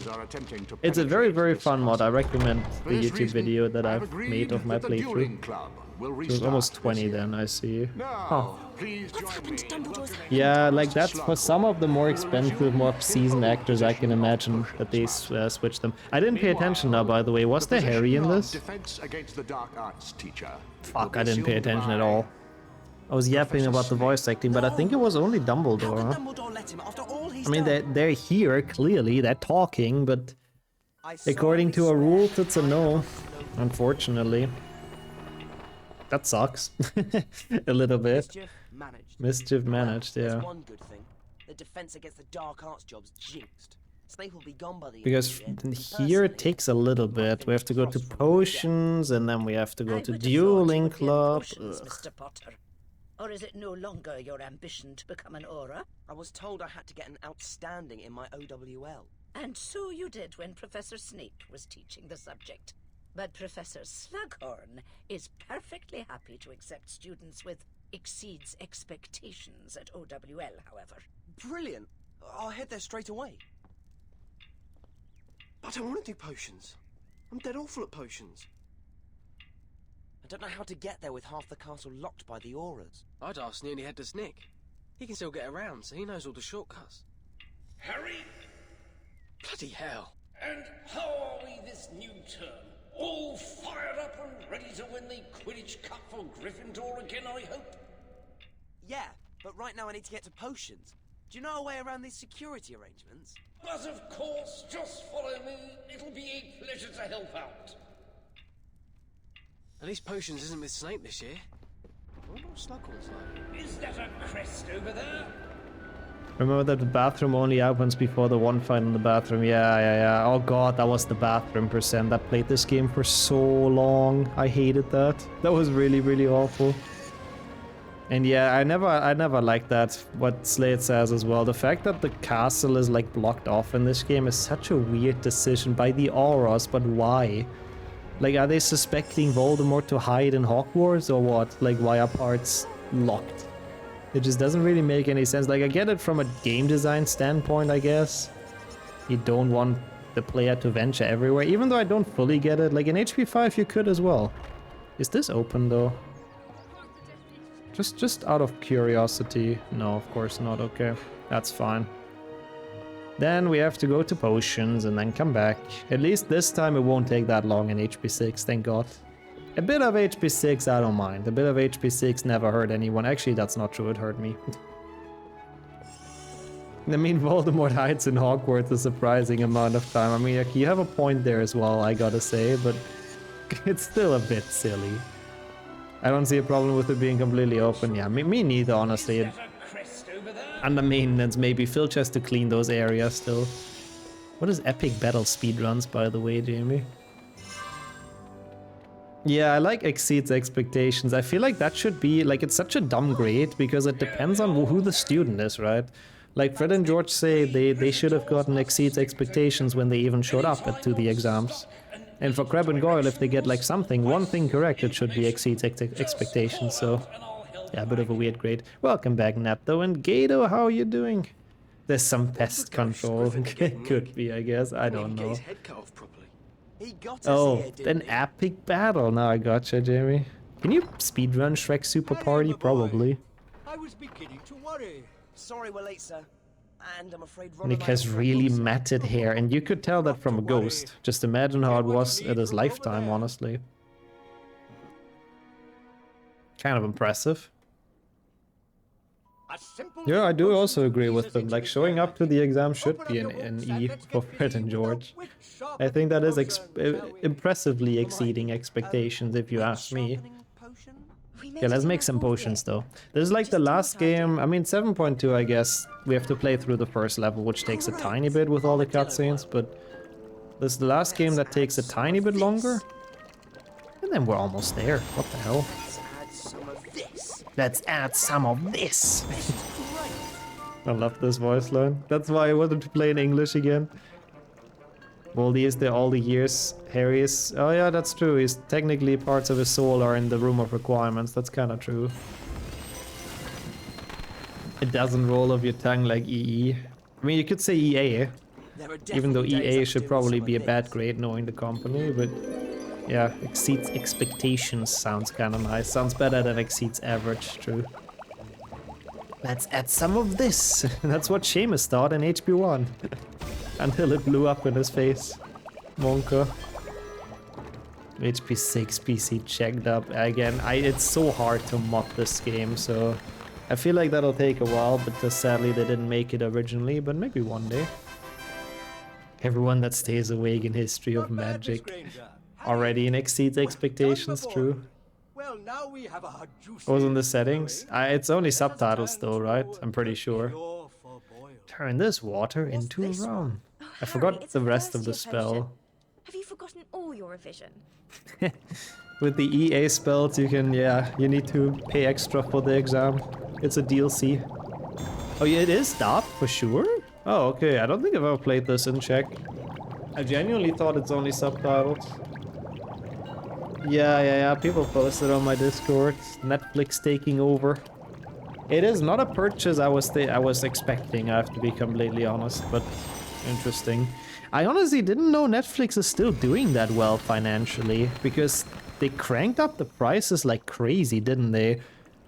It's a very, very fun mod. I recommend the YouTube video that I've made of my playthrough. It was almost 20 then, I see. Huh. Yeah, like that's for some of the more expensive, more seasoned actors, I can imagine that they switch them. I didn't pay attention now, by the way. Was there Harry in this? Fuck, I didn't pay attention at all. I was yapping about the voice acting, but I think it was only Dumbledore. Huh? I mean, they're here, clearly, they're talking, but according to our rules, it's a no, unfortunately. That sucks. A little bit. Mischief managed, yeah. One good thing. The defense against the dark arts job's jinxed. Snape will be gone by the because here it takes a little bit. We have to go to potions, and then we have to go to dueling club. Mr. Potter. Or is it no longer your ambition to become an aura? I was told I had to get an outstanding in my OWL. And so you did when Professor Snape was teaching the subject. But Professor Slughorn is perfectly happy to accept students with exceeds expectations at OWL, however. Brilliant! I'll head there straight away. I don't want to do potions. I'm dead awful at potions. I don't know how to get there with half the castle locked by the auras. I'd ask nearly head to Snick. He can still get around, so he knows all the shortcuts. Harry? Bloody hell. And how are we this new term? All fired up and ready to win the Quidditch Cup for Gryffindor again, I hope? Yeah, but right now I need to get to potions. Do you know a way around these security arrangements? But of course, just follow me. It'll be a pleasure to help out. At least potions isn't with Snape this year. I wonder what Slughorn's like. Is that a crest over there? Remember that the bathroom only opens before the one fight in the bathroom. Yeah. Oh god, that was the bathroom percent that played this game for so long. I hated that. That was really, really awful. And yeah, I never liked that, what Slade says as well. The fact that the castle is like blocked off in this game is such a weird decision by the auras, but why? Like, are they suspecting Voldemort to hide in Hogwarts or what? Like, why are parts locked? It just doesn't really make any sense. Like, I get it from a game design standpoint, I guess. You don't want the player to venture everywhere, even though I don't fully get it. Like, in HP5 you could as well. Is this open, though? Just out of curiosity. No, of course not. Okay, that's fine. Then we have to go to potions and then come back. At least this time it won't take that long in HP6, thank god. A bit of HP6 I don't mind. A bit of HP6 never hurt anyone. Actually, that's not true, it hurt me. I mean, Voldemort hides in Hogwarts a surprising amount of time. I mean, you have a point there as well, I gotta say, but it's still a bit silly. I don't see a problem with it being completely open. Yeah, me neither, honestly. under maintenance, maybe. Filch has to clean those areas still. What is epic battle speedruns, by the way, Jamie? Yeah, I like exceeds expectations. I feel like that should be, like, it's such a dumb grade because it depends on who the student is, right? Like Fred and George say they should have gotten exceeds expectations when they even showed up to the exams. And for Crab and Goyle, if they get like one thing correct, it should be exceeds expectations, so... Yeah, a bit of a weird grade. Welcome back, Napto. And Gato, how are you doing? There's some pest control. Could be, I guess. I don't know. Oh, an epic battle. Now I gotcha, Jamie. Can you speedrun Shrek Super Party? Probably. I was beginning to worry. Sorry we're late, sir. And I'm afraid Nick has really matted hair, and you could tell that from a ghost. Just imagine how it was at his lifetime, honestly. Kind of impressive. Yeah, I do also agree with them. Like, showing up to the exam should be an E for Fred and George. I think that is impressively exceeding expectations, if you ask me. Yeah, let's make some potions, though. This is like the last game. I mean, 7.2, I guess. We have to play through the first level, which takes a tiny bit with all the cutscenes, but this is the last game that takes a tiny bit longer. And then we're almost there. What the hell? Let's add some of this. I love this voice line. That's why I wanted to play in English again. Voldy is there all the years. Harry is... Oh yeah, that's true. He's technically parts of his soul are in the room of requirements. That's kind of true. It doesn't roll off your tongue like EE. I mean, you could say EA. Even though EA should probably be a bad grade knowing the company, but... Yeah, exceeds expectations sounds kind of nice. Sounds better than exceeds average, true. Let's add some of this. That's what Seamus thought in HP1. Until it blew up in his face. Monka. HP 6 PC checked up. Again, it's so hard to mod this game, so... I feel like that'll take a while, but sadly they didn't make it originally, but maybe one day. Everyone that stays awake in History of Magic. Already in exceeds expectations, true. Well, now we have a juicy... Was in the settings? It's only subtitles though, right? I'm pretty sure. Turn this water into rum. I forgot the rest of the spell. Have you forgotten all your revision? With the EA spells you can, you need to pay extra for the exam. It's a DLC. Oh yeah, it is dubbed for sure? Oh, okay. I don't think I've ever played this in Czech. I genuinely thought it's only subtitles. Yeah. People posted on my Discord. Netflix taking over. It is not a purchase I was expecting, I have to be completely honest, but interesting. I honestly didn't know Netflix is still doing that well financially, because they cranked up the prices like crazy, didn't they?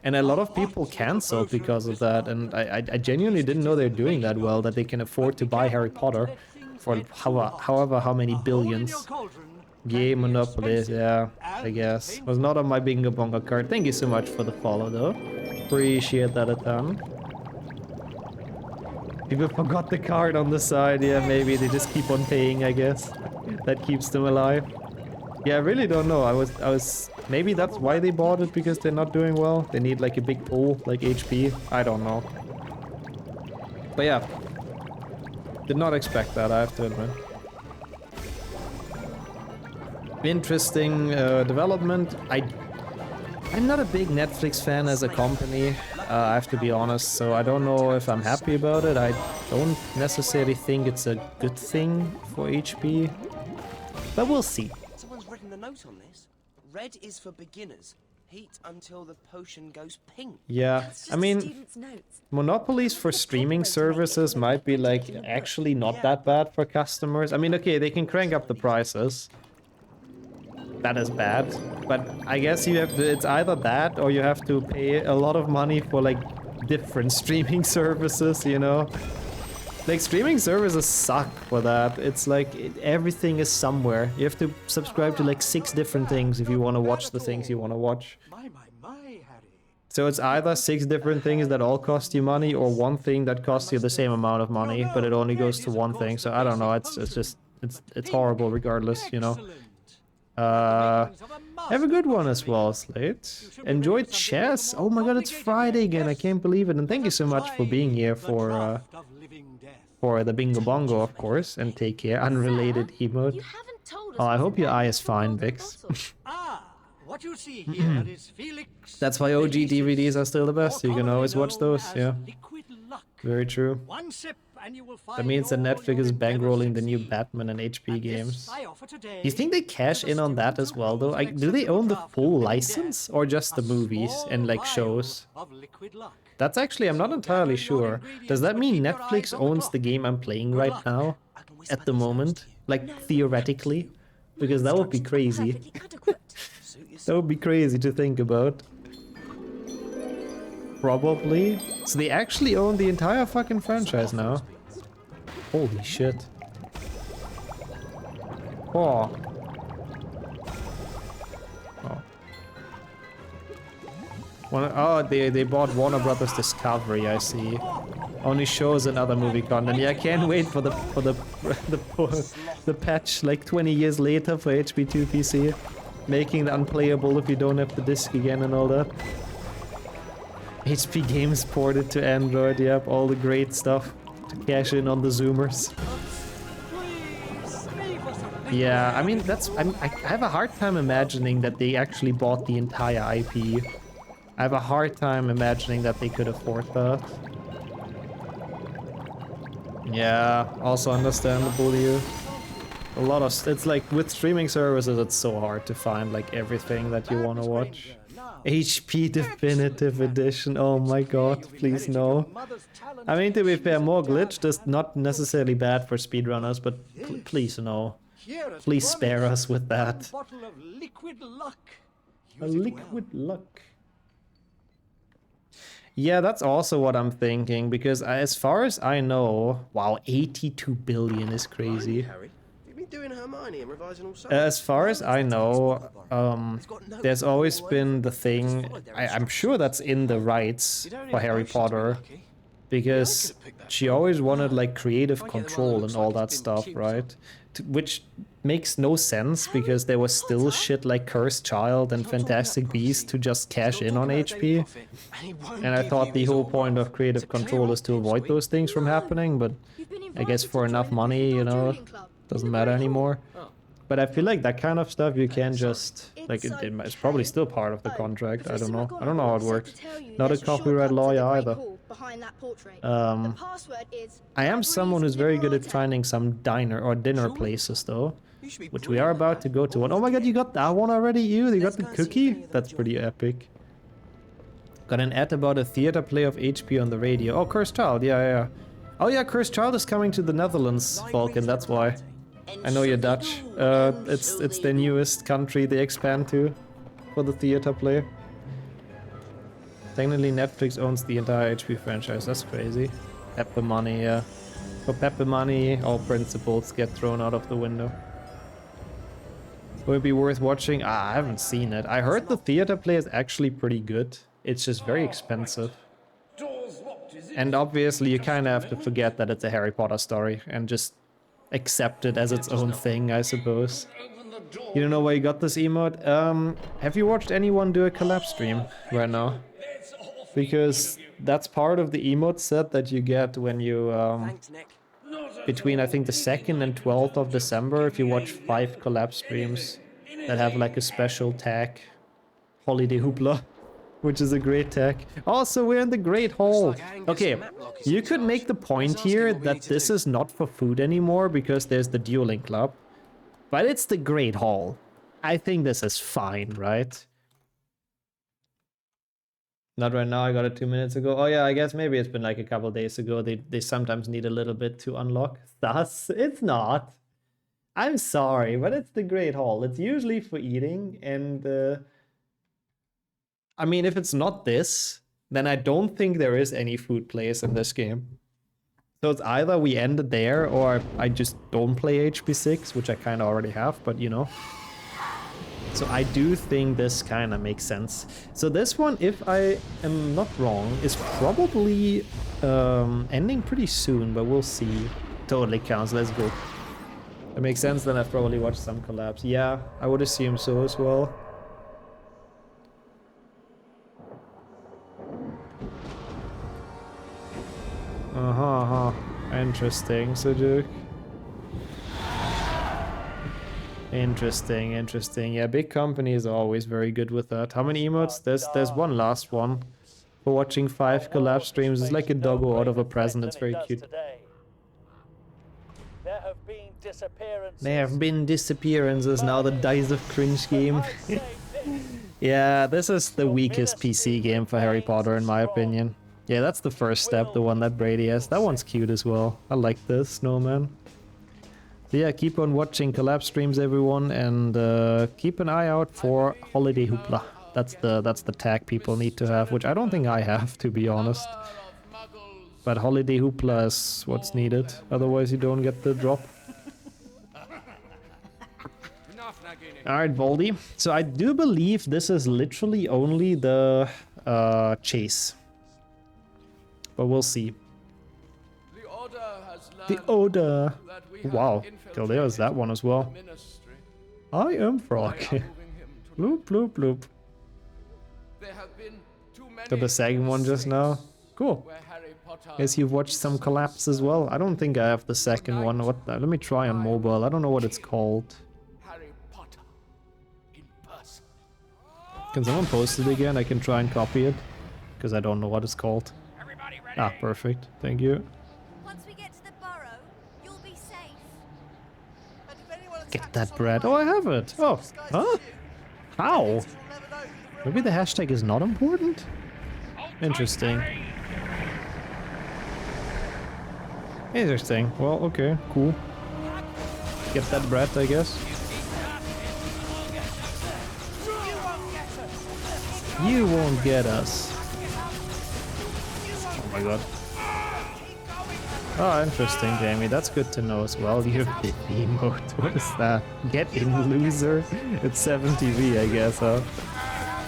And a lot of people canceled because of that, and I genuinely didn't know they're doing that well, that they can afford to buy Harry Potter for however how many billions. Yay, Monopoly, yeah, I guess. Was not on my Bingo Bongo card. Thank you so much for the follow, though. Appreciate that a ton. People forgot the card on the side. Yeah, maybe they just keep on paying, I guess. That keeps them alive. Yeah, I really don't know. I was... Maybe that's why they bought it, because they're not doing well. They need like a big pull, like HP. I don't know. But yeah. Did not expect that, I have to admit. Interesting development. I'm not a big Netflix fan as a company, I have to be honest, so I don't know if I'm happy about it. I don't necessarily think it's a good thing for HP, but we'll see. Someone's written a note on this. Red is for beginners. Heat until the potion goes pink. Yeah, I mean, monopolies for streaming services might be like actually not that bad for customers. I mean, okay, they can crank up the prices. That is bad, but I guess you have to, it's either that or you have to pay a lot of money for like different streaming services, you know? Like streaming services suck for that. It's like everything is somewhere. You have to subscribe to like 6 different things if you want to watch the things you want to watch. So it's either 6 different things that all cost you money or one thing that costs you the same amount of money, but it only goes to one thing. So I don't know, it's horrible regardless, you know? Have a good one as well, Slate. Enjoy chess. Oh my god, it's Friday again. I can't believe it. And thank you so much for being here for the Bingo Bongo, of course. And take care. Unrelated emote. Oh, I hope your eye is fine, Vix. What you see here is Felix. That's why OG DVDs are still the best. You can always watch those. Yeah. Very true. One sip and you will find That means that Netflix is bankrolling the new Batman and HP games. You think they cash in on that as well, though? Like, do they own the full license or just the movies and like shows? That's actually, I'm not entirely sure. Does that mean Netflix owns the game I'm playing right now at the moment? Like, theoretically? Because that would be crazy. That would be crazy to think about. Probably. So they actually own the entire fucking franchise now. Holy shit. Oh. Oh, they bought Warner Brothers Discovery, I see. Only shows and other movie content. Yeah, I can't wait for the patch like 20 years later for HP2 PC. Making it unplayable if you don't have the disc again and all that. HP games ported to Android, yep, all the great stuff to cash in on the Zoomers. Yeah, I mean, I have a hard time imagining that they actually bought the entire IP. I have a hard time imagining that they could afford that. Yeah, also understandable here. A lot of it's like with streaming services, it's so hard to find like everything that you want to watch. HP Definitive Edition, oh my god, please no. I mean, to be fair, more glitched is not necessarily bad for speedrunners, but please no. Please spare us with that. A liquid luck. Yeah, that's also what I'm thinking, because as far as I know, wow, 82 billion is crazy. Doing Hermione and revising all As far as I know, there's always been the thing, I'm sure that's in the rights for Harry Potter, because she always wanted like creative control and all that stuff, right? Which makes no sense, because there was still shit like Cursed Child and Fantastic Beasts to just cash in on HP. And I thought the whole point of creative control is to avoid those things from happening, but I guess for enough money, you know, doesn't matter anymore. But I feel like that kind of stuff you can just like it's probably still part of the contract. I don't know how it works. Not a copyright lawyer either. I am someone who's very good at finding some diner or dinner places though, which we are about to go to. Oh my god, you got that one already? You got the cookie? That's pretty epic. Got an ad about a theater play of HP on the radio. Oh, Cursed Child, yeah. Oh yeah, Cursed Child is coming to the Netherlands, Falcon, that's why. I know you're Dutch. It's the newest country they expand to for the theater play. Technically, Netflix owns the entire HP franchise. That's crazy. Pepper money, yeah. For Pepper money, all principles get thrown out of the window. Would it be worth watching? I haven't seen it. I heard the theater play is actually pretty good. It's just very expensive. And obviously, you kind of have to forget that it's a Harry Potter story and just accept it as its own thing, I suppose. You don't know where you got this emote? Have you watched anyone do a collab stream right now? Because that's part of the emote set that you get when you, between I think the 2nd and 12th of December, if you watch 5 collab streams that have like a special tag, Holiday Hoopla, which is a great tag. Also, we're in the Great Hall. Okay, you could make the point here that this is not for food anymore because there's the Dueling Club. But it's the Great Hall. I think this is fine, right? Not right now, I got it 2 minutes ago. Oh yeah, I guess maybe it's been like a couple days ago. They sometimes need a little bit to unlock. Thus, it's not. I'm sorry, but it's the Great Hall. It's usually for eating, and I mean, if it's not this, then I don't think there is any food place in this game. So it's either we end it there, or I just don't play HP6, which I kind of already have, but you know. So I do think this kind of makes sense. So this one, if I am not wrong, is probably ending pretty soon, but we'll see. Totally counts, let's go. That makes sense, then I've probably watched some collabs. Yeah, I would assume so as well. Interesting, Sujuk. Interesting. Yeah, big companies are always very good with that. How many emotes? There's one last one. For watching 5 collab streams, it's like a doggo out of a present. It's very cute. There have been disappearances. Now the Dice of Cringe game. Yeah, this is the weakest PC game for Harry Potter in my opinion. Yeah, that's the first step, the one that Brady has. That one's cute as well. I like this snowman. So yeah, keep on watching collab streams, everyone, and keep an eye out for Holiday Hoopla. That's the tag people need to have, which I don't think I have, to be honest. But Holiday Hoopla is what's needed, otherwise you don't get the drop. Alright, Voldy. So I do believe this is literally only the chase. But we'll see. The Order. Wow, there's that one as well. I am Frog. Bloop, bloop, bloop. Got the second one just now. Cool. Guess you've watched some collapse as well. I don't think I have the second one. Let me try on mobile. I don't know what it's called. Can someone post it again? I can try and copy it. Because I don't know what it's called. Ah, perfect. Thank you. Once we get to the burrow, you'll be safe. Get that bread. Oh, I have it. Oh, huh? How? Maybe the hashtag is not important? Interesting. Interesting. Well, okay, cool. Get that bread, I guess. You won't get us. Oh my god. Oh, interesting, Jamie. That's good to know as well. You have the emote. What is that? Get in, loser. It's 7TV, I guess, huh?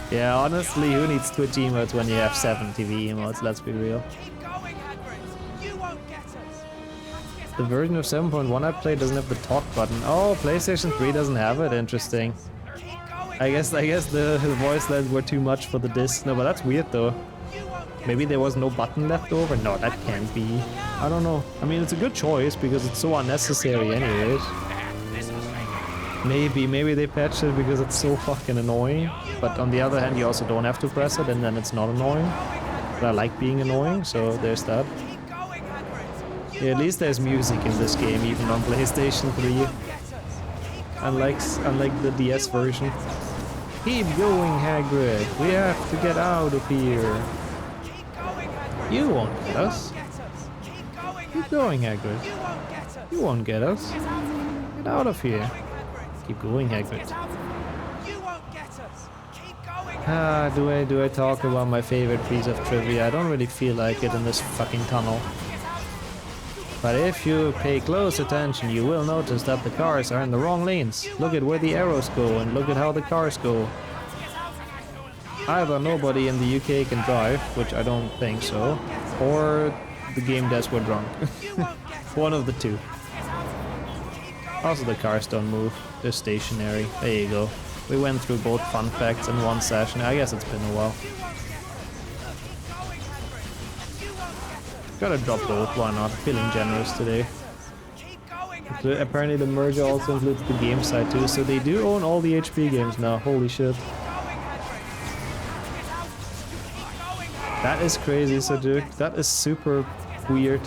Yeah, honestly, who needs Twitch emotes when you have 7TV emotes? Let's be real. The version of 7.1 I played doesn't have the talk button. Oh, PlayStation 3 doesn't have it. Interesting. I guess the voice lines were too much for the disc. No, but that's weird though. Maybe there was no button left over? No, that can't be. I don't know. I mean, it's a good choice because it's so unnecessary anyways. Maybe they patched it because it's so fucking annoying. But on the other hand, you also don't have to press it and then it's not annoying. But I like being annoying, so there's that. Yeah, at least there's music in this game, even on PlayStation 3. Unlike the DS version. Keep going, Hagrid. We have to get out of here. You won't get us. Keep going, Hagrid. You won't get us. Get out of here. Keep going, Hagrid. Ah, do I talk about my favorite piece of trivia? I don't really feel like it in this fucking tunnel. But if you pay close attention, you will notice that the cars are in the wrong lanes. Look at where the arrows go and look at how the cars go. Either nobody in the UK can drive, which I don't think so, or the game devs were drunk. One of the two. Also, the cars don't move. They're stationary. There you go. We went through both fun facts in one session. I guess it's been a while. Gotta drop both, why not? Feeling generous today. Apparently the merger also includes the game side too, so they do own all the HP games now, holy shit. That is crazy, Sajuk. That is super weird.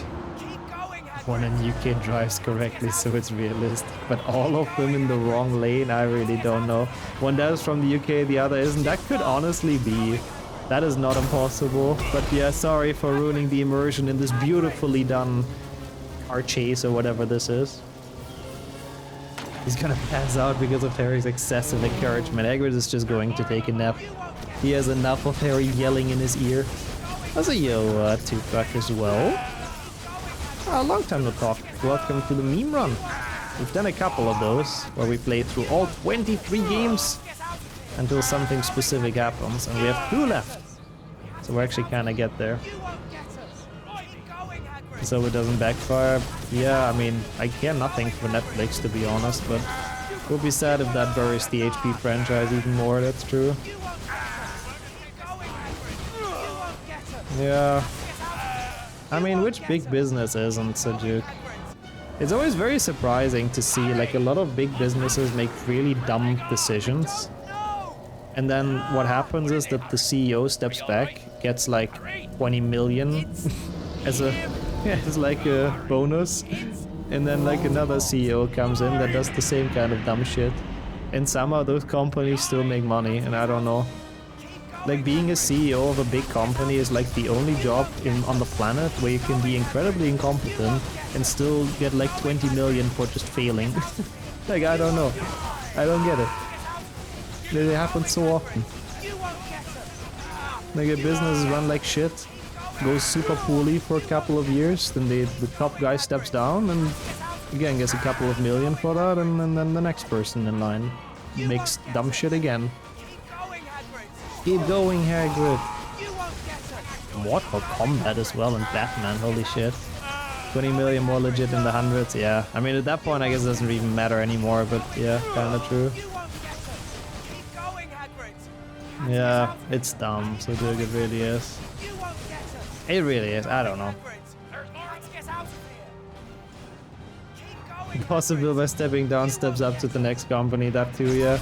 One in UK drives correctly, so it's realistic. But all of them in the wrong lane, I really don't know. One does from the UK, the other isn't. That could honestly be. That is not impossible, but yeah, sorry for ruining the immersion in this beautifully done car chase or whatever this is. He's gonna pass out because of Harry's excessive encouragement. Hagrid is just going to take a nap. He has enough of Harry yelling in his ear. That's a yo, Tupac as well. Oh, long time no talk. Welcome to the Memerun. We've done a couple of those, where we played through all 23 games until something specific happens, and we have 2 left. So we're actually kinda get there. so it doesn't backfire. Yeah, I mean, I care nothing for Netflix, to be honest, but it would be sad if that buries the HP franchise even more, that's true. Yeah. I mean, which big business isn't, Sajuk? It's always very surprising to see, like, a lot of big businesses make really dumb decisions. And then what happens is that the CEO steps back, gets like 20 million as like a bonus. And then like another CEO comes in that does the same kind of dumb shit. And somehow those companies still make money, and I don't know. Like, being a CEO of a big company is like the only job on the planet where you can be incredibly incompetent and still get like 20 million for just failing. Like, I don't know. I don't get it. It happens so often. Like, a business is run like shit, goes super poorly for a couple of years, then the top guy steps down and again gets a couple of million for that, and then the next person in line makes dumb shit again. Keep going, Hagrid. Mortal Kombat as well, and Batman, holy shit. 20 million more legit in the hundreds, yeah. I mean, at that point, I guess it doesn't even matter anymore, but yeah, kinda true. Yeah, it's dumb, so good, it really is. It really is, I don't know. Possible by stepping down, steps up to the next company, that too, yeah.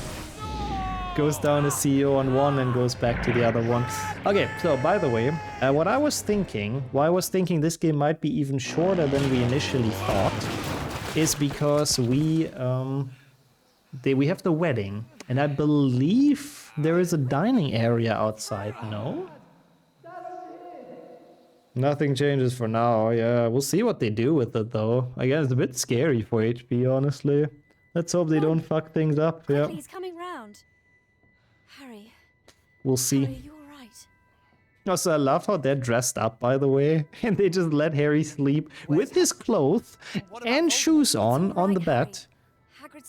Goes down as CEO on one and goes back to the other one. Okay, so by the way, why I was thinking this game might be even shorter than we initially thought, is because we have the wedding, and I believe there is a dining area outside, no? Nothing changes for now, yeah. We'll see what they do with it, though. Again, it's a bit scary for HP, honestly. Let's hope they don't fuck things up, yeah. He's coming round. Harry. We'll see. Harry, you all right? Also, I love how they're dressed up, by the way. And they just let Harry sleep with his clothes and shoes on the bed.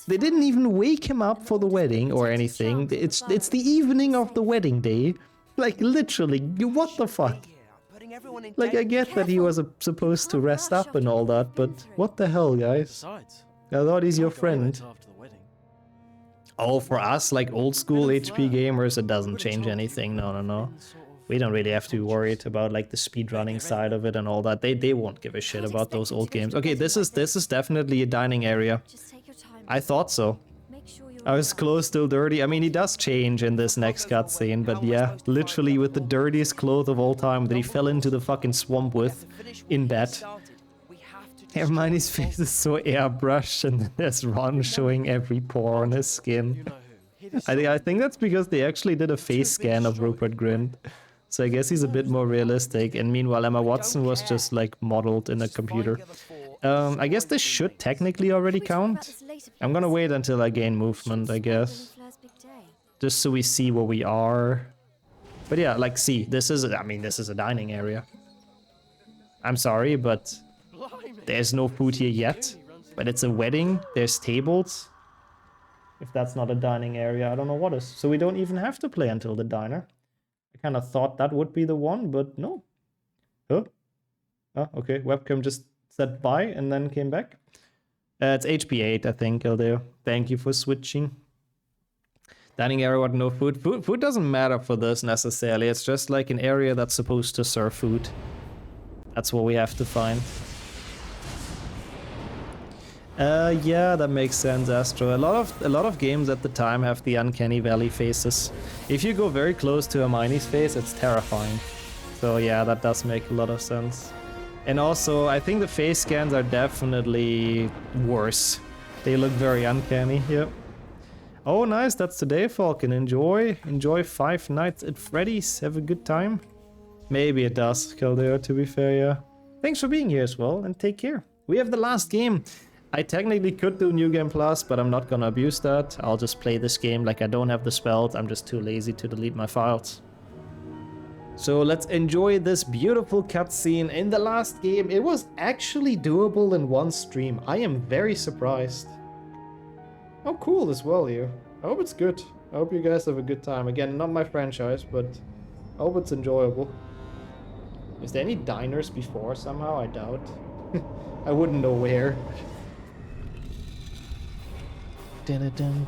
They didn't even wake him up for the wedding or anything. It's the evening of the wedding day. Like, literally, what the fuck? Like, I get that he was supposed to rest up and all that, but what the hell, guys? I thought he's your friend. Oh, for us, like old school HP gamers, it doesn't change anything. No. We don't really have to be worried about like the speedrunning side of it and all that. They won't give a shit about those old games. Okay, this is definitely a dining area. I thought so. I was clothes still dirty. I mean, he does change in this next cutscene, but yeah, literally with the dirtiest clothes of all time that he fell into the fucking swamp with in bed. Hermione's face is so airbrushed, and then there's Ron showing every pore on his skin. I think that's because they actually did a face scan of Rupert Grint. So I guess he's a bit more realistic, and meanwhile Emma Watson was just like modeled in a computer. I guess this should technically already count. I'm gonna wait until I gain movement, I guess. Just so we see where we are. But yeah, like, see, this is a dining area. I'm sorry, but there's no food here yet. But it's a wedding, there's tables. If that's not a dining area, I don't know what is. So we don't even have to play until the diner. I kind of thought that would be the one, but no. Huh? Oh, okay, webcam just said bye and then came back. It's HP 8, I think, Aldeo. Thank you for switching. Dining area with no food. Food doesn't matter for this necessarily. It's just like an area that's supposed to serve food. That's what we have to find. Yeah, that makes sense, Astro. A lot of games at the time have the uncanny valley faces. If you go very close to Hermione's face, it's terrifying. So yeah, that does make a lot of sense. And also, I think the face scans are definitely worse. They look very uncanny, yep. Oh, nice, that's today, Falcon. Enjoy 5 Nights at Freddy's. Have a good time. Maybe it does, Caldeo, to be fair, yeah. Thanks for being here as well, and take care. We have the last game. I technically could do New Game Plus, but I'm not gonna abuse that. I'll just play this game like I don't have the spells. I'm just too lazy to delete my files. So let's enjoy this beautiful cutscene in the last game. It was actually doable in one stream. I am very surprised. Oh, cool as well here. I hope it's good. I hope you guys have a good time. Again, not my franchise, but I hope it's enjoyable. Is there any diners before somehow? I doubt. I wouldn't know where. 37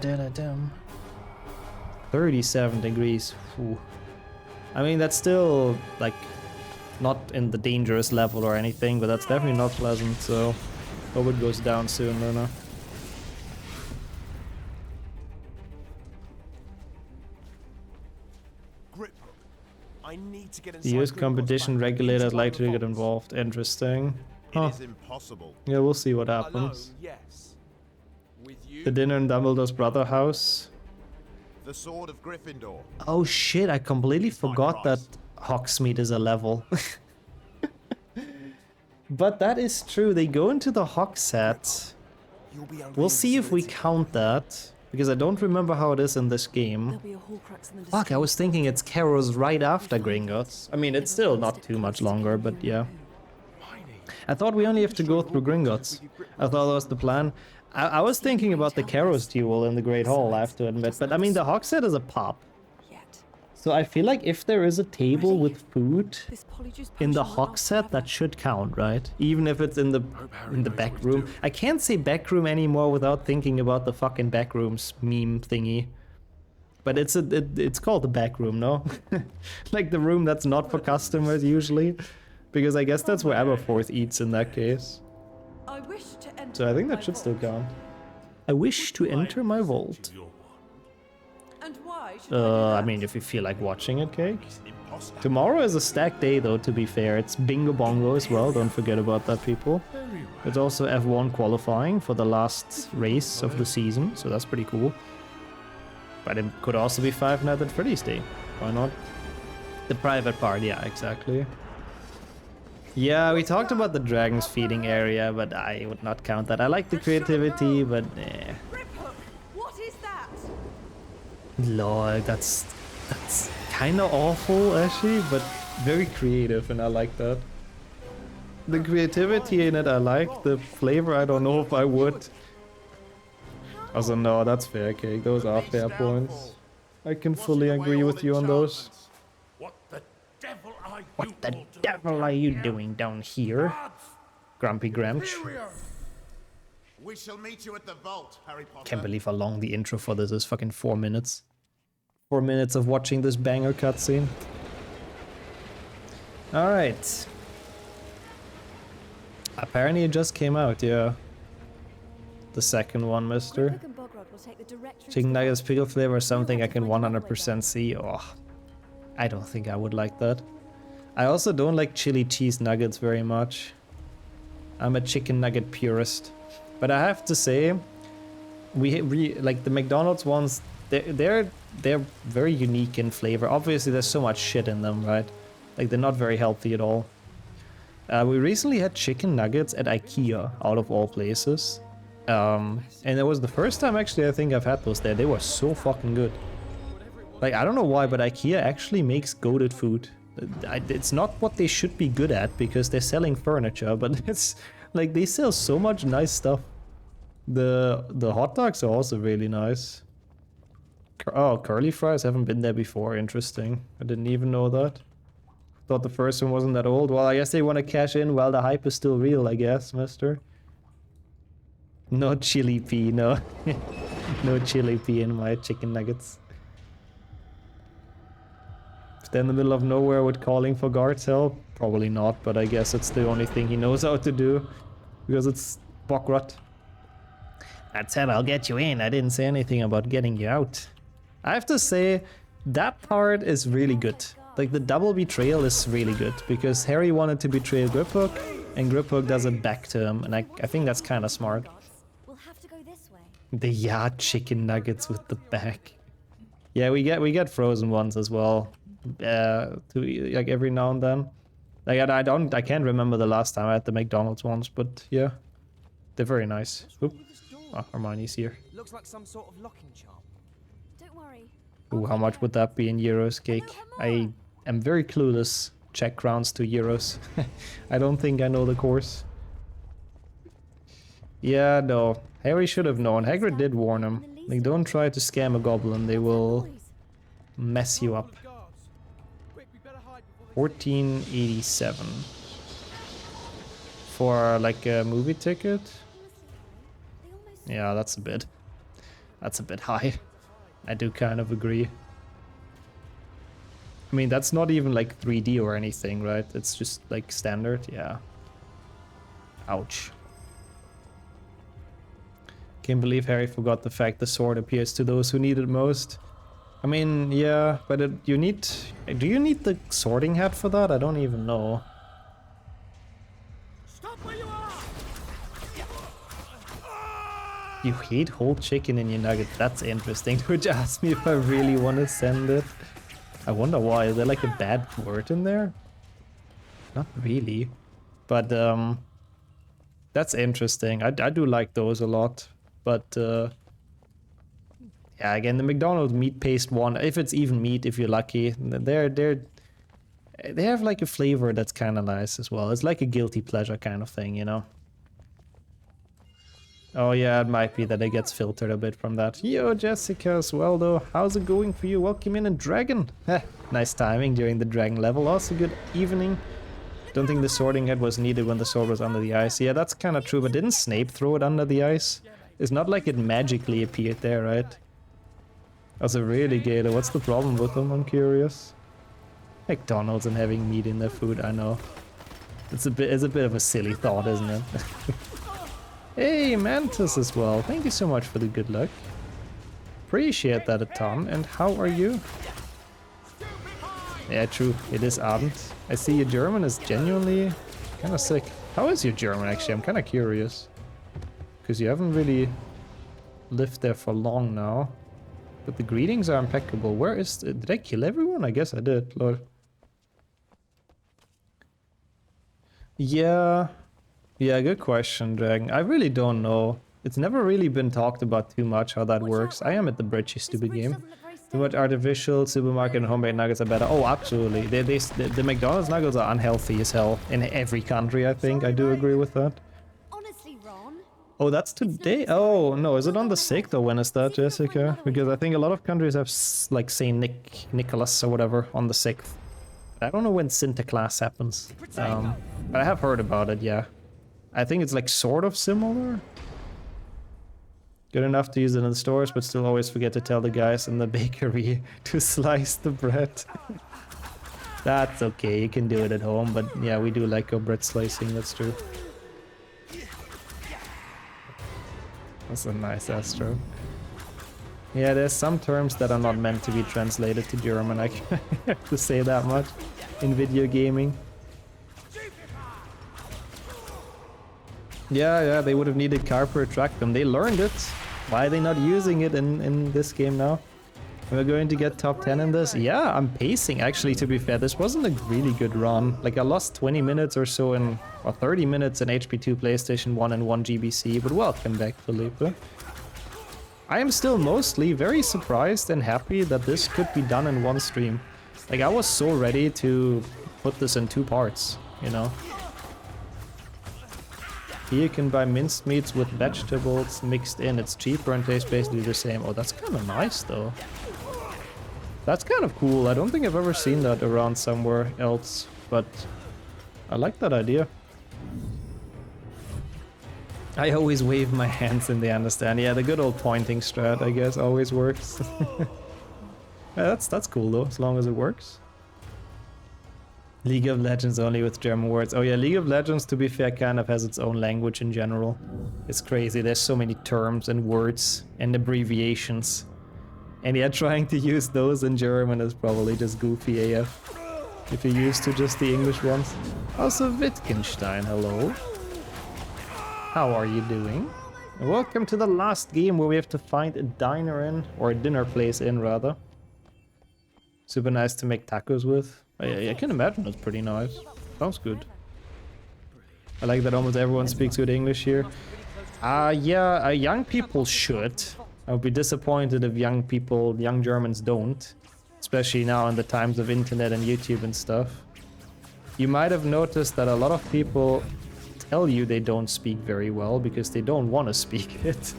degrees. Ooh. I mean, that's still, like, not in the dangerous level or anything, but that's definitely not pleasant, so hope it goes down soon, Luna. I need to get The US competition regulator is likely to get involved. Interesting. Huh. It is impossible. Yeah, we'll see what happens. Yes. With you, The dinner in Dumbledore's brother house. the sword of Gryffindor. Oh shit, I completely forgot that Hogsmeade is a level. But that is true, they go into the Hogshead. We'll see if we count that, because I don't remember how it is in this game. Fuck, I was thinking it's Carrows right after Gringotts. I mean, it's still not too much longer, but yeah. I thought we only have to go through Gringotts. I thought that was the plan. I was thinking about the Carrows duel in the Great Hall, I have to admit, but I mean, the Hogshead is a pop. So I feel like if there is a table with food in the Hogshead, that should count, right? Even if it's in the back room. I can't say back room anymore without thinking about the fucking back rooms meme thingy. But it's called the back room, no? Like the room that's not for customers usually, because I guess that's where Aberforth eats in that case. So I think that should still count. I wish to enter my vault. I mean, if you feel like watching it, Cake. Tomorrow is a stacked day, though, to be fair. It's Bingo Bongo as well, don't forget about that, people. It's also F1 qualifying for the last race of the season, so that's pretty cool. But it could also be Five Nights at Freddy's Day. Why not? The private part, yeah, exactly. Yeah, we talked about the dragons feeding area, but I would not count that. I like the creativity, but eh. Lord, that's kind of awful, actually, but very creative, and I like that. The creativity in it, I like. The flavor, I don't know if I would. Also, no, that's fair, Cake. Those are fair points. I can fully agree with you on those. What the devil are you doing down here, Grumpy Gramch? We shall meet you at the vault, Harry Potter. Can't believe how long the intro for this is. Fucking 4 minutes. 4 minutes of watching this banger cutscene. Alright. Apparently it just came out, yeah. The second one, mister. Chicken nuggets, pickle flavor, is something I can 100% see. Oh, I don't think I would like that. I also don't like chili cheese nuggets very much. I'm a chicken nugget purist. But I have to say, we like the McDonald's ones, they're very unique in flavor. Obviously there's so much shit in them, right? Like they're not very healthy at all. We recently had chicken nuggets at IKEA, out of all places. And it was the first time actually I think I've had those there. They were so fucking good. Like I don't know why, but IKEA actually makes goated food. It's not what they should be good at because they're selling furniture, but it's like they sell so much nice stuff. The hot dogs are also really nice. Oh, curly fries, haven't been there before. Interesting. I didn't even know that. Thought the first one wasn't that old. Well, I guess they want to cash in while the hype is still real, I guess, mister. No chili pea, no. No chili pea in my chicken nuggets. If they're in the middle of nowhere with calling for guards help, probably not, but I guess it's the only thing he knows how to do. Because it's Bockrot. That said, I'll get you in. I didn't say anything about getting you out. I have to say, that part is really good. Like, the double betrayal is really good, because Harry wanted to betray Griphook, and Griphook does it back to him, and I think that's kind of smart. The yard chicken nuggets with the back. Yeah, we get frozen ones as well, like every now and then. Like I can't remember the last time I had the McDonald's ones, but yeah, they're very nice. Oop. Oh, Hermione's here. Looks like some sort of locking charm. Don't worry. Ooh, how much would that be in euros, Cake? I am very clueless. Czech crowns to euros. I don't think I know the course. Yeah, no. Harry should have known. Hagrid did warn him. Like, don't try to scam a goblin. They will mess you up. 1487 for like a movie ticket. Yeah, that's a bit high. I do kind of agree. I mean, that's not even like 3D or anything, right? It's just like standard, yeah. Ouch. Can't believe Harry forgot the fact the sword appears to those who need it most. I mean, yeah, but do you need the sorting hat for that? I don't even know. You hate whole chicken in your nugget. That's interesting. Which asks me if I really want to send it. I wonder why. Is there like a bad word in there? Not really. But that's interesting. I do like those a lot. But yeah, again, the McDonald's meat paste one, if it's even meat, if you're lucky, they have like a flavor that's kind of nice as well. It's like a guilty pleasure kind of thing, you know? Oh yeah, it might be that it gets filtered a bit from that. Yo, Jessica as well though. How's it going for you? Welcome in, Dragon. Nice timing during the Dragon level. Also good evening. Don't think the sorting head was needed when the sword was under the ice. Yeah, that's kind of true, but didn't Snape throw it under the ice? It's not like it magically appeared there, right? Also really, Gator, what's the problem with them? I'm curious. McDonald's and having meat in their food, I know. It's a bit of a silly thought, isn't it? Hey, Mantis as well. Thank you so much for the good luck. Appreciate that a ton. And how are you? Yeah, true. It is Abend. I see your German is genuinely kind of sick. How is your German, actually? I'm kind of curious. Because you haven't really lived there for long now. But the greetings are impeccable. Where is... Did I kill everyone? I guess I did, Lord. Yeah... Yeah, good question, Dragon. I really don't know. It's never really been talked about too much how that works. I am at the bridge, you stupid game. Too much artificial, supermarket and homemade nuggets are better. Oh, absolutely. The McDonald's nuggets are unhealthy as hell in every country, I think. I do agree with that. Oh, that's today? Oh, no. Is it on the 6th or when is that, Jessica? Because I think a lot of countries have, like, St. Nicholas or whatever on the 6th. I don't know when Sinterklaas happens. But I have heard about it, yeah. I think it's like sort of similar. Good enough to use it in the stores, but still always forget to tell the guys in the bakery to slice the bread. That's okay, you can do it at home, but yeah, we do like our bread slicing, that's true. That's a nice Astro. Yeah, there's some terms that are not meant to be translated to German, I have to say that much in video gaming. Yeah, they would have needed car to attract them. They learned it. Why are they not using it in this game now? We're going to get top 10 in this? Yeah, I'm pacing, actually, to be fair. This wasn't a really good run. Like, I lost 20 minutes or so in... or 30 minutes in HP2 PlayStation 1 and 1 GBC, but welcome back, Felipe. I am still mostly very surprised and happy that this could be done in one stream. Like, I was so ready to put this in 2 parts, you know? Here you can buy minced meats with vegetables mixed in. It's cheaper and tastes basically the same. Oh, that's kind of nice, though. That's kind of cool. I don't think I've ever seen that around somewhere else, but I like that idea. I always wave my hands and they understand. Yeah, the good old pointing strat, I guess, always works. Yeah, that's cool, though, as long as it works. League of Legends only with German words. Oh yeah, League of Legends, to be fair, kind of has its own language in general. It's crazy, there's so many terms and words and abbreviations. And yeah, trying to use those in German is probably just goofy AF. If you're used to just the English ones. Also, Wittgenstein, hello. How are you doing? And welcome to the last game where we have to find a diner in, or a dinner place in, rather. Super nice to make tacos with. I can imagine it's pretty nice. Sounds good. I like that almost everyone speaks good English here. Yeah, young people should. I would be disappointed if young Germans don't. Especially now in the times of internet and YouTube and stuff. You might have noticed that a lot of people tell you they don't speak very well because they don't want to speak it.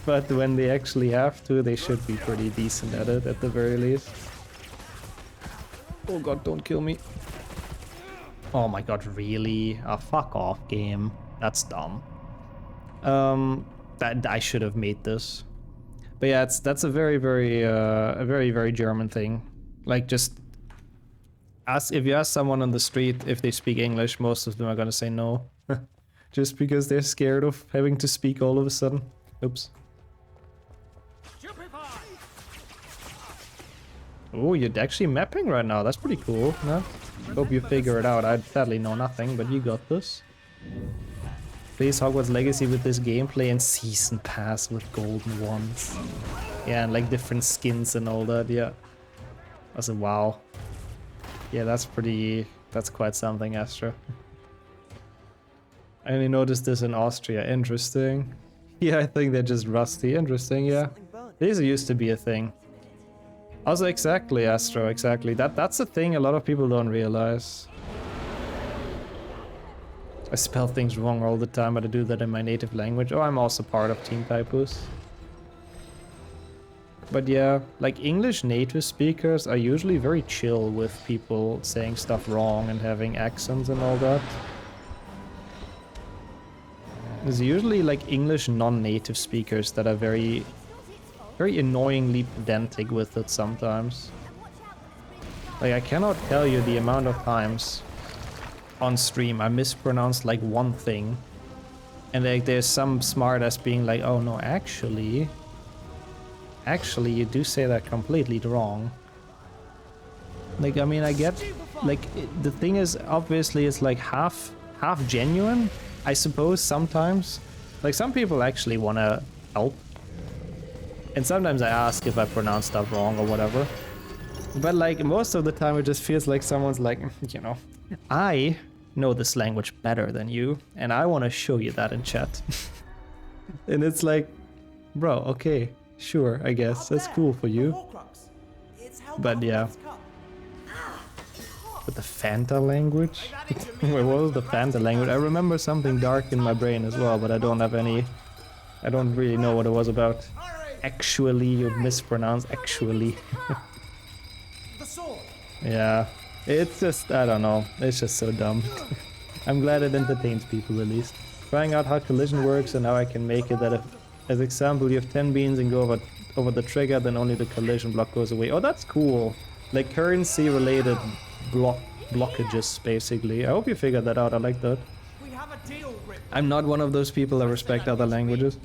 But when they actually have to, they should be pretty decent at it at the very least. Oh god, don't kill me. Oh my god, really? Oh, fuck off, game. That's dumb. That I should have made this. But yeah, that's a very German thing. Like, just if you ask someone on the street if they speak English, most of them are gonna say no. Just because they're scared of having to speak all of a sudden. Oops. Oh, you're actually mapping right now. That's pretty cool. No? Hope you figure it out. I sadly know nothing, but you got this. Plays Hogwarts Legacy with this gameplay and Season Pass with golden ones. Yeah, and like different skins and all that, yeah. That's a wow. Yeah, that's quite something, Astra. I only noticed this in Austria. Interesting. Yeah, I think they're just rusty. Interesting, yeah. These used to be a thing. Also, exactly, Astro, exactly. That's the thing a lot of people don't realize. I spell things wrong all the time, but I do that in my native language. Oh, I'm also part of Team Typus. But yeah, like English native speakers are usually very chill with people saying stuff wrong and having accents and all that. There's usually like English non-native speakers that are very annoyingly pedantic with it sometimes. Like, I cannot tell you the amount of times on stream I mispronounced like one thing, and like there's some smartass being like, oh no, actually you do say that completely wrong. Like, I mean, I get, like, the thing is, obviously it's like half genuine, I suppose, sometimes. Like, some people actually want to help, and sometimes I ask if I pronounce stuff wrong or whatever. But like, most of the time it just feels like someone's like, you know, I know this language better than you, and I want to show you that in chat. And it's like, bro, okay, sure, I guess, that's cool for you. But yeah. But the Fanta language? What was the Fanta language? I remember something dark in my brain as well, but I don't really know what it was about. Actually, you mispronounce actually. Yeah, it's just, I don't know, it's just so dumb. I'm glad it entertains people at least. Trying out how collision works and how I can make it that if, as example, you have 10 beans and go over the trigger, then only the collision block goes away. Oh, that's cool. Like currency related blockages, basically. I hope you figured that out, I like that. I'm not one of those people that respect other languages.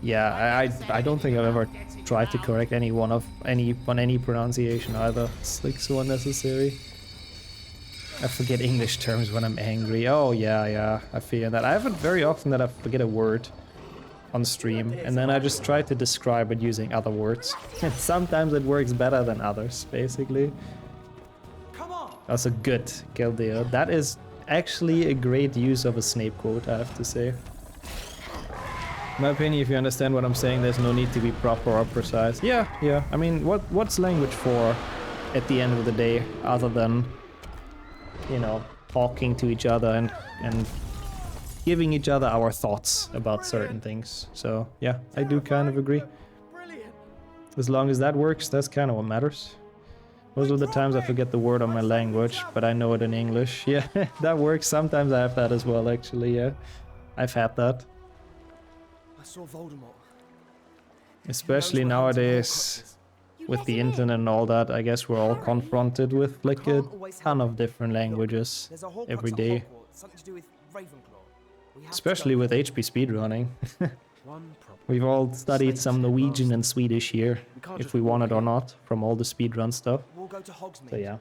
Yeah, I don't think I've ever tried to correct anyone on any pronunciation either. It's like so unnecessary. I forget English terms when I'm angry. Oh yeah, I feel that. I have it very often that I forget a word on stream, and then I just try to describe it using other words. And sometimes it works better than others, basically. That's a good Gildeo. That is actually a great use of a Snape quote, I have to say. In my opinion, if you understand what I'm saying, there's no need to be proper or precise. Yeah. I mean, what's language for at the end of the day, other than, you know, talking to each other and giving each other our thoughts about certain things. So yeah, I do kind of agree. As long as that works, that's kind of what matters. Most of the times I forget the word on my language, but I know it in English. Yeah, that works. Sometimes I have that as well, actually, yeah. I've had that. Saw Voldemort. Especially nowadays with the internet and all that, I guess we're all confronted with like a ton of different languages every day. Especially with HP speedrunning. We've all studied some Norwegian and Swedish here, if we want it or not, from all the speedrun stuff. So yeah.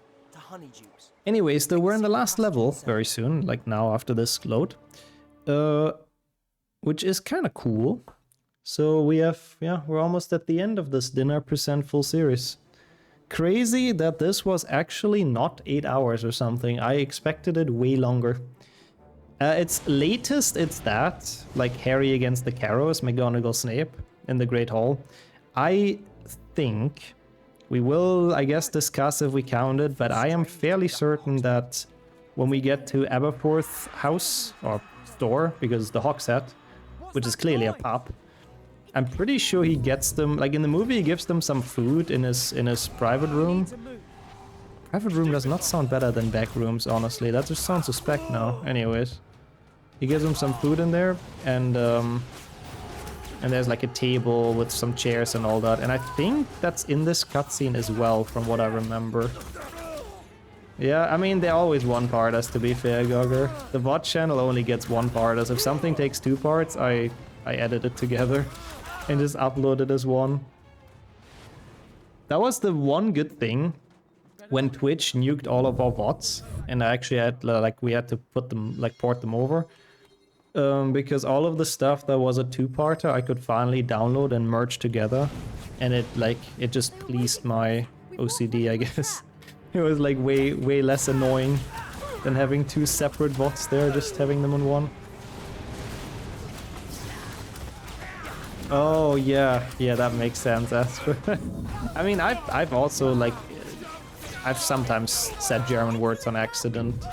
Anyways, though, we're in the last level very soon, like now after this load. Which is kind of cool. So we have, we're almost at the end of this Dinner Present full series. Crazy that this was actually not 8 hours or something. I expected it way longer. It's latest, it's that, like Harry against the Carrows, McGonagall Snape in the Great Hall. I think we will, I guess, discuss if we count it, but I am fairly certain that when we get to Aberforth house, or store, because the Hogshead, which is clearly a pub, I'm pretty sure he gets them, like in the movie he gives them some food in his private room. Private room does not sound better than back rooms, honestly. That just sounds suspect now. Anyways. He gives him some food in there, and there's like a table with some chairs and all that. And I think that's in this cutscene as well, from what I remember. Yeah, I mean, they're always one part, as to be fair, Gogger. The VOD channel only gets one part, as if something takes 2 parts, I edit it together and just upload it as one. That was the one good thing when Twitch nuked all of our VODs, and I actually had, we had to put them, port them over. Because all of the stuff that was a 2-parter, I could finally download and merge together. And it just pleased my OCD, I guess. It was way less annoying than having 2 separate VODs there, just having them on one. Oh yeah, that makes sense, Asper. I mean, I've also I've sometimes said German words on accident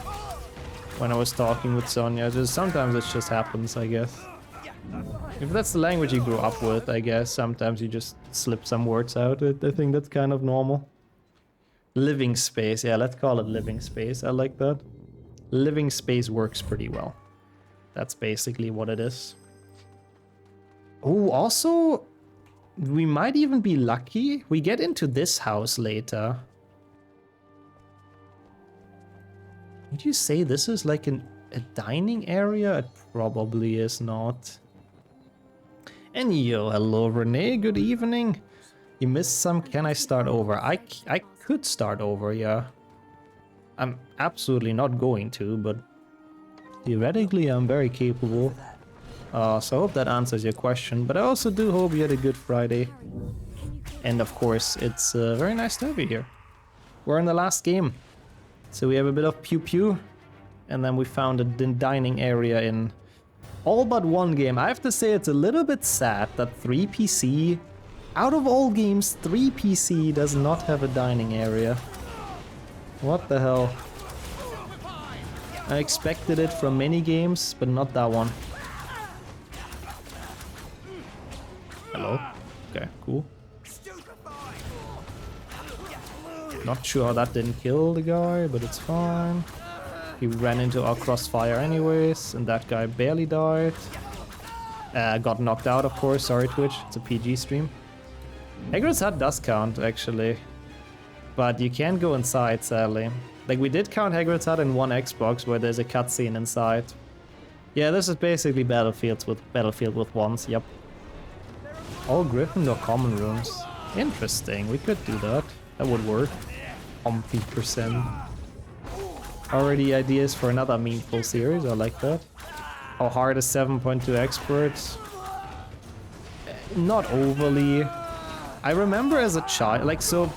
when I was talking with Sonia. Sometimes it just happens, I guess. If that's the language you grew up with, I guess sometimes you just slip some words out. I think that's kind of normal. Living space, yeah, let's call it living space. I like that. Living space works pretty well. That's basically what it is. Oh, also, we might even be lucky. We get into this house later. Would you say this is like a dining area? It probably is not. And yo, hello Renee, good evening. You missed some, can I start over? I could start over, yeah. I'm absolutely not going to, but theoretically I'm very capable. So I hope that answers your question, but I also do hope you had a good Friday. And of course, it's very nice to have you here. We're in the last game. So we have a bit of pew-pew, and then we found a dining area in all but one game. I have to say it's a little bit sad that 3PC, out of all games, 3PC does not have a dining area. What the hell? I expected it from many games, but not that one. Hello? Okay, cool. Not sure how that didn't kill the guy, but it's fine. He ran into our crossfire anyways, and that guy barely died. Got knocked out, of course. Sorry, Twitch. It's a PG stream. Hagrid's Hut does count, actually. But you can't go inside, sadly. We did count Hagrid's Hut in one Xbox, where there's a cutscene inside. Yeah, this is basically Battlefield with ones, yep. All Gryffindor common rooms. Interesting, we could do that. That would work. 50%. Already ideas for another meaningful series, I like that. How hard is 7.2 experts? Not overly. I remember as a child, so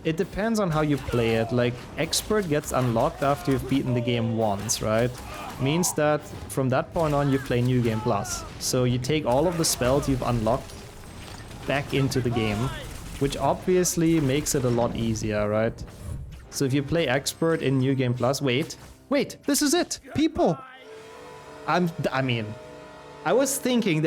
it depends on how you play it. Expert gets unlocked after you've beaten the game once, right? Means that from that point on you play New Game Plus. So you take all of the spells you've unlocked back into the game, which obviously makes it a lot easier, right? So if you play Expert in New Game Plus, wait, this is it, people! I mean, I was thinking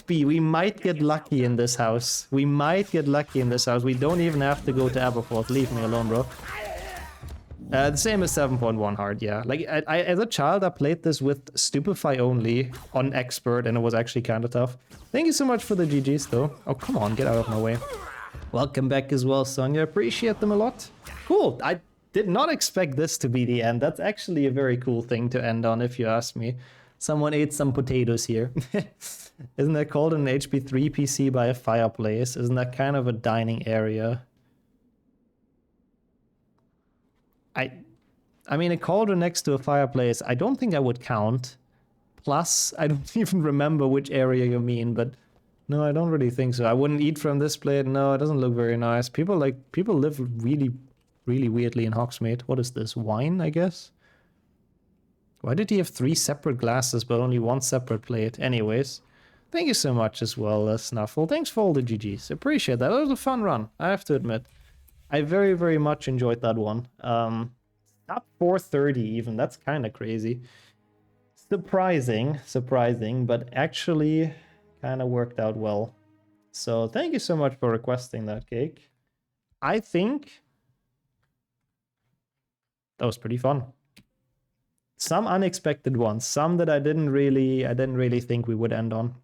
we might get lucky in this house. We might get lucky in this house. We don't even have to go to Aberforth. Leave me alone, bro. The same as 7.1 hard, yeah. As a child, I played this with Stupefy only on Expert, and it was actually kind of tough. Thank you so much for the GGs, though. Oh, come on, get out of my way. Welcome back as well, Sonia. Appreciate them a lot. Cool. I did not expect this to be the end. That's actually a very cool thing to end on, if you ask me. Someone ate some potatoes here. Isn't that called an HP3 PC by a fireplace? Isn't that kind of a dining area? I mean, a cauldron next to a fireplace, I don't think I would count. Plus, I don't even remember which area you mean, but no, I don't really think so. I wouldn't eat from this plate. No, it doesn't look very nice. People live really, really weirdly in Hogsmeade. What is this? Wine, I guess? Why did he have 3 separate glasses but only 1 separate plate? Anyways, thank you so much as well, Snuffle. Thanks for all the GGs. Appreciate that. That was a fun run, I have to admit. I very, very much enjoyed that one. Top 430 even. That's kind of crazy. Surprising, but actually kind of worked out well. So thank you so much for requesting that, Cake. I think That was pretty fun. Some unexpected ones, some that I didn't really think we would end on.